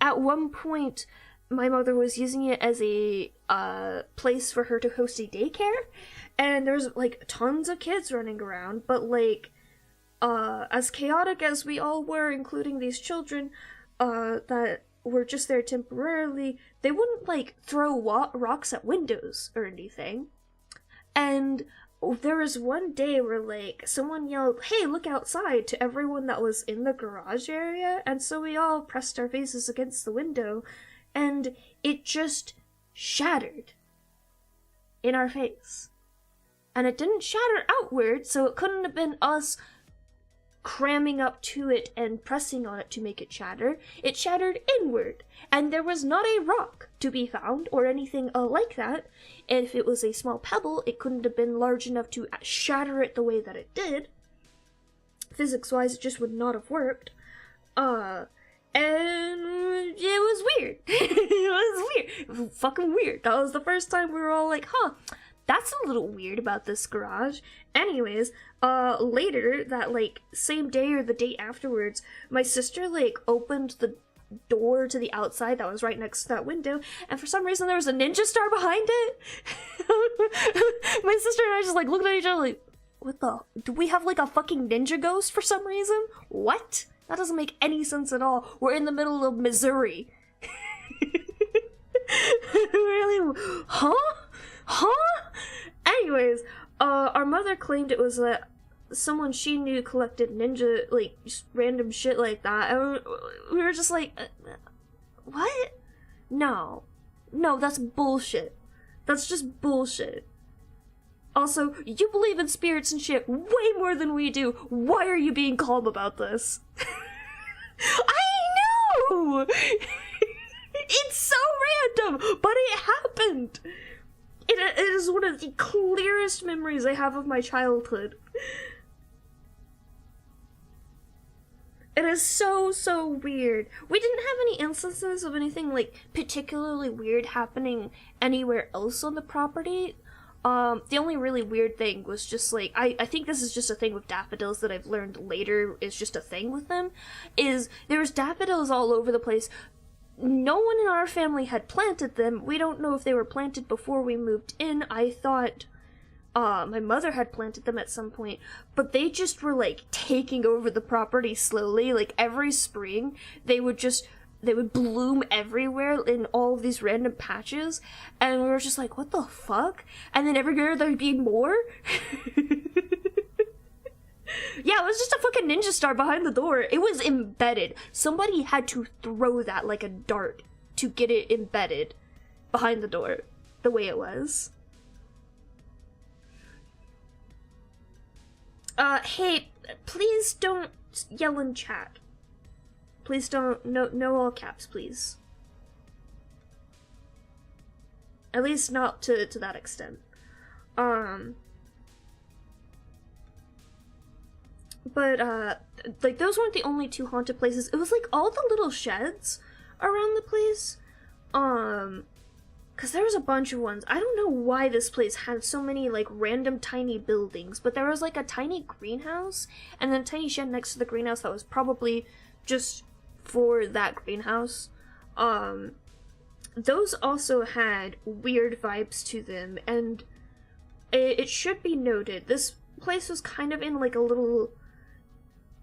At one point, my mother was using it as a place for her to host a daycare, and there's, like, tons of kids running around, but, like, as chaotic as we all were, including these children, that were just there temporarily, they wouldn't, like, throw rocks at windows or anything. And there was one day where, like, someone yelled, "Hey, look outside," to everyone that was in the garage area, and so we all pressed our faces against the window, and it just shattered in our face. And it didn't shatter outward, so it couldn't have been us cramming up to it and pressing on it to make it shatter. It shattered inward, and there was not a rock to be found or anything like that. And if it was a small pebble, it couldn't have been large enough to shatter it the way that it did. Physics-wise, it just would not have worked. And it was weird. It was weird. Fucking weird. That was the first time we were all like, huh, that's a little weird about this garage. Anyways, later, that, like, same day or the day afterwards, my sister, like, opened the door to the outside that was right next to that window, and for some reason there was a ninja star behind it. My sister and I just, like, looked at each other like, what the? Do we have, like, a fucking ninja ghost for some reason? What? That doesn't make any sense at all. We're in the middle of Missouri. Really? Huh? Anyways, our mother claimed it was someone she knew collected ninja, like, just random shit like that, and we were just like, what? No, that's bullshit. That's just bullshit. Also, you believe in spirits and shit way more than we do. Why are you being calm about this? I know! It's so random, but it happened. It is one of the clearest memories I have of my childhood. It is so weird. We didn't have any instances of anything, like, particularly weird happening anywhere else on the property. The only really weird thing was just, like, I think this is just a thing with daffodils that I've learned later is just a thing with them, is there was daffodils all over the place. No one in our family had planted them. We don't know if they were planted before we moved in. I thought my mother had planted them at some point, but they just were, like, taking over the property slowly. Like, every spring, they would bloom everywhere in all of these random patches, and we were just like, what the fuck? And then every year there'd be more? Yeah, it was just a fucking ninja star behind the door. It was embedded. Somebody had to throw that like a dart to get it embedded behind the door, the way it was. Hey, please don't yell in chat. Please don't, no all caps, please. At least not to that extent. But, like, those weren't the only two haunted places. It was, like, all the little sheds around the place. Because there was a bunch of ones. I don't know why this place had so many, like, random tiny buildings. But there was, like, a tiny greenhouse, and then a tiny shed next to the greenhouse that was probably just for that greenhouse. Those also had weird vibes to them, and it should be noted, this place was kind of in, like, a little...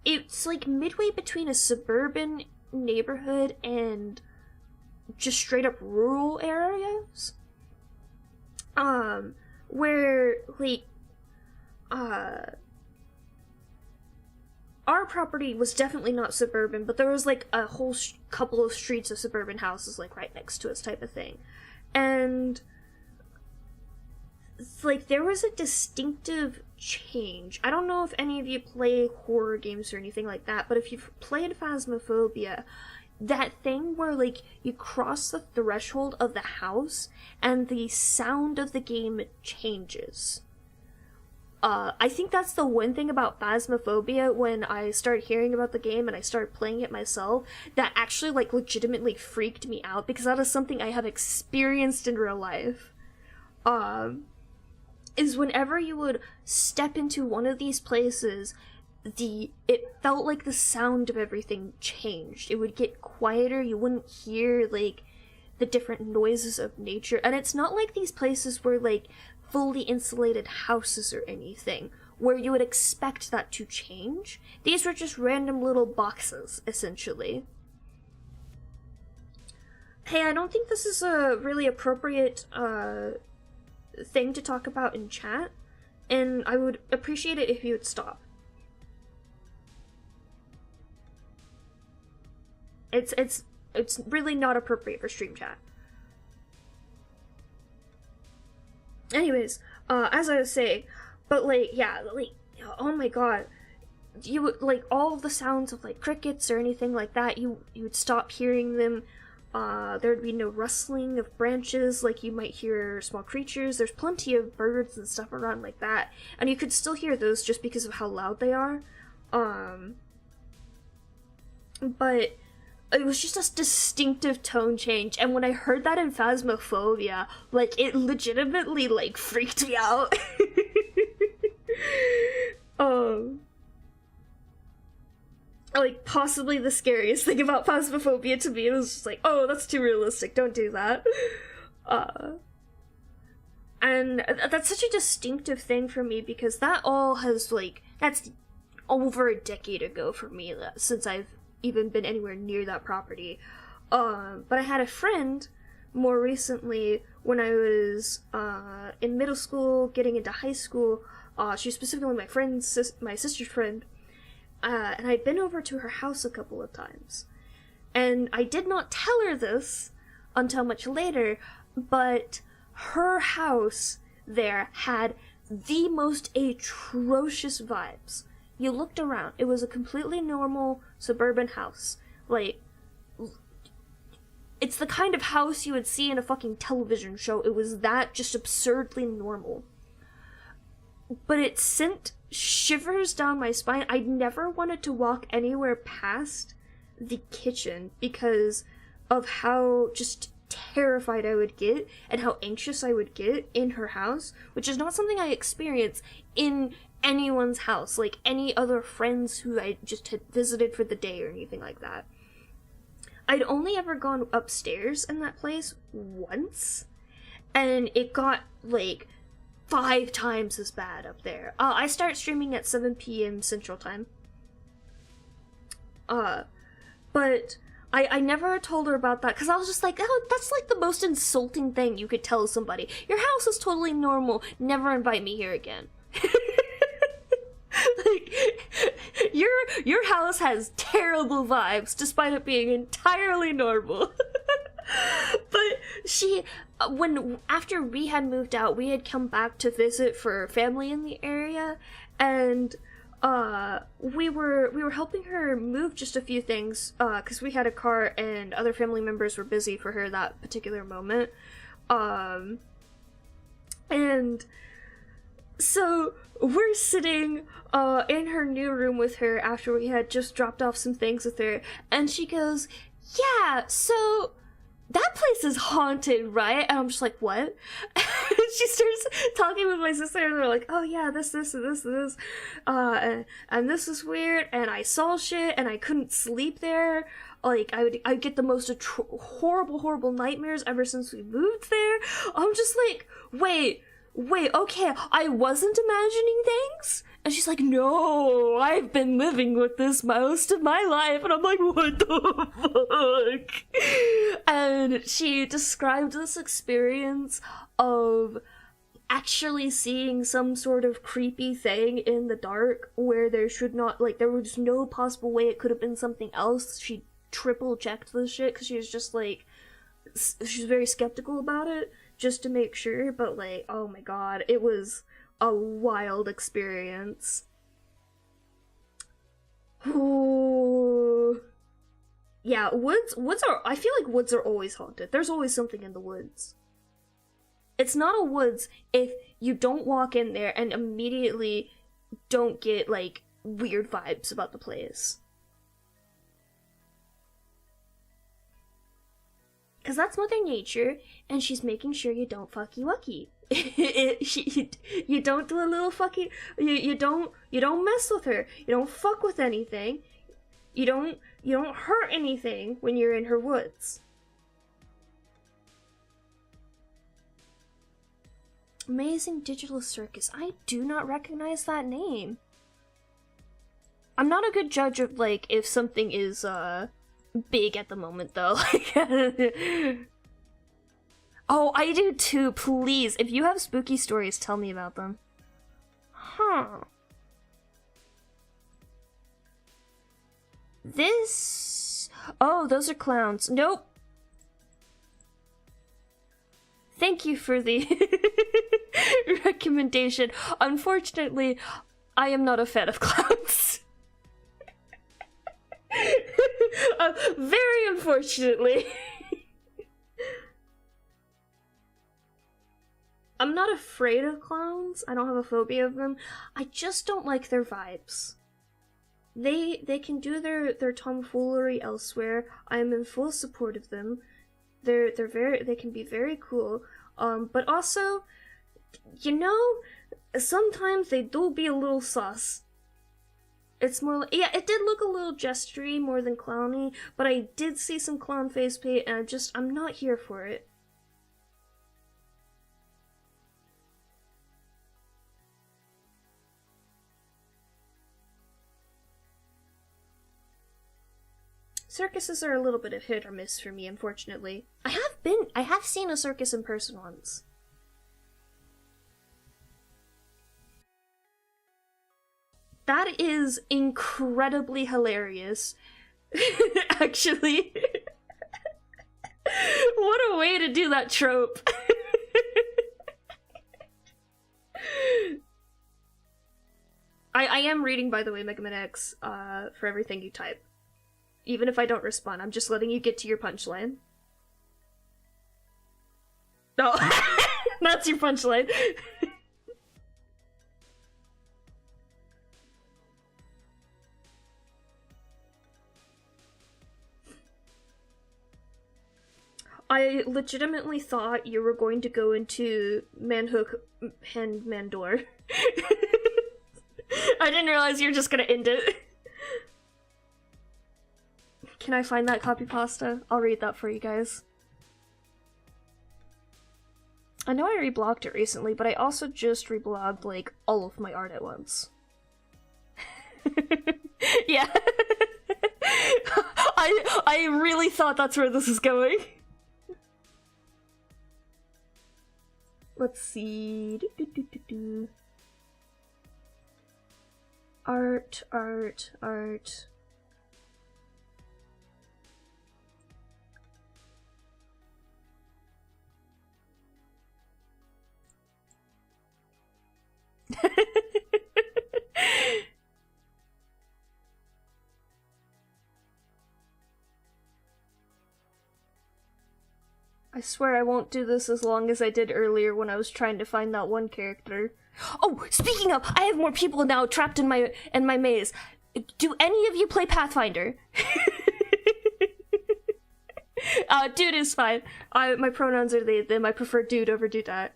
It's, like, midway between a suburban neighborhood and just straight up rural areas. Where, like, our property was definitely not suburban, but there was, like, a whole couple of streets of suburban houses, like, right next to us type of thing. And, like, there was a distinctive change. I don't know if any of you play horror games or anything like that, but if you've played Phasmophobia, that thing where, like, you cross the threshold of the house and the sound of the game changes. I think that's the one thing about Phasmophobia when I started hearing about the game and I started playing it myself that actually, like, legitimately freaked me out, because that is something I have experienced in real life. Is whenever you would step into one of these places, it felt like the sound of everything changed. It would get quieter, you wouldn't hear, like, the different noises of nature. And it's not like these places were, like, fully insulated houses or anything, where you would expect that to change. These were just random little boxes, essentially. Hey, I don't think this is a really appropriate, thing to talk about in chat, and I would appreciate it if you would stop. It's really not appropriate for stream chat. Anyways, as I was saying, but, like, yeah, like, oh my god, you would, like, all of the sounds of, like, crickets or anything like that, you would stop hearing them. There'd be no rustling of branches like you might hear small creatures. There's plenty of birds and stuff around like that, and you could still hear those just because of how loud they are. But it was just a distinctive tone change, and when I heard that in Phasmophobia, like, it legitimately, like, freaked me out. Like, possibly the scariest thing about Phasmophobia to me was just like, oh, that's too realistic, don't do that. And that's such a distinctive thing for me, because that all has, like, that's over a decade ago for me, since I've even been anywhere near that property. But I had a friend more recently when I was in middle school, getting into high school. She was specifically my sister's friend, and I'd been over to her house a couple of times. And I did not tell her this until much later, but her house there had the most atrocious vibes. You looked around, it was a completely normal suburban house. Like, it's the kind of house you would see in a fucking television show. It was that just absurdly normal. But it sent shivers down my spine. I never wanted to walk anywhere past the kitchen because of how just terrified I would get and how anxious I would get in her house, which is not something I experience in anyone's house, like any other friends who I just had visited for the day or anything like that. I'd only ever gone upstairs in that place once, and it got, like, 5 times as bad up there. I start streaming at 7 p.m. Central Time. But I never told her about that, because I was just like, oh, that's, like, the most insulting thing you could tell somebody. Your house is totally normal. Never invite me here again. Like, your house has terrible vibes, despite it being entirely normal. But after we had moved out, we had come back to visit for family in the area, and we were helping her move just a few things, because we had a car and other family members were busy for her that particular moment. And so we're sitting in her new room with her after we had just dropped off some things with her, and she goes, yeah, so that place is haunted, right? And I'm just like, what? She starts talking with my sister, and they're like, oh yeah, this, and this, and this is weird, and I saw shit, and I couldn't sleep there. Like, I'd get the most horrible nightmares ever since we moved there. I'm just like, wait, okay, I wasn't imagining things? And she's like, no, I've been living with this most of my life. And I'm like, what the fuck? And she described this experience of actually seeing some sort of creepy thing in the dark where there should not, like, there was no possible way it could have been something else. She triple checked this shit because she was just like, she's very skeptical about it just to make sure. But like, oh my god, it was a wild experience. Ooh. Yeah, woods are, I feel like woods are always haunted. There's always something in the woods. It's not a woods if you don't walk in there and immediately don't get like weird vibes about the place. Because that's Mother Nature, and she's making sure you don't fucky wucky. You don't do a little fucky. You don't mess with her. You don't fuck with anything. You don't hurt anything when you're in her woods. Amazing Digital Circus. I do not recognize that name. I'm not a good judge of like if something is big at the moment though. Oh, I do too. Please, if you have spooky stories, tell me about them. Huh. This... Oh, those are clowns. Nope. Thank you for the recommendation. Unfortunately, I am not a fan of clowns. Very unfortunately. I'm not afraid of clowns. I don't have a phobia of them. I just don't like their vibes. They can do their tomfoolery elsewhere. I am in full support of them. They can be very cool. But also, you know, sometimes they do be a little sus. It's more like, yeah, it did look a little gestury more than clowny, but I did see some clown face paint, and I'm not here for it. Circuses are a little bit of hit or miss for me, unfortunately. I have seen a circus in person once. That is incredibly hilarious. Actually. What a way to do that trope. I am reading, by the way, Mega Man X, for everything you type. Even if I don't respond, I'm just letting you get to your punchline. No, that's your punchline. I legitimately thought you were going to go into Manhook and Mandor. I didn't realize you were just gonna end it. Can I find that copy pasta? I'll read that for you guys. I know I reblogged it recently, but I also just reblogged, like, all of my art at once. Yeah. I really thought that's where this is going. Let's see. Art. I swear I won't do this as long as I did earlier when I was trying to find that one character. Oh, speaking of, I have more people now trapped in my maze. Do any of you play Pathfinder? Dude is fine. My pronouns are they, them. I prefer dude over dudette.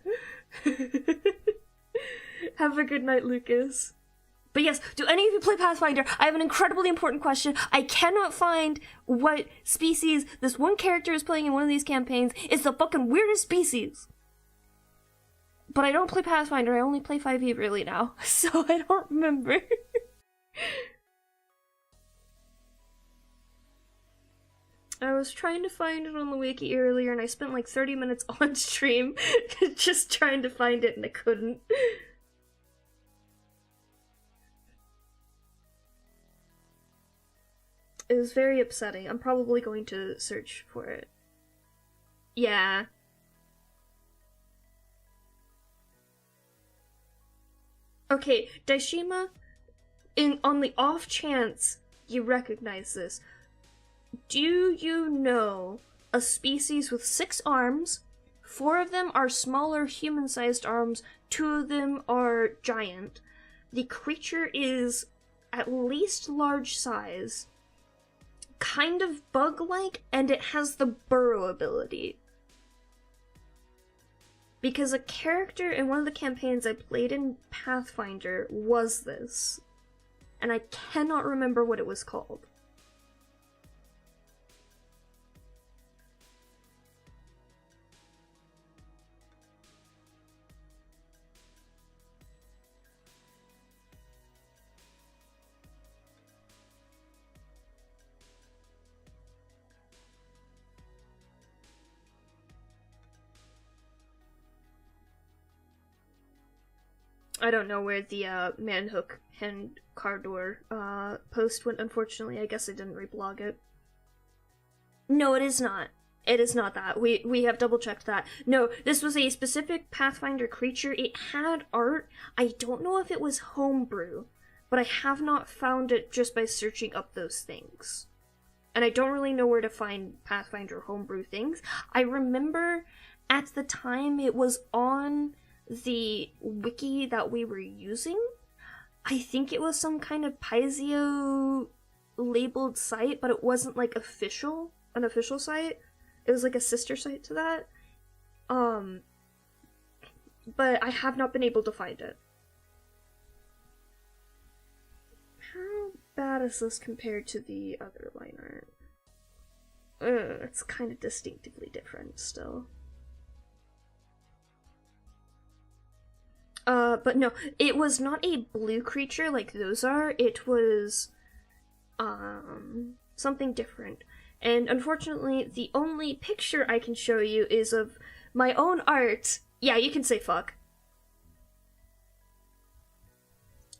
Have a good night, Lucas. But yes, do any of you play Pathfinder? I have an incredibly important question. I cannot find what species this one character is playing in one of these campaigns. It's the fucking weirdest species. But I don't play Pathfinder, I only play 5e really now, so I don't remember. I was trying to find it on the wiki earlier, and I spent like 30 minutes on stream just trying to find it, and I couldn't. It was very upsetting. I'm probably going to search for it. Yeah. Okay, Daishima, on the off chance you recognize this, do you know a species with 6 arms? 4 of them are smaller human-sized arms, 2 of them are giant. The creature is at least large size, kind of bug-like, and it has the burrow ability. Because a character in one of the campaigns I played in Pathfinder was this, and I cannot remember what it was called. I don't know where the Manhook and Cardor post went, unfortunately. I guess I didn't reblog it. No, it is not. It is not that. We have double checked that. No, this was a specific Pathfinder creature. It had art. I don't know if it was homebrew, but I have not found it just by searching up those things. And I don't really know where to find Pathfinder homebrew things. I remember at the time it was on the wiki that we were using. I think it was some kind of Paizo labeled site, but it wasn't like an official site. It was like a sister site to that. But I have not been able to find it. How bad is this compared to the other line art? It's kind of distinctively different still. But no, it was not a blue creature like those are. It was, something different. And unfortunately, the only picture I can show you is of my own art. Yeah, you can say fuck.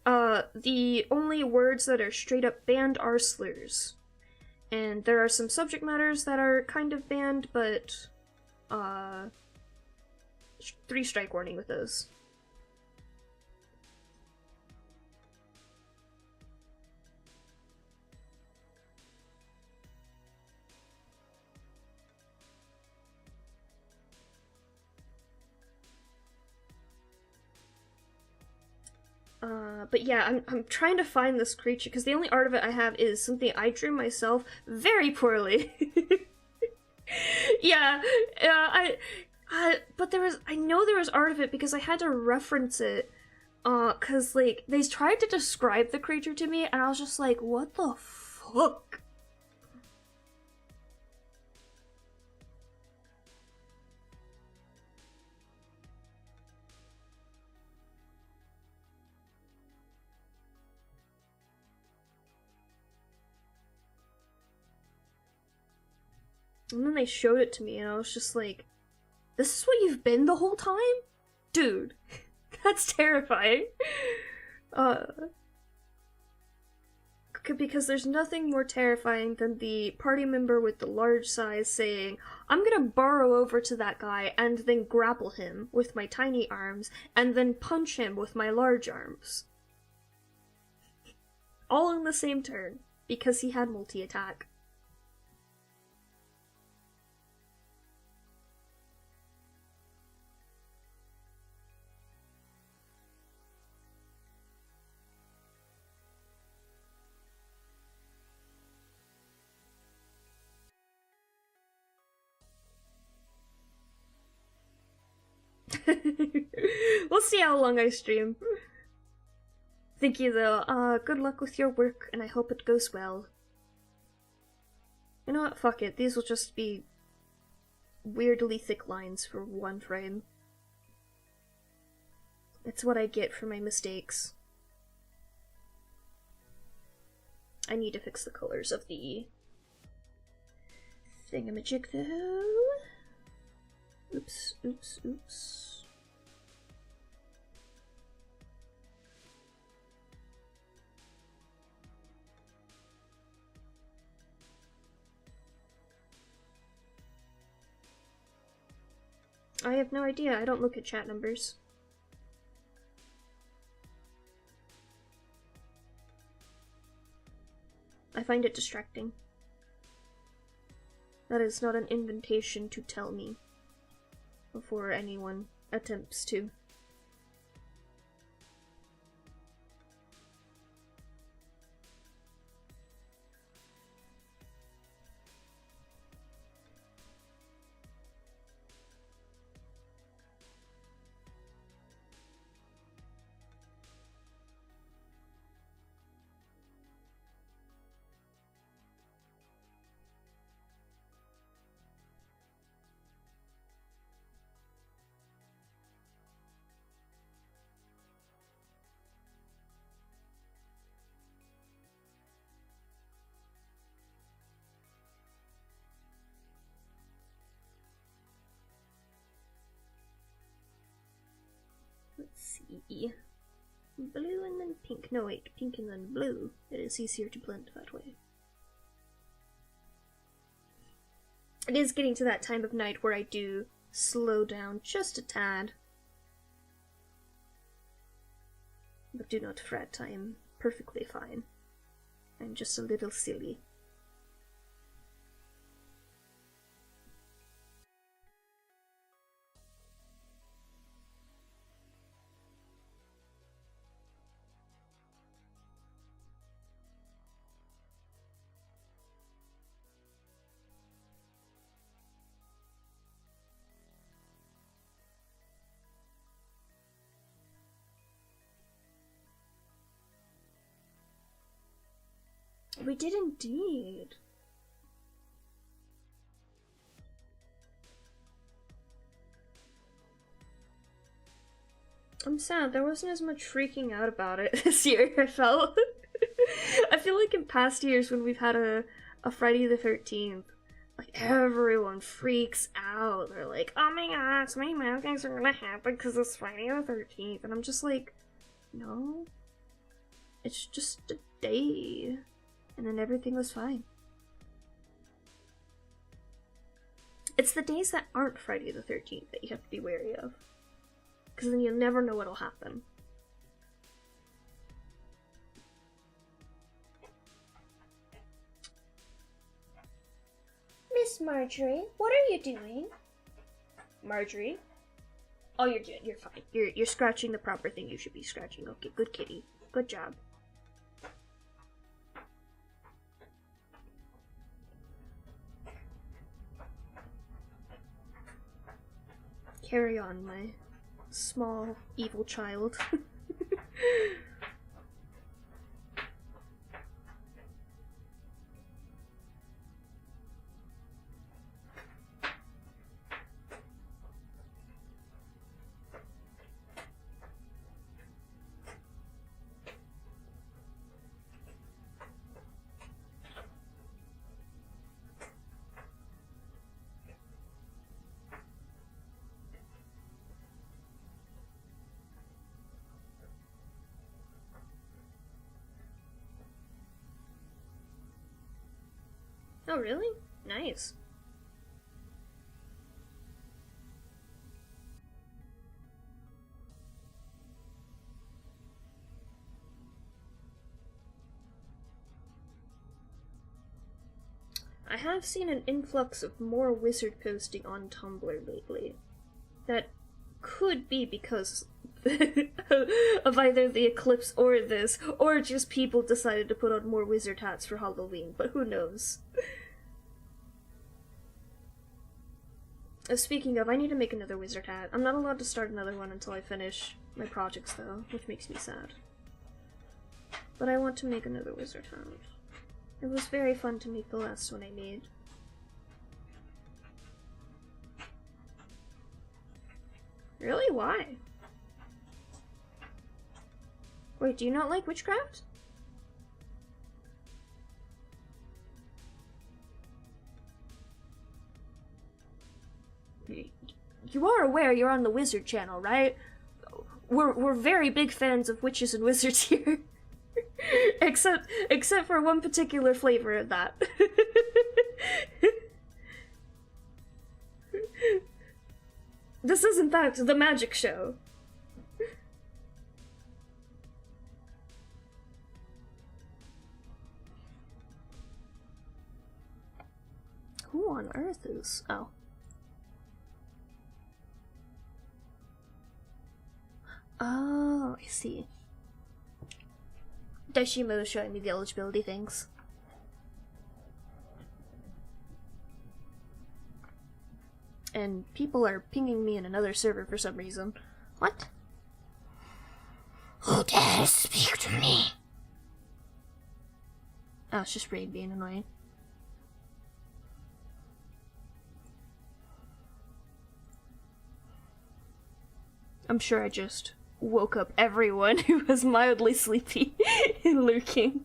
The only words that are straight up banned are slurs. And there are some subject matters that are kind of banned, but, 3 strike warning with those. But yeah, I'm trying to find this creature, because the only art of it I have is something I drew myself very poorly. Yeah, but I know there was art of it because I had to reference it, cause, like, they tried to describe the creature to me, and I was just like, what the fuck? And then they showed it to me, and I was just like, this is what you've been the whole time? Dude, that's terrifying. Because there's nothing more terrifying than the party member with the large size saying, I'm gonna burrow over to that guy and then grapple him with my tiny arms, and then punch him with my large arms. All in the same turn, because he had multi-attack. We'll see how long I stream. Thank you though. Good luck with your work, and I hope it goes well. You know what? Fuck it. These will just be weirdly thick lines for one frame. It's what I get for my mistakes. I need to fix the colors of the thingamajig though. Oops, oops, oops. I have no idea. I don't look at chat numbers. I find it distracting. That is not an invitation to tell me before anyone attempts to. Let's see. Blue and then pink. No, wait, pink and then blue. It is easier to blend that way. It is getting to that time of night where I do slow down just a tad. But do not fret, I am perfectly fine. I'm just a little silly. We did indeed. I'm sad there wasn't as much freaking out about it this year, I felt. I feel like in past years when we've had a Friday the 13th, like everyone freaks out. They're like, oh my god, so many mad things are gonna happen because it's Friday the 13th. And I'm just like, no. It's just a day. And then everything was fine. It's the days that aren't Friday the 13th that you have to be wary of. Because then you'll never know what'll happen. Miss Marjorie, what are you doing? Marjorie? Oh, you're fine. You're scratching the proper thing you should be scratching. Okay, good kitty. Good job. Carry on, my small, evil child. Oh, really? Nice. I have seen an influx of more wizard posting on Tumblr lately. That could be because of either the eclipse or this, or just people decided to put on more wizard hats for Halloween, but who knows. Speaking of, I need to make another wizard hat. I'm not allowed to start another one until I finish my projects, though, which makes me sad. But I want to make another wizard hat. It was very fun to make the last one I made. Really? Why? Wait, do you not like witchcraft? You are aware you're on the Wizard channel, right? We're very big fans of witches and wizards here. except for one particular flavor of that. This is in fact the magic show. Who on earth is... Oh. Oh, I see. Daishimo is showing me the eligibility things. And people are pinging me in another server for some reason. What? Who dares speak to me? Oh, it's just Raid being annoying. I'm sure I just woke up everyone who was mildly sleepy and lurking.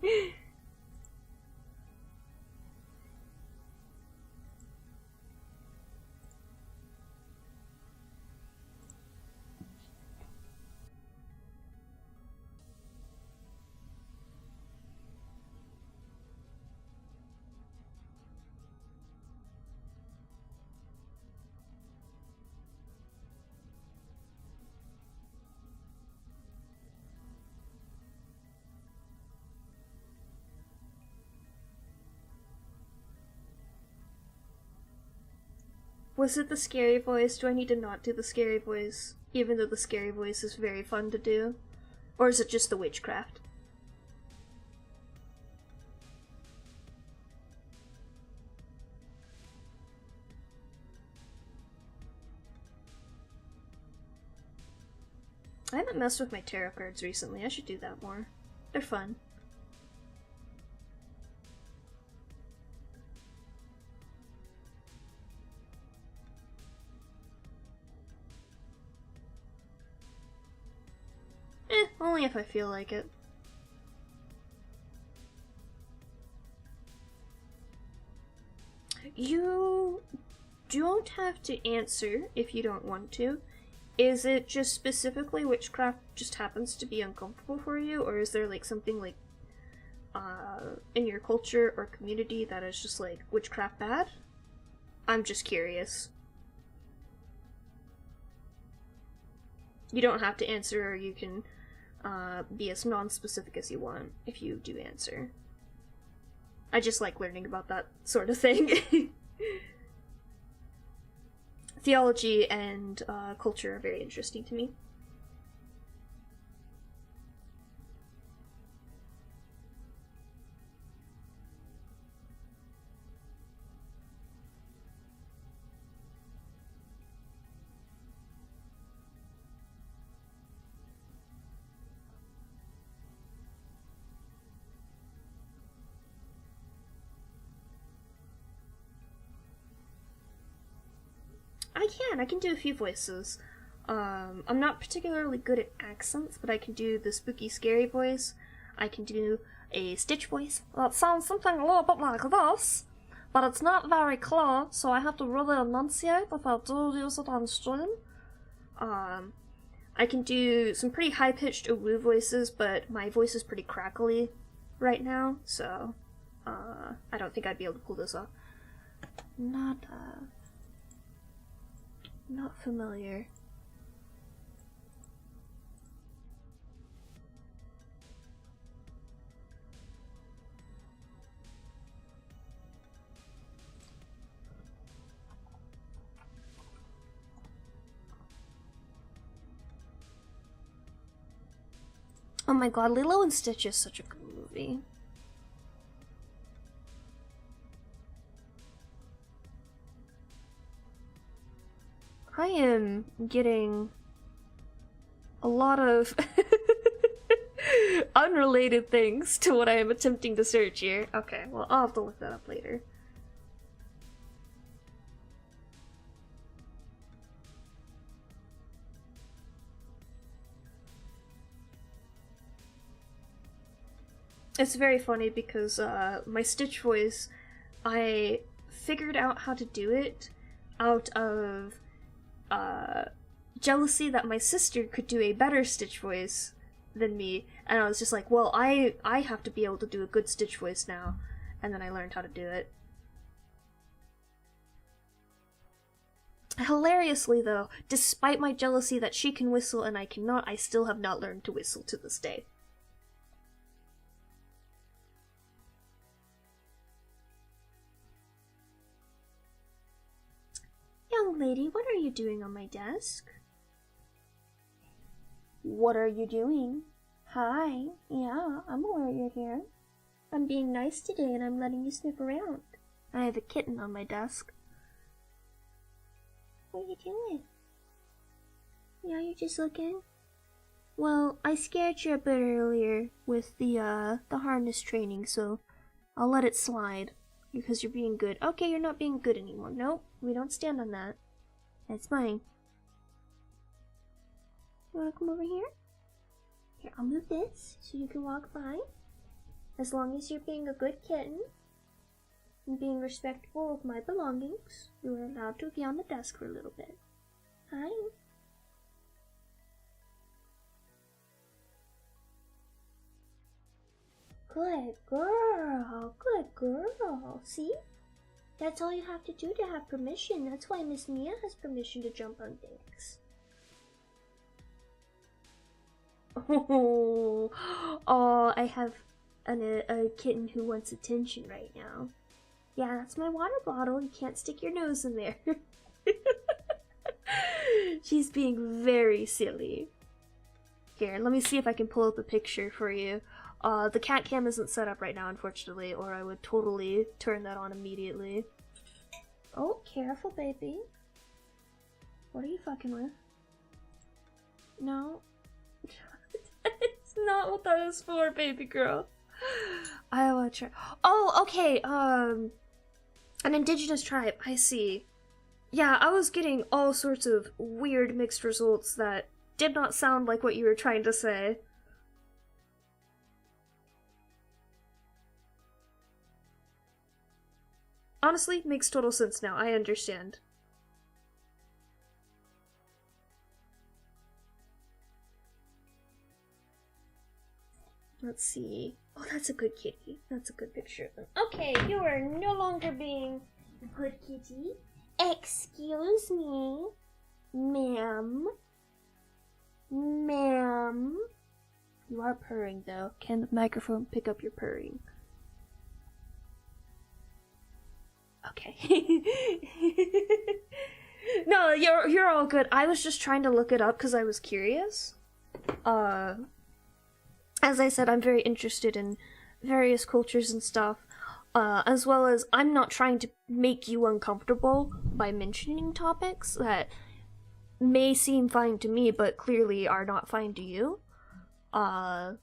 Was it the scary voice? Do I need to not do the scary voice, even though the scary voice is very fun to do? Or is it just the witchcraft? I haven't messed with my tarot cards recently. I should do that more. They're fun. Only if I feel like it. You don't have to answer if you don't want to. Is it just specifically witchcraft just happens to be uncomfortable for you, or is there like something like in your culture or community that is just like witchcraft bad? I'm just curious. You don't have to answer, or you can be as non-specific as you want if you do answer. I just like learning about that sort of thing. Theology and culture are very interesting to me. I can do a few voices. I'm not particularly good at accents, but I can do the spooky, scary voice. I can do a Stitch voice. That sounds something a little bit like this, but it's not very clear, so I have to really enunciate if I do use it on stream. I can do some pretty high-pitched woo voices, but my voice is pretty crackly right now, so I don't think I'd be able to pull this off. Not familiar. Oh my god, Lilo and Stitch is such a good movie. I am getting a lot of unrelated things to what I am attempting to search here. Okay, well, I'll have to look that up later. It's very funny because my Stitch voice, I figured out how to do it out of jealousy that my sister could do a better Stitch voice than me, and I was just like, well, I have to be able to do a good Stitch voice now, and then I learned how to do it. Hilariously, though, despite my jealousy that she can whistle and I cannot, I still have not learned to whistle to this day. Young lady, what are you doing on my desk? What are you doing? Hi, yeah, I'm aware you're here. I'm being nice today and I'm letting you sniff around. I have a kitten on my desk. What are you doing? Yeah, you're just looking? Well, I scared you a bit earlier with the harness training, so I'll let it slide. Because you're being good. Okay, you're not being good anymore. Nope, we don't stand on that. That's mine. You wanna come over here? Here, I'll move this so you can walk by. As long as you're being a good kitten and being respectful of my belongings, you are allowed to be on the desk for a little bit. Hi. Good girl, good girl. See? That's all you have to do to have permission. That's why Miss Mia has permission to jump on things. Oh, I have a kitten who wants attention right now. Yeah, that's my water bottle. You can't stick your nose in there. She's being very silly. Here, let me see if I can pull up a picture for you. The cat cam isn't set up right now, unfortunately, or I would totally turn that on immediately. Oh, careful, baby. What are you fucking with? No. It's not what that is for, baby girl. I want to try. Oh, okay, an indigenous tribe, I see. Yeah, I was getting all sorts of weird mixed results that did not sound like what you were trying to say. Honestly, makes total sense now. I understand. Let's see. Oh, that's a good kitty. That's a good picture of them. Okay, you are no longer being a good kitty. Excuse me, ma'am. Ma'am. You are purring, though. Can the microphone pick up your purring? Okay. No, you're all good. I was just trying to look it up because I was curious. As I said, I'm very interested in various cultures and stuff, as well as I'm not trying to make you uncomfortable by mentioning topics that may seem fine to me, but clearly are not fine to you. I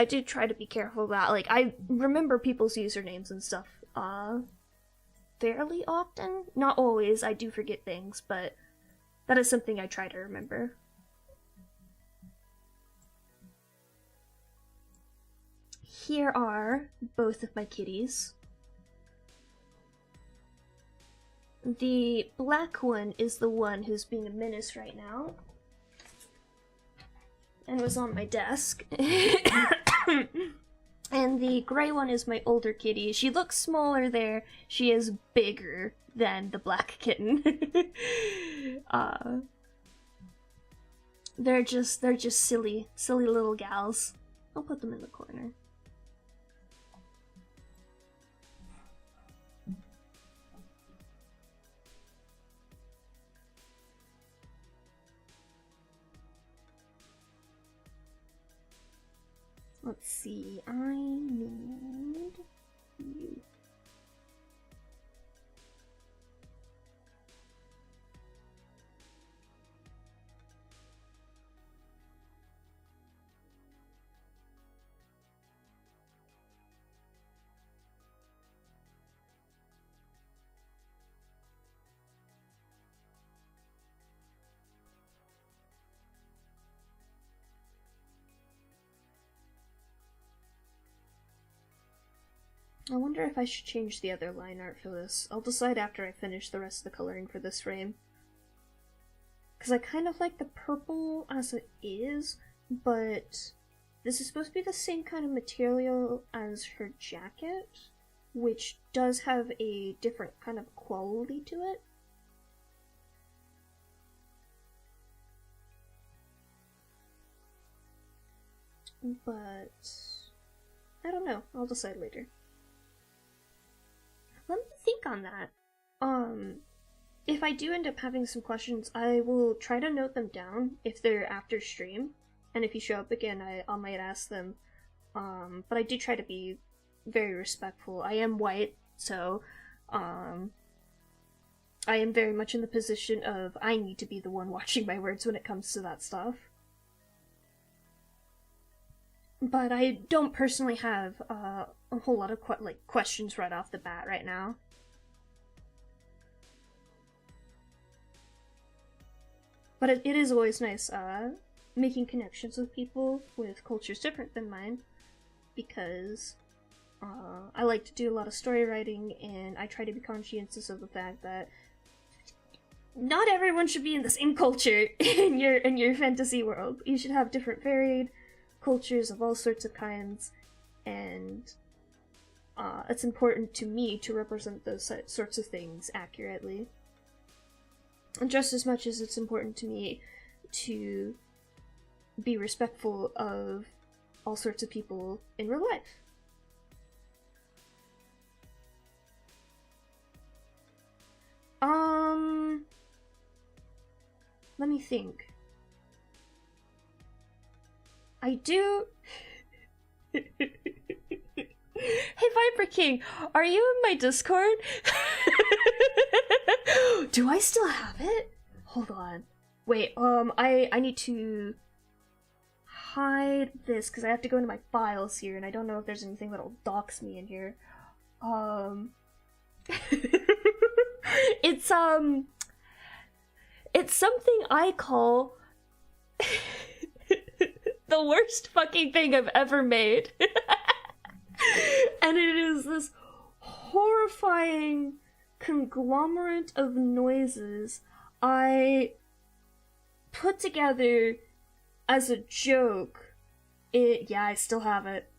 did try to be careful of that. Like, I remember people's usernames and stuff, fairly often. Not always, I do forget things, but that is something I try to remember. Here are both of my kitties. The black one is the one who's being a menace right now, and was on my desk. And the gray one is my older kitty. She looks smaller there. She is bigger than the black kitten. They're just silly little gals. I'll put them in the corner. Let's see, I need you. I wonder if I should change the other line art for this. I'll decide after I finish the rest of the coloring for this frame. Because I kind of like the purple as it is, but this is supposed to be the same kind of material as her jacket, which does have a different kind of quality to it. But I don't know. I'll decide later. Let me think on that. If I do end up having some questions, I will try to note them down if they're after stream. And if you show up again, I might ask them. But I do try to be very respectful. I am white, so I am very much in the position of I need to be the one watching my words when it comes to that stuff. But I don't personally have a whole lot of questions right off the bat right now. But it is always nice making connections with people with cultures different than mine, because I like to do a lot of story writing, and I try to be conscientious of the fact that not everyone should be in the same culture in your fantasy world. You should have different varied cultures of all sorts of kinds, and it's important to me to represent those sorts of things accurately. And just as much as it's important to me to be respectful of all sorts of people in real life. Let me think. I do... Hey Viper King, are you in my Discord? Do I still have it? Hold on. Wait, I need to hide this because I have to go into my files here, and I don't know if there's anything that'll dox me in here. It's something I call the worst fucking thing I've ever made. And it is this horrifying conglomerate of noises I put together as a joke. Yeah, I still have it.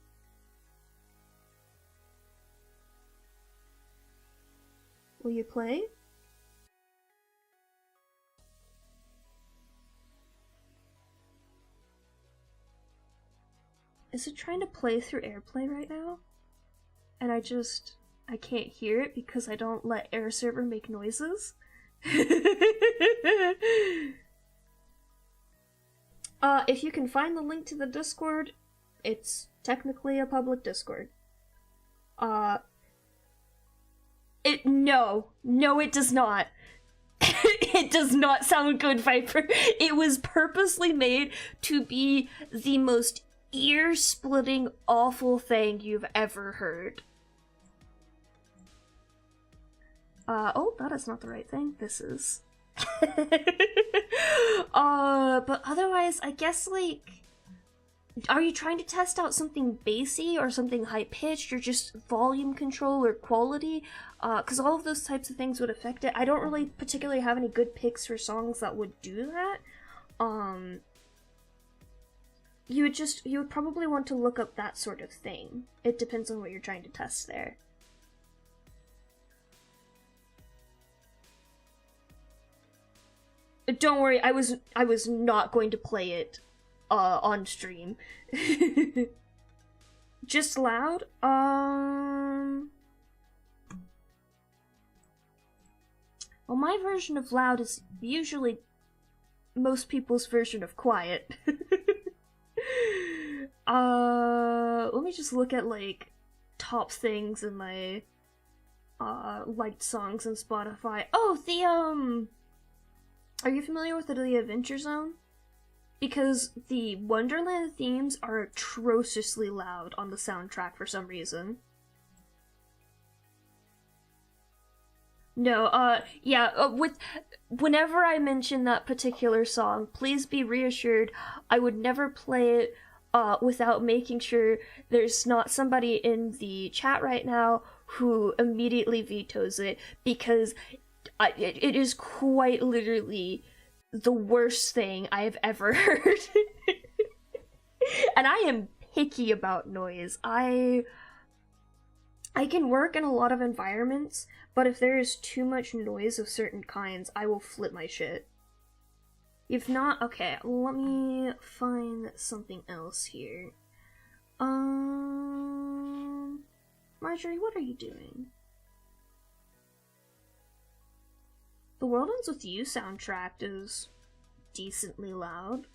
Will you play? Is it trying to play through AirPlay right now? And I can't hear it because I don't let Air Server make noises? If you can find the link to the Discord, it's technically a public Discord. No, it does not. It does not sound good, Viper. It was purposely made to be the most ear-splitting, awful thing you've ever heard. Oh, that is not the right thing. This is. But otherwise, I guess, like, are you trying to test out something bassy or something high-pitched or just volume control or quality? Because all of those types of things would affect it. I don't really particularly have any good picks for songs that would do that. You would probably want to look up that sort of thing. It depends on what you're trying to test there. Don't worry, I was not going to play it on stream. Just loud? Well, my version of loud is usually most people's version of quiet. Let me just look at, like, top things in my liked songs on Spotify. Oh, are you familiar with the Adventure Zone? Because the Wonderland themes are atrociously loud on the soundtrack for some reason. No, yeah, whenever I mention that particular song, please be reassured I would never play it without making sure there's not somebody in the chat right now who immediately vetoes it, because it is quite literally the worst thing I've ever heard. And I am picky about noise. I can work in a lot of environments, but if there is too much noise of certain kinds, I will flip my shit. If not, okay, let me find something else here. Marjorie, what are you doing? The World Ends With You soundtrack is decently loud.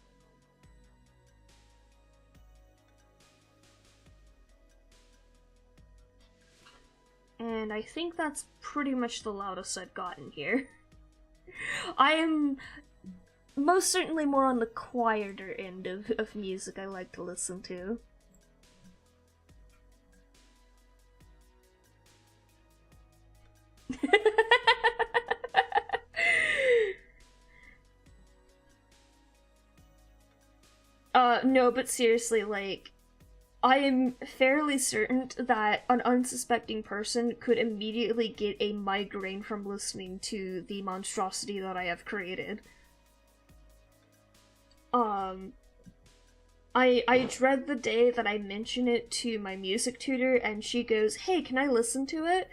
And I think that's pretty much the loudest I've gotten here. I am most certainly more on the quieter end of music I like to listen to. No, but seriously, like, I am fairly certain that an unsuspecting person could immediately get a migraine from listening to the monstrosity that I have created. I dread the day that I mention it to my music tutor and she goes, "Hey, can I listen to it?"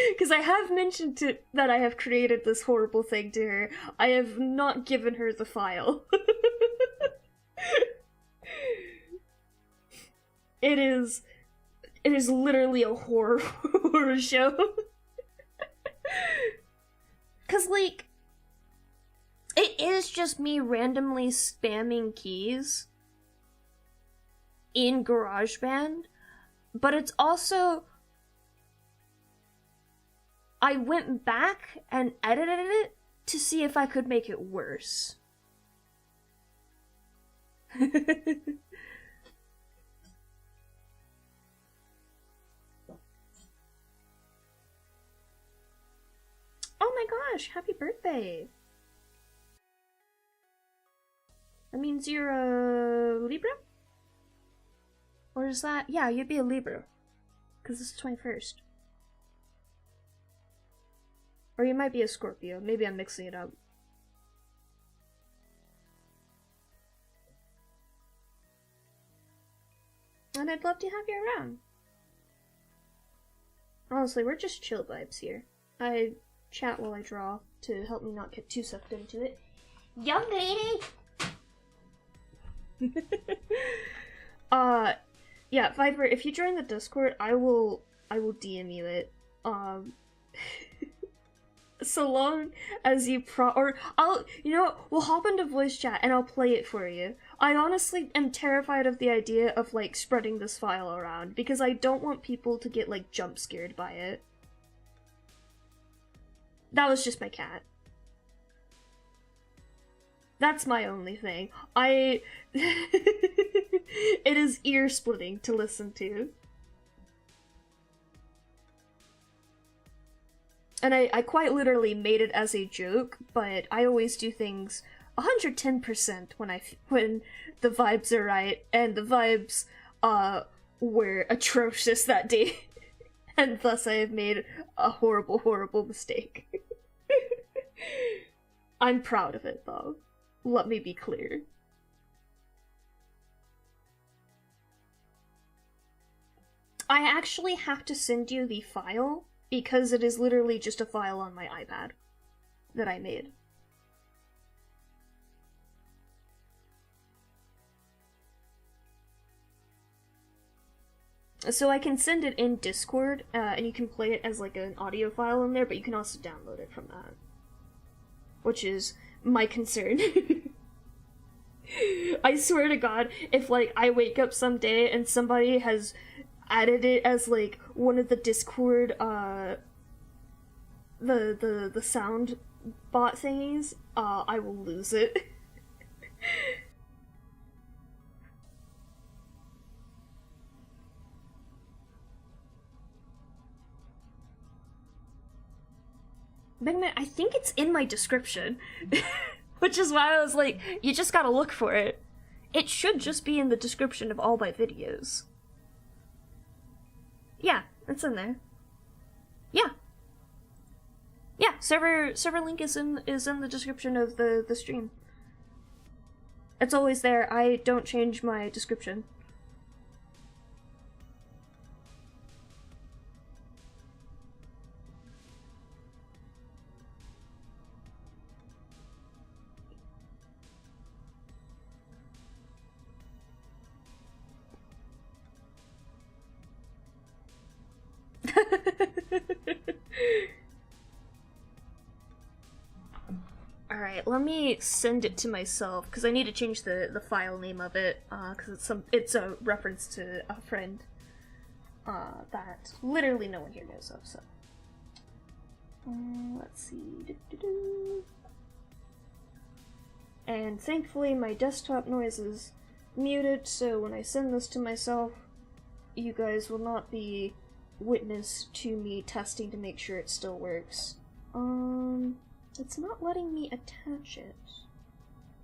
Because I have mentioned that I have created this horrible thing to her. I have not given her the file. It is literally a horror show. Cause like, it is just me randomly spamming keys in GarageBand, but it's also, I went back and edited it to see if I could make it worse. Oh my gosh, happy birthday! That means you're a Libra? Or is that... Yeah, you'd be a Libra. Because it's the 21st. Or you might be a Scorpio. Maybe I'm mixing it up. And I'd love to have you around. Honestly, we're just chill vibes here. I chat while I draw to help me not get too sucked into it. Young lady! Yeah, Viper, if you join the Discord, I will DM you it. So long as you or I'll, you know what, we'll hop into voice chat and I'll play it for you. I honestly am terrified of the idea of, like, spreading this file around, because I don't want people to get, like, jump scared by it. That was just my cat. That's my only thing. It is ear-splitting to listen to. And I quite literally made it as a joke, but I always do things 110% when the vibes are right, and the vibes were atrocious that day. And thus I have made a horrible, horrible mistake. I'm proud of it, though. Let me be clear. I actually have to send you the file, because it is literally just a file on my iPad that I made. So I can send it in Discord, and you can play it as, like, an audio file in there, but you can also download it from that. Which is my concern. I swear to God, if, like, I wake up someday and somebody has added it as, like, one of the Discord, the sound bot thingies, I will lose it. Megman, I think it's in my description. Which is why I was like, you just gotta look for it. It should just be in the description of all my videos. Yeah, it's in there. Yeah. Yeah, server link is in the description of the stream. It's always there. I don't change my description. Alright, let me send it to myself, because I need to change the file name of it, because it's a reference to a friend that literally no one here knows of, so. Let's see. And thankfully my desktop noise is muted, so when I send this to myself, you guys will not be witness to me testing to make sure it still works. It's not letting me attach it.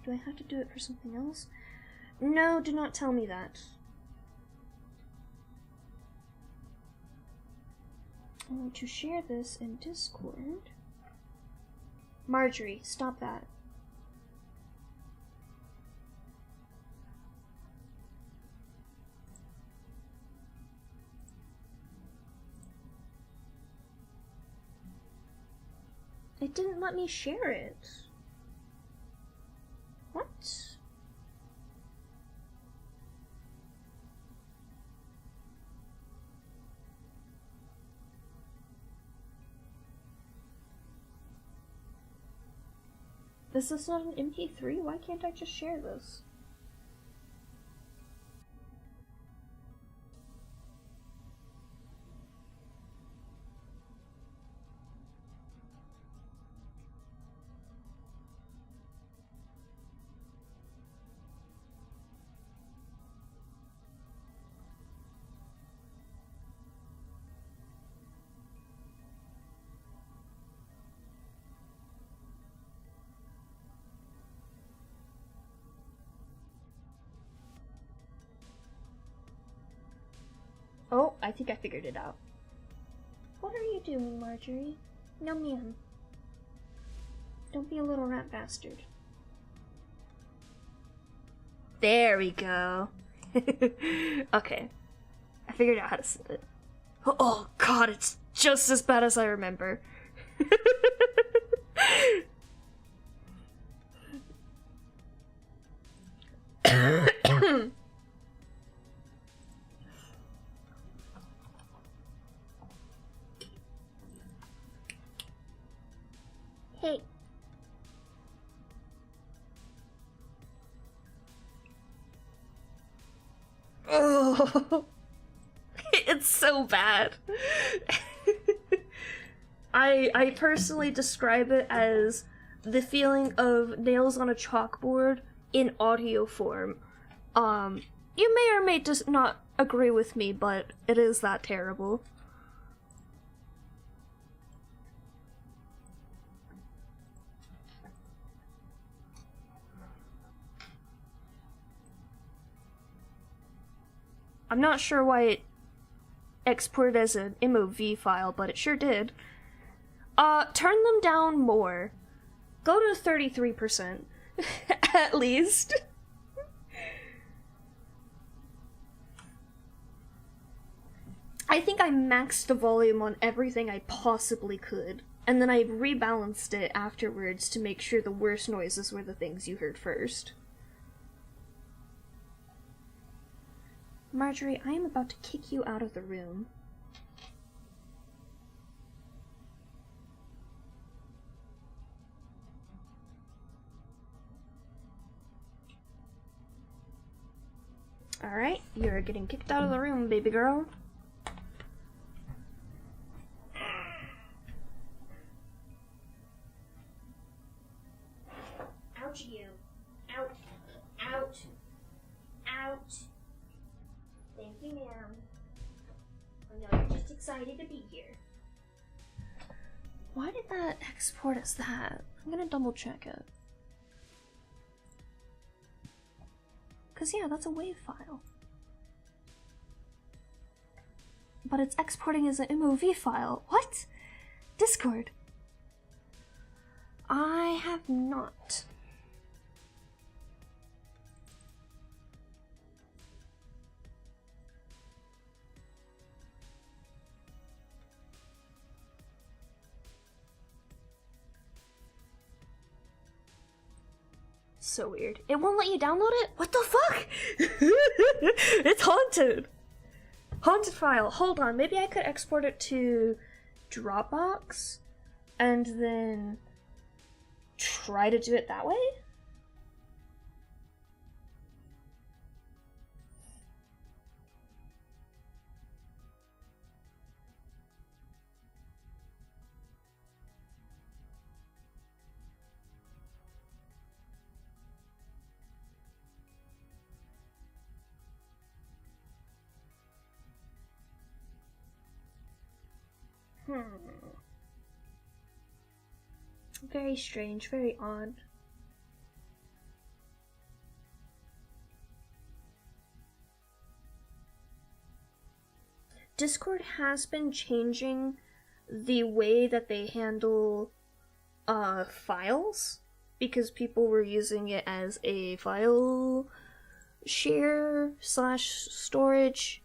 Do I have to do it for something else? No, do not tell me that. I want to share this in Discord. Marjorie, stop that. It didn't let me share it. What? Is this not an MP3? Why can't I just share this? Oh, I think I figured it out. What are you doing, Marjorie? No, ma'am. Don't be a little rat bastard. There we go. Okay. I figured out how to set it. Oh god, it's just as bad as I remember. Hey. Oh, it's so bad. I personally describe it as the feeling of nails on a chalkboard in audio form. You may or may just not agree with me, but it is that terrible. I'm not sure why it exported as an MOV file, but it sure did. Turn them down more. Go to 33%. At least. I think I maxed the volume on everything I possibly could, and then I rebalanced it afterwards to make sure the worst noises were the things you heard first. Marjorie, I am about to kick you out of the room. Alright, you're getting kicked out of the room, baby girl. Ouch, you. Out. Out. Out. Thank you, ma'am. I know you're just excited to be here. Why did that export as that? I'm gonna double check it. Because, yeah, that's a WAV file. But it's exporting as an MOV file. What? Discord. I have not. So weird. It won't let you download it? What the fuck? It's haunted. Haunted file. Hold on. Maybe I could export it to Dropbox and then try to do it that way? Very strange, very odd. Discord has been changing the way that they handle files because people were using it as a file share / storage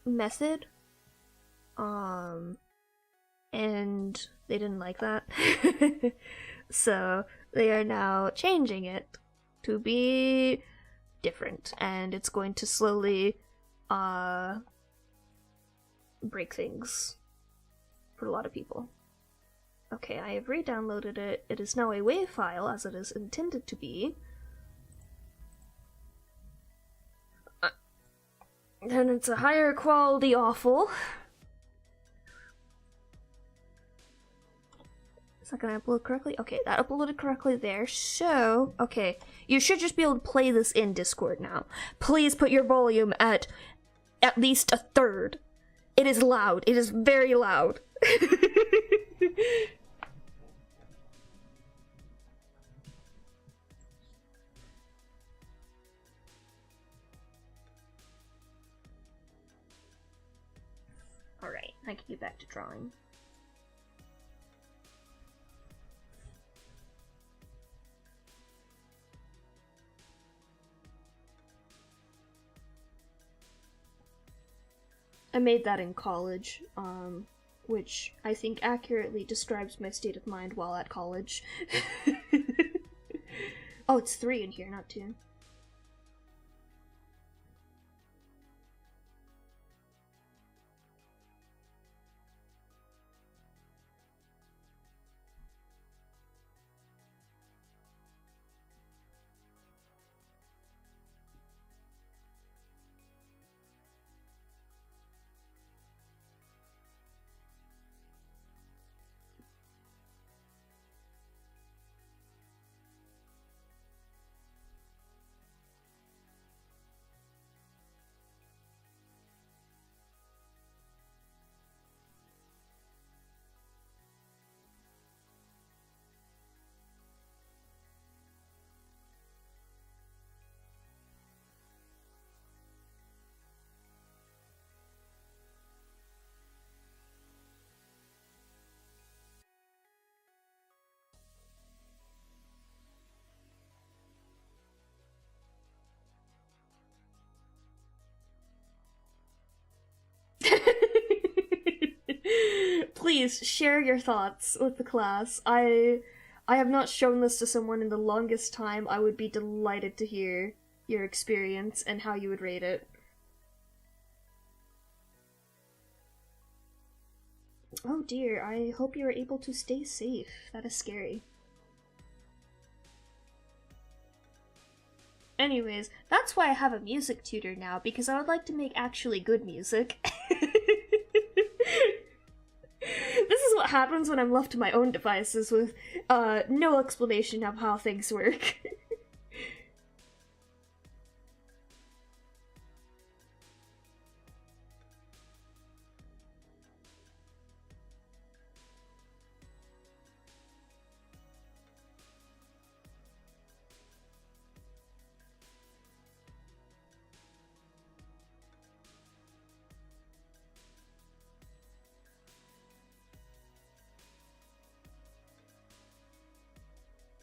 method. And they didn't like that. So they are now changing it to be different, and it's going to slowly break things for a lot of people. Okay, I have re-downloaded it. It is now a WAV file as it is intended to be. And it's a higher quality awful. Is that gonna upload correctly? Okay, that uploaded correctly there. So, okay, you should just be able to play this in Discord now. Please put your volume at least a third. It is loud. It is very loud. Alright, I can get back to drawing. I made that in college, which I think accurately describes my state of mind while at college. Oh, it's 3 in here, not 2. Please share your thoughts with the class. I have not shown this to someone in the longest time. I would be delighted to hear your experience and how you would rate it. Oh dear, I hope you are able to stay safe. That is scary. Anyways, that's why I have a music tutor now, because I would like to make actually good music. This is what happens when I'm left to my own devices with no explanation of how things work.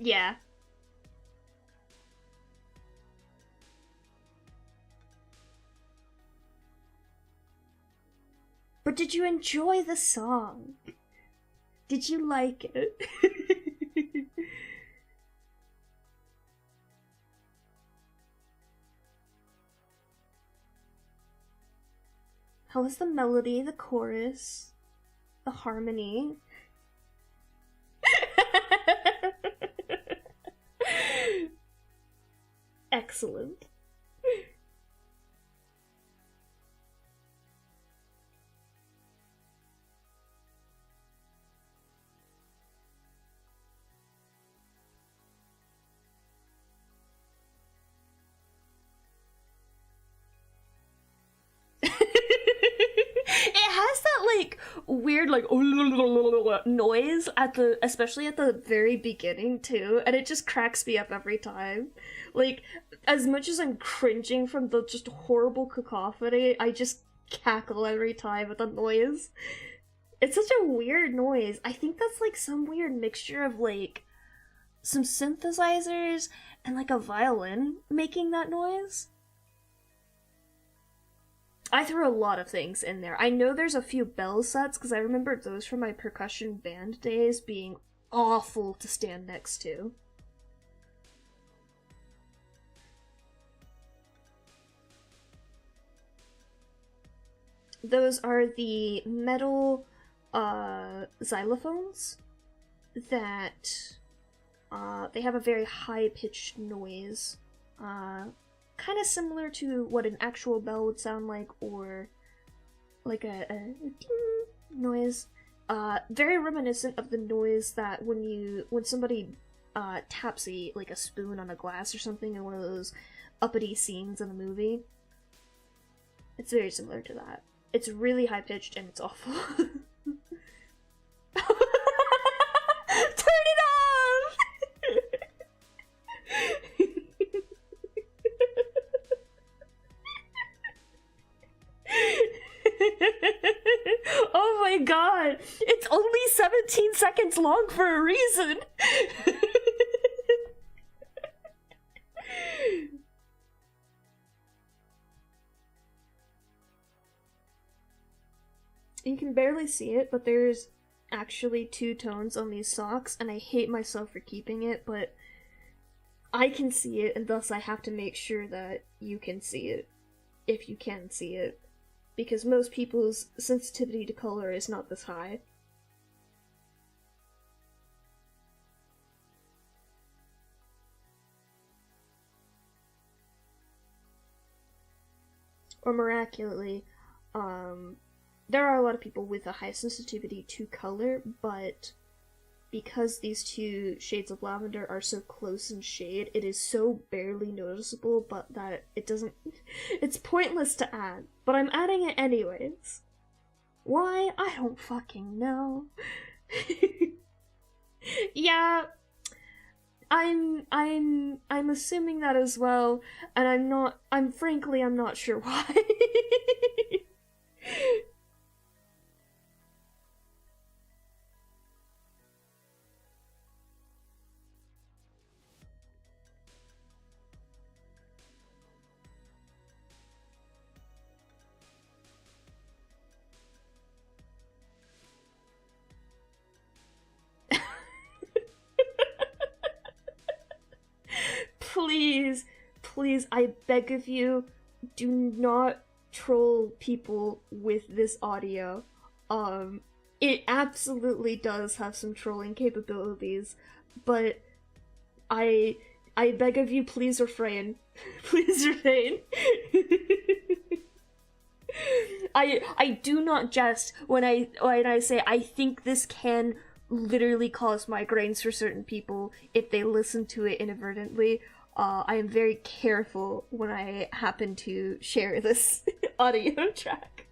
Yeah. But did you enjoy the song? Did you like it? How was the melody, the chorus, the harmony? Excellent. It has that like weird like noise at the especially at the very beginning too, and it just cracks me up every time. Like as much as I'm cringing from the just horrible cacophony, I just cackle every time at the noise. It's such a weird noise. I think that's like some weird mixture of like some synthesizers and like a violin making that noise. I threw a lot of things in there. I know there's a few bell sets because I remember those from my percussion band days being awful to stand next to. Those are the metal xylophones that they have a very high-pitched noise. Kind of similar to what an actual bell would sound like, or like a ding noise. Very reminiscent of the noise that when somebody taps a spoon on a glass or something in one of those uppity scenes in a movie. It's very similar to that. It's really high pitched and it's awful. Turn it off! Oh my god! It's only 17 seconds long for a reason! You can barely see it, but there's actually two tones on these socks, and I hate myself for keeping it, but I can see it, and thus I have to make sure that you can see it, if you can see it, because most people's sensitivity to color is not this high. Or miraculously, there are a lot of people with a high sensitivity to color, but because these two shades of lavender are so close in shade, it is so barely noticeable, but that it doesn't... It's pointless to add, but I'm adding it anyways. Why? I don't fucking know. Yeah, I'm assuming that as well, and I'm not sure why. Please, please, I beg of you, do not troll people with this audio. It absolutely does have some trolling capabilities, but I beg of you, please refrain. Please refrain. I do not jest when I say I think this can literally cause migraines for certain people if they listen to it inadvertently. I am very careful when I happen to share this audio track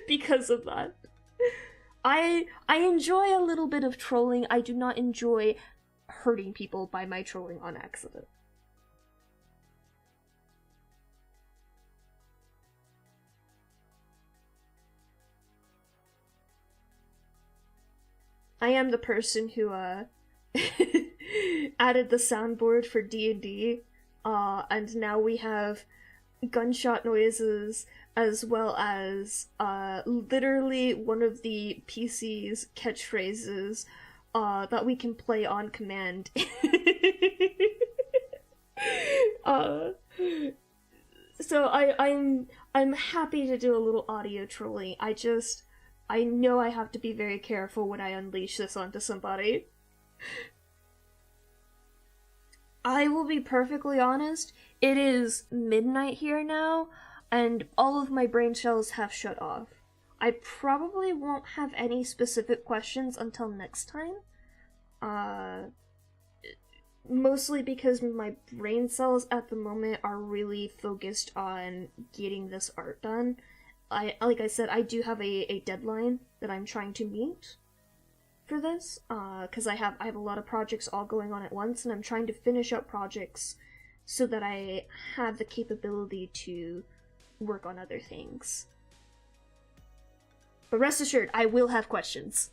because of that. I enjoy a little bit of trolling. I do not enjoy hurting people by my trolling on accident. I am the person who added the soundboard for D&D, and now we have gunshot noises as well as literally one of the PC's catchphrases that we can play on command. So I'm happy to do a little audio trolling. I know I have to be very careful when I unleash this onto somebody. I will be perfectly honest, it is midnight here now, and all of my brain cells have shut off. I probably won't have any specific questions until next time. Mostly because my brain cells at the moment are really focused on getting this art done. Like I said, I do have a deadline that I'm trying to meet for this, because I have a lot of projects all going on at once, and I'm trying to finish up projects so that I have the capability to work on other things. But rest assured, I will have questions.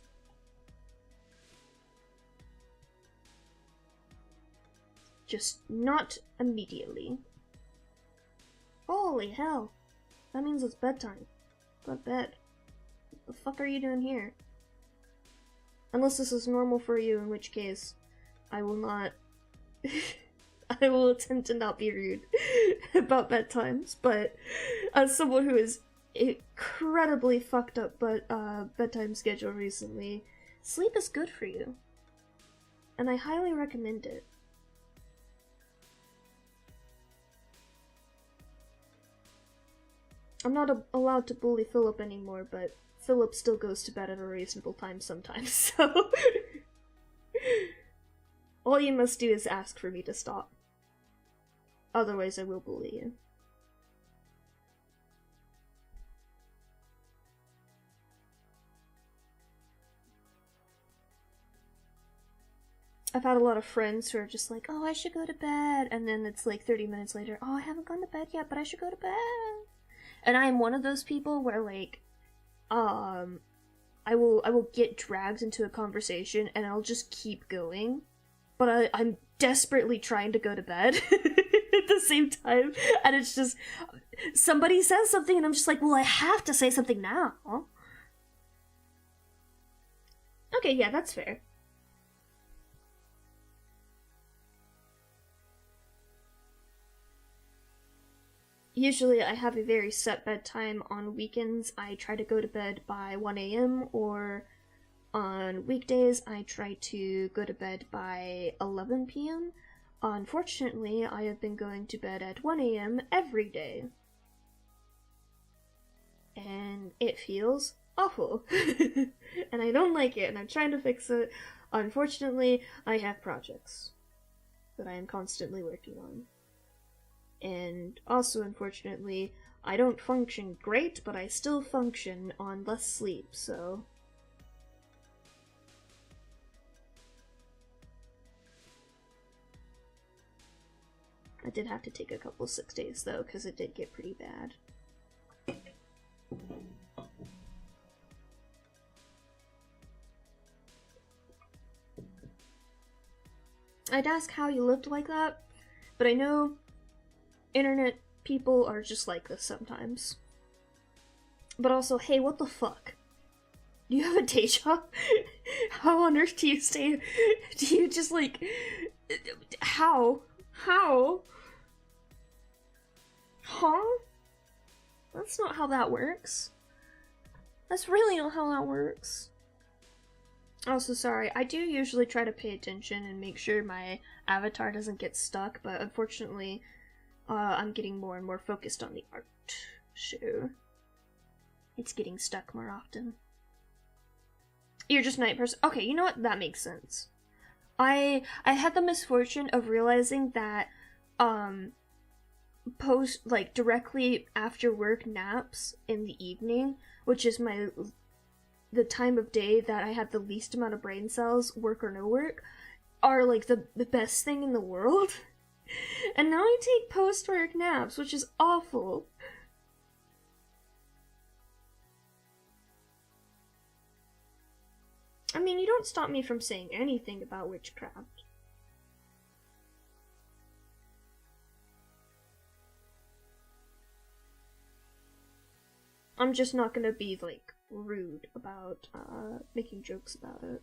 Just not immediately. Holy hell. That means it's bedtime. Go to bed. What the fuck are you doing here? Unless this is normal for you, in which case, I will not... I will attempt to not be rude about bedtimes, but as someone who is incredibly fucked up bedtime schedule recently, sleep is good for you. And I highly recommend it. I'm not allowed to bully Philip anymore, but Philip still goes to bed at a reasonable time sometimes, so... All you must do is ask for me to stop. Otherwise I will bully you. I've had a lot of friends who are just like, oh, I should go to bed, and then it's like 30 minutes later, oh, I haven't gone to bed yet, but I should go to bed. And I am one of those people where, like, I will get dragged into a conversation and I'll just keep going, but I'm desperately trying to go to bed at the same time, and it's just, somebody says something and I'm just like, well, I have to say something now. Okay, yeah, that's fair. Usually I have a very set bedtime. On weekends I try to go to bed by 1 a.m. or on weekdays I try to go to bed by 11 p.m. Unfortunately, I have been going to bed at 1 a.m. every day. And it feels awful. And I don't like it, and I'm trying to fix it. Unfortunately, I have projects that I am constantly working on. And also, unfortunately, I don't function great, but I still function on less sleep, so... I did have to take a couple sick days, though, because it did get pretty bad. I'd ask how you looked like that, but I know internet people are just like this sometimes. But also, hey, what the fuck? Do you have a day job? How on earth do you stay? Do you just, like... How? How? Huh? That's not how that works. That's really not how that works. Also, sorry, I do usually try to pay attention and make sure my avatar doesn't get stuck, but unfortunately, I'm getting more and more focused on the art, so it's getting stuck more often. You're just night person. Okay, you know what? That makes sense. I had the misfortune of realizing that, directly after work naps in the evening, which is the time of day that I have the least amount of brain cells, work or no work, are, like, the best thing in the world. And now I take post-work naps, which is awful. I mean, you don't stop me from saying anything about witchcraft. I'm just not gonna be, like, rude about, making jokes about it.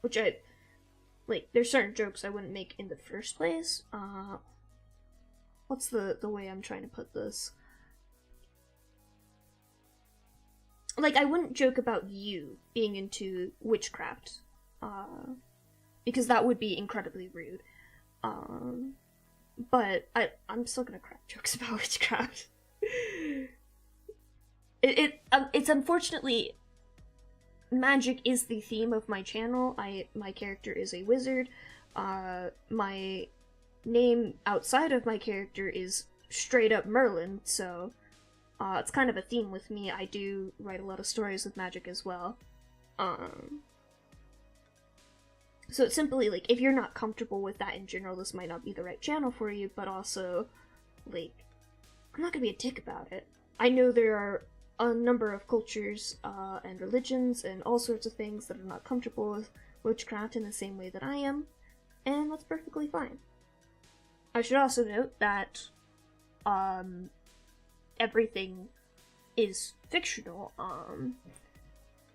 Which there's certain jokes I wouldn't make in the first place. What's the way I'm trying to put this? Like, I wouldn't joke about you being into witchcraft, because that would be incredibly rude. But I'm still gonna crack jokes about witchcraft. It's unfortunately, magic is the theme of my channel. My character is a wizard. My name outside of my character is straight up Merlin, so it's kind of a theme with me. I do write a lot of stories with magic as well. So it's simply, like, if you're not comfortable with that in general, this might not be the right channel for you, but also, like, I'm not gonna be a dick about it. I know there are a number of cultures and religions and all sorts of things that are not comfortable with witchcraft in the same way that I am, and that's perfectly fine. I should also note that everything is fictional.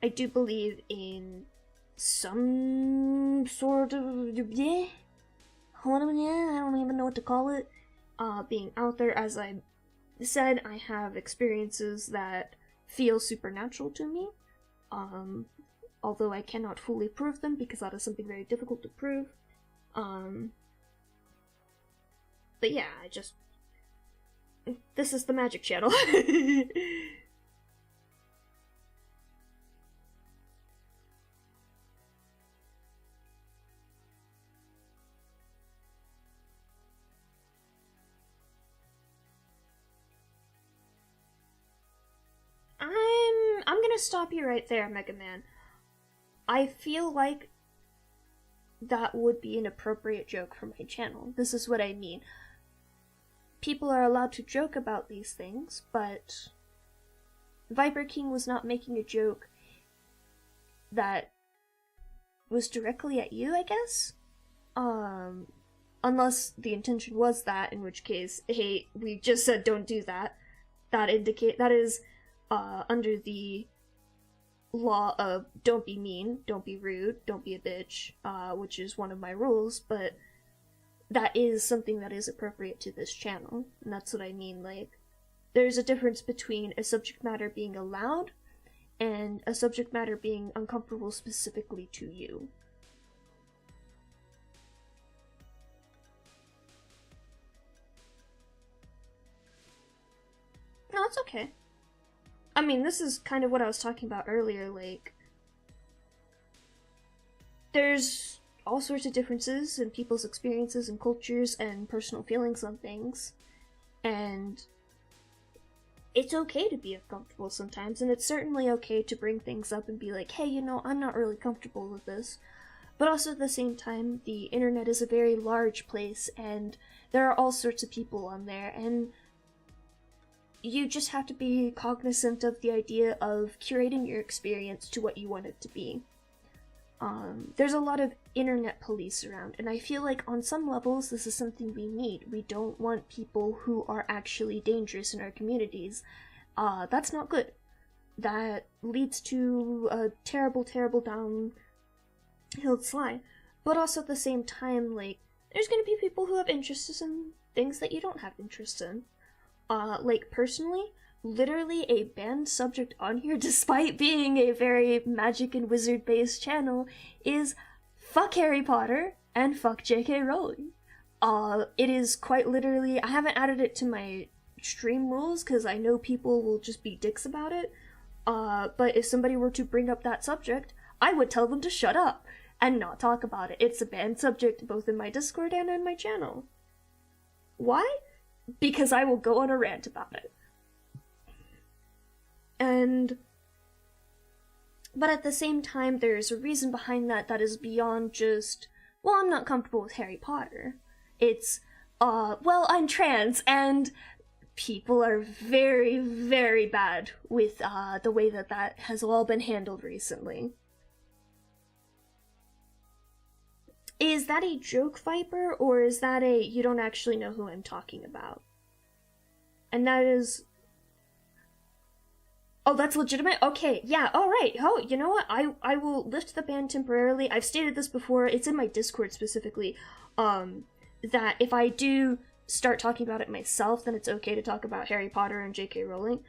I do believe in some sort of I don't even know what to call it, being out there. As I said, I have experiences that feel supernatural to me, although I cannot fully prove them because that is something very difficult to prove. But yeah, this is the magic channel. I'm gonna stop you right there, Mega Man. I feel like that would be an appropriate joke for my channel. This is what I mean. People are allowed to joke about these things, but Viper King was not making a joke that was directly at you, I guess? Unless the intention was that, in which case, hey, we just said don't do that. That is under the law of don't be mean, don't be rude, don't be a bitch, which is one of my rules, but that is something that is appropriate to this channel, and that's what I mean. Like, there's a difference between a subject matter being allowed and a subject matter being uncomfortable specifically to you. No, it's okay. I mean, this is kind of what I was talking about earlier, like, there's all sorts of differences in people's experiences and cultures and personal feelings on things, and it's okay to be uncomfortable sometimes, and it's certainly okay to bring things up and be like, hey, you know, I'm not really comfortable with this. But also at the same time, the internet is a very large place, and there are all sorts of people on there, and you just have to be cognizant of the idea of curating your experience to what you want it to be. There's a lot of internet police around, and I feel like on some levels this is something we need. We don't want people who are actually dangerous in our communities. That's not good. That leads to a terrible, terrible downhill slide. But also at the same time, like, there's gonna be people who have interests in things that you don't have interest in. Like, personally, literally a banned subject on here, despite being a very magic and wizard based channel, is fuck Harry Potter and fuck J.K. Rowling. It is quite literally, I haven't added it to my stream rules because I know people will just be dicks about it, but if somebody were to bring up that subject, I would tell them to shut up and not talk about it. It's a banned subject both in my Discord and in my channel. Why? Because I will go on a rant about it. But at the same time, there's a reason behind that is beyond just, well, I'm not comfortable with Harry Potter. It's, well, I'm trans, and people are very, very bad with, the way that has all been handled recently. Is that a joke, Viper, or is that a, you don't actually know who I'm talking about? And that is... Oh, that's legitimate? Okay, yeah, alright. Oh, you know what? I will lift the ban temporarily. I've stated this before, it's in my Discord specifically, that if I do start talking about it myself, then it's okay to talk about Harry Potter and J.K. Rowling.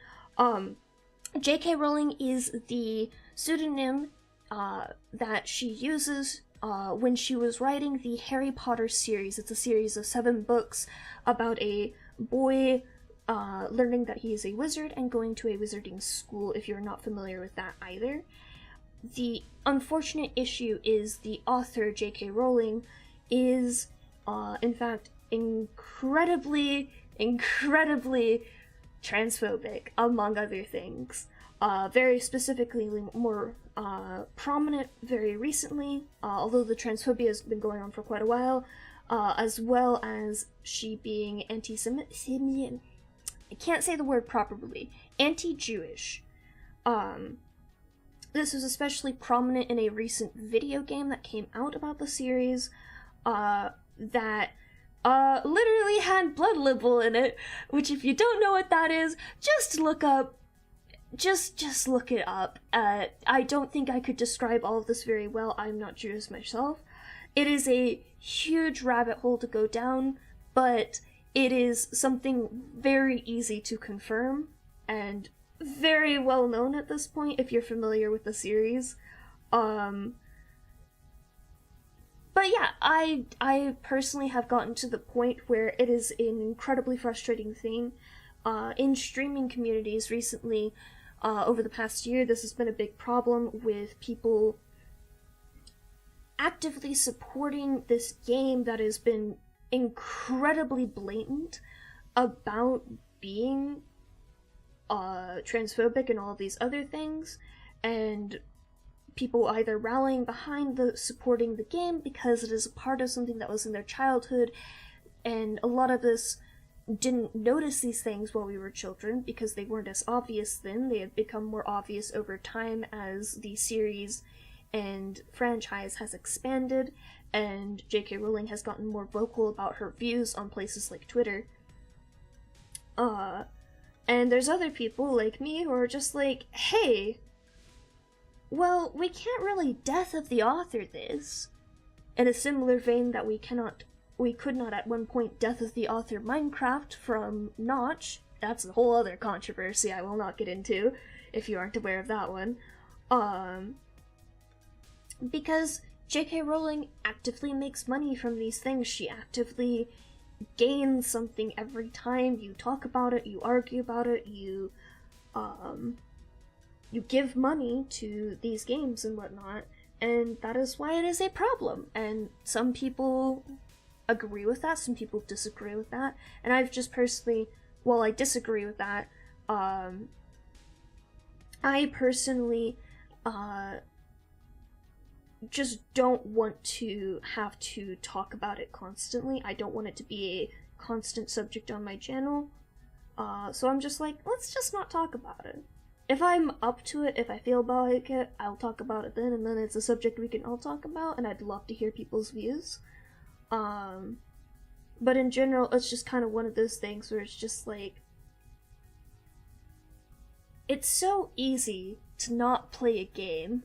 J.K. Rowling is the pseudonym that she uses when she was writing the Harry Potter series. It's a series of 7 books about a boy learning that he is a wizard and going to a wizarding school, if you're not familiar with that either. The unfortunate issue is the author, J.K. Rowling, is, in fact, incredibly transphobic, among other things. Very specifically, more prominent very recently, although the transphobia has been going on for quite a while, as well as she being anti-Semitic. I can't say the word properly. Anti-Jewish. This was especially prominent in a recent video game that came out about the series, that literally had blood libel in it, which if you don't know what that is, just look up. Just look it up. I don't think I could describe all of this very well. I'm not Jewish myself. It is a huge rabbit hole to go down, but it is something very easy to confirm, and very well known at this point if you're familiar with the series. But yeah, I personally have gotten to the point where it is an incredibly frustrating thing. In streaming communities recently, over the past year, this has been a big problem with people actively supporting this game that has been incredibly blatant about being transphobic and all of these other things, and people either rallying behind supporting the game because it is a part of something that was in their childhood, and a lot of us didn't notice these things while we were children because they weren't as obvious then. They have become more obvious over time as the series and franchise has expanded, and J.K. Rowling has gotten more vocal about her views on places like Twitter. And there's other people like me who are just like, hey, well, we can't really death of the author this. In a similar vein that we could not at one point death of the author Minecraft from Notch. That's a whole other controversy I will not get into, if you aren't aware of that one. Because J.K. Rowling actively makes money from these things. She actively gains something every time you talk about it, you argue about it, you give money to these games and whatnot, and that is why it is a problem. And some people agree with that, some people disagree with that, and I've just personally, while I disagree with that, I personally just don't want to have to talk about it constantly. I don't want it to be a constant subject on my channel, so I'm just like, let's just not talk about it. If I'm up to it, if I feel like it, I'll talk about it then, and then it's a subject we can all talk about, and I'd love to hear people's views. But in general, it's just kind of one of those things where it's just like, it's so easy to not play a game,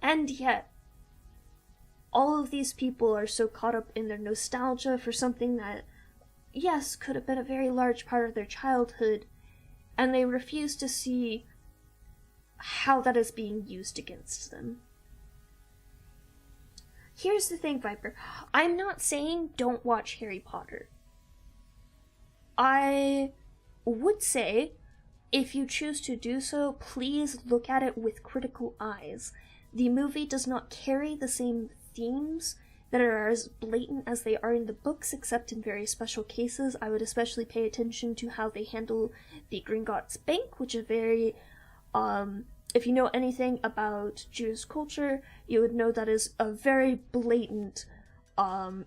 and yet, all of these people are so caught up in their nostalgia for something that, yes, could have been a very large part of their childhood, and they refuse to see how that is being used against them. Here's the thing, Viper. I'm not saying don't watch Harry Potter. I would say, if you choose to do so, please look at it with critical eyes. The movie does not carry the same themes that are as blatant as they are in the books, except in very special cases. I would especially pay attention to how they handle the Gringotts Bank, which is very, if you know anything about Jewish culture, you would know that is a very blatant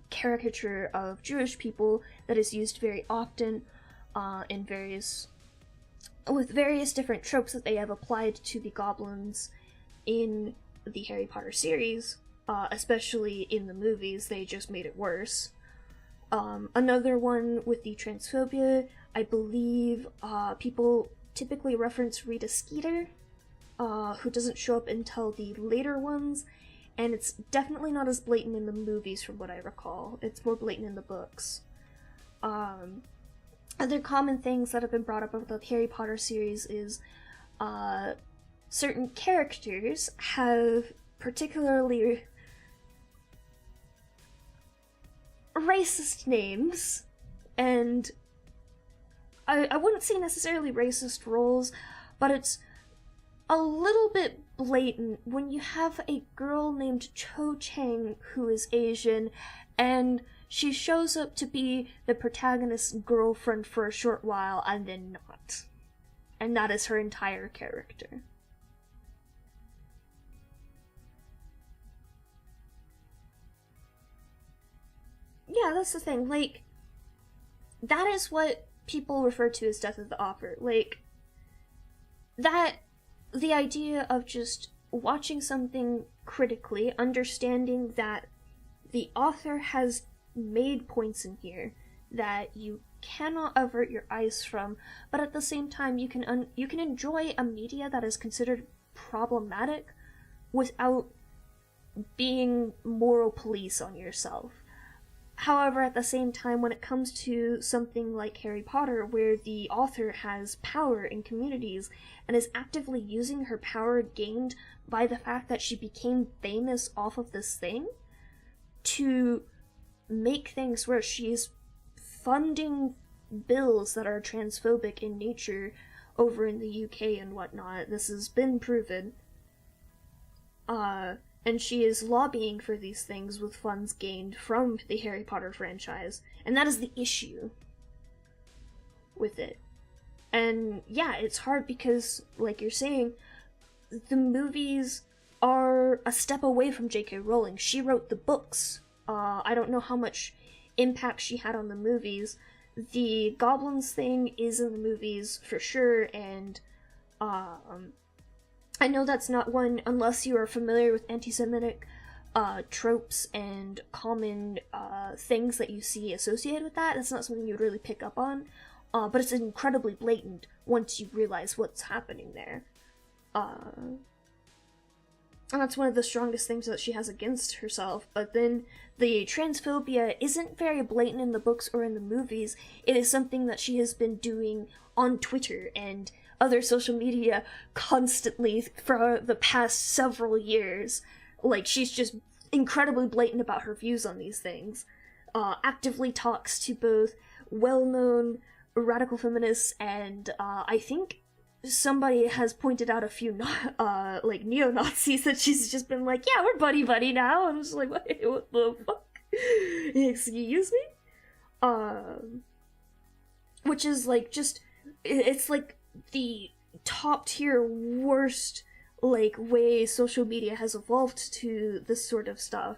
caricature of Jewish people that is used very often with various different tropes that they have applied to the goblins in the Harry Potter series, especially in the movies. They just made it worse. Another one with the transphobia, I believe people typically reference Rita Skeeter, who doesn't show up until the later ones, and it's definitely not as blatant in the movies from what I recall. It's more blatant in the books. Other common things that have been brought up about the Harry Potter series is certain characters have particularly racist names, and I wouldn't say necessarily racist roles, but it's a little bit blatant when you have a girl named Cho Chang who is Asian, and she shows up to be the protagonist's girlfriend for a short while and then not. And that is her entire character. Yeah, that's the thing. Like, that is what people refer to as death of the author. Like, the idea of just watching something critically, understanding that the author has made points in here that you cannot avert your eyes from, but at the same time you can enjoy a media that is considered problematic without being moral police on yourself. However, at the same time, when it comes to something like Harry Potter, where the author has power in communities and is actively using her power gained by the fact that she became famous off of this thing to make things where she's funding bills that are transphobic in nature over in the UK and whatnot. This has been proven. And she is lobbying for these things with funds gained from the Harry Potter franchise. And that is the issue with it. And yeah, it's hard because, like you're saying, the movies are a step away from J.K. Rowling. She wrote the books. I don't know how much impact she had on the movies. The goblins thing is in the movies for sure, and I know that's not one, unless you are familiar with anti-Semitic tropes and common things that you see associated with that. That's not something you'd really pick up on, but it's incredibly blatant once you realize what's happening there. And that's one of the strongest things that she has against herself. But then the transphobia isn't very blatant in the books or in the movies. It is something that she has been doing on Twitter and other social media constantly for the past several years. Like, she's just incredibly blatant about her views on these things. Actively talks to both well-known radical feminists and I think somebody has pointed out a few like neo-Nazis that she's just been like, yeah, we're buddy-buddy now. I'm just like, what the fuck? Excuse me? Which is like just, it's like the top tier worst like way social media has evolved to this sort of stuff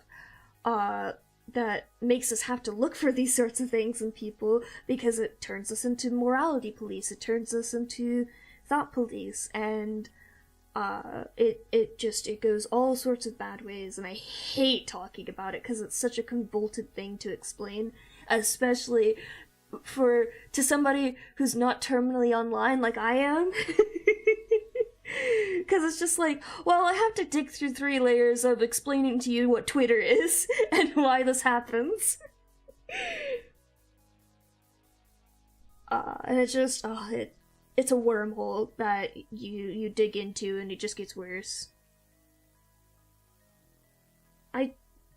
that makes us have to look for these sorts of things in people, because it turns us into morality police, it turns us into thought police, and it goes all sorts of bad ways, and I hate talking about it because it's such a convoluted thing to explain, especially to somebody who's not terminally online like I am. Because it's just like, well, I have to dig through 3 layers of explaining to you what Twitter is and why this happens. And it's just, it's a wormhole that you dig into, and it just gets worse. I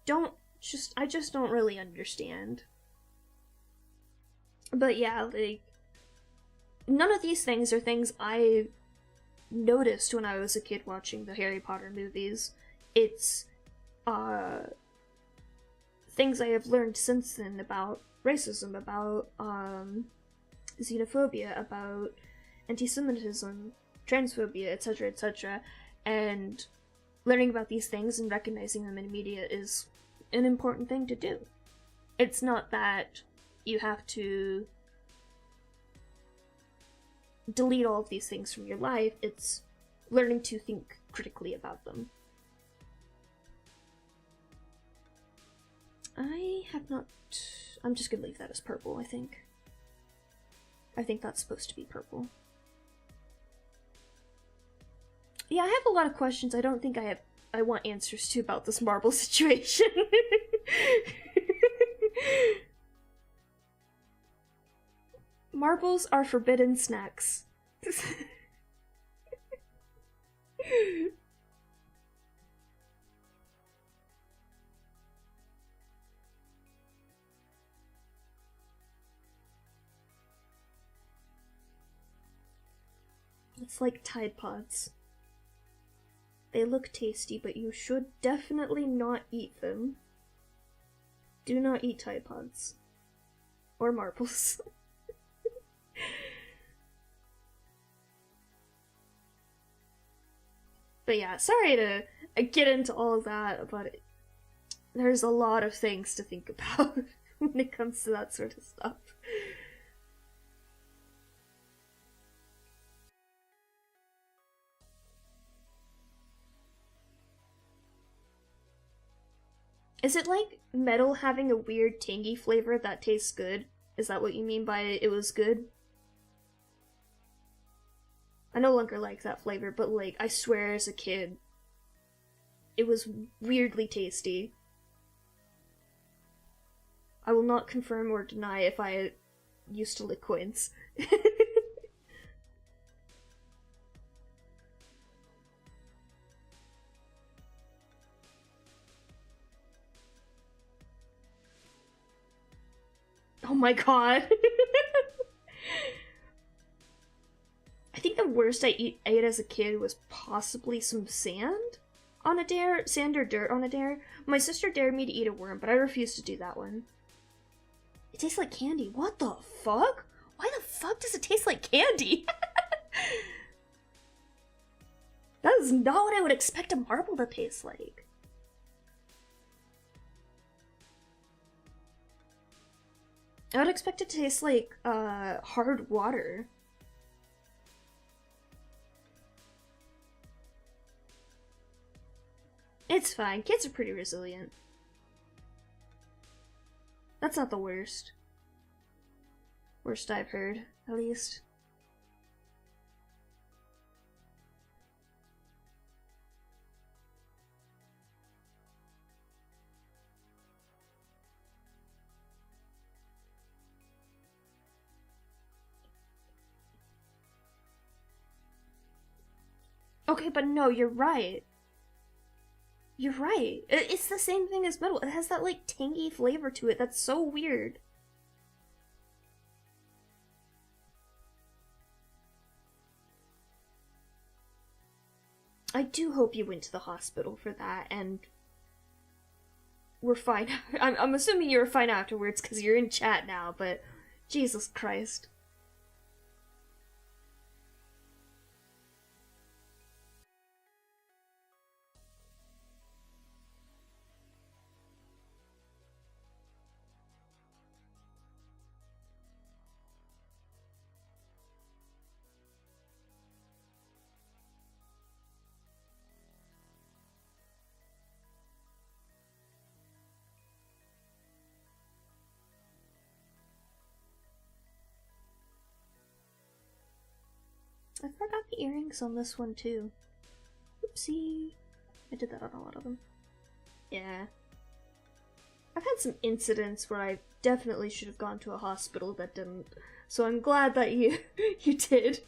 just don't really understand. But yeah, like, none of these things are things I noticed when I was a kid watching the Harry Potter movies. It's things I have learned since then about racism, about xenophobia, about anti-Semitism, transphobia, etc., etc., and learning about these things and recognizing them in media is an important thing to do. It's not that you have to delete all of these things from your life, it's learning to think critically about them. I have not... I'm just gonna leave that as purple, I think. I think that's supposed to be purple. Yeah, I have a lot of questions I don't think I want answers to about this marble situation. Marbles are forbidden snacks. It's like Tide Pods. They look tasty, but you should definitely not eat them. Do not eat Tide Pods. Or marbles. But yeah, sorry to get into all of that, but there's a lot of things to think about when it comes to that sort of stuff. Is it like metal having a weird tangy flavor that tastes good? Is that what you mean by it was good? I no longer like that flavor, but like, I swear as a kid, it was weirdly tasty. I will not confirm or deny if I used to lick coins. Oh my god. I think the worst I ate as a kid was possibly some sand on a dare. Sand or dirt on a dare. My sister dared me to eat a worm, but I refused to do that one. It tastes like candy. What the fuck? Why the fuck does it taste like candy? That is not what I would expect a marble to taste like. I would expect it to taste like, hard water. It's fine. Kids are pretty resilient. That's not the worst. Worst I've heard, at least. Okay, but no, you're right. You're right. It's the same thing as metal. It has that, like, tangy flavor to it that's so weird. I do hope you went to the hospital for that, and we're fine. I'm assuming you were fine afterwards because you're in chat now, but Jesus Christ. I forgot the earrings on this one too. Oopsie. I did that on a lot of them. Yeah. I've had some incidents where I definitely should have gone to a hospital that didn't, so I'm glad that you you did.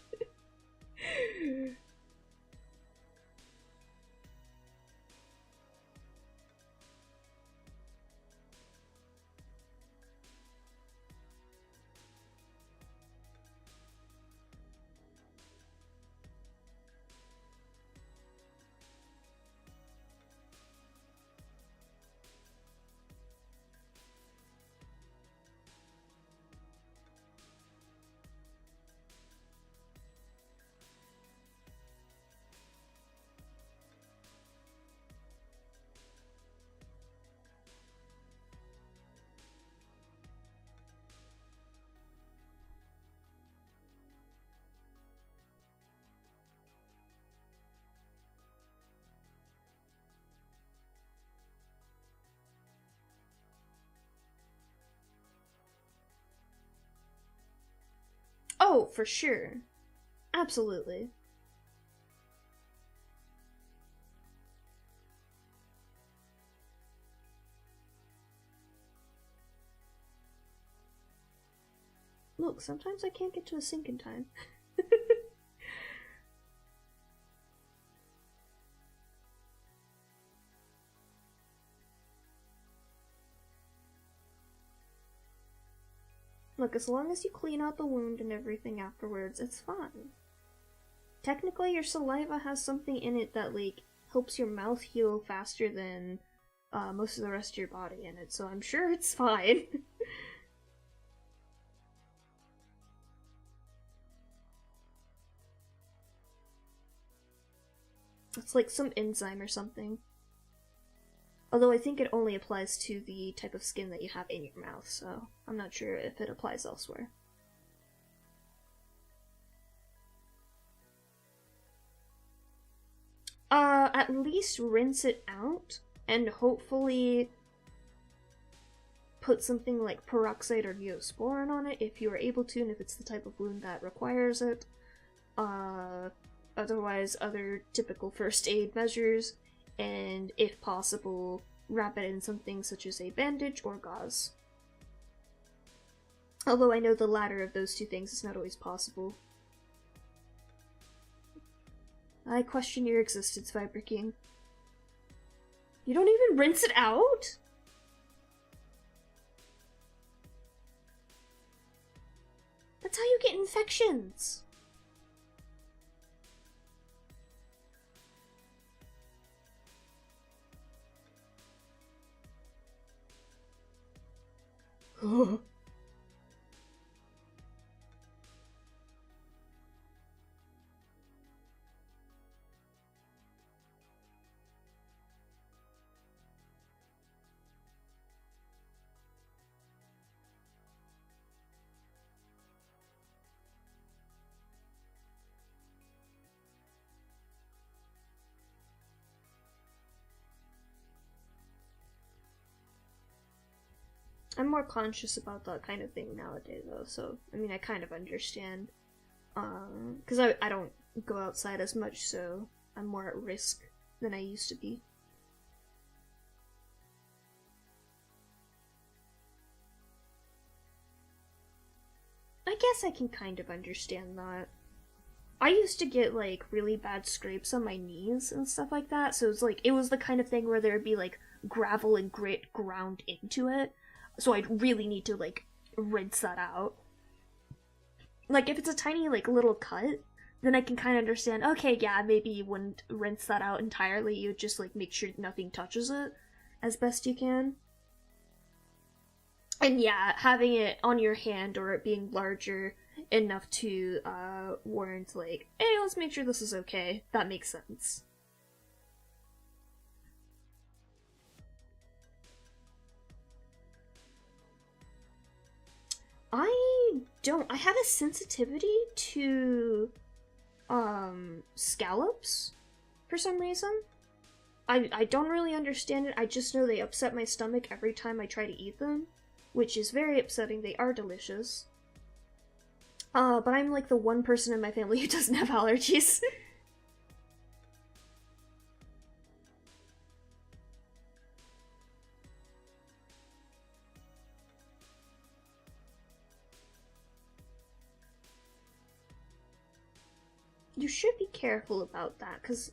Oh, for sure. Absolutely. Look, sometimes I can't get to a sink in time. Look, as long as you clean out the wound and everything afterwards, it's fine. Technically, your saliva has something in it that, like, helps your mouth heal faster than most of the rest of your body in it, so I'm sure it's fine. It's like some enzyme or something. Although I think it only applies to the type of skin that you have in your mouth, so I'm not sure if it applies elsewhere. At least rinse it out, and hopefully put something like peroxide or neosporin on it if you are able to, and if it's the type of wound that requires it. Otherwise, other typical first aid measures, and if possible, wrap it in something such as a bandage or gauze. Although I know the latter of those two things is not always possible. I question your existence, Viper King. You don't even rinse it out? That's how you get infections. I'm more conscious about that kind of thing nowadays, though, so, I mean, I kind of understand. Because I don't go outside as much, so I'm more at risk than I used to be. I guess I can kind of understand that. I used to get, like, really bad scrapes on my knees and stuff like that, so it was the kind of thing where there'd be, like, gravel and grit ground into it. So I'd really need to, like, rinse that out. Like, if it's a tiny, like, little cut, then I can kind of understand, okay, yeah, maybe you wouldn't rinse that out entirely, you'd just, like, make sure nothing touches it as best you can. And yeah, having it on your hand or it being larger enough to, warrant, like, hey, let's make sure this is okay, that makes sense. I have a sensitivity to scallops for some reason. I don't really understand it. I just know they upset my stomach every time I try to eat them, which is very upsetting. They are delicious. But I'm like the one person in my family who doesn't have allergies. You should be careful about that, because,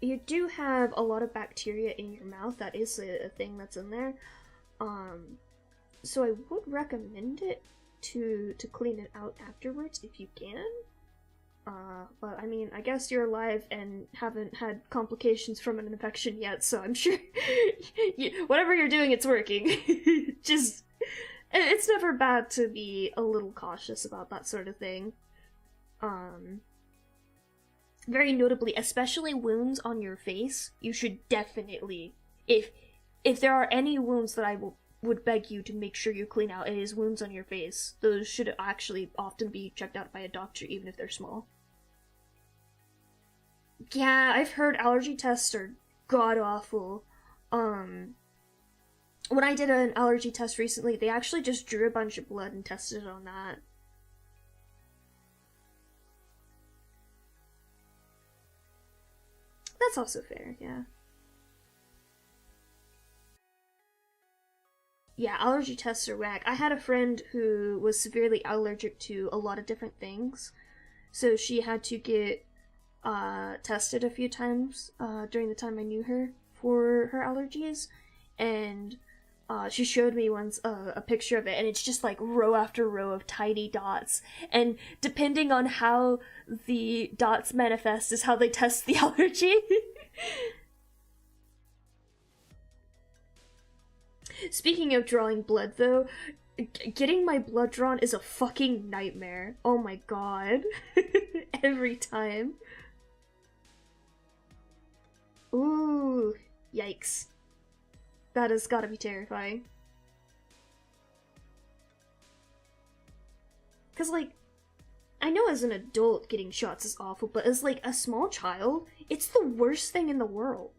you do have a lot of bacteria in your mouth. That is a thing that's in there. So I would recommend it to clean it out afterwards if you can. But I mean, I guess you're alive and haven't had complications from an infection yet, so I'm sure whatever you're doing, it's working. Just, it's never bad to be a little cautious about that sort of thing. Very notably, especially wounds on your face, you should definitely, if there are any wounds that I would beg you to make sure you clean out, it is wounds on your face. Those should actually often be checked out by a doctor, even if they're small. Yeah, I've heard allergy tests are god-awful. when I did an allergy test recently, they actually just drew a bunch of blood and tested it on that. That's also fair, yeah. Yeah, allergy tests are whack. I had a friend who was severely allergic to a lot of different things, so she had to get tested a few times during the time I knew her for her allergies, and she showed me once a picture of it, and it's just like row after row of tiny dots, and depending on how the dots manifest is how they test the allergy. Speaking of drawing blood, though, getting my blood drawn is a fucking nightmare. Oh my god. Every time. Ooh, yikes. That has gotta be terrifying. Cause, like, I know as an adult getting shots is awful, but as, like, a small child, it's the worst thing in the world.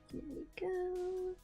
Here we go.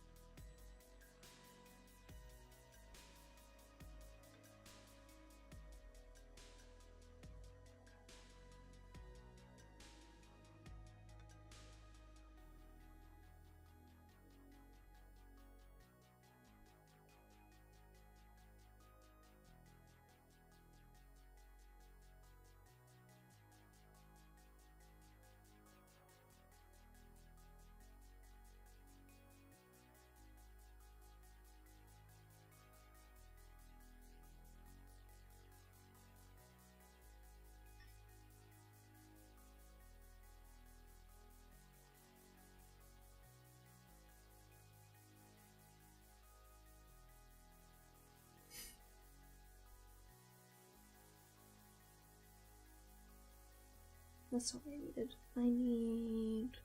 That's what I needed. I need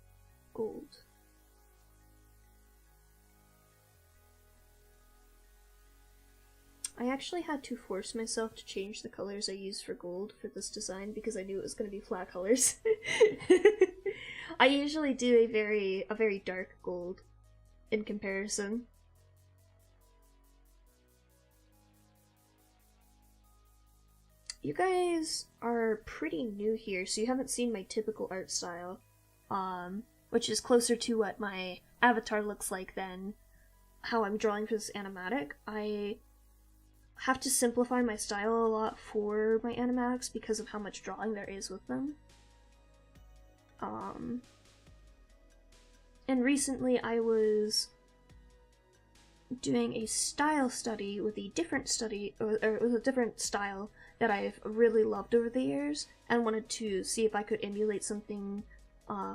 gold. I actually had to force myself to change the colors I used for gold for this design because I knew it was going to be flat colors. I usually do a very dark gold in comparison. You guys are pretty new here, so you haven't seen my typical art style, which is closer to what my avatar looks like than how I'm drawing for this animatic. I have to simplify my style a lot for my animatics because of how much drawing there is with them. And recently I was doing a style study with a different with a different style that I've really loved over the years and wanted to see if I could emulate something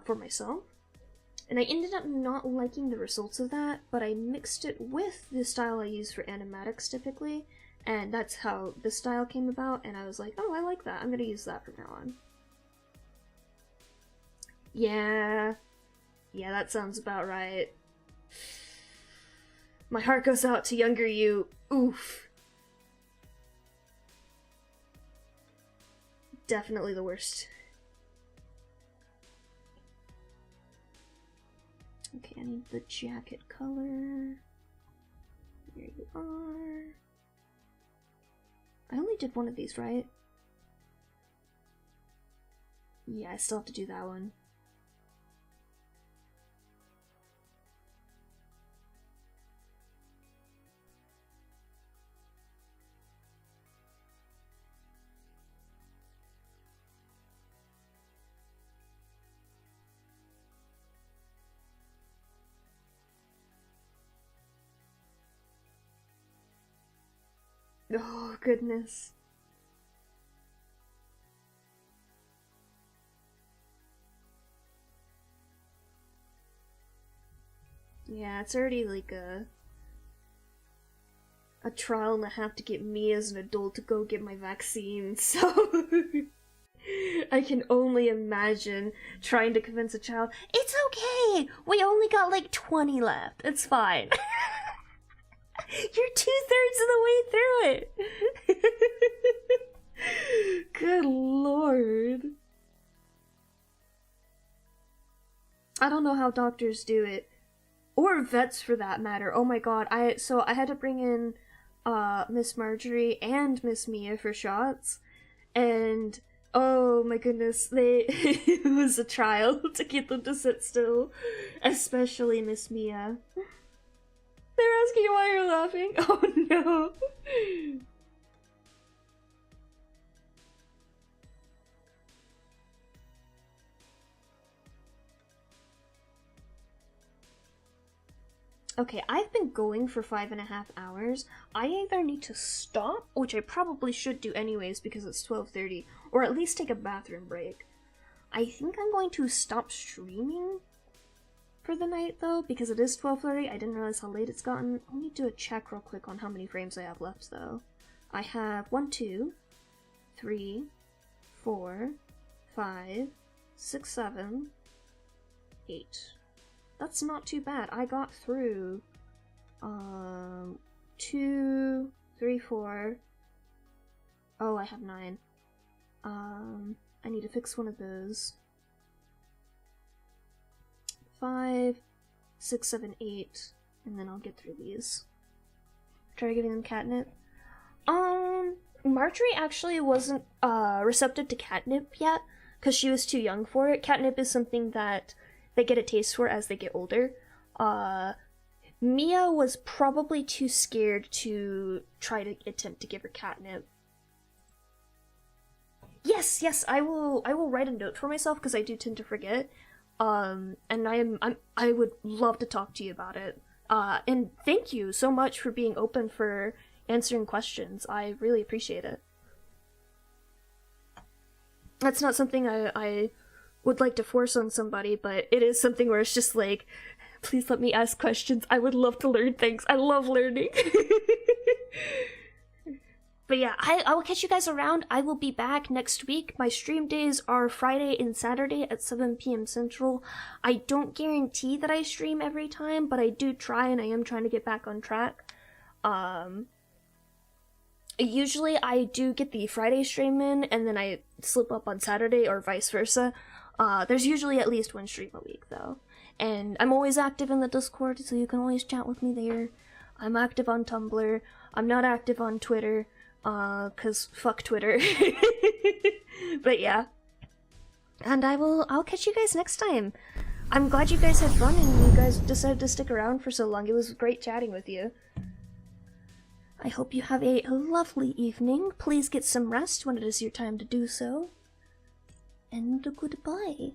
for myself. And I ended up not liking the results of that, but I mixed it with the style I use for animatics typically, and that's how this style came about, and I was like, oh, I like that, I'm gonna use that from now on. Yeah, that sounds about right. My heart goes out to younger you. Oof. Definitely the worst. Okay, I need the jacket color. There you are. I only did one of these, right? Yeah, I still have to do that one. Oh, goodness. Yeah, it's already like a trial and a half to get me as an adult to go get my vaccine, so I can only imagine trying to convince a child, it's okay, we only got like 20 left, it's fine. You're 2/3 of the way through it. Good lord. I don't know how doctors do it. Or vets for that matter. Oh my god. I had to bring in Miss Marjorie and Miss Mia for shots. And oh my goodness, it was a trial to get them to sit still. Especially Miss Mia. They're asking why you're laughing. Oh no. Okay, I've been going for 5.5 hours. I either need to stop, which I probably should do anyways because it's 12:30, or at least take a bathroom break. I think I'm going to stop streaming for the night though, because it is 12:30. I didn't realize how late it's gotten. Let me do a check real quick on how many frames I have left though. I have 1, 2, 3, 4, 5, 6, 7, 8. That's not too bad. I got through 2, 3, 4. Oh, I have 9. I need to fix one of those. 5, 6, 7, 8, and then I'll get through these. Try giving them catnip. Marjorie actually wasn't receptive to catnip yet, because she was too young for it. Catnip is something that they get a taste for as they get older. Mia was probably too scared to try to attempt to give her catnip. Yes, I will write a note for myself because I do tend to forget. And I would love to talk to you about it. And thank you so much for being open for answering questions. I really appreciate it. That's not something I would like to force on somebody, but it is something where it's just like, please let me ask questions. I would love to learn things. I love learning. But yeah, I will catch you guys around. I will be back next week. My stream days are Friday and Saturday at 7 p.m. Central. I don't guarantee that I stream every time, but I do try, and I am trying to get back on track. Usually I do get the Friday stream in, and then I slip up on Saturday, or vice versa. There's usually at least one stream a week, though. And I'm always active in the Discord, so you can always chat with me there. I'm active on Tumblr. I'm not active on Twitter, 'cause fuck Twitter. But yeah. And I'll catch you guys next time. I'm glad you guys had fun and you guys decided to stick around for so long. It was great chatting with you. I hope you have a lovely evening. Please get some rest when it is your time to do so. And goodbye.